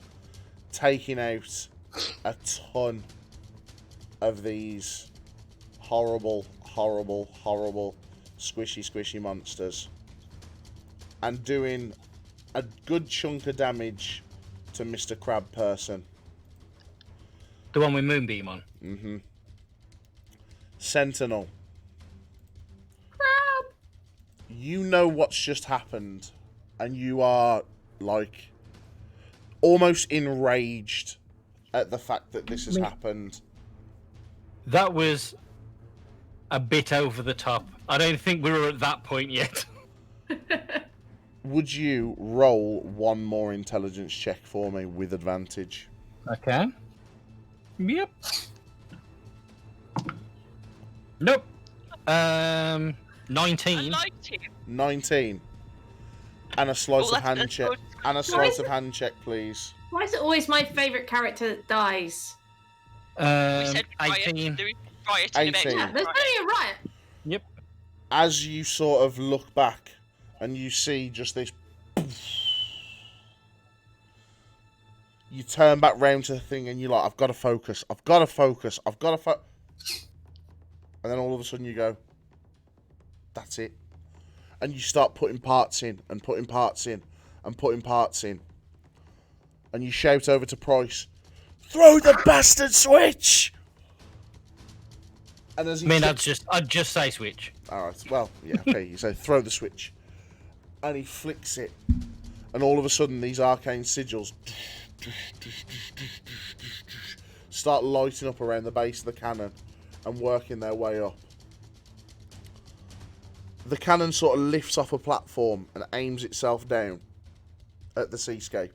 Speaker 1: Taking out a ton of these horrible, horrible, horrible squishy monsters, and doing a good chunk of damage to Mr. Crab Person.
Speaker 3: the one with Moonbeam on.
Speaker 1: Mm-hmm. Sentinel.
Speaker 5: Crab.
Speaker 1: You know what's just happened, and you are, like, almost enraged at the fact that this has happened.
Speaker 3: That was a bit over the top. I don't think we were at that point yet.
Speaker 1: Would you roll one more intelligence check for me with advantage?
Speaker 3: Okay. Yep. Nope. 19.
Speaker 2: I liked him.
Speaker 1: 19. And a sleight
Speaker 2: Oh,
Speaker 1: of hand
Speaker 2: that's
Speaker 1: check.
Speaker 2: good.
Speaker 1: And a sleight of hand check, please.
Speaker 5: Why is it always my favourite character that dies?
Speaker 2: We said riot.
Speaker 3: 18.
Speaker 2: There is rioting about
Speaker 1: 18.
Speaker 5: Yeah, there's only a riot.
Speaker 3: Yep.
Speaker 1: as you sort of look back and you see just this, you turn back round to the thing and you're like, I've got to focus, I've got to focus, I've got to focus. And then all of a sudden you go, that's it. And you start putting parts in and putting parts in and putting parts in. And you shout over to Price, throw the bastard switch! And as he
Speaker 3: I'd just say switch.
Speaker 1: Alright, well, yeah, okay, you say throw the switch. And he flicks it. And all of a sudden these arcane sigils start lighting up around the base of the cannon and working their way up. The cannon sort of lifts off a platform and aims itself down at the seascape.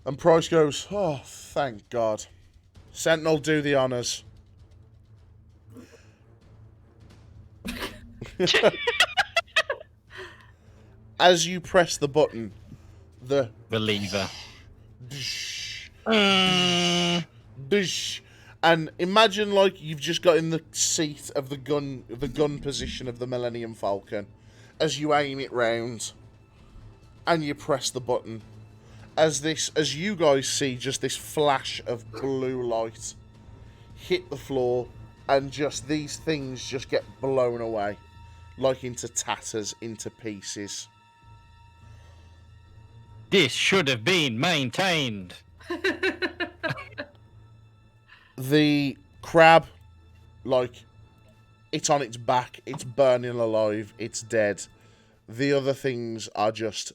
Speaker 1: And Price goes, oh, thank God. Sentinel, do the honours. As you press the button, the
Speaker 3: lever.
Speaker 1: And imagine like you've just got in the seat of the gun position of the Millennium Falcon as you aim it round and you press the button. As you guys see just this flash of blue light hit the floor and just these things just get blown away like into tatters, into pieces.
Speaker 3: This should have been maintained.
Speaker 1: The crab, like, it's on its back, it's burning alive, it's dead. The other things are just,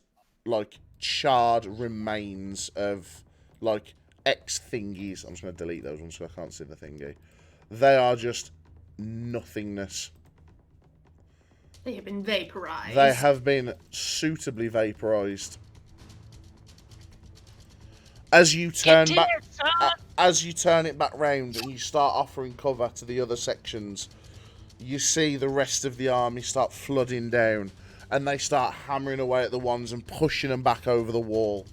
Speaker 1: like, charred remains of, like, ex-thingies. I'm just going to delete those ones so I can't see the thingy. They are just nothingness.
Speaker 5: They have been vaporized.
Speaker 1: They have been suitably vaporized. As you turn back, as you turn it back round and you start offering cover to the other sections, you see the rest of the army start flooding down, and they start hammering away at the ones and pushing them back over the wall.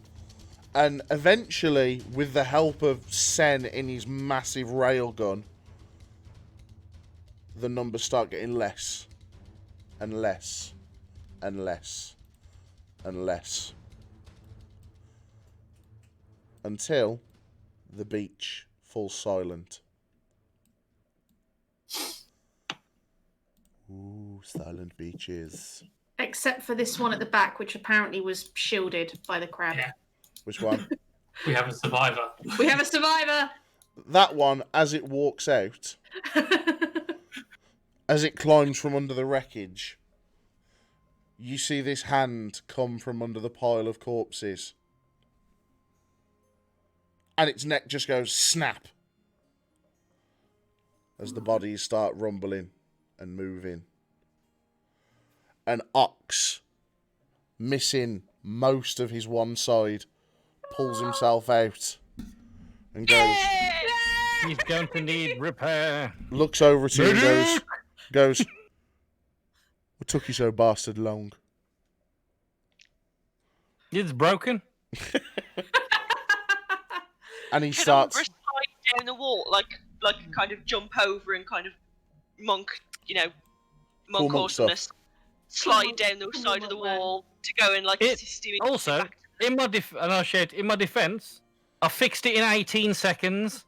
Speaker 1: And eventually, with the help of Sen in his massive railgun, the numbers start getting less and less and less and less. Until the beach falls silent. Ooh, silent beaches.
Speaker 5: Except for this one at the back, which apparently was shielded by the crab.
Speaker 4: Yeah.
Speaker 1: Which one?
Speaker 4: We have a survivor.
Speaker 5: We have a survivor!
Speaker 1: That one, as it walks out, as it climbs from under the wreckage, you see this hand come from under the pile of corpses. And its neck just goes snap as the bodies start rumbling and moving. An ox, missing most of his one side, pulls himself out and goes...
Speaker 3: He's going to need repair.
Speaker 1: Looks over at you and goes, what took you so bastard long?
Speaker 3: It's broken.
Speaker 1: And he
Speaker 2: Can
Speaker 1: starts...
Speaker 2: Umbraa slide down the wall, like kind of jump over and kind of monk
Speaker 1: monk
Speaker 2: awesomeness, slide down the side of the wall to go and like assist him.
Speaker 3: Also, in my defense, I fixed it in 18 seconds.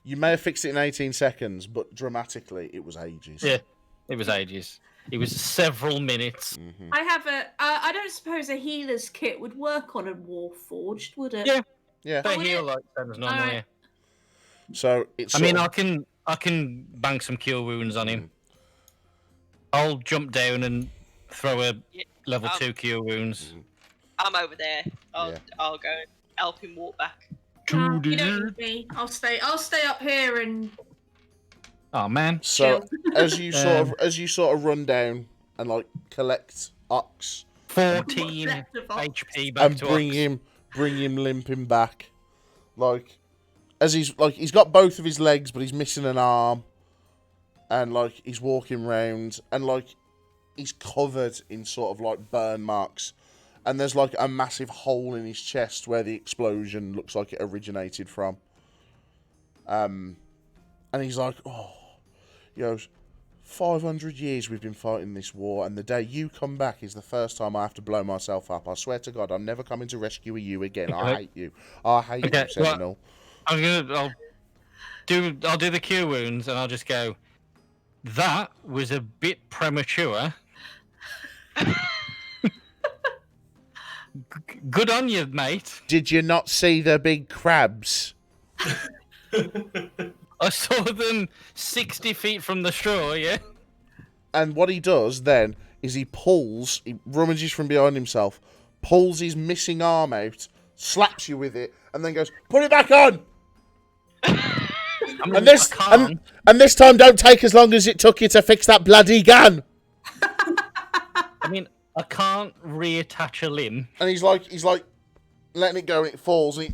Speaker 1: You may have fixed it in 18 seconds, but dramatically, it was ages.
Speaker 3: Yeah, it was ages. It was several minutes.
Speaker 1: Mm-hmm.
Speaker 5: I have I don't suppose a healer's kit would work on a Warforged, would it?
Speaker 3: Yeah.
Speaker 1: Yeah.
Speaker 3: They heal like that as normal,
Speaker 5: Alright.
Speaker 3: yeah.
Speaker 1: So it's.
Speaker 3: I mean, I can bank some cure wounds on him. I'll jump down and throw a level 2 cure wounds.
Speaker 2: I'm over there. I'll go and help him walk back.
Speaker 5: You don't need me. I'll stay up here and.
Speaker 3: Oh man.
Speaker 1: So as you sort of run down and like collect Ox
Speaker 3: 14 HP back
Speaker 1: and
Speaker 3: to
Speaker 1: bring him limping back, like as he's got both of his legs but he's missing an arm, and like he's walking round and like he's covered in sort of like burn marks, and there's like a massive hole in his chest where the explosion looks like it originated from. And he's like, oh, goes, 500 years we've been fighting this war, and the day you come back is the first time I have to blow myself up. I swear to God, I'm never coming to rescue you again. I hate you. I hate you, Sentinel.
Speaker 3: Well, I'll do the cure wounds, and I'll just go. That was a bit premature. Good on you, mate.
Speaker 1: Did you not see the big crabs?
Speaker 3: I saw them 60 feet from the shore, yeah?
Speaker 1: And what he does then is he rummages from behind himself, pulls his missing arm out, slaps you with it, and then goes, put it back on!
Speaker 3: I mean,
Speaker 1: And this time don't take as long as it took you to fix that bloody gun!
Speaker 3: I mean, I can't reattach a limb.
Speaker 1: And he's like letting it go and it falls, and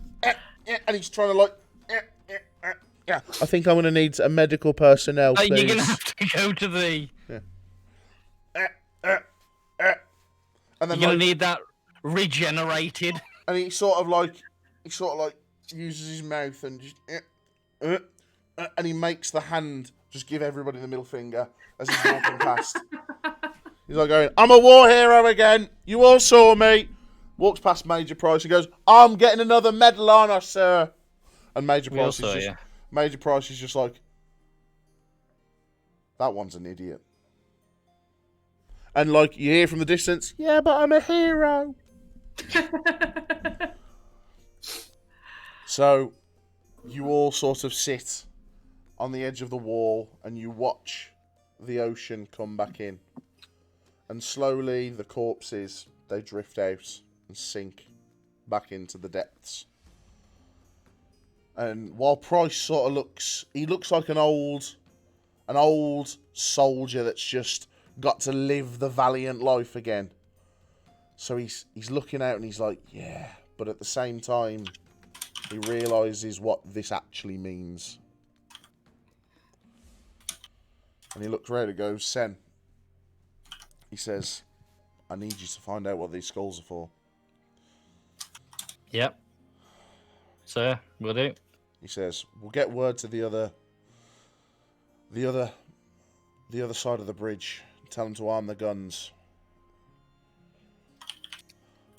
Speaker 1: he's trying to yeah. I think I'm going to need a medical personnel, please.
Speaker 3: You're going to have to go to the...
Speaker 1: Yeah. And then
Speaker 3: you're going to need that regenerated.
Speaker 1: And he sort of uses his mouth and just... and he makes the hand just give everybody the middle finger as he's walking past. He's like going, I'm a war hero again. You all saw me. Walks past Major Price and goes, I'm getting another medal on us, sir. And Major Price is just like, that one's an idiot. And like you hear from the distance, yeah, but I'm a hero. So you all sort of sit on the edge of the wall and you watch the ocean come back in. And slowly the corpses, they drift out and sink back into the depths. And while Price sort of looks like an old soldier that's just got to live the valiant life again. So he's looking out and he's like, yeah, but at the same time, he realises what this actually means. And he looks around and goes, Sen. He says, I need you to find out what these skulls are for.
Speaker 3: Yep. Sir, will do.
Speaker 1: He says, we'll get word to the other side of the bridge. Tell them to arm the guns.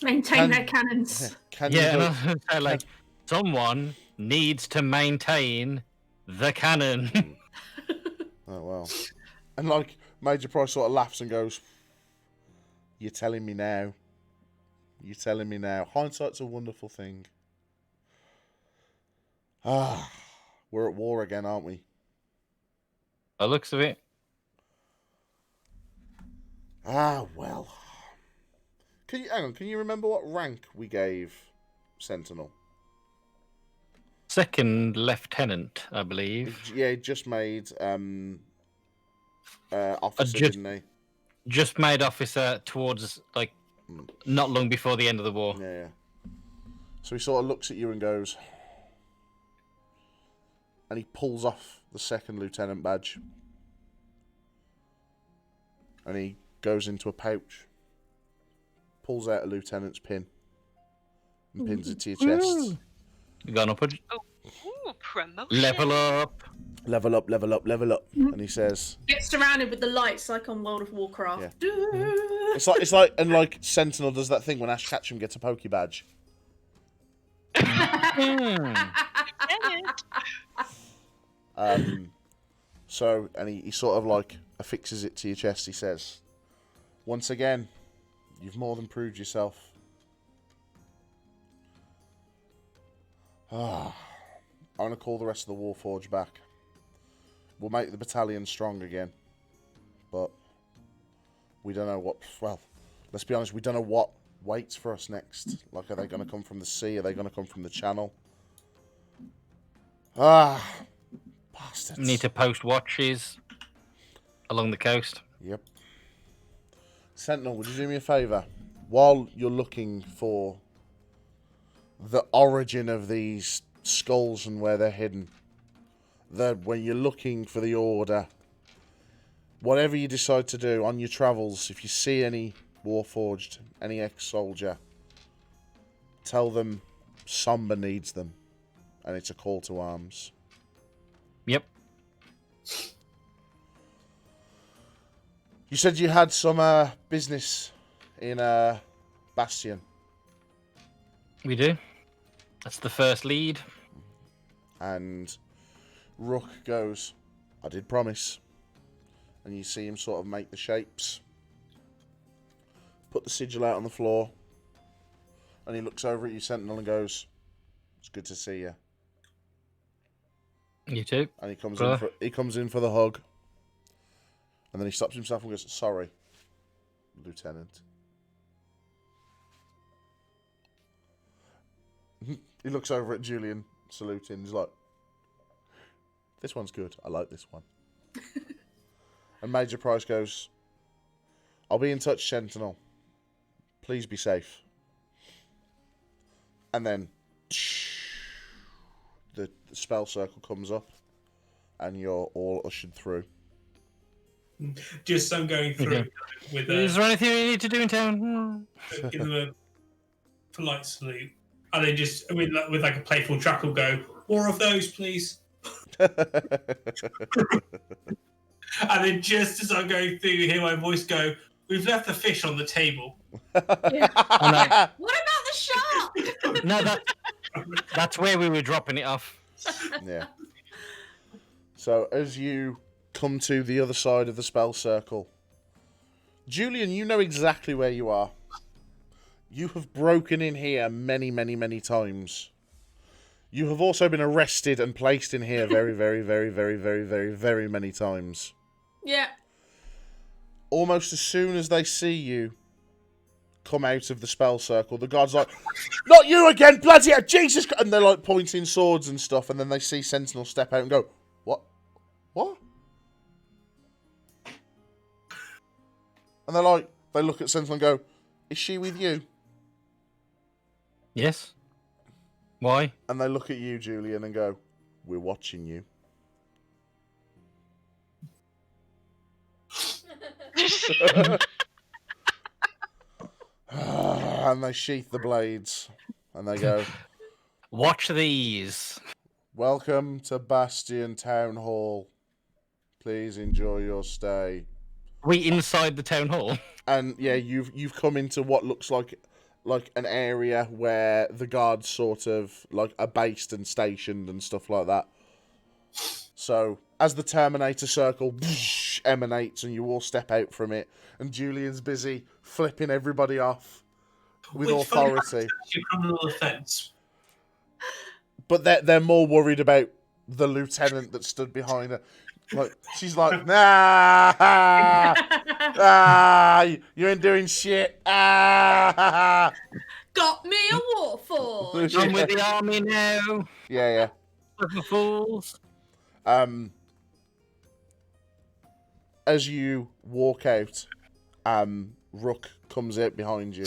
Speaker 5: Maintain their cannons.
Speaker 3: Someone needs to maintain the cannon.
Speaker 1: Oh, well. And like, Major Price sort of laughs and goes, you're telling me now. You're telling me now. Hindsight's a wonderful thing. Ah, we're at war again, aren't we?
Speaker 3: By the looks of it.
Speaker 1: Ah, well. Can you remember what rank we gave Sentinel?
Speaker 3: Second lieutenant, I believe.
Speaker 1: Yeah, he just made officer, didn't he?
Speaker 3: Just made officer towards, like, not long before the end of the war.
Speaker 1: Yeah. So he sort of looks at you and goes... And he pulls off the second lieutenant badge. And he goes into a pouch. Pulls out a lieutenant's pin. And pins it to your chest.
Speaker 3: You gonna put...
Speaker 2: Ooh, promotion.
Speaker 3: Level up.
Speaker 1: Level up, level up, level up. And he says...
Speaker 5: Get surrounded with the lights like on World of Warcraft.
Speaker 1: Yeah. It's like, and like Sentinel does that thing when Ash Ketchum gets a Poke badge. So, and he sort of like affixes it to your chest. He says, once again, you've more than proved yourself. I'm going to call the rest of the Warforged back. We'll make the battalion strong again. But we don't know what... Well, let's be honest, we don't know what waits for us next. Like, are they going to come from the sea? Are they going to come from the channel? Bastards.
Speaker 3: Need to post watches along the coast.
Speaker 1: Yep. Sentinel, would you do me a favour? While you're looking for the origin of these skulls and where they're hidden, when you're looking for the Order, whatever you decide to do on your travels, if you see any Warforged, any ex-soldier, tell them Somber needs them, and it's a call to arms.
Speaker 3: Yep.
Speaker 1: You said you had some business in Bastion.
Speaker 3: We do. That's the first lead.
Speaker 1: And Rook goes, I did promise. And you see him sort of make the shapes. Put the sigil out on the floor. And he looks over at you, Sentinel, and goes, it's good to see you.
Speaker 3: You too.
Speaker 1: And he comes in for the hug. And then he stops himself and goes, sorry, Lieutenant. He looks over at Julyan, saluting. He's like, this one's good. I like this one. And Major Price goes, I'll be in touch, Sentinel. Please be safe. And then the spell circle comes up and you're all ushered through.
Speaker 4: Just I'm going through with
Speaker 3: Is there anything you need to do in town?
Speaker 4: give them a polite salute. And then just with like a playful chuckle go, more of those, please. And then just as I'm going through, you hear my voice go, we've left the fish on the table.
Speaker 5: Yeah.
Speaker 3: Oh, no.
Speaker 5: What about the shark?
Speaker 3: No, that's where we were dropping it off.
Speaker 1: Yeah. So as you come to the other side of the spell circle, Julyan, you know exactly where you are. You have broken in here many, many, many times. You have also been arrested and placed in here very, very, very, very, very, very, very many times.
Speaker 5: Yeah.
Speaker 1: Almost as soon as they see you come out of the spell circle, the guard's like, not you again, bloody hell, Jesus Christ! And they're like pointing swords and stuff, and then they see Sentinel step out and go, what? What? And they're like, they look at Sentinel and go, is she with you?
Speaker 3: Yes. Why?
Speaker 1: And they look at you, Julyan, and go, we're watching you. And they sheath the blades. And they go,
Speaker 3: Watch these.
Speaker 1: welcome to Bastion Town Hall. Please enjoy your stay.
Speaker 3: We inside the town hall.
Speaker 1: And yeah, you've come into what looks like an area where the guards sort of like are based and stationed and stuff like that. So as the Terminator circle emanates and you all step out from it, and Julian's busy flipping everybody off with authority.
Speaker 4: Your criminal offence.
Speaker 1: But they're more worried about the lieutenant that stood behind her. Like she's like, nah, you ain't doing shit.
Speaker 5: Got me a warforged.
Speaker 3: I'm with the army now.
Speaker 1: Yeah.
Speaker 3: Fucking fools.
Speaker 1: As you walk out, Rook comes out behind you.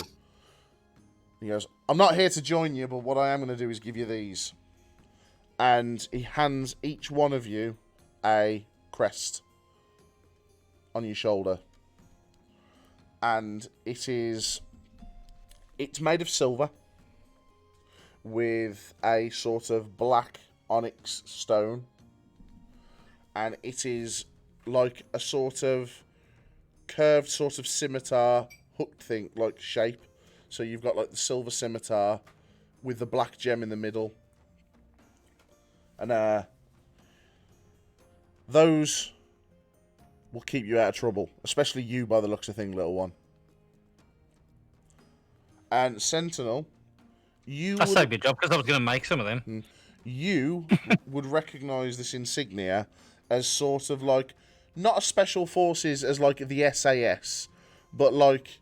Speaker 1: He goes, I'm not here to join you, but what I am going to do is give you these. And he hands each one of you a crest on your shoulder. And it's made of silver with a sort of black onyx stone. And it is like a sort of curved sort of scimitar hooked thing, like shape. So you've got like the silver scimitar with the black gem in the middle. And those will keep you out of trouble. Especially you by the looks of thing, little one. And Sentinel,
Speaker 3: That's a good job, because I was going to make some of them.
Speaker 1: You would recognise this insignia as sort of like, not a special forces as like the SAS, but like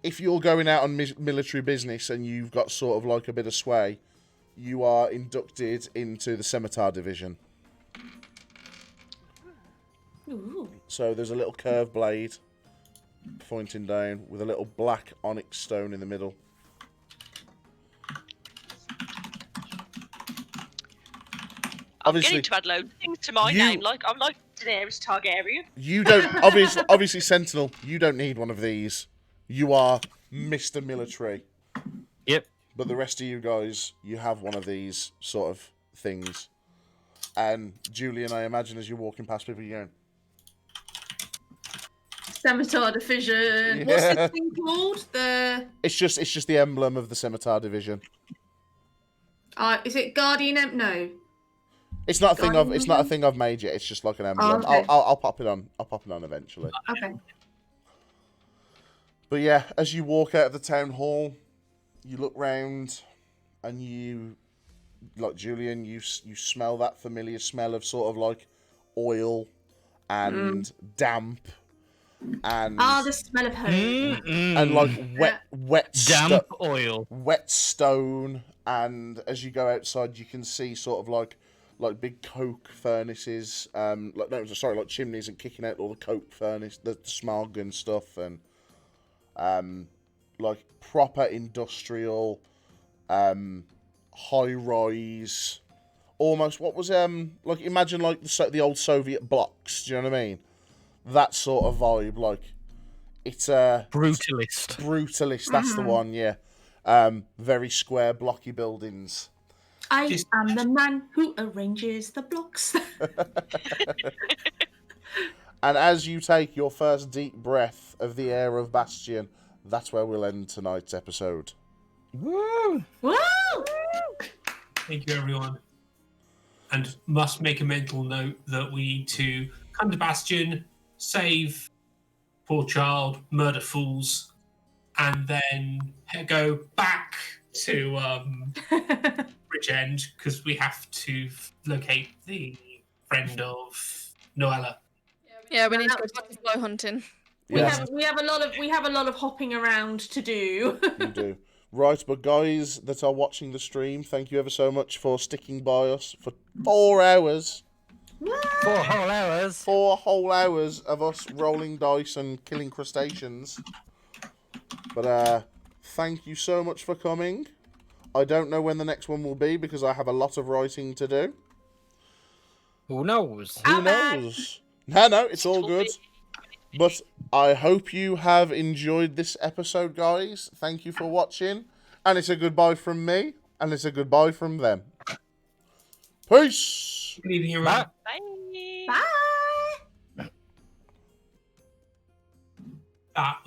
Speaker 1: if you're going out on military business and you've got sort of like a bit of sway, you are inducted into the Scimitar Division.
Speaker 5: Ooh.
Speaker 1: So there's a little curved blade pointing down with a little black onyx stone in the middle.
Speaker 2: I'm
Speaker 1: Obviously,
Speaker 2: getting to add loads of things to my name. Like I'm like Daenerys Targaryen.
Speaker 1: You don't obviously Sentinel, you don't need one of these. You are Mr. Military.
Speaker 3: Yep.
Speaker 1: But the rest of you guys, you have one of these sort of things. And Julyan, I imagine as you're walking past people, you're going,
Speaker 5: Scimitar Division.
Speaker 1: Yeah.
Speaker 5: What's this thing called?
Speaker 1: It's just the emblem of the Scimitar Division.
Speaker 5: Is it Guardian No.
Speaker 1: It's not a thing
Speaker 5: Guardian
Speaker 1: it's not a
Speaker 5: emblem?
Speaker 1: thing I've made yet. It's just like an emblem.
Speaker 5: okay.
Speaker 1: I'll pop it on. I'll pop it on eventually.
Speaker 5: Okay.
Speaker 1: But yeah, as you walk out of the town hall, you look round, and you, like Julyan, you smell that familiar smell of sort of like oil and damp and
Speaker 5: The smell of home.
Speaker 1: and like wet
Speaker 3: Damp oil.
Speaker 1: wet stone. And as you go outside, you can see sort of like big coke furnaces, like chimneys, and kicking out all the coke furnace, the smog and stuff, and like proper industrial, high rise, almost what was like imagine like the old Soviet blocks. Do you know what I mean? That sort of vibe. Like it's a
Speaker 3: Brutalist.
Speaker 1: Brutalist. That's the one. Yeah. Very square, blocky buildings.
Speaker 5: I am the man who arranges the blocks.
Speaker 1: And as you take your first deep breath of the air of Bastion, that's where we'll end tonight's episode.
Speaker 3: Woo!
Speaker 5: Woo!
Speaker 4: Thank you, everyone. And must make a mental note that we need to come to Bastion, save poor child, murder fools, and then go back to Bridgend because we have to locate the friend of Noella.
Speaker 6: Yeah, we need to go butterfly hunting.
Speaker 5: We
Speaker 1: Yeah,
Speaker 5: have a lot of hopping around to do.
Speaker 1: you do. Right, but guys that are watching the stream, thank you ever so much for sticking by us for 4 hours.
Speaker 3: 4 whole hours.
Speaker 1: 4 whole hours of us rolling dice and killing crustaceans. But thank you so much for coming. I don't know when the next one will be because I have a lot of writing to do.
Speaker 3: Who knows?
Speaker 1: Who knows? No, it's all good. But I hope you have enjoyed this episode, guys. Thank you for watching. And it's a goodbye from me. And it's a goodbye from them. Peace!
Speaker 4: Good evening,
Speaker 3: Bye.
Speaker 4: everyone.
Speaker 2: Bye.
Speaker 5: Bye.
Speaker 4: That